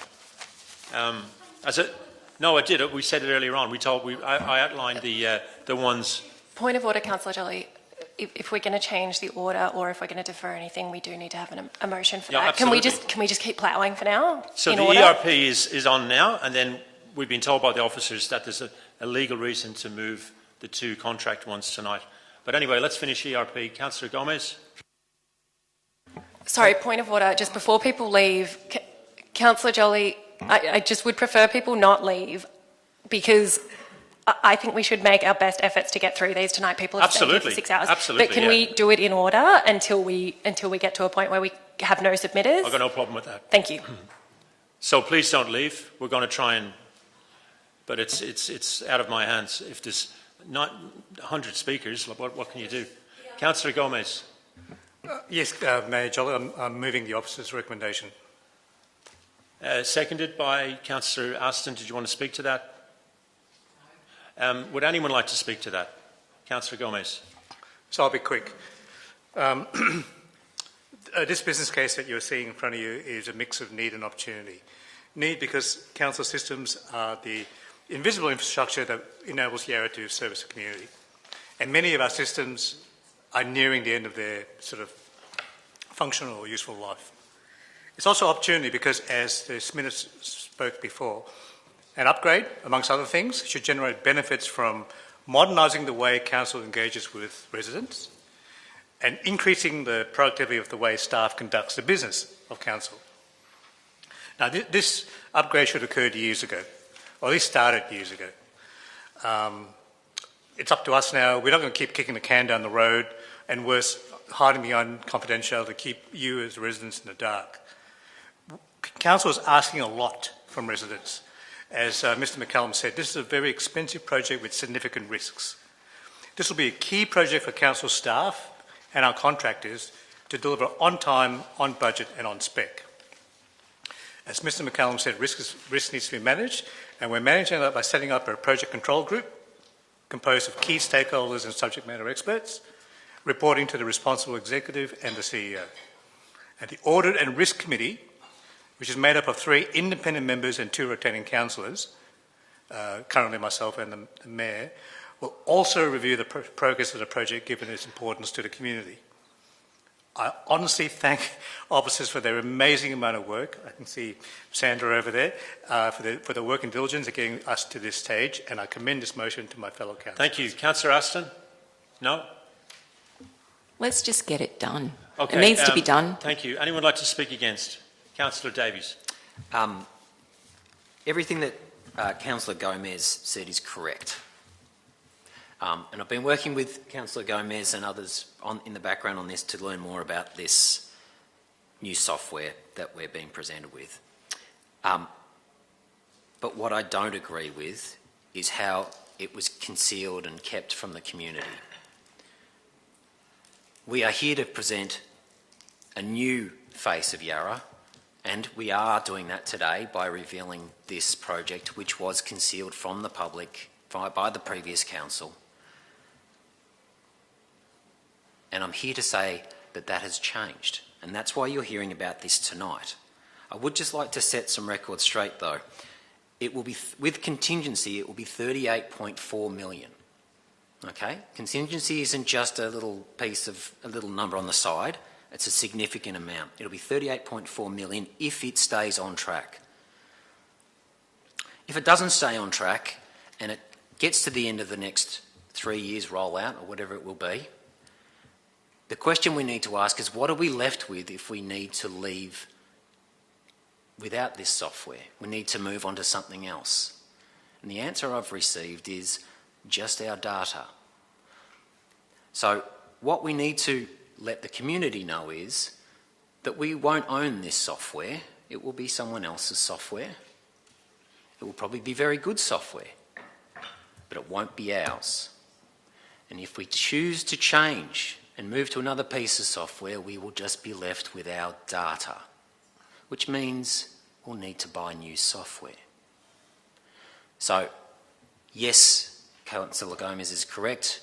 No, I did. We said it earlier on. I outlined the ones. Point of order, Councillor Jolly. If we're going to change the order or if we're going to defer anything, we do need to have a motion for that. Absolutely. Can we just keep ploughing for now? So the ERP is on now, and then we've been told by the officers that there's a legal reason to move the 2 contract ones tonight. But anyway, let's finish ERP. Councillor Gomez. Sorry, point of order. Just before people leave, Councillor Jolly, I just would prefer people not leave, because I think we should make our best efforts to get through these tonight. People have stayed here for 6 hours. Absolutely. But can we do it in order until we get to a point where we have no submitters? I've got no problem with that. Thank you. So please don't leave. We're going to try and, but it's out of my hands. If there's not 100 speakers, what can you do? Councillor Gomez. Yes, Mayor Jolly, I'm moving the officer's recommendation. Seconded by Councillor Aston. Did you want to speak to that? Would anyone like to speak to that? Councillor Gomez. So I'll be quick. This business case that you're seeing in front of you is a mix of need and opportunity. Need because council systems are the invisible infrastructure that enables Yarra to service the community. And many of our systems are nearing the end of their sort of functional or useful life. It's also opportunity because, as the Smithers spoke before, an upgrade, amongst other things, should generate benefits from modernising the way council engages with residents and increasing the productivity of the way staff conducts the business of council. Now, this upgrade should have occurred years ago, or at least started years ago. It's up to us now. We're not going to keep kicking the can down the road and worse, hiding behind confidentiality to keep you as residents in the dark. Council is asking a lot from residents. As Mr McCallum said, this is a very expensive project with significant risks. This will be a key project for council staff and our contractors to deliver on time, on budget and on spec. As Mr McCallum said, risk needs to be managed, and we're managing that by setting up a project control group composed of key stakeholders and subject matter experts, reporting to the responsible executive and the CEO. And the Audit and Risk Committee, which is made up of 3 independent members and 2 rotating councillors, currently myself and the Mayor, will also review the progress of the project given its importance to the community. I honestly thank officers for their amazing amount of work. I can see Sandra over there, for the work and diligence in getting us to this stage, and I commend this motion to my fellow councillors. Thank you. Councillor Aston? No? Let's just get it done. Okay, it needs to be done. Thank you. Anyone like to speak against? Councillor Davies. Everything that Councillor Gomez said is correct. And I've been working with Councillor Gomez and others in the background on this to learn more about this new software that we're being presented with. But what I don't agree with is how it was concealed and kept from the community. We are here to present a new face of Yarra, and we are doing that today by revealing this project, which was concealed from the public by the previous council. And I'm here to say that that has changed, and that's why you're hearing about this tonight. I would just like to set some records straight, though. It will be, with contingency, it will be 38.4 million. Okay? Contingency isn't just a little number on the side. It's a significant amount. It'll be 38.4 million if it stays on track. If it doesn't stay on track and it gets to the end of the next 3 years rollout or whatever it will be, the question we need to ask is, what are we left with if we need to leave without this software? We need to move on to something else. And the answer I've received is just our data. So what we need to let the community know is that we won't own this software. It will be someone else's software. It will probably be very good software, but it won't be ours. And if we choose to change and move to another piece of software, we will just be left with our data, which means we'll need to buy new software. So, yes, Councillor Gomez is correct.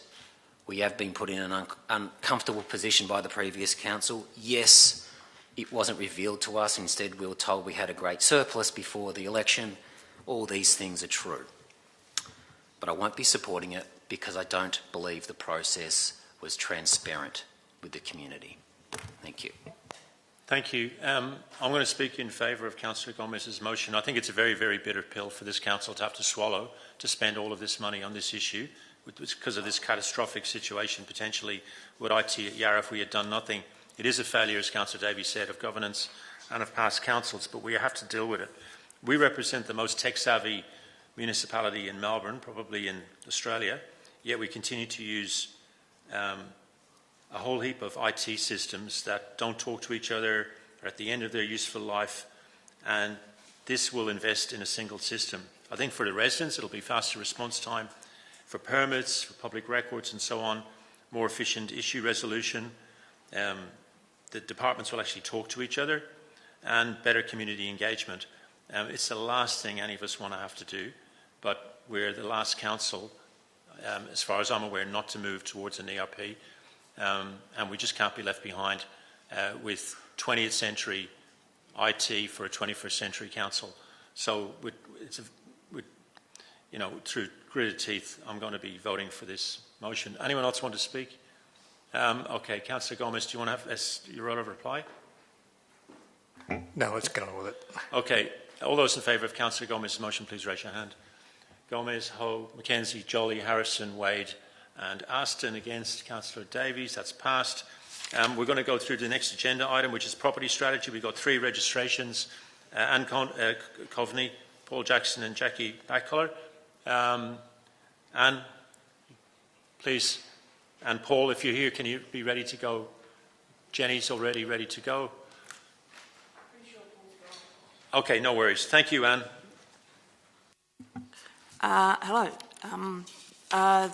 We have been put in an uncomfortable position by the previous council. Yes, it wasn't revealed to us. Instead, we were told we had a great surplus before the election. All these things are true. But I won't be supporting it because I don't believe the process was transparent with the community. Thank you. Thank you. I'm going to speak in favour of Councillor Gomez's motion. I think it's a very, very bitter pill for this council to have to swallow to spend all of this money on this issue because of this catastrophic situation potentially with IT at Yarra if we had done nothing. It is a failure, as Councillor Davies said, of governance and of past councils, but we have to deal with it. We represent the most tech-savvy municipality in Melbourne, probably in Australia, yet we continue to use a whole heap of IT systems that don't talk to each other, are at the end of their useful life, and this will invest in a single system. I think for the residents it'll be faster response time, for permits, for public records and so on, more efficient issue resolution. The departments will actually talk to each other, and better community engagement. It's the last thing any of us want to have to do, but we're the last council, as far as I'm aware, not to move towards an ERP, and we just can't be left behind with 20th century IT for a 21st century council. So through gritted teeth, I'm going to be voting for this motion. Anyone else want to speak? Okay, Councillor Gomez, do you want to have your right of reply? No, let's go with it. Okay, all those in favour of Councillor Gomez's motion, please raise your hand. Gomez, Ho, McKenzie, Jolly, Harrison, Wade and Aston. Against Councillor Davies. That's passed. We're going to go through to the next agenda item, which is property strategy. We've got 3 registrations. Anne Coveney, Paul Jackson and Jackie Backcolour. Anne, please. And Paul, if you're here, can you be ready to go? Jenny's already ready to go. Okay, no worries. Thank you, Anne. Hello.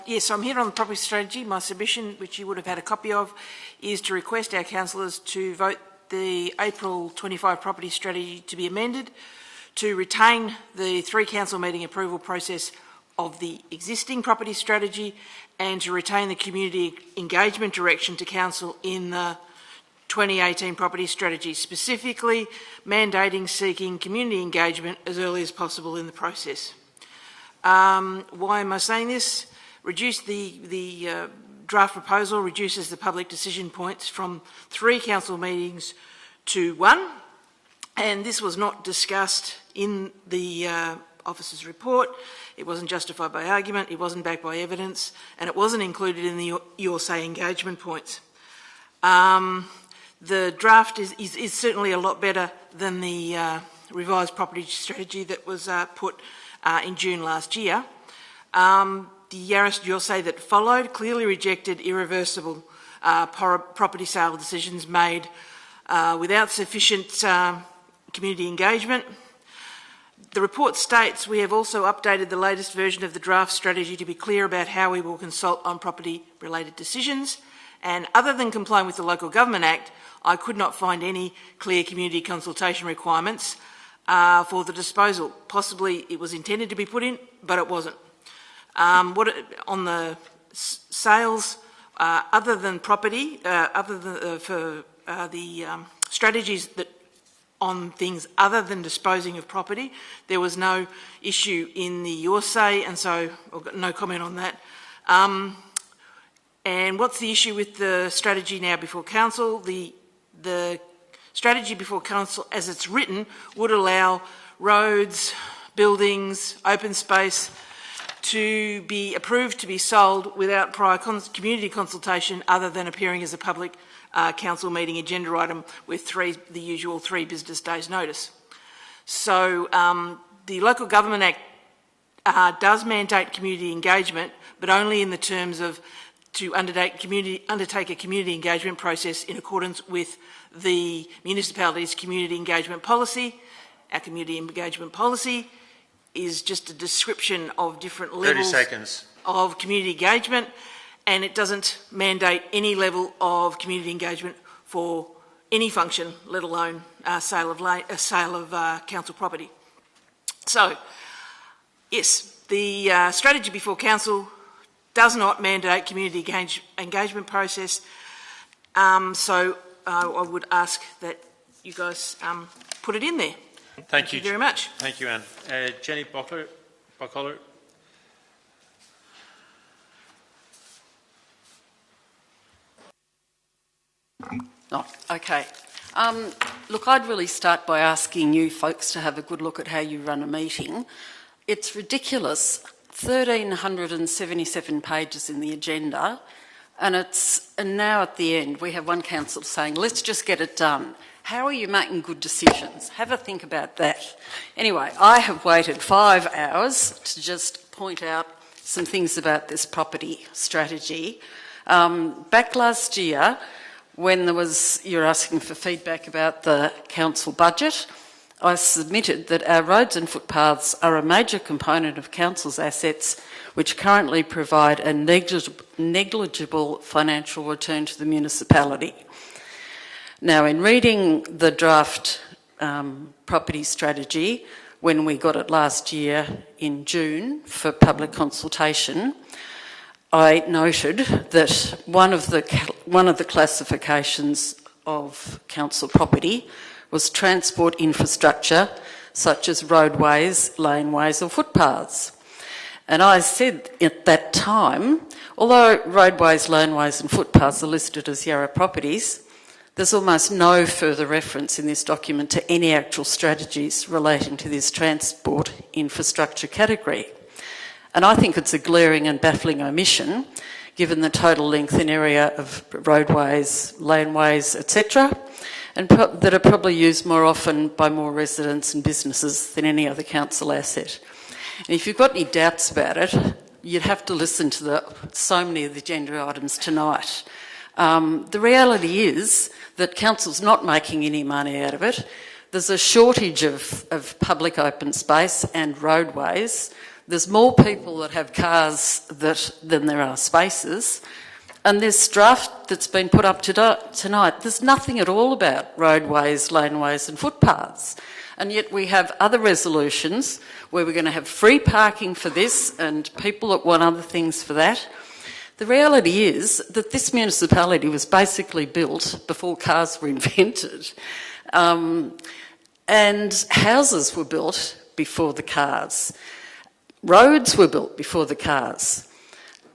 Yes, I'm here on the property strategy. My submission, which you would have had a copy of, is to request our councillors to vote the April 25 property strategy to be amended, to retain the 3 council meeting approval process of the existing property strategy, and to retain the community engagement direction to council in the 2018 property strategy, specifically mandating seeking community engagement as early as possible in the process. Why am I saying this? The draft proposal reduces the public decision points from 3 council meetings to 1, and this was not discussed in the officer's report. It wasn't justified by argument, it wasn't backed by evidence, and it wasn't included in the Your Say engagement points. The draft is certainly a lot better than the revised property strategy that was put in June last year. The Yarra Your Say that followed clearly rejected irreversible property sale decisions made without sufficient community engagement. The report states we have also updated the latest version of the draft strategy to be clear about how we will consult on property-related decisions, and other than complying with the Local Government Act, I could not find any clear community consultation requirements for the disposal. Possibly it was intended to be put in, but it wasn't. On the sales, other than property, for the strategies that on things other than disposing of property, there was no issue in the Your Say, and so I've got no comment on that. And what's the issue with the strategy now before council? The strategy before council, as it's written, would allow roads, buildings, open space to be approved to be sold without prior community consultation, other than appearing as a public council meeting agenda item with the usual 3 business days notice. So the Local Government Act does mandate community engagement, but only in the terms of to undertake a community engagement process in accordance with the municipality's community engagement policy. Our community engagement policy is just a description of different levels of community engagement, and it doesn't mandate any level of community engagement for any function, let alone sale of council property. So, yes, the strategy before council does not mandate community engagement process, so I would ask that you guys put it in there. Thank you very much. Thank you, Anne. Jenny Bockler. Oh, okay. Look, I'd really start by asking you folks to have a good look at how you run a meeting. It's ridiculous. 1,377 pages in the agenda, and now at the end we have one council saying, let's just get it done. How are you making good decisions? Have a think about that. Anyway, I have waited 5 hours to just point out some things about this property strategy. Back last year, when you're asking for feedback about the council budget, I submitted that our roads and footpaths are a major component of council's assets, which currently provide a negligible financial return to the municipality. Now, in reading the draft property strategy, when we got it last year in June for public consultation, I noted that one of the classifications of council property was transport infrastructure, such as roadways, laneways or footpaths. And I said at that time, although roadways, laneways and footpaths are listed as Yarra properties, there's almost no further reference in this document to any actual strategies relating to this transport infrastructure category. And I think it's a glaring and baffling omission, given the total length and area of roadways, laneways, etc., and that are probably used more often by more residents and businesses than any other council asset. And if you've got any doubts about it, you'd have to listen to so many of the agenda items tonight. The reality is that council's not making any money out of it. There's a shortage of public open space and roadways There's more people that have cars than there are spaces. And this draft that's been put up tonight, there's nothing at all about roadways, laneways and footpaths. And yet we have other resolutions where we're going to have free parking for this and people that want other things for that. The reality is that this municipality was basically built before cars were invented. And houses were built before the cars. Roads were built before the cars.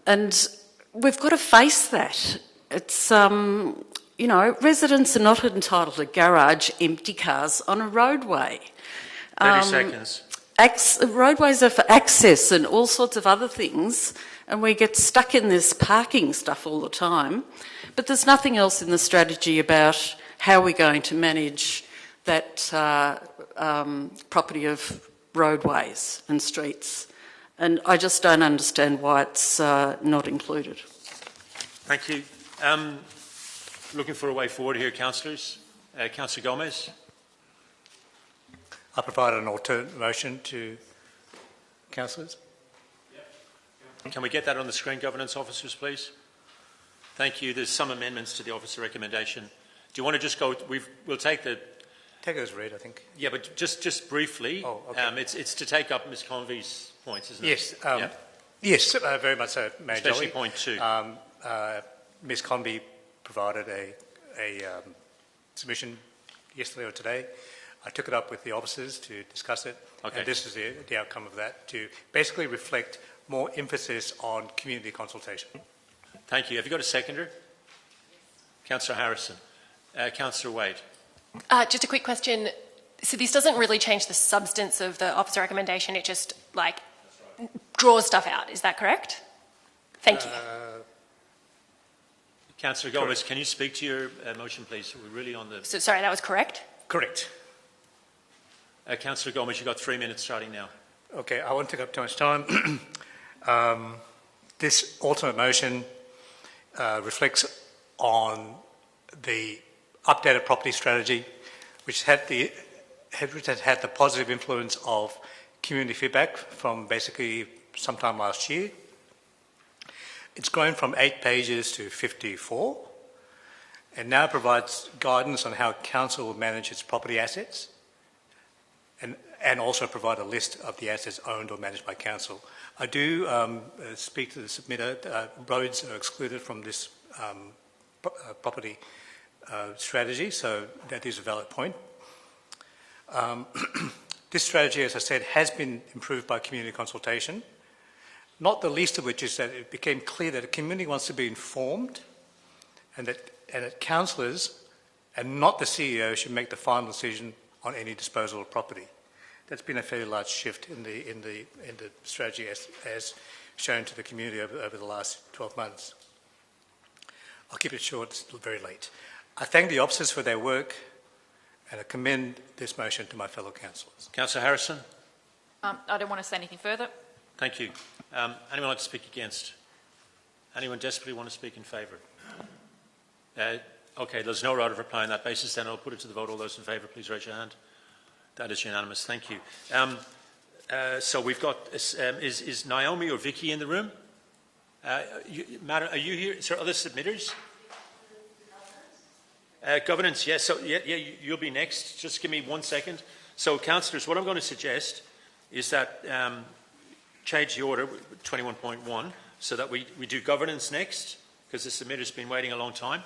And we've got to face that. It's, you know, residents are not entitled to garage empty cars on a roadway. 30 seconds. Roadways are for access and all sorts of other things, and we get stuck in this parking stuff all the time. But there's nothing else in the strategy about how we're going to manage that property of roadways and streets. And I just don't understand why it's not included. Thank you. Looking for a way forward here, councillors. Councillor Gomez. I provide an alternate motion to councillors. Can we get that on the screen, governance officers, please? Thank you. There's some amendments to the officer recommendation. Do you want to just go? We'll take the. Take it as read, I think. Yeah, but just briefly. Oh, okay. It's to take up Ms. Convey's points, isn't yes, it? Yeah. Yes, very much so, Mayor Especially Jolly. point 2. Ms. Convey provided a submission yesterday or today. I took it up with the officers to discuss it, okay. And this is the outcome of that, to basically reflect more emphasis on community consultation. Thank you. Have you got a seconder? Councillor Harrison. Councillor Wade. Just a quick question. So this doesn't really change the substance of the officer recommendation, it just like draws stuff out, is that correct? Thank you. Councillor Gomez, can you speak to your motion, please? We're really on the... So, sorry, that was correct? Correct. Councillor Gomez, you've got 3 minutes starting now. Okay, I won't take up too much time. This alternate motion reflects on the updated property strategy, which has had the positive influence of community feedback from basically sometime last year. It's grown from 8 pages to 54, and now provides guidance on how council will manage its property assets, and also provide a list of the assets owned or managed by council. I do speak to the submitter. Roads are excluded from this property strategy, so that is a valid point. This strategy, as I said, has been improved by community consultation, not the least of which is that it became clear that the community wants to be informed, and that councillors and not the CEO should make the final decision on any disposal of property. That's been a fairly large shift in the strategy as shown to the community over the last 12 months. I'll keep it short, it's still very late. I thank the officers for their work, and I commend this motion to my fellow councillors. Councillor Harrison. I don't want to say anything further. Thank you. Anyone like to speak against? Anyone desperately want to speak in favour? Okay, there's no right of reply on that basis, then I'll put it to the vote. All those in favour, please raise your hand. That is unanimous. Thank you. So we've got, is Naomi or Vicky in the room? Madam, are you here? Is there other submitters? Governance, yes. So yeah, you'll be next. Just give me 1 second. So, councillors, what I'm going to suggest is that change the order 21.1 so that we do governance next, because the submitter's been waiting a long time,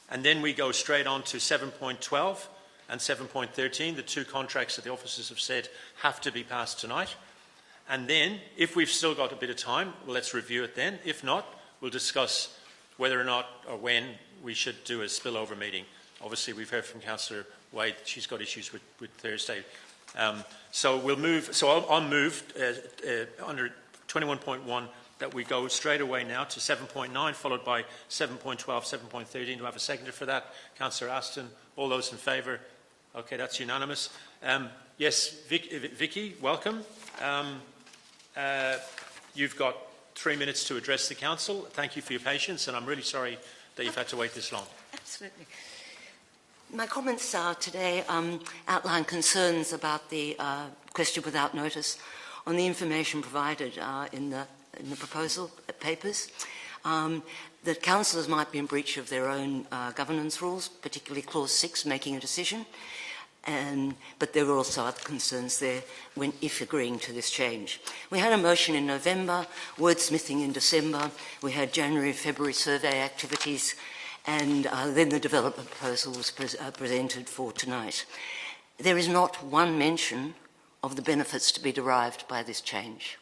and then we go straight on to 7.12 and 7.13, the 2 contracts that the officers have said have to be passed tonight. And then, if we've still got a bit of time, well, let's review it then. If not, we'll discuss whether or not or when we should do a spillover meeting. Obviously, we've heard from Councillor Wade, she's got issues with Thursday. So we'll move, so I'll move under 21.1 that we go straight away now to 7.9, followed by 7.12, 7.13. Do I have a seconder for that? Councillor Aston, all those in favour? Okay, that's unanimous. Yes, Vicky, welcome. You've got 3 minutes to address the council. Thank you for your patience, and I'm really sorry that you've had to wait this long. Absolutely. My comments today outline concerns about the question without notice. On the information provided in the proposal papers, that councillors might be in breach of their own governance rules, particularly Clause 6, making a decision. But there were also other concerns there if agreeing to this change. We had a motion in November, wordsmithing in December, we had January, February survey activities, and then the development proposal was presented for tonight. There is not one mention of the benefits to be derived by this change.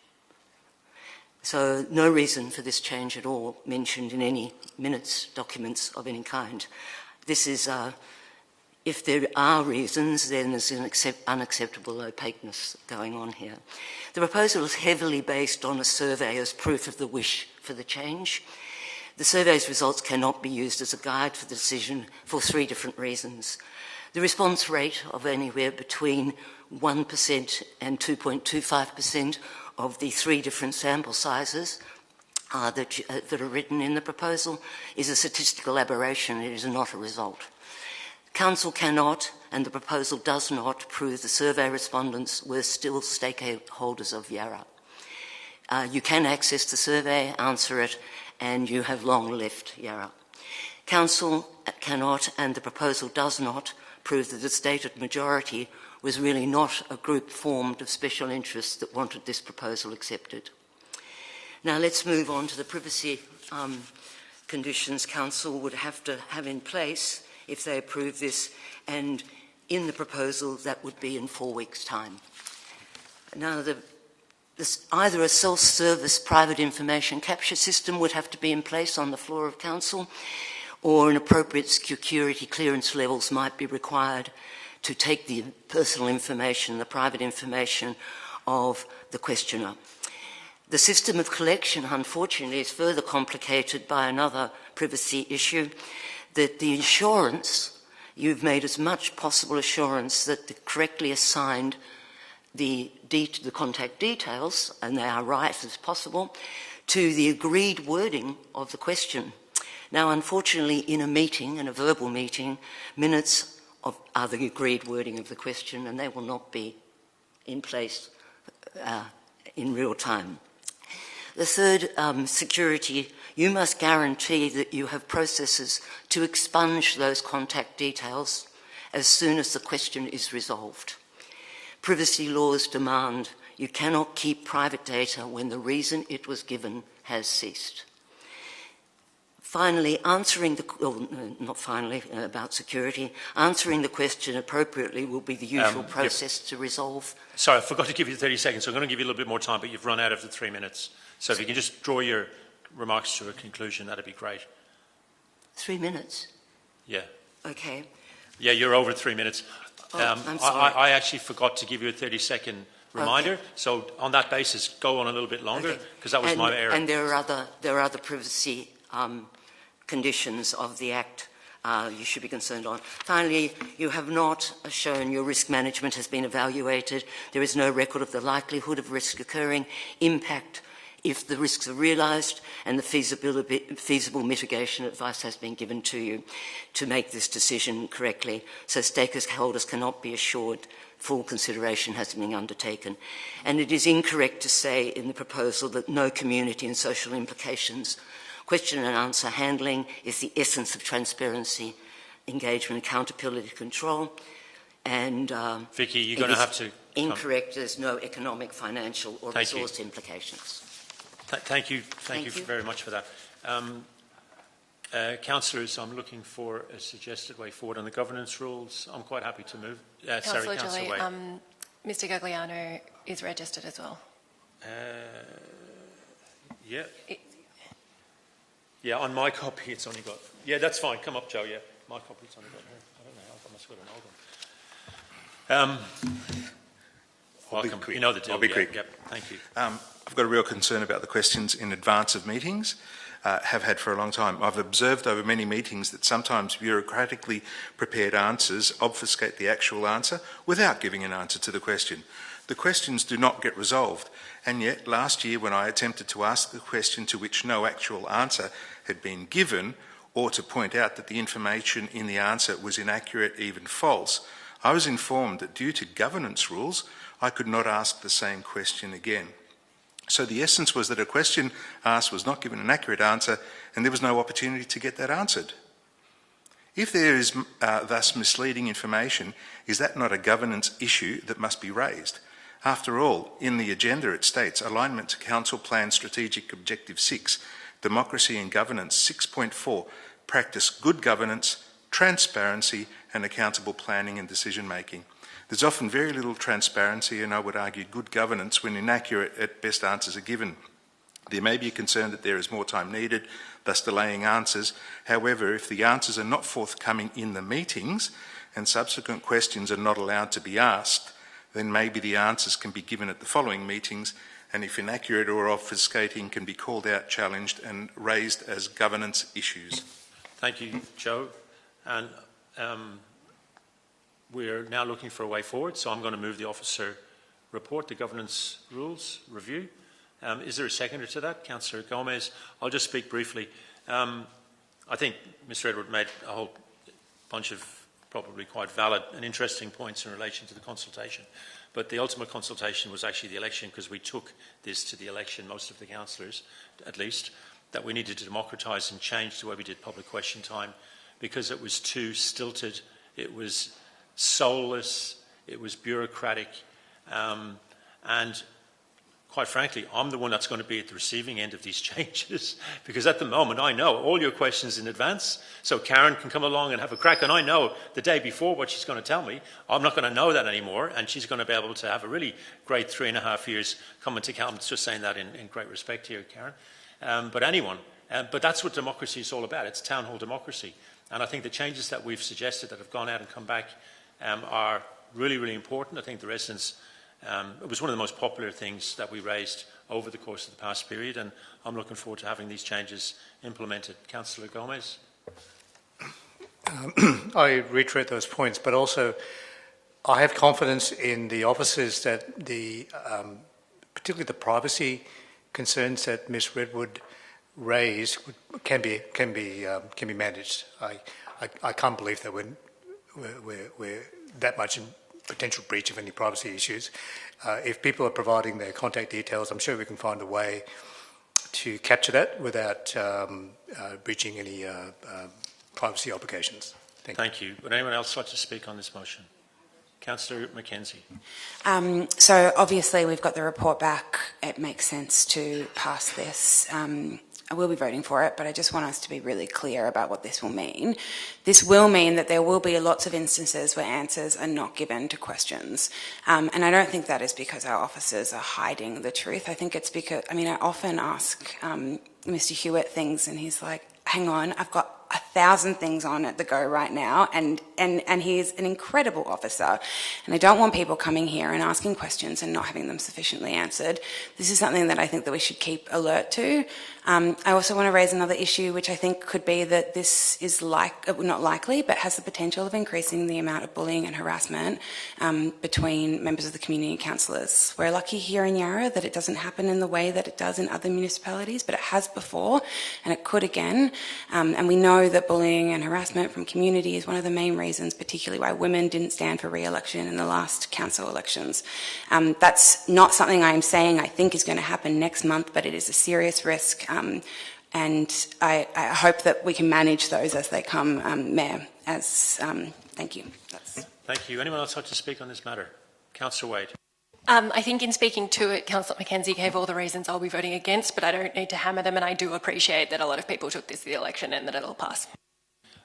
So no reason for this change at all mentioned in any minutes, documents of any kind. This is, if there are reasons, then there's an unacceptable opaqueness going on here. The proposal is heavily based on a survey as proof of the wish for the change. The survey's results cannot be used as a guide for the decision for 3 different reasons. The response rate of anywhere between 1% and 2.25% of the 3 different sample sizes that are written in the proposal is a statistical aberration. It is not a result. Council cannot, and the proposal does not, prove the survey respondents were still stakeholders of Yarra. You can access the survey, answer it, and you have long left Yarra. Council cannot, and the proposal does not, prove that the stated majority was really not a group formed of special interests that wanted this proposal accepted. Now let's move on to the privacy conditions Council would have to have in place if they approve this, and in the proposal that would be in 4 weeks' time. Now either a self-service private information capture system would have to be in place on the floor of Council, or an appropriate security clearance levels might be required to take the personal information, the private information of the questioner. The system of collection, unfortunately, is further complicated by another privacy issue, that the insurance, you've made as much possible assurance that the correctly assigned the contact details, and they are right as possible, to the agreed wording of the question. Now, unfortunately, in a meeting, in a verbal meeting, minutes are the agreed wording of the question, and they will not be in place in real time. The third, security, you must guarantee that you have processes to expunge those contact details as soon as the question is resolved. Privacy laws demand you cannot keep private data when the reason it was given has ceased. Finally, about security, answering the question appropriately will be the usual process to resolve. Sorry, I forgot to give you 30 seconds, so I'm going to give you a little bit more time, but you've run out of the 3 minutes. So if you can just draw your remarks to a conclusion, that'd be great. 3 minutes? Yeah. Okay. Yeah, you're over 3 minutes. I'm sorry. I actually forgot to give you a 30-second reminder, so on that basis, go on a little bit longer, because that was my error. And there are other privacy conditions of the Act you should be concerned on. Finally, you have not shown your risk management has been evaluated. There is no record of the likelihood of risk occurring, impact if the risks are realised, and the feasible mitigation advice has been given to you to make this decision correctly. So stakeholders cannot be assured full consideration has been undertaken. And it is incorrect to say in the proposal that no community and social implications. Question and answer handling is the essence of transparency, engagement, accountability, control. And Vicky, you're going to have to... Incorrect, there's no economic, financial or resource implications. Thank you very much for that. Councillors, I'm looking for a suggested way forward on the governance rules. I'm quite happy to move. Councillor Jolly, Mr Gagliano is registered as well. Yeah. Yeah, on my copy it's only got... Yeah, that's fine. Come up, Joe, yeah. My copy's only got... I don't know, I must have got an old one. Welcome. You know the deal. I'll be quick. Yep. Thank you. I've got a real concern about the questions in advance of meetings, have had for a long time. I've observed over many meetings that sometimes bureaucratically prepared answers obfuscate the actual answer without giving an answer to the question. The questions do not get resolved, and yet last year when I attempted to ask a question to which no actual answer had been given, or to point out that the information in the answer was inaccurate, even false, I was informed that due to governance rules, I could not ask the same question again. So the essence was that a question asked was not given an accurate answer and there was no opportunity to get that answered. If there is thus misleading information, is that not a governance issue that must be raised? After all, in the agenda it states alignment to Council Plan Strategic Objective 6, Democracy and Governance 6.4, practice good governance, transparency and accountable planning and decision making. There's often very little transparency and I would argue good governance when inaccurate at best answers are given. There may be a concern that there is more time needed, thus delaying answers. However, if the answers are not forthcoming in the meetings and subsequent questions are not allowed to be asked, then maybe the answers can be given at the following meetings, and if inaccurate or obfuscating can be called out, challenged and raised as governance issues. Thank you, Joe. And we're now looking for a way forward, so I'm going to move the officer report, the governance rules review. Is there a seconder to that? Councillor Gomez. I'll just speak briefly. I think Mr Edward made a whole bunch of probably quite valid and interesting points in relation to the consultation. But the ultimate consultation was actually the election, because we took this to the election, most of the councillors at least, that we needed to democratise and change the way we did public question time, because it was too stilted, it was soulless, it was bureaucratic, and quite frankly, I'm the one that's going to be at the receiving end of these changes, because at the moment I know all your questions in advance, so Karen can come along and have a crack, and I know the day before what she's going to tell me. I'm not going to know that anymore, and she's going to be able to have a really great 3.5 years coming to count. I'm just saying that in great respect here, Karen. But anyone, but that's what democracy is all about. It's town hall democracy. And I think the changes that we've suggested that have gone out and come back are really, really important. I think the residents, it was one of the most popular things that we raised over the course of the past period, and I'm looking forward to having these changes implemented. Councillor Gomez. I reiterate those points, but also I have confidence in the officers that particularly the privacy concerns that Ms Redwood raised can be managed. I can't believe that we're that much in potential breach of any privacy issues. If people are providing their contact details, I'm sure we can find a way to capture that without breaching any privacy obligations. Thank you. Would anyone else like to speak on this motion? Councillor Mackenzie. So obviously we've got the report back. It makes sense to pass this. I will be voting for it, but I just want us to be really clear about what this will mean. This will mean that there will be lots of instances where answers are not given to questions. And I don't think that is because our officers are hiding the truth. I think it's because, I often ask Mr Hewitt things and he's like, hang on, I've got 1,000 things on at the go right now, and he's an incredible officer, and I don't want people coming here and asking questions and not having them sufficiently answered. This is something that I think that we should keep alert to. I also want to raise another issue, which I think could be that this is not likely, but has the potential of increasing the amount of bullying and harassment between members of the community and councillors. We're lucky here in Yarra that it doesn't happen in the way that it does in other municipalities, but it has before, and it could again. And we know that bullying and harassment from community is one of the main reasons, particularly why women didn't stand for re-election in the last council elections. That's not something I'm saying I think is going to happen next month, but it is a serious risk. And I hope that we can manage those as they come, Mayor. Thank you. Thank you. Anyone else like to speak on this matter? Councillor Wade. I think in speaking to it, Councillor Mackenzie gave all the reasons I'll be voting against, but I don't need to hammer them, and I do appreciate that a lot of people took this to the election and that it'll pass.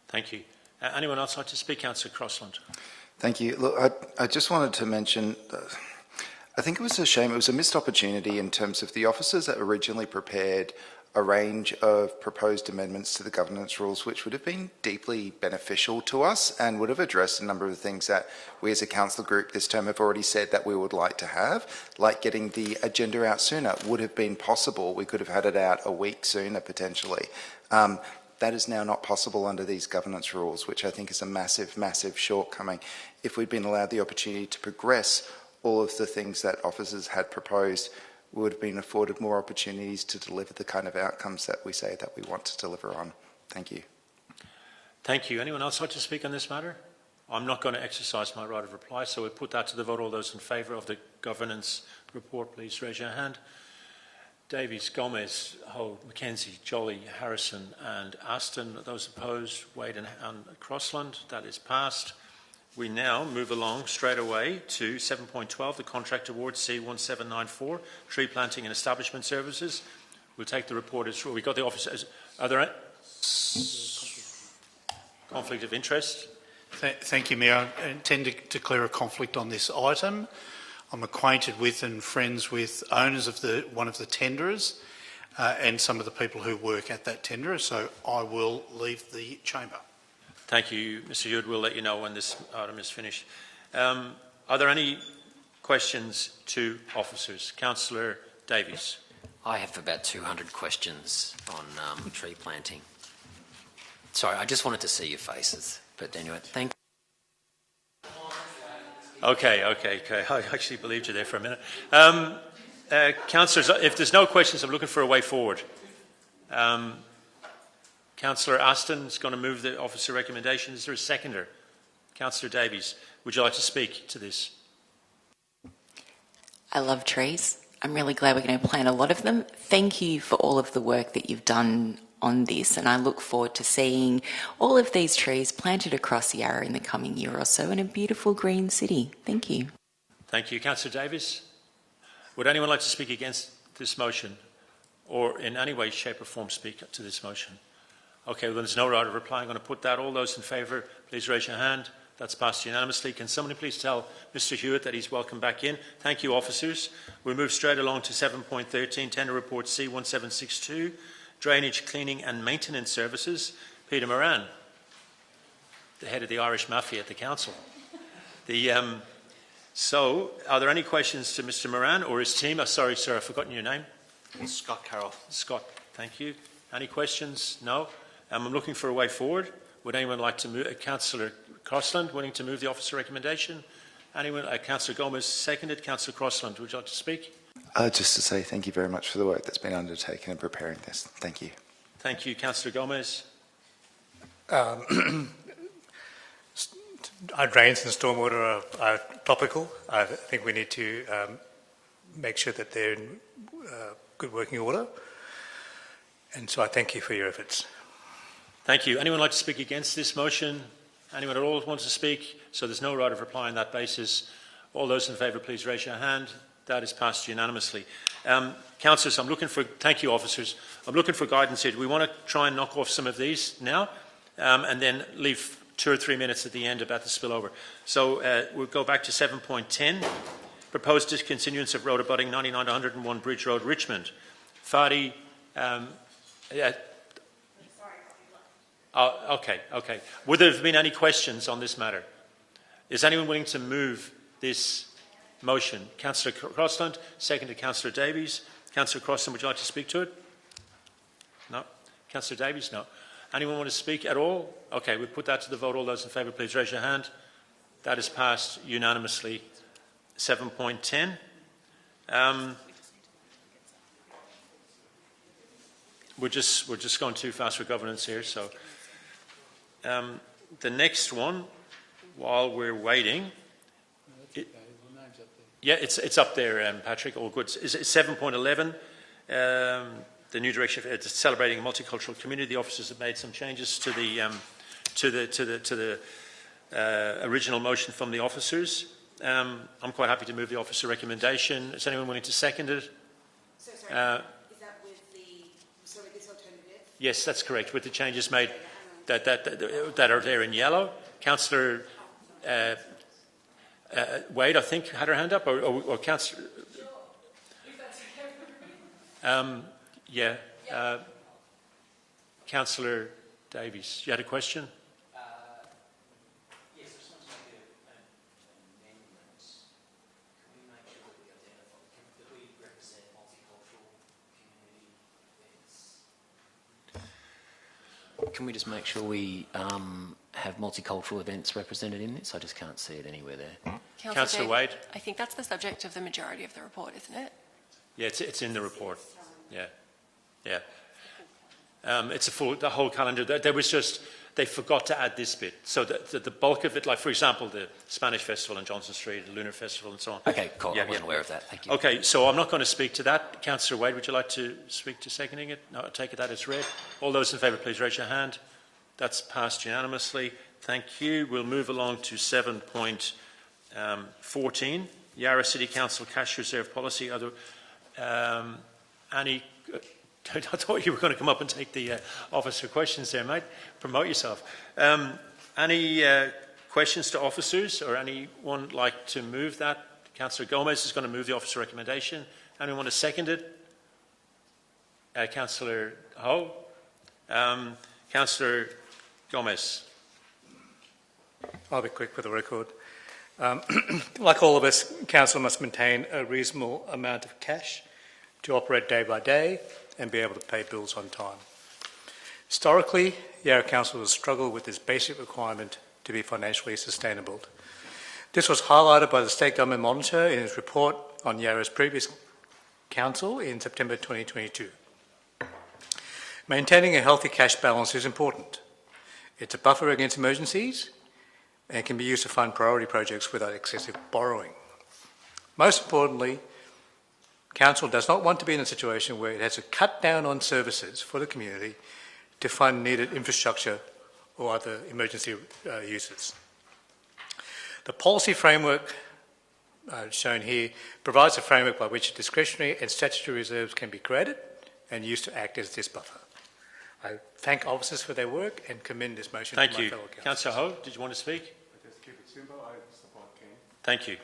Thank you. Anyone else like to speak? Councillor Crossland. Thank you. Look, I just wanted to mention, I think it was a shame, it was a missed opportunity in terms of the officers that originally prepared a range of proposed amendments to the governance rules which would have been deeply beneficial to us and would have addressed a number of the things that we as a council group this term have already said that we would like to have, like getting the agenda out sooner would have been possible. We could have had it out a week sooner potentially. That is now not possible under these governance rules, which I think is a massive, massive shortcoming. If we'd been allowed the opportunity to progress all of the things that officers had proposed, we would have been afforded more opportunities to deliver the kind of outcomes that we say that we want to deliver on. Thank you. Thank you. Anyone else like to speak on this matter? I'm not going to exercise my right of reply, so we'll put that to the vote. All those in favour of the governance report, please raise your hand. Davies, Gomez, Ho, Mackenzie, Jolly, Harrison and Aston. Those opposed, Wade and Crossland. That is passed. We now move along straight away to 7.12, the contract award C1794, tree planting and establishment services. We'll take the report as well. We've got the officers. Are there conflict of interest? Thank you, Mayor. I intend to declare a conflict on this item. I'm acquainted with and friends with owners of one of the tenderers and some of the people who work at that tenderer, so I will leave the chamber. Thank you, Mr Hewitt. We'll let you know when this item is finished. Are there any questions to officers? Councillor Davies. I have about 200 questions on tree planting. Sorry, I just wanted to see your faces. But anyway, thank you. Okay. I actually believed you there for a minute. Councillors, if there's no questions, I'm looking for a way forward. Councillor Aston is going to move the officer recommendation. Is there a seconder? Councillor Davies, would you like to speak to this? I love trees. I'm really glad we're going to plant a lot of them. Thank you for all of the work that you've done on this, and I look forward to seeing all of these trees planted across Yarra in the coming year or so in a beautiful green city. Thank you. Thank you. Councillor Davies, would anyone like to speak against this motion or in any way, shape or form speak to this motion? Okay, well, there's no right of reply. I'm going to put that. All those in favour, please raise your hand. That's passed unanimously. Can somebody please tell Mr Hewitt that he's welcome back in? Thank you, officers. We'll move straight along to 7.13, Tender Report C1762, Drainage, Cleaning and Maintenance Services. Peter Moran, the head of the Irish Mafia at the Council. So, are there any questions to Mr Moran or his team? Oh, sorry, sir, I've forgotten your name. Scott Carroll. Scott, thank you. Any questions? No? I'm looking for a way forward. Would anyone like to move? Councillor Crossland, willing to move the officer recommendation? Anyone? Councillor Gomez, seconded. Councillor Crossland, would you like to speak? Just to say thank you very much for the work that's been undertaken in preparing this. Thank you. Thank you. Councillor Gomez. Our drains and stormwater are topical. I think we need to make sure that they're in good working order. And so I thank you for your efforts. Thank you. Anyone like to speak against this motion? Anyone at all wants to speak? So there's no right of reply on that basis. All those in favour, please raise your hand. That is passed unanimously. Councillors, thank you, officers. I'm looking for guidance here. Do we want to try and knock off some of these now and then leave 2 or 3 minutes at the end about the spillover? So we'll go back to 7.10. Proposed discontinuance of road abutting 99 to 101 Bridge Road, Richmond. Fadi, okay. Would there have been any questions on this matter? Is anyone willing to move this motion? Councillor Crossland, seconded Councillor Davies. Councillor Crossland, would you like to speak to it? No? Councillor Davies? No. Anyone want to speak at all? Okay, we'll put that to the vote. All those in favour, please raise your hand. That is passed unanimously. 7.10. We're just going too fast for governance here. So the next one, while we're waiting, it's up there, Patrick. All good. It's 7.11. The new direction it's celebrating a multicultural community. The officers have made some changes to the original motion from the officers. I'm quite happy to move the officer recommendation. Is anyone willing to second it? So sorry, is that with this alternative? Yes, that's correct. With the changes made that are there in yellow. Councillor Wade, I think, had her hand up, or Councillor. Councillor Davies, you had a question? Yes, I just want to make an amendment. Can we make sure that we identify, that we represent multicultural community events? Can we just make sure we have multicultural events represented in this? I just can't see it anywhere there. Councillor Wade? I think that's the subject of the majority of the report, isn't it? Yeah, it's in the report. Yeah. It's the whole calendar. There was just they forgot to add this bit. So the bulk of it, like for example, the Spanish Festival in Johnson Street, the Lunar Festival and so on. Okay, cool. I wasn't aware of that. Thank you. Okay, so I'm not going to speak to that. Councillor Wade, would you like to speak to seconding it? No, I take it that it's read. All those in favour, please raise your hand. That's passed unanimously. Thank you. We'll move along to 7.14, Yarra City Council Cash Reserve Policy. Any... I thought you were going to come up and take the officer questions there, mate. Promote yourself. Any questions to officers, or anyone like to move that? Councillor Gomez is going to move the officer recommendation. Anyone want to second it? Councillor Ho? Councillor Gomez. I'll be quick for the record. Like all of us, Council must maintain a reasonable amount of cash to operate day by day and be able to pay bills on time. Historically, Yarra Council has struggled with this basic requirement to be financially sustainable. This was highlighted by the State Government Monitor in his report on Yarra's previous council in September 2022. Maintaining a healthy cash balance is important. It's a buffer against emergencies and can be used to fund priority projects without excessive borrowing. Most importantly, Council does not want to be in a situation where it has to cut down on services for the community to fund needed infrastructure or other emergency uses. The policy framework shown here provides a framework by which discretionary and statutory reserves can be created and used to act as this buffer. I thank officers for their work and commend this motion to my fellow councillors. Councillor Ho, did you want to speak? Just keep it simple. I support Ken. Thank you.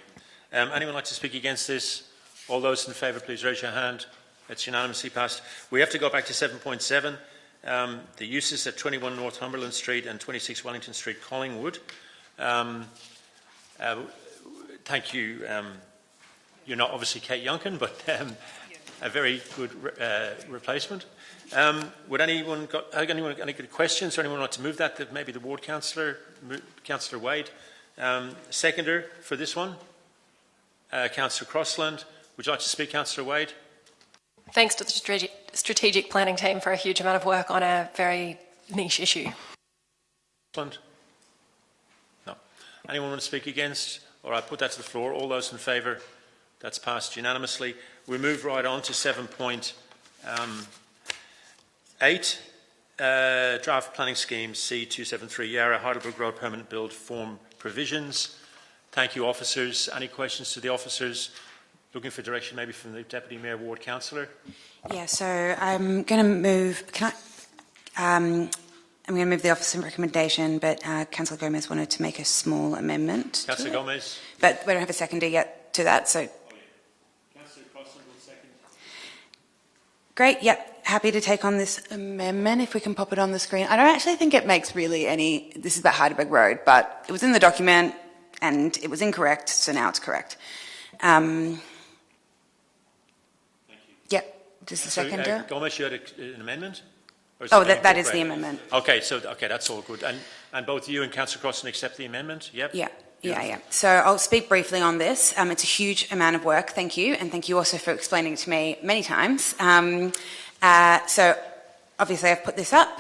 Anyone like to speak against this? All those in favour, please raise your hand. It's unanimously passed. We have to go back to 7.7. The uses at 21 Northumberland Street and 26 Wellington Street, Collingwood. Thank you. You're not obviously Kate Yunkin, but a very good replacement. Would anyone any good questions, or anyone want to move that? Maybe the ward councillor, Councillor Wade, seconder for this one. Councillor Crossland. Would you like to speak, Councillor Wade? Thanks to the strategic planning team for a huge amount of work on a very niche issue. No. Anyone want to speak against? All right, put that to the floor. All those in favour? That's passed unanimously. We move right on to 7.8. Draft planning scheme C273 Yarra Heidelberg Road permanent build form provisions. Thank you, officers. Any questions to the officers? Looking for direction maybe from the Deputy Mayor Ward Councillor. Yeah, so I'm going to move. I'm going to move the officer recommendation, but Councillor Gomez wanted to make a small amendment. Councillor Gomez. But we don't have a seconder yet to that, so. Councillor Crossland will second. Great, yep. Happy to take on this amendment if we can pop it on the screen. I don't actually think it makes really any. This is about Heidelberg Road, but it was in the document and it was incorrect, so now it's correct. Yep, just a seconder. Gomez, you had an amendment? Oh, that is the amendment. Okay, so that's all good. And both you and Councillor Crossland accept the amendment? Yep. Yeah. So I'll speak briefly on this. It's a huge amount of work, thank you, and thank you also for explaining it to me many times. So obviously I've put this up.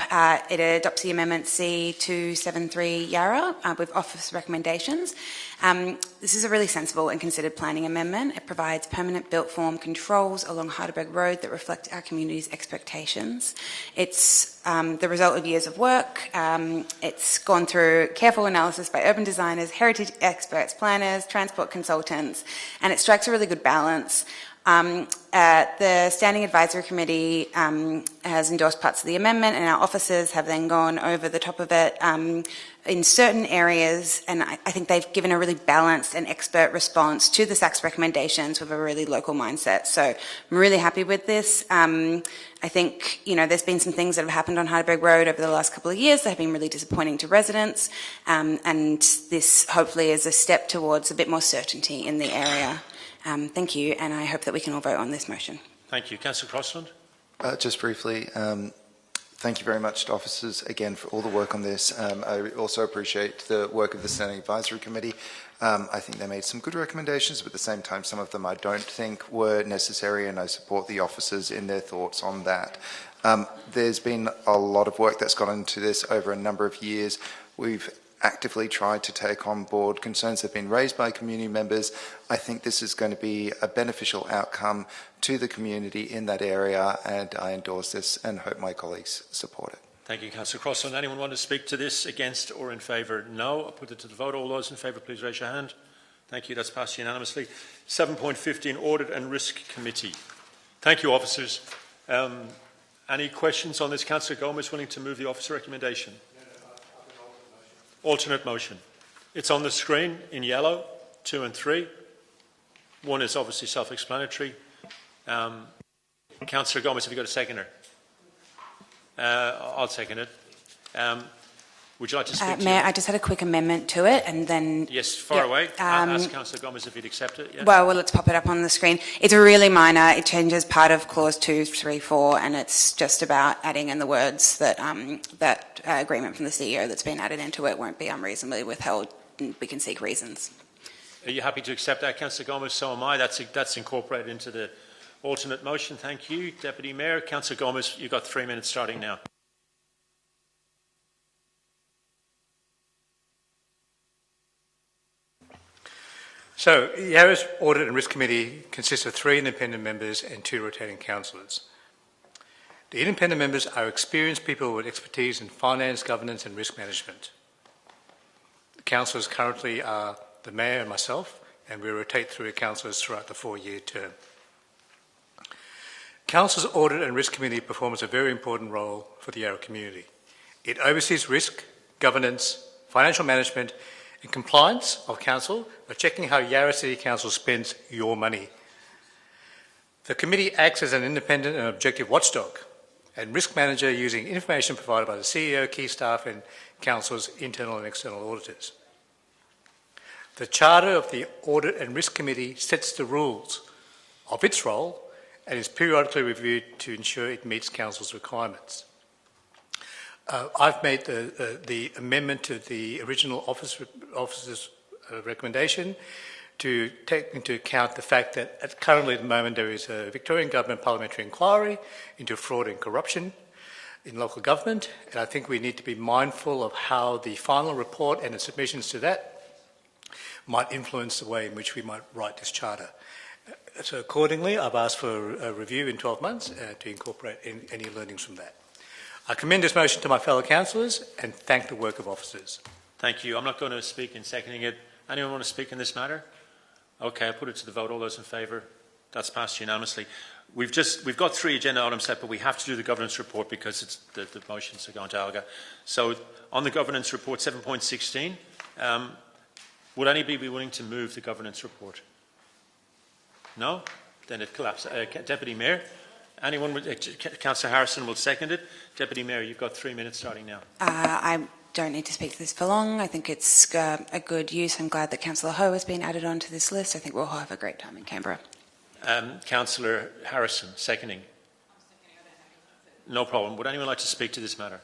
It adopts the amendment C273 Yarra with office recommendations. This is a really sensible and considered planning amendment. It provides permanent built form controls along Heidelberg Road that reflect our community's expectations. It's the result of years of work. It's gone through careful analysis by urban designers, heritage experts, planners, transport consultants, and it strikes a really good balance. The Standing Advisory Committee has endorsed parts of the amendment, and our officers have then gone over the top of it in certain areas, and I think they've given a really balanced and expert response to the SAC's recommendations with a really local mindset. So I'm really happy with this. I think, there's been some things that have happened on Heidelberg Road over the last couple of years that have been really disappointing to residents, and this hopefully is a step towards a bit more certainty in the area. Thank you, and I hope that we can all vote on this motion. Thank you. Councillor Crossland? Just briefly, Thank you very much to officers again for all the work on this. I also appreciate the work of the Standing Advisory Committee. I think they made some good recommendations, but at the same time, some of them I don't think were necessary, and I support the officers in their thoughts on that. There's been a lot of work that's gone into this over a number of years. We've actively tried to take on board concerns that have been raised by community members. I think this is going to be a beneficial outcome to the community in that area, and I endorse this and hope my colleagues support it. Thank you, Councillor Crossan. Anyone want to speak to this, against or in favour? No. I'll put it to the vote. All those in favour, please raise your hand. Thank you. That's passed unanimously. 7.15, Audit and Risk Committee. Thank you, officers. Any questions on this? Councillor Gomez willing to move the officer recommendation? Alternate motion. It's on the screen in yellow, 2 and 3. 1 is obviously self-explanatory. Councillor Gomez, have you got a seconder? I'll second it. Would you like to speak to Mayor, I just had a quick amendment to it, and then... Yes, far away. Ask Councillor Gomez if he'd accept it. Yeah. Well, let's pop it up on the screen. It's really minor. It changes part of clause 2, 3, 4, and it's just about adding in the words that that agreement from the CEO that's been added into it won't be unreasonably withheld, and we can seek reasons. Are you happy to accept that, Councillor Gomez? So am I. That's incorporated into the alternate motion. Thank you, Deputy Mayor. Councillor Gomez, you've got 3 minutes starting now. So, Yarra's Audit and Risk Committee consists of 3 independent members and 2 rotating councillors. The independent members are experienced people with expertise in finance, governance and risk management. The councillors currently are the Mayor and myself, and we rotate through councillors throughout the 4-year term. Council's Audit and Risk Committee performs a very important role for the Yarra community. It oversees risk, governance, financial management and compliance of Council by checking how Yarra City Council spends your money. The committee acts as an independent and objective watchdog and risk manager using information provided by the CEO, key staff and Council's internal and external auditors. The Charter of the Audit and Risk Committee sets the rules of its role and is periodically reviewed to ensure it meets Council's requirements. I've made the amendment to the original officer's recommendation to take into account the fact that currently at the moment there is a Victorian Government parliamentary inquiry into fraud and corruption in local government, and I think we need to be mindful of how the final report and the submissions to that might influence the way in which we might write this charter. So accordingly, I've asked for a review in 12 months to incorporate any learnings from that. I commend this motion to my fellow councillors and thank the work of officers. Thank you. I'm not going to speak in seconding it. Anyone want to speak in this matter? Okay, I'll put it to the vote. All those in favour? That's passed unanimously. We've got 3 agenda items set, but we have to do the governance report because it's the motions are going to Alga. So on the governance report 7.16, would anybody be willing to move the governance report? No? Then it collapses. Deputy Mayor? Anyone? Councillor Harrison will second it. Deputy Mayor, you've got 3 minutes starting now. I don't need to speak to this for long. I think it's a good use. I'm glad that Councillor Ho has been added onto this list. I think we'll all have a great time in Canberra. Councillor Harrison, seconding. No problem. Would anyone like to speak to this matter?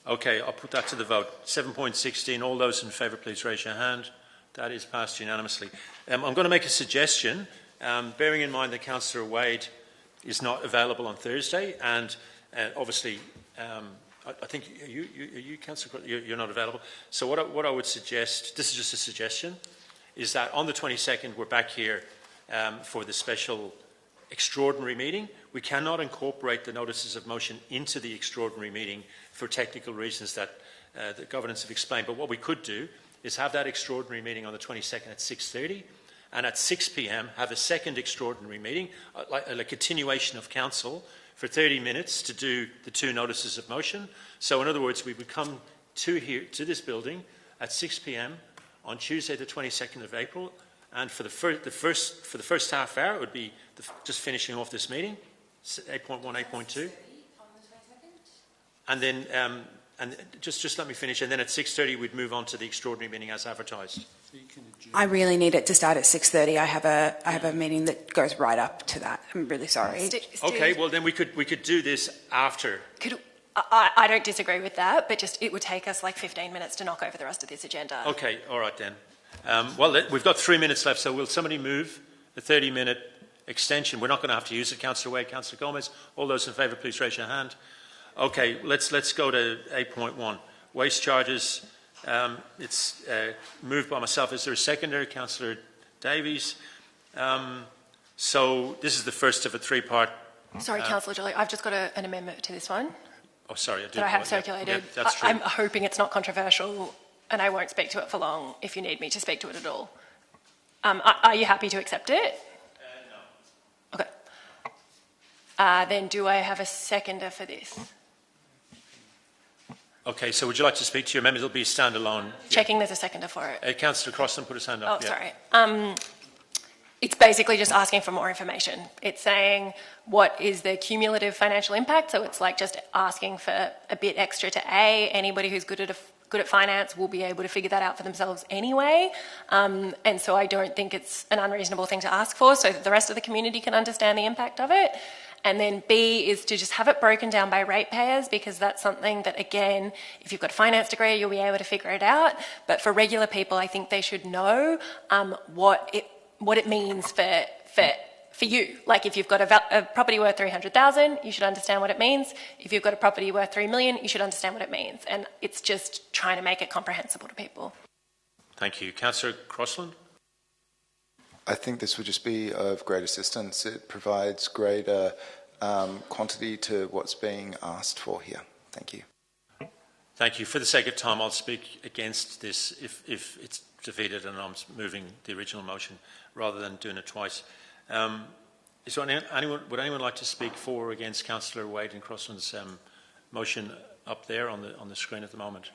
Okay, I'll put that to the vote. 7.16, all those in favour, please raise your hand. That is passed unanimously. I'm going to make a suggestion, bearing in mind that Councillor Wade is not available on Thursday, and obviously, I think you Councillor, you're not available. So what I would suggest, this is just a suggestion, is that on the 22nd we're back here for the special extraordinary meeting. We cannot incorporate the notices of motion into the extraordinary meeting for technical reasons that the governance have explained. But what we could do is have that extraordinary meeting on the 22nd at 6:30, and at 6 p.m. have a second extraordinary meeting, like a continuation of council, for 30 minutes to do the 2 notices of motion. So in other words, we would come to this building at 6 p.m. on Tuesday the 22nd of April, and for the first half hour it would be just finishing off this meeting, 8.1, 8.2. And then and just let me finish, and then at 6:30 we'd move on to the extraordinary meeting as advertised. I really need it to start at 6:30. I have a meeting that goes right up to that. I'm really sorry. Okay, well then we could do this after. I don't disagree with that, but just it would take us like 15 minutes to knock over the rest of this agenda. Okay, all right then. We've got 3 minutes left, so will somebody move the 30-minute extension? We're not going to have to use it. Councillor Wade, Councillor Gomez, all those in favour, please raise your hand. Okay, let's go to 8.1. Waste charges. It's moved by myself. Is there a seconder? Councillor Davies. So this is the first of a three-part. Sorry, Councillor Jolly, I've just got an amendment to this one. Oh, sorry, I do. That I have circulated. Yeah, that's true. I'm hoping it's not controversial, and I won't speak to it for long if you need me to speak to it at all. Are you happy to accept it? No. Okay. Then do I have a seconder for this? Okay, so would you like to speak to your amendment? It'll be standalone. Checking there's a seconder for it. Councillor Crossan put his hand Oh, up. sorry. It's basically just asking for more information. It's saying what is the cumulative financial impact. So it's like just asking for a bit extra to A. Anybody who's good at finance will be able to figure that out for themselves anyway. And so I don't think it's an unreasonable thing to ask for so that the rest of the community can understand the impact of it. And then B is to just have it broken down by ratepayers, because that's something that, again, if you've got a finance degree, you'll be able to figure it out. But for regular people, I think they should know what it means for you. Like if you've got a property worth 300,000, you should understand what it means. If you've got a property worth 3 million, you should understand what it means. And it's just trying to make it comprehensible to people. Thank you. Councillor Crossland? I think this would just be of great assistance. It provides greater quantity to what's being asked for here. Thank you. Thank you. For the sake of time, I'll speak against this if it's defeated and I'm moving the original motion rather than doing it twice. Is there would anyone like to speak for or against Councillor Wade and Crossland's motion up there on the screen at the moment?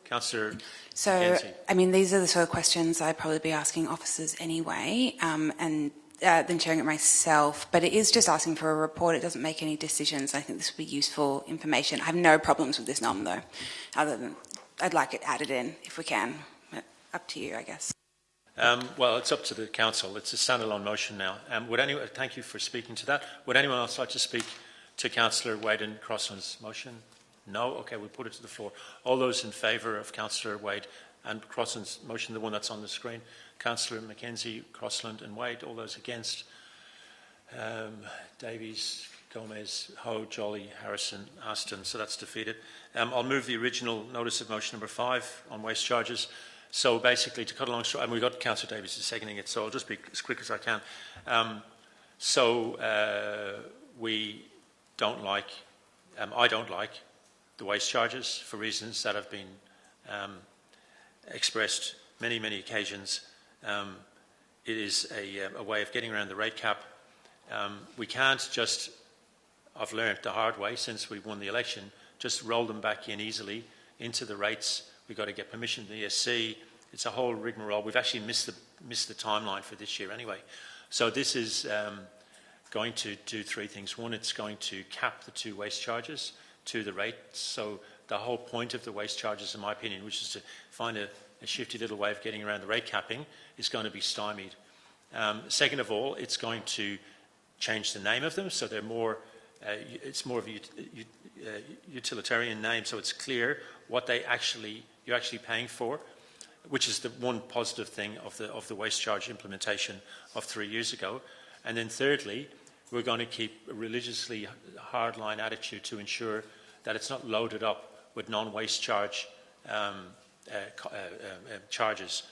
Councillor So, Mackenzie. I mean, these are the sort of questions I'd probably be asking officers anyway, and then sharing it myself. But it is just asking for a report. It doesn't make any decisions. I think this would be useful information. I have no problems with this nom, though, other than I'd like it added in if we can. But up to you, I guess. Well, it's up to the council. It's a standalone motion now. Thank you for speaking to that. Would anyone else like to speak to Councillor Wade and Crossland's motion? No? Okay, we'll put it to the floor. All those in favour of Councillor Wade and Crossland's motion, the one that's on the screen, Councillor Mackenzie, Crossland and Wade. All those against? Davies, Gomez, Ho, Jolly, Harrison, Aston. So that's defeated. I'll move the original notice of motion number 5 on waste charges. So basically, to cut along short, and we've got Councillor Davies seconding it, so I'll just be as quick as I can. We don't like, I don't like the waste charges for reasons that have been expressed many, many occasions. It is a way of getting around the rate cap. We can't just, I've learned the hard way since we won the election, just roll them back in easily into the rates. We've got to get permission from the ESC. It's a whole rigmarole. We've actually missed the timeline for this year anyway. So this is going to do 3 things. One, it's going to cap the 2 waste charges to the rates. So the whole point of the waste charges, in my opinion, which is to find a shifty little way of getting around the rate capping, is going to be stymied. Second of all, it's going to change the name of them, so they're more. It's more of a utilitarian name, so it's clear what you're actually paying for, which is the one positive thing of the waste charge implementation of 3 years ago. And then thirdly, we're going to keep a religiously hardline attitude to ensure that it's not loaded up with non-waste charge charges,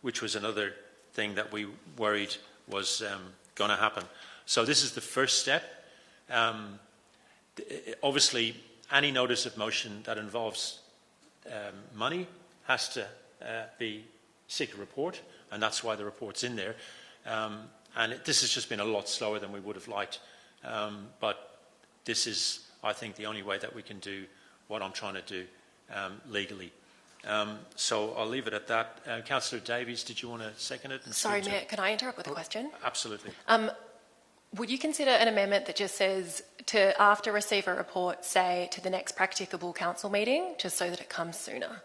which was another thing that we worried was going to happen. So this is the first step. Obviously, any notice of motion that involves money has to seek a report, and that's why the report's in there. And this has just been a lot slower than we would have liked. But this is, I think, the only way that we can do what I'm trying to do legally. So I'll leave it at that. Councillor Davies, did you want to second it? Sorry, Mayor, can I interrupt with a question? Absolutely. Would you consider an amendment that just says to, after receive a report, say to the next practicable council meeting, just so that it comes sooner?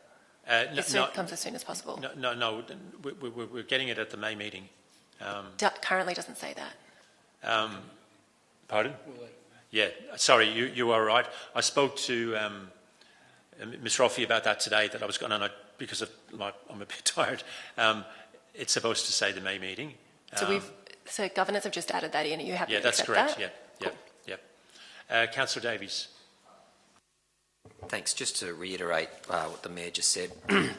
It comes as soon as possible. No, we're getting it at the May meeting. Currently doesn't say that. Pardon? Yeah, sorry, you are right. I spoke to Ms. Roffey about that today, that I was going to, because I'm a bit tired. It's supposed to say the May meeting. So governors have just added that in. Are you happy Yeah, to that's accept correct. that? Councillor Davies. Thanks. Just to reiterate what the Mayor just said,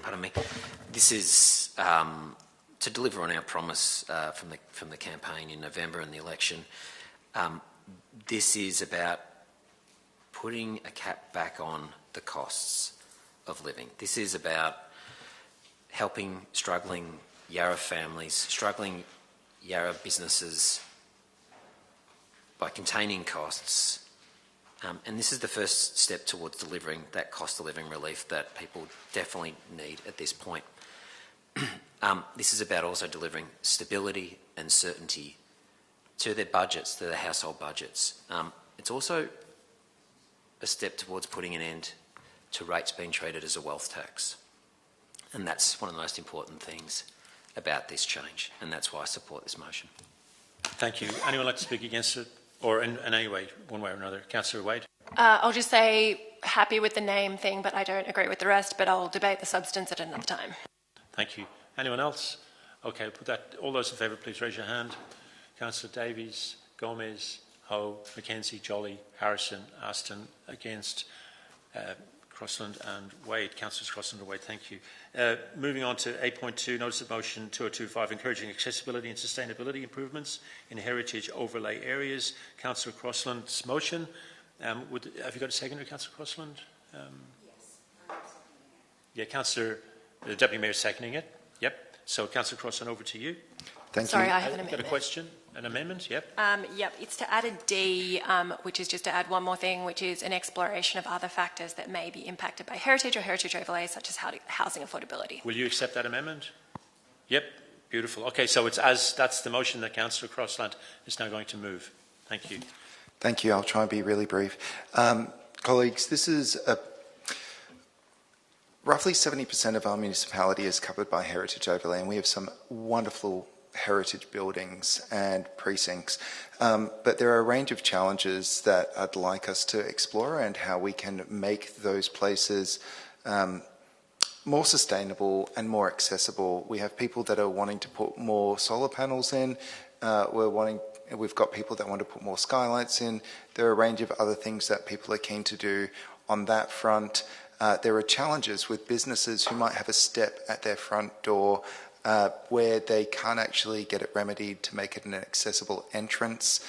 pardon me, this is to deliver on our promise from the campaign in November and the election. This is about putting a cap back on the costs of living. This is about helping struggling Yarra families, struggling Yarra businesses by containing costs. And this is the first step towards delivering that cost of living relief that people definitely need at this point. This is about also delivering stability and certainty to their budgets, to their household budgets. It's also a step towards putting an end to rates being treated as a wealth tax. And that's one of the most important things about this change, and that's why I support this motion. Thank you. Anyone like to speak against it? Or in any way, one way or another? Councillor Wade? I'll just say happy with the name thing, but I don't agree with the rest, but I'll debate the substance at another time. Thank you. Anyone else? Okay, I'll put that. All those in favour, please raise your hand. Councillor Davies, Gomez, Ho, McKenzie, Jolly, Harrison, Aston. Against, Crossland and Wade. Councillors Crossland and Wade, thank you. Moving on to 8.2, Notice of Motion 2025, encouraging accessibility and sustainability improvements in heritage overlay areas. Councillor Crossland's motion. Have you got a seconder, Councillor Crossland? Yes. Yeah, Councillor, the Deputy Mayor seconding it. Yep. So, Councillor Crossland, over to you. Thank Sorry, you. I have an amendment. Got a question? An amendment? Yep. Yep, it's to add a D, which is just to add one more thing, which is an exploration of other factors that may be impacted by heritage or heritage overlays, such as housing affordability. Will you accept that amendment? Yep. Beautiful. Okay, so that's the motion that Councillor Crossland is now going to move. Thank you. Thank you. I'll try and be really brief. Colleagues, this is roughly 70% of our municipality is covered by heritage overlay, and we have some wonderful heritage buildings and precincts. But there are a range of challenges that I'd like us to explore, and how we can make those places more sustainable and more accessible. We have people that are wanting to put more solar panels in. We've got people that want to put more skylights in. There are a range of other things that people are keen to do on that front. There are challenges with businesses who might have a step at their front door where they can't actually get it remedied to make it an accessible entrance,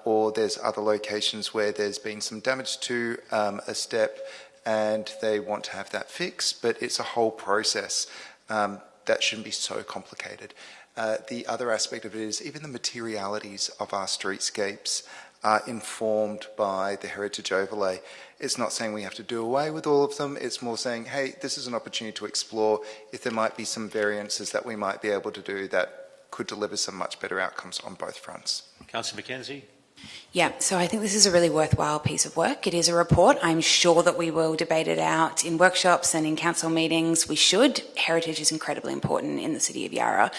or there's other locations where there's been some damage to a step and they want to have that fixed, but it's a whole process that shouldn't be so complicated. The other aspect of it is even the materialities of our streetscapes are informed by the heritage overlay. It's not saying we have to do away with all of them, it's more saying, hey, this is an opportunity to explore if there might be some variances that we might be able to do that could deliver some much better outcomes on both fronts. Councillor McKenzie? Yeah, so I think this is a really worthwhile piece of work. It is a report. I'm sure that we will debate it out in workshops and in council meetings. We should. Heritage is incredibly important in the city of Yarra.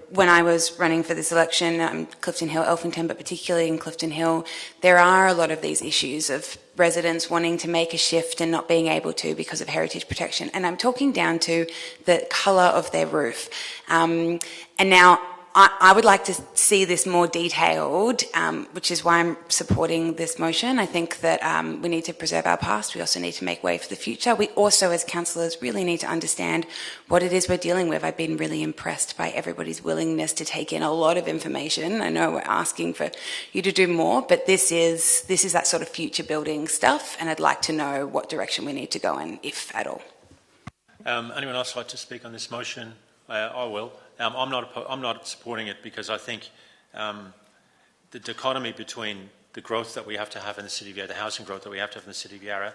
When I was running for this election, Clifton Hill, Elphington, but particularly in Clifton Hill, there are a lot of these issues of residents wanting to make a shift and not being able to because of heritage protection. And I'm talking down to the colour of their roof. And now, I would like to see this more detailed, which is why I'm supporting this motion. I think that we need to preserve our past. We also need to make way for the future. We also, as councillors, really need to understand what it is we're dealing with. I've been really impressed by everybody's willingness to take in a lot of information. I know we're asking for you to do more, but this is that sort of future building stuff, and I'd like to know what direction we need to go in, if at all. Anyone else like to speak on this motion? I will. I'm not supporting it because I think the dichotomy between the growth that we have to have in the city of Yarra, the housing growth that we have to have in the city of Yarra,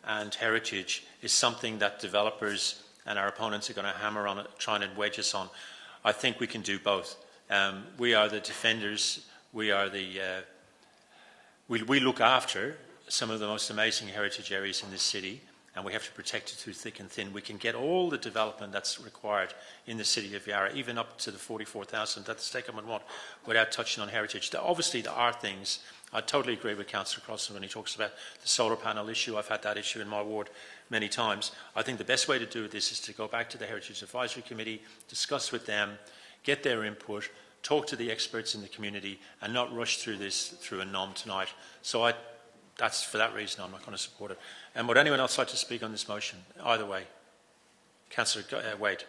and heritage is something that developers and our opponents are going to hammer on it, trying to wedge us on. I think we can do both. We are the defenders. We are we look after some of the most amazing heritage areas in this city, and we have to protect it through thick and thin. We can get all the development that's required in the city of Yarra, even up to the 44,000 that the stakeholder would want, without touching on heritage. Obviously, there are things I totally agree with Councillor Crossan when he talks about the solar panel issue. I've had that issue in my ward many times. I think the best way to do this is to go back to the Heritage Advisory Committee, discuss with them, get their input, talk to the experts in the community, and not rush through this through a nom tonight. So that's for that reason I'm not going to support it. And would anyone else like to speak on this motion? Either way. Councillor Wade.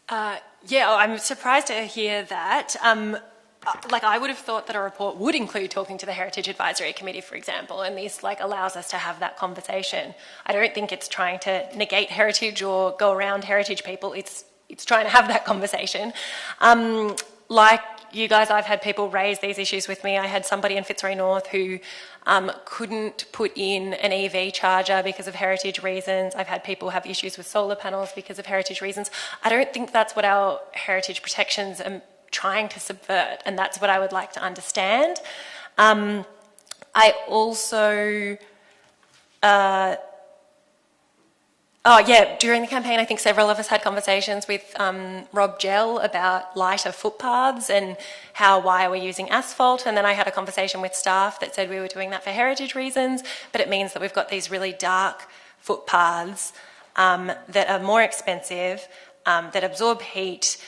Yeah, I'm surprised to hear that. I would have thought that a report would include talking to the Heritage Advisory Committee, for example, and this allows us to have that conversation. I don't think it's trying to negate heritage or go around heritage people. It's trying to have that conversation. Like you guys, I've had people raise these issues with me. I had somebody in Fitzroy North who couldn't put in an EV charger because of heritage reasons. I've had people have issues with solar panels because of heritage reasons. I don't think that's what our heritage protections are trying to subvert, and that's what I would like to understand. I also... during the campaign, I think several of us had conversations with Rob Gell about lighter footpaths and why we're using asphalt. And then I had a conversation with staff that said we were doing that for heritage reasons, but it means that we've got these really dark footpaths that are more expensive, that absorb heat,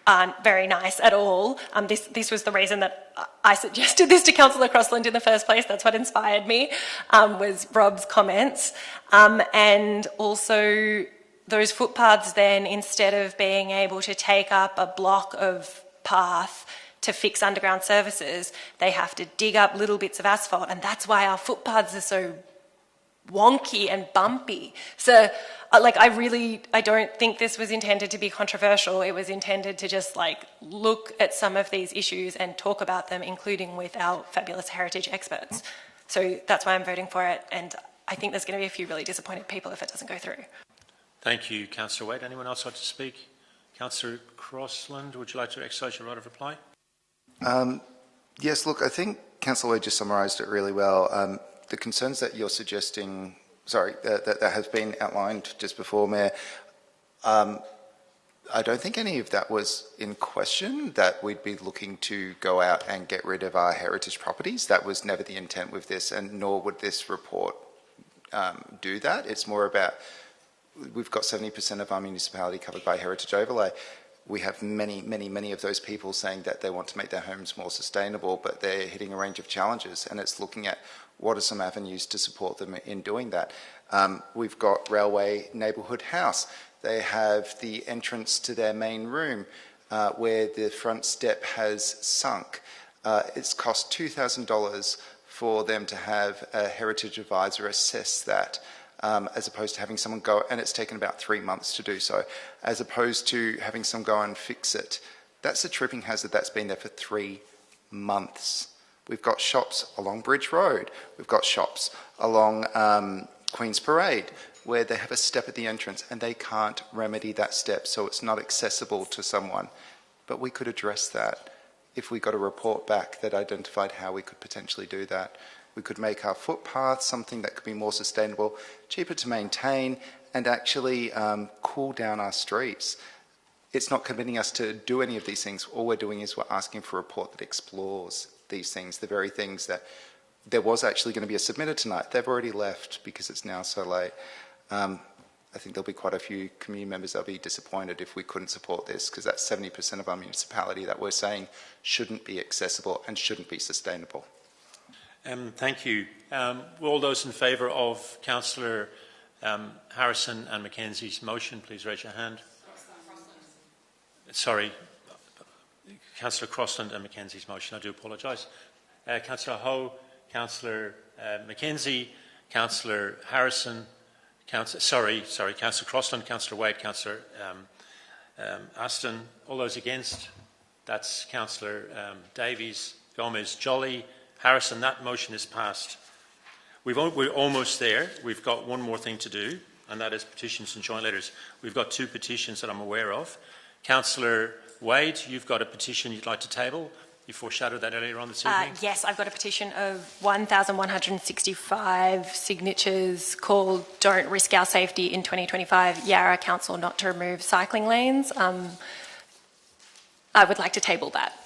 aren't very nice at all. This was the reason that I suggested this to Councillor Crossland in the first place. That's what inspired me, was Rob's comments. And also those footpaths then, instead of being able to take up a block of path to fix underground services, they have to dig up little bits of asphalt, and that's why our footpaths are so wonky and bumpy. So I don't think this was intended to be controversial. It was intended to just look at some of these issues and talk about them, including with our fabulous heritage experts. So that's why I'm voting for it, and I think there's going to be a few really disappointed people if it doesn't go through. Thank you, Councillor Wade. Anyone else like to speak? Councillor Crossland, would you like to exercise your right of reply? Yes, look, I think Councillor Wade just summarised it really well. The concerns that you're suggesting, that have been outlined just before, Mayor, I don't think any of that was in question, that we'd be looking to go out and get rid of our heritage properties. That was never the intent with this, and nor would this report do that. It's more about, we've got 70% of our municipality covered by heritage overlay. We have many of those people saying that they want to make their homes more sustainable, but they're hitting a range of challenges, and it's looking at what are some avenues to support them in doing that. We've got Railway Neighbourhood House. They have the entrance to their main room where the front step has sunk. It's cost $2,000 for them to have a heritage advisor assess that, as opposed to having someone go, and it's taken about 3 months to do so, as opposed to having someone go and fix it. That's a tripping hazard that's been there for 3 months. We've got shops along Bridge Road. We've got shops along Queen's Parade where they have a step at the entrance and they can't remedy that step, so it's not accessible to someone. But we could address that if we got a report back that identified how we could potentially do that. We could make our footpaths something that could be more sustainable, cheaper to maintain, and actually cool down our streets. It's not committing us to do any of these things. All we're doing is we're asking for a report that explores these things, the very things that there was actually going to be a submitter tonight. They've already left because it's now so late. I think there'll be quite a few community members that'll be disappointed if we couldn't support this, because that's 70% of our municipality that we're saying shouldn't be accessible and shouldn't be sustainable. Thank you. All those in favour of Councillor Harrison and Mackenzie's motion, please raise your hand. Sorry, Councillor Crossland and Mackenzie's motion. I do apologise. Councillor Ho, Councillor Mackenzie, Councillor Harrison, Councillor Crossland, Councillor Wade, Councillor Aston. All those against? That's Councillor Davies, Gomez, Jolly, Harrison. That motion is passed. We're almost there. We've got one more thing to do, and that is petitions and joint letters. We've got 2 petitions that I'm aware of. Councillor Wade, you've got a petition you'd like to table. You foreshadowed that earlier on this evening. Yes, I've got a petition of 1,165 signatures called Don't Risk Our Safety in 2025, Yarra Council Not to Remove Cycling Lanes. I would like to table that.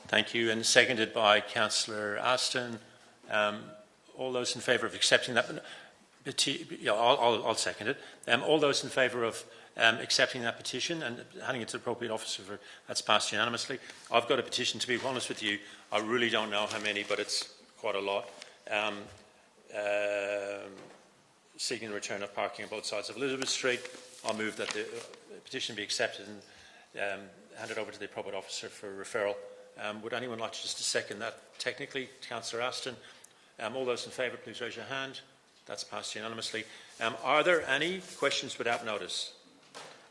Thank you. And seconded by Councillor Aston. All those in favour of accepting that? Yeah, I'll second it. All those in favour of accepting that petition and handing it to the appropriate officer, that's passed unanimously. I've got a petition, to be honest with you. I really don't know how many, but it's quite a lot. Seeking the return of parking on both sides of Elizabeth Street. I'll move that the petition be accepted and handed over to the appropriate officer for referral. Would anyone like just to second that technically? Councillor Aston. All those in favour, please raise your hand. That's passed unanimously. Are there any questions without notice?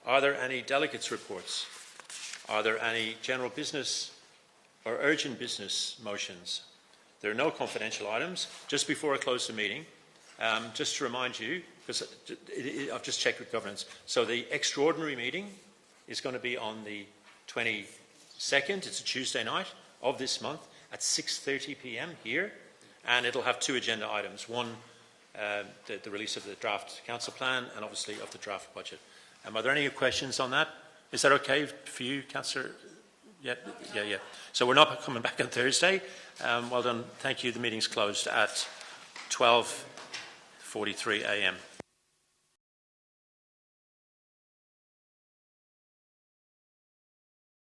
Are there any delegates' reports? Are there any general business or urgent business motions? There are no confidential items. Just before I close the meeting, just to remind you, because I've just checked with governance, so the extraordinary meeting is going to be on the 22nd, it's a Tuesday night of this month at 6:30 p.m. here, and it'll have two agenda items. One, the release of the draft council plan and obviously of the draft budget. Are there any questions on that? Is that okay for you, Councillor? Yeah. So we're not coming back on Thursday. Well done. Thank you. The meeting's closed at 12:43 a.m.